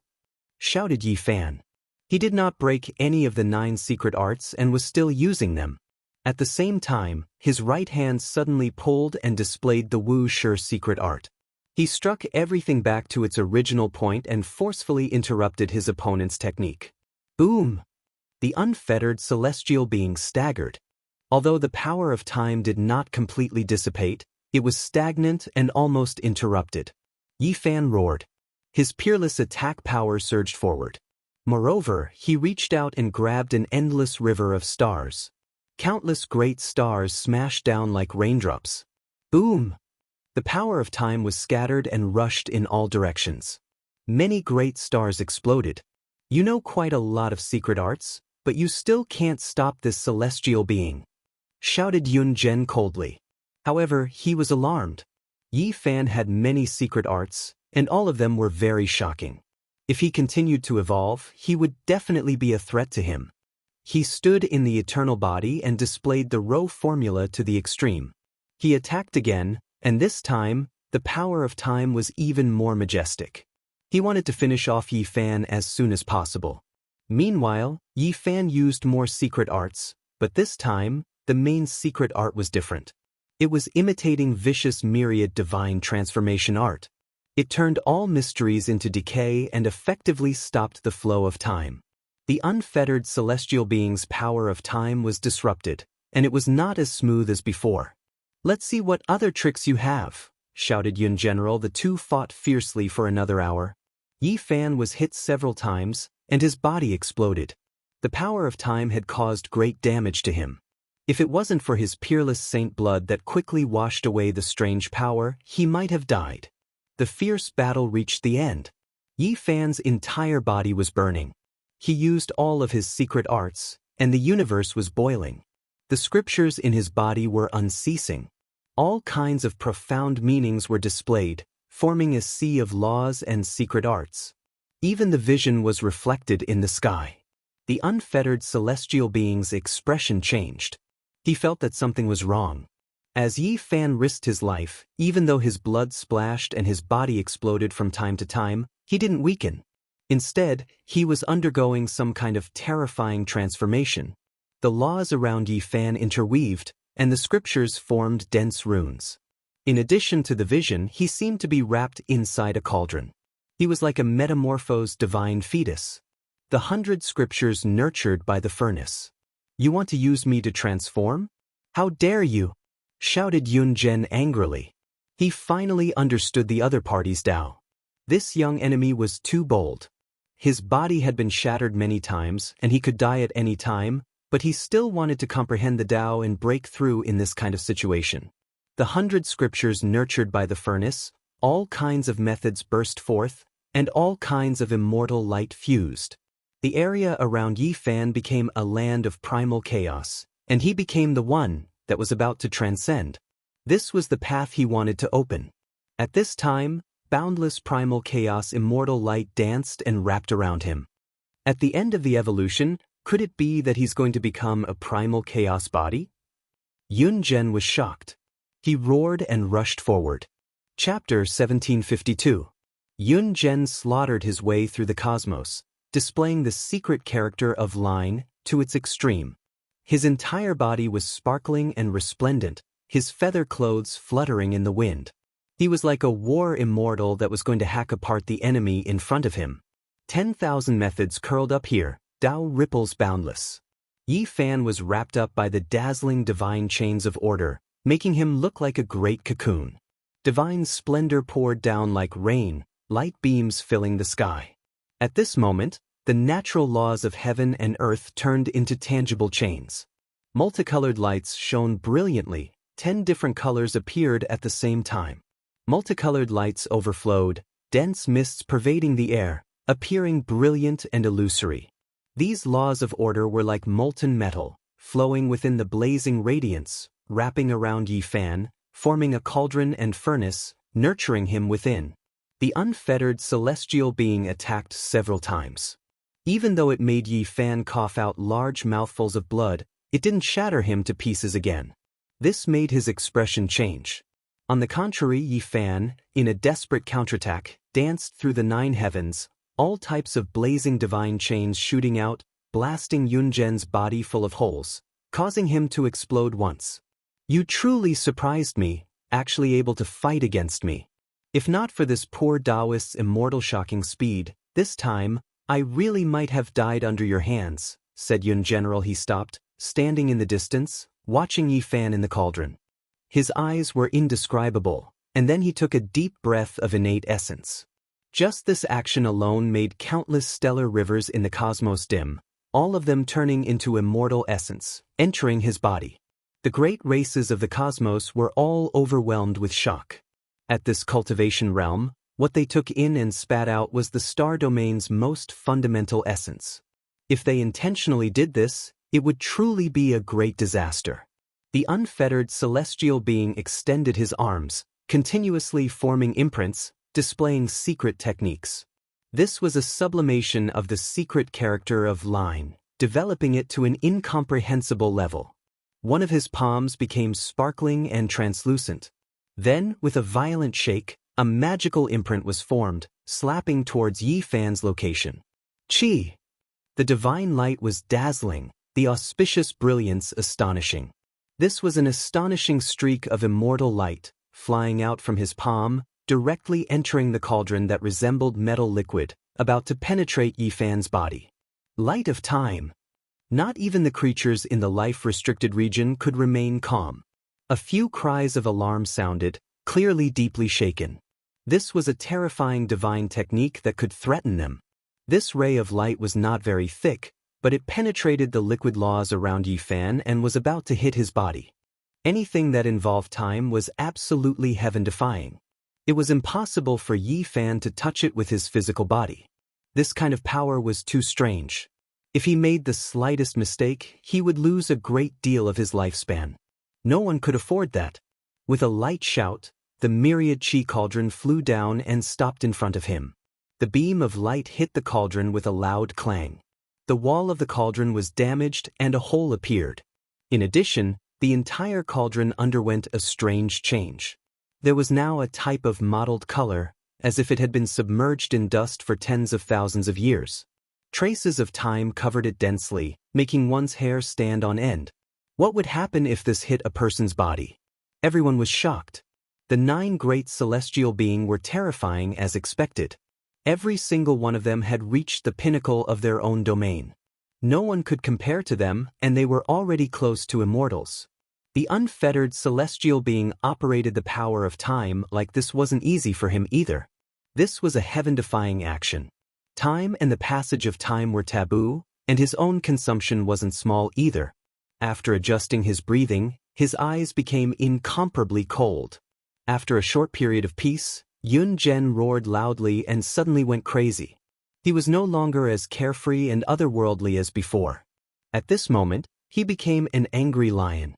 Shouted Yi Fan. He did not break any of the 9 secret arts and was still using them. At the same time, his right hand suddenly pulled and displayed the Wuxia secret art. He struck everything back to its original point and forcefully interrupted his opponent's technique. Boom! The unfettered celestial being staggered. Although the power of time did not completely dissipate, it was stagnant and almost interrupted. Yi Fan roared. His peerless attack power surged forward. Moreover, he reached out and grabbed an endless river of stars. Countless great stars smashed down like raindrops. Boom! The power of time was scattered and rushed in all directions. Many great stars exploded. You know quite a lot of secret arts, but you still can't stop this celestial being, shouted Yun Zhen coldly. However, he was alarmed. Yi Fan had many secret arts, and all of them were very shocking. If he continued to evolve, he would definitely be a threat to him. He stood in the eternal body and displayed the Rho formula to the extreme. He attacked again, and this time, the power of time was even more majestic. He wanted to finish off Yi Fan as soon as possible. Meanwhile, Yi Fan used more secret arts, but this time, the main secret art was different. It was imitating vicious myriad divine transformation art. It turned all mysteries into decay and effectively stopped the flow of time. The unfettered celestial being's power of time was disrupted, and it was not as smooth as before. Let's see what other tricks you have, shouted Yun General. The two fought fiercely for another hour. Yi Fan was hit several times, and his body exploded. The power of time had caused great damage to him. If it wasn't for his peerless saint blood that quickly washed away the strange power, he might have died. The fierce battle reached the end. Yi Fan's entire body was burning. He used all of his secret arts, and the universe was boiling. The scriptures in his body were unceasing. All kinds of profound meanings were displayed, forming a sea of laws and secret arts. Even the vision was reflected in the sky. The unfettered celestial being's expression changed. He felt that something was wrong. As Yi Fan risked his life, even though his blood splashed and his body exploded from time to time, he didn't weaken. Instead, he was undergoing some kind of terrifying transformation. The laws around Yi Fan interweaved, and the scriptures formed dense runes. In addition to the vision, he seemed to be wrapped inside a cauldron. He was like a metamorphosed divine fetus. The 100 scriptures nurtured by the furnace. You want to use me to transform? How dare you? Shouted Yun Zhen angrily. He finally understood the other party's Tao. This young enemy was too bold. His body had been shattered many times, and he could die at any time, but he still wanted to comprehend the Tao and break through in this kind of situation. The 100 scriptures nurtured by the furnace, all kinds of methods burst forth, and all kinds of immortal light fused. The area around Yi Fan became a land of primal chaos, and he became the one that was about to transcend. This was the path he wanted to open. At this time, boundless primal chaos immortal light danced and wrapped around him. At the end of the evolution, could it be that he's going to become a primal chaos body? Yun Zhen was shocked. He roared and rushed forward. Chapter 1752. Yun Zhen slaughtered his way through the cosmos, displaying the secret character of line to its extreme. His entire body was sparkling and resplendent, his feather clothes fluttering in the wind. He was like a war immortal that was going to hack apart the enemy in front of him. 10,000 methods curled up here, Tao ripples boundless. Yi Fan was wrapped up by the dazzling divine chains of order, making him look like a great cocoon. Divine splendor poured down like rain, light beams filling the sky. At this moment, the natural laws of heaven and earth turned into tangible chains. Multicolored lights shone brilliantly, 10 different colors appeared at the same time. Multicolored lights overflowed, dense mists pervading the air, appearing brilliant and illusory. These laws of order were like molten metal, flowing within the blazing radiance, wrapping around Yi Fan, forming a cauldron and furnace, nurturing him within. The unfettered celestial being attacked several times. Even though it made Yi Fan cough out large mouthfuls of blood, it didn't shatter him to pieces again. This made his expression change. On the contrary, Yi Fan, in a desperate counterattack, danced through the 9 heavens, all types of blazing divine chains shooting out, blasting Yun Zhen's body full of holes, causing him to explode once. You truly surprised me, actually able to fight against me. If not for this poor Taoist's immortal shocking speed, this time, I really might have died under your hands, said Yun General. He stopped, standing in the distance, watching Yi Fan in the cauldron. His eyes were indescribable, and then he took a deep breath of innate essence. Just this action alone made countless stellar rivers in the cosmos dim, all of them turning into immortal essence, entering his body. The great races of the cosmos were all overwhelmed with shock. At this cultivation realm, what they took in and spat out was the star domain's most fundamental essence. If they intentionally did this, it would truly be a great disaster. The unfettered celestial being extended his arms, continuously forming imprints, displaying secret techniques. This was a sublimation of the secret character of line, developing it to an incomprehensible level. One of his palms became sparkling and translucent. Then, with a violent shake, a magical imprint was formed, slapping towards Yi Fan's location. Qi! The divine light was dazzling, the auspicious brilliance astonishing. This was an astonishing streak of immortal light, flying out from his palm, directly entering the cauldron that resembled metal liquid, about to penetrate Yi Fan's body. Light of time! Not even the creatures in the life-restricted region could remain calm. A few cries of alarm sounded, clearly deeply shaken. This was a terrifying divine technique that could threaten them. This ray of light was not very thick, but it penetrated the liquid laws around Yi Fan and was about to hit his body. Anything that involved time was absolutely heaven-defying. It was impossible for Yi Fan to touch it with his physical body. This kind of power was too strange. If he made the slightest mistake, he would lose a great deal of his lifespan. No one could afford that. With a light shout, the myriad Qi cauldron flew down and stopped in front of him. The beam of light hit the cauldron with a loud clang. The wall of the cauldron was damaged and a hole appeared. In addition, the entire cauldron underwent a strange change. There was now a type of mottled color, as if it had been submerged in dust for tens of thousands of years. Traces of time covered it densely, making one's hair stand on end. What would happen if this hit a person's body? Everyone was shocked. The 9 great celestial beings were terrifying as expected. Every single one of them had reached the pinnacle of their own domain. No one could compare to them, and they were already close to immortals. The unfettered celestial being operated the power of time like this wasn't easy for him either. This was a heaven-defying action. Time and the passage of time were taboo, and his own consumption wasn't small either. After adjusting his breathing, his eyes became incomparably cold. After a short period of peace, Yun Zhen roared loudly and suddenly went crazy. He was no longer as carefree and otherworldly as before. At this moment, he became an angry lion.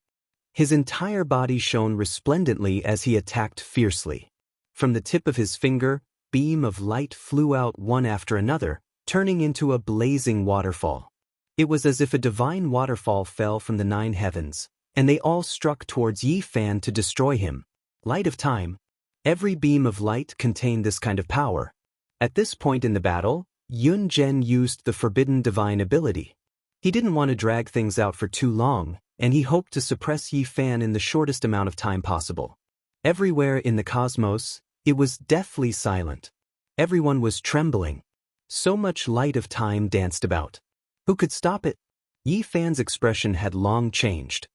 His entire body shone resplendently as he attacked fiercely. From the tip of his finger, beam of light flew out one after another, turning into a blazing waterfall. It was as if a divine waterfall fell from the 9 heavens, and they all struck towards Yi Fan to destroy him. Light of time. Every beam of light contained this kind of power. At this point in the battle, Yun Zhen used the forbidden divine ability. He didn't want to drag things out for too long, and he hoped to suppress Yi Fan in the shortest amount of time possible. Everywhere in the cosmos, it was deathly silent. Everyone was trembling. So much light of time danced about. Who could stop it? Yi Fan's expression had long changed.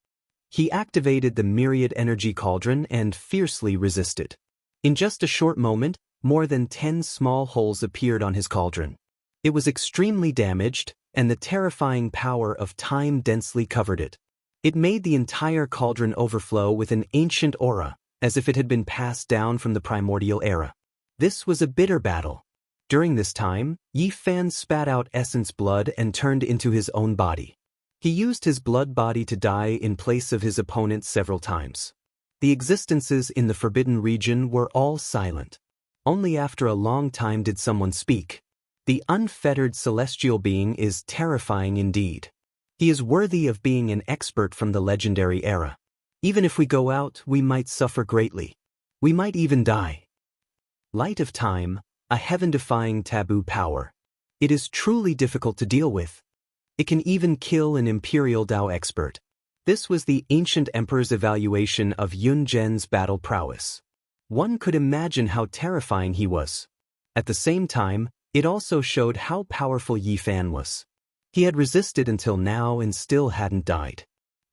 He activated the myriad energy cauldron and fiercely resisted. In just a short moment, more than 10 small holes appeared on his cauldron. It was extremely damaged, and the terrifying power of time densely covered it. It made the entire cauldron overflow with an ancient aura, as if it had been passed down from the primordial era. This was a bitter battle. During this time, Yi Fan spat out essence blood and turned into his own body. He used his blood body to die in place of his opponent several times. The existences in the forbidden region were all silent. Only after a long time did someone speak. The unfettered celestial being is terrifying indeed. He is worthy of being an expert from the legendary era. Even if we go out, we might suffer greatly. We might even die. Light of time, a heaven-defying taboo power. It is truly difficult to deal with. It can even kill an imperial Dao expert. This was the ancient emperor's evaluation of Yun Zhen's battle prowess. One could imagine how terrifying he was. At the same time, it also showed how powerful Yi Fan was. He had resisted until now and still hadn't died.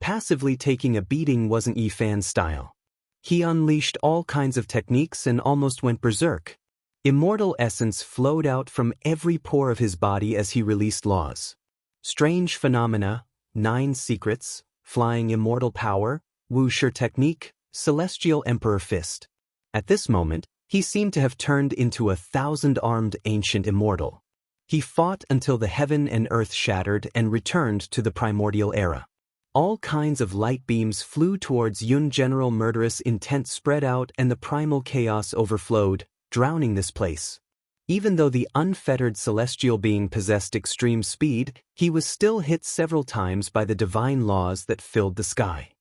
Passively taking a beating wasn't Yi Fan's style. He unleashed all kinds of techniques and almost went berserk. Immortal essence flowed out from every pore of his body as he released laws. Strange phenomena, 9 secrets, flying immortal power, Wuxia technique, celestial emperor fist. At this moment, he seemed to have turned into a 1,000-armed ancient immortal. He fought until the heaven and earth shattered and returned to the primordial era. All kinds of light beams flew towards Yun. General murderous intent spread out and the primal chaos overflowed, drowning this place. Even though the unfettered celestial being possessed extreme speed, he was still hit several times by the divine laws that filled the sky.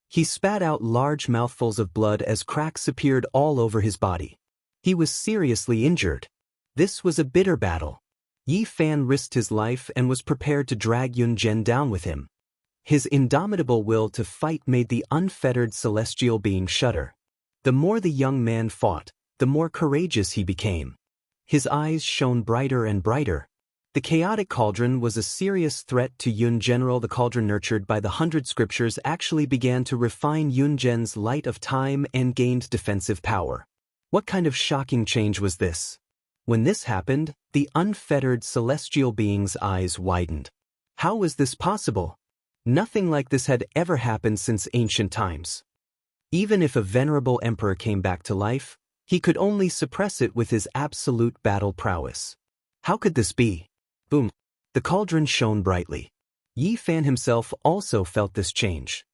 He spat out large mouthfuls of blood as cracks appeared all over his body. He was seriously injured. This was a bitter battle. Yi Fan risked his life and was prepared to drag Yun Zhen down with him. His indomitable will to fight made the unfettered celestial being shudder. The more the young man fought, the more courageous he became. His eyes shone brighter and brighter. The chaotic cauldron was a serious threat to Yun. General. The cauldron nurtured by the 100 scriptures actually began to refine Yun Zhen's light of time and gained defensive power. What kind of shocking change was this? When this happened, the unfettered celestial being's eyes widened. How was this possible? Nothing like this had ever happened since ancient times. Even if a venerable emperor came back to life, he could only suppress it with his absolute battle prowess. How could this be? Boom! The cauldron shone brightly. Yi Fan himself also felt this change.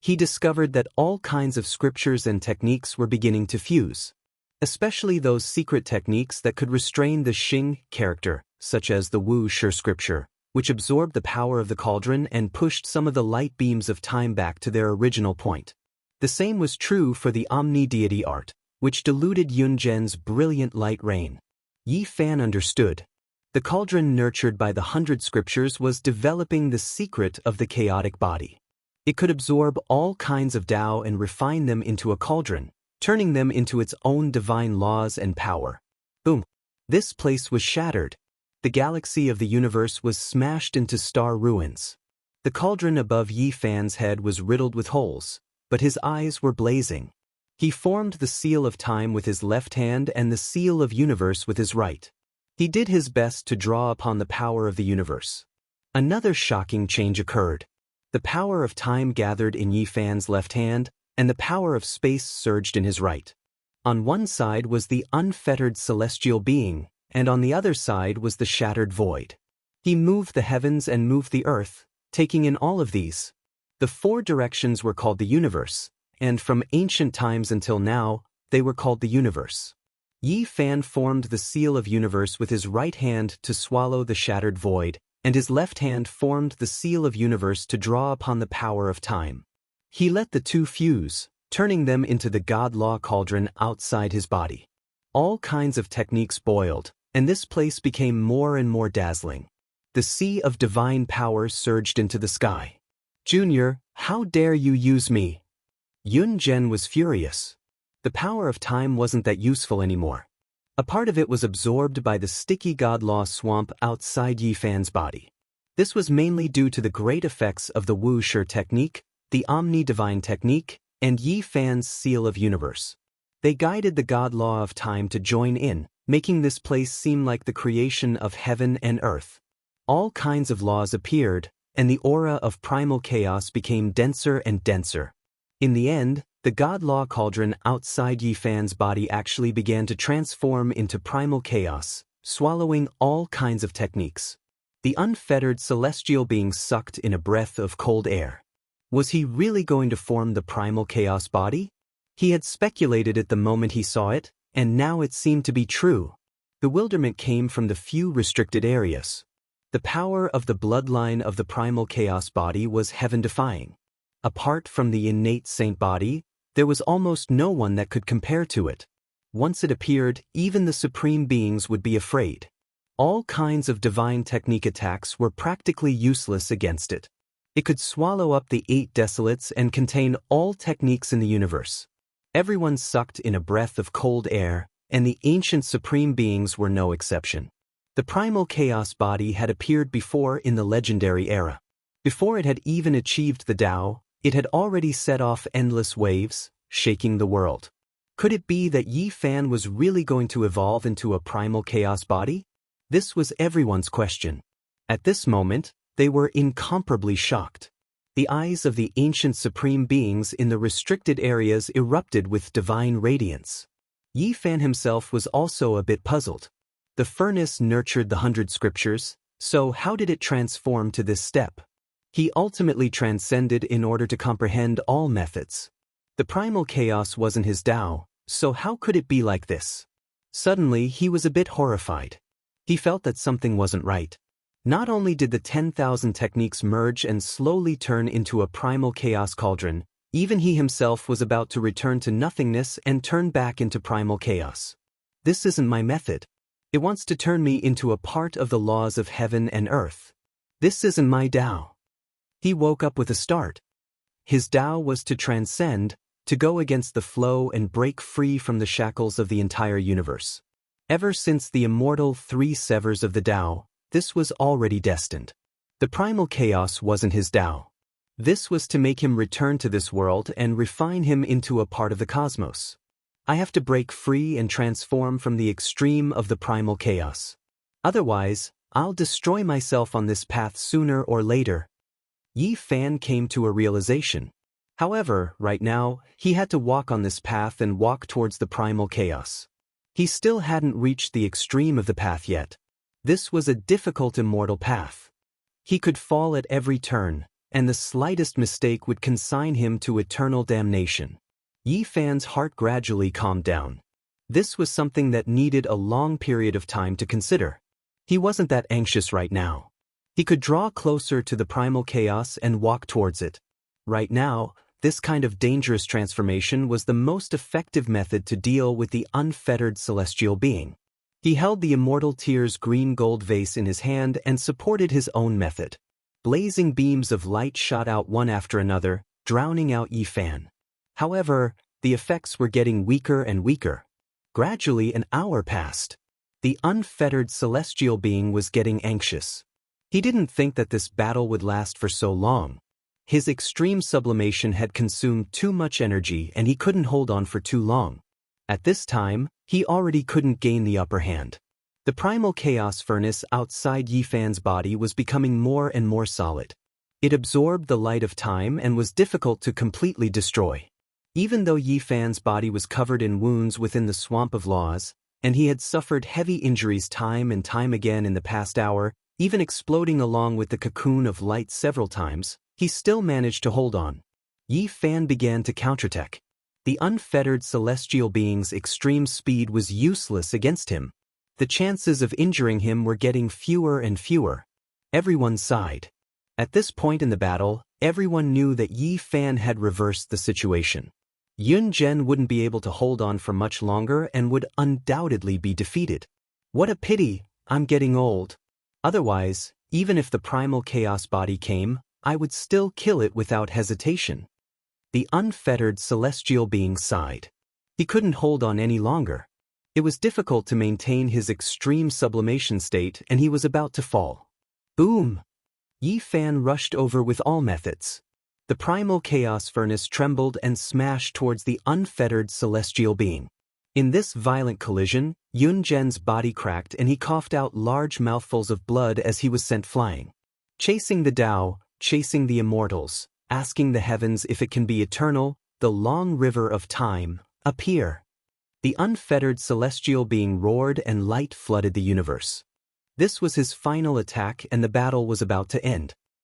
He discovered that all kinds of scriptures and techniques were beginning to fuse. Especially those secret techniques that could restrain the Xing character, such as the Wuxia scripture, which absorbed the power of the cauldron and pushed some of the light beams of time back to their original point. The same was true for the omni-deity art, which diluted Yun Zhen's brilliant light rain. Yi Fan understood. The cauldron nurtured by the 100 scriptures was developing the secret of the chaotic body. It could absorb all kinds of Tao and refine them into a cauldron, turning them into its own divine laws and power. Boom! This place was shattered. The galaxy of the universe was smashed into star ruins. The cauldron above Yi Fan's head was riddled with holes, but his eyes were blazing. He formed the seal of time with his left hand and the seal of universe with his right. He did his best to draw upon the power of the universe. Another shocking change occurred. The power of time gathered in Yi Fan's left hand, and the power of space surged in his right. On one side was the unfettered celestial being, and on the other side was the shattered void. He moved the heavens and moved the earth, taking in all of these. The 4 directions were called the universe, and from ancient times until now, they were called the universe. Yi Fan formed the seal of universe with his right hand to swallow the shattered void, and his left hand formed the seal of universe to draw upon the power of time. He let the two fuse, turning them into the God-Law cauldron outside his body. All kinds of techniques boiled, and this place became more and more dazzling. The sea of divine power surged into the sky. "Junior, how dare you use me?" Yun Zhen was furious. The power of time wasn't that useful anymore. A part of it was absorbed by the sticky God-Law swamp outside Yi Fan's body. This was mainly due to the great effects of the Wuxia technique, the omni-divine technique, and Yi Fan's seal of universe. They guided the God-Law of time to join in, making this place seem like the creation of heaven and earth. All kinds of laws appeared, and the aura of primal chaos became denser and denser. In the end, the God-Law cauldron outside Yi Fan's body actually began to transform into primal chaos, swallowing all kinds of techniques. The unfettered celestial being sucked in a breath of cold air. Was he really going to form the primal chaos body? He had speculated it the moment he saw it, and now it seemed to be true. Bewilderment came from the few restricted areas. The power of the bloodline of the primal chaos body was heaven-defying. Apart from the innate saint body, there was almost no one that could compare to it. Once it appeared, even the supreme beings would be afraid. All kinds of divine technique attacks were practically useless against it. It could swallow up the 8 desolates and contain all techniques in the universe. Everyone sucked in a breath of cold air, and the ancient supreme beings were no exception. The primal chaos body had appeared before in the legendary era. Before it had even achieved the Tao, It had already set off endless waves, shaking the world. Could it be that Yi Fan was really going to evolve into a primal chaos body? This was everyone's question. At this moment, they were incomparably shocked. The eyes of the ancient supreme beings in the restricted areas erupted with divine radiance. Yi Fan himself was also a bit puzzled. The furnace nurtured the 100 scriptures, so how did it transform to this step? He ultimately transcended in order to comprehend all methods. The primal chaos wasn't his Tao, so how could it be like this? Suddenly, he was a bit horrified. He felt that something wasn't right. Not only did the 10,000 techniques merge and slowly turn into a primal chaos cauldron, even he himself was about to return to nothingness and turn back into primal chaos. This isn't my method. It wants to turn me into a part of the laws of heaven and earth. This isn't my Tao. He woke up with a start. His Tao was to transcend, to go against the flow and break free from the shackles of the entire universe. Ever since the immortal 3 severs of the Tao, this was already destined. The primal chaos wasn't his Tao. This was to make him return to this world and refine him into a part of the cosmos. I have to break free and transform from the extreme of the primal chaos. Otherwise, I'll destroy myself on this path sooner or later. Yi Fan came to a realization. However, right now, he had to walk on this path and walk towards the primal chaos. He still hadn't reached the extreme of the path yet. This was a difficult immortal path. He could fall at every turn, and the slightest mistake would consign him to eternal damnation. Yi Fan's heart gradually calmed down. This was something that needed a long period of time to consider. He wasn't that anxious right now. He could draw closer to the primal chaos and walk towards it. Right now, this kind of dangerous transformation was the most effective method to deal with the unfettered celestial being. He held the immortal tear's green gold vase in his hand and supported his own method. Blazing beams of light shot out one after another, drowning out Yi Fan. However, the effects were getting weaker and weaker. Gradually, an hour passed. The unfettered celestial being was getting anxious. He didn't think that this battle would last for so long. His extreme sublimation had consumed too much energy and he couldn't hold on for too long. At this time, he already couldn't gain the upper hand. The primal chaos furnace outside Yi Fan's body was becoming more and more solid. It absorbed the light of time and was difficult to completely destroy. Even though Yi Fan's body was covered in wounds within the swamp of laws, and he had suffered heavy injuries time and time again in the past hour, even exploding along with the cocoon of light several times, he still managed to hold on. Yi Fan began to counterattack. The unfettered celestial being's extreme speed was useless against him. The chances of injuring him were getting fewer and fewer. Everyone sighed. At this point in the battle, everyone knew that Yi Fan had reversed the situation. Yun Zhen wouldn't be able to hold on for much longer and would undoubtedly be defeated. What a pity, I'm getting old. Otherwise, even if the primal chaos body came, I would still kill it without hesitation. The unfettered celestial being sighed. He couldn't hold on any longer. It was difficult to maintain his extreme sublimation state and he was about to fall. Boom! Yi Fan rushed over with all methods. The primal chaos furnace trembled and smashed towards the unfettered celestial being. In this violent collision, Yun Zhen's body cracked and he coughed out large mouthfuls of blood as he was sent flying. Chasing the Tao, chasing the immortals, asking the heavens if it can be eternal, the long river of time, appear. The unfettered celestial being roared and light flooded the universe. This was his final attack and the battle was about to end.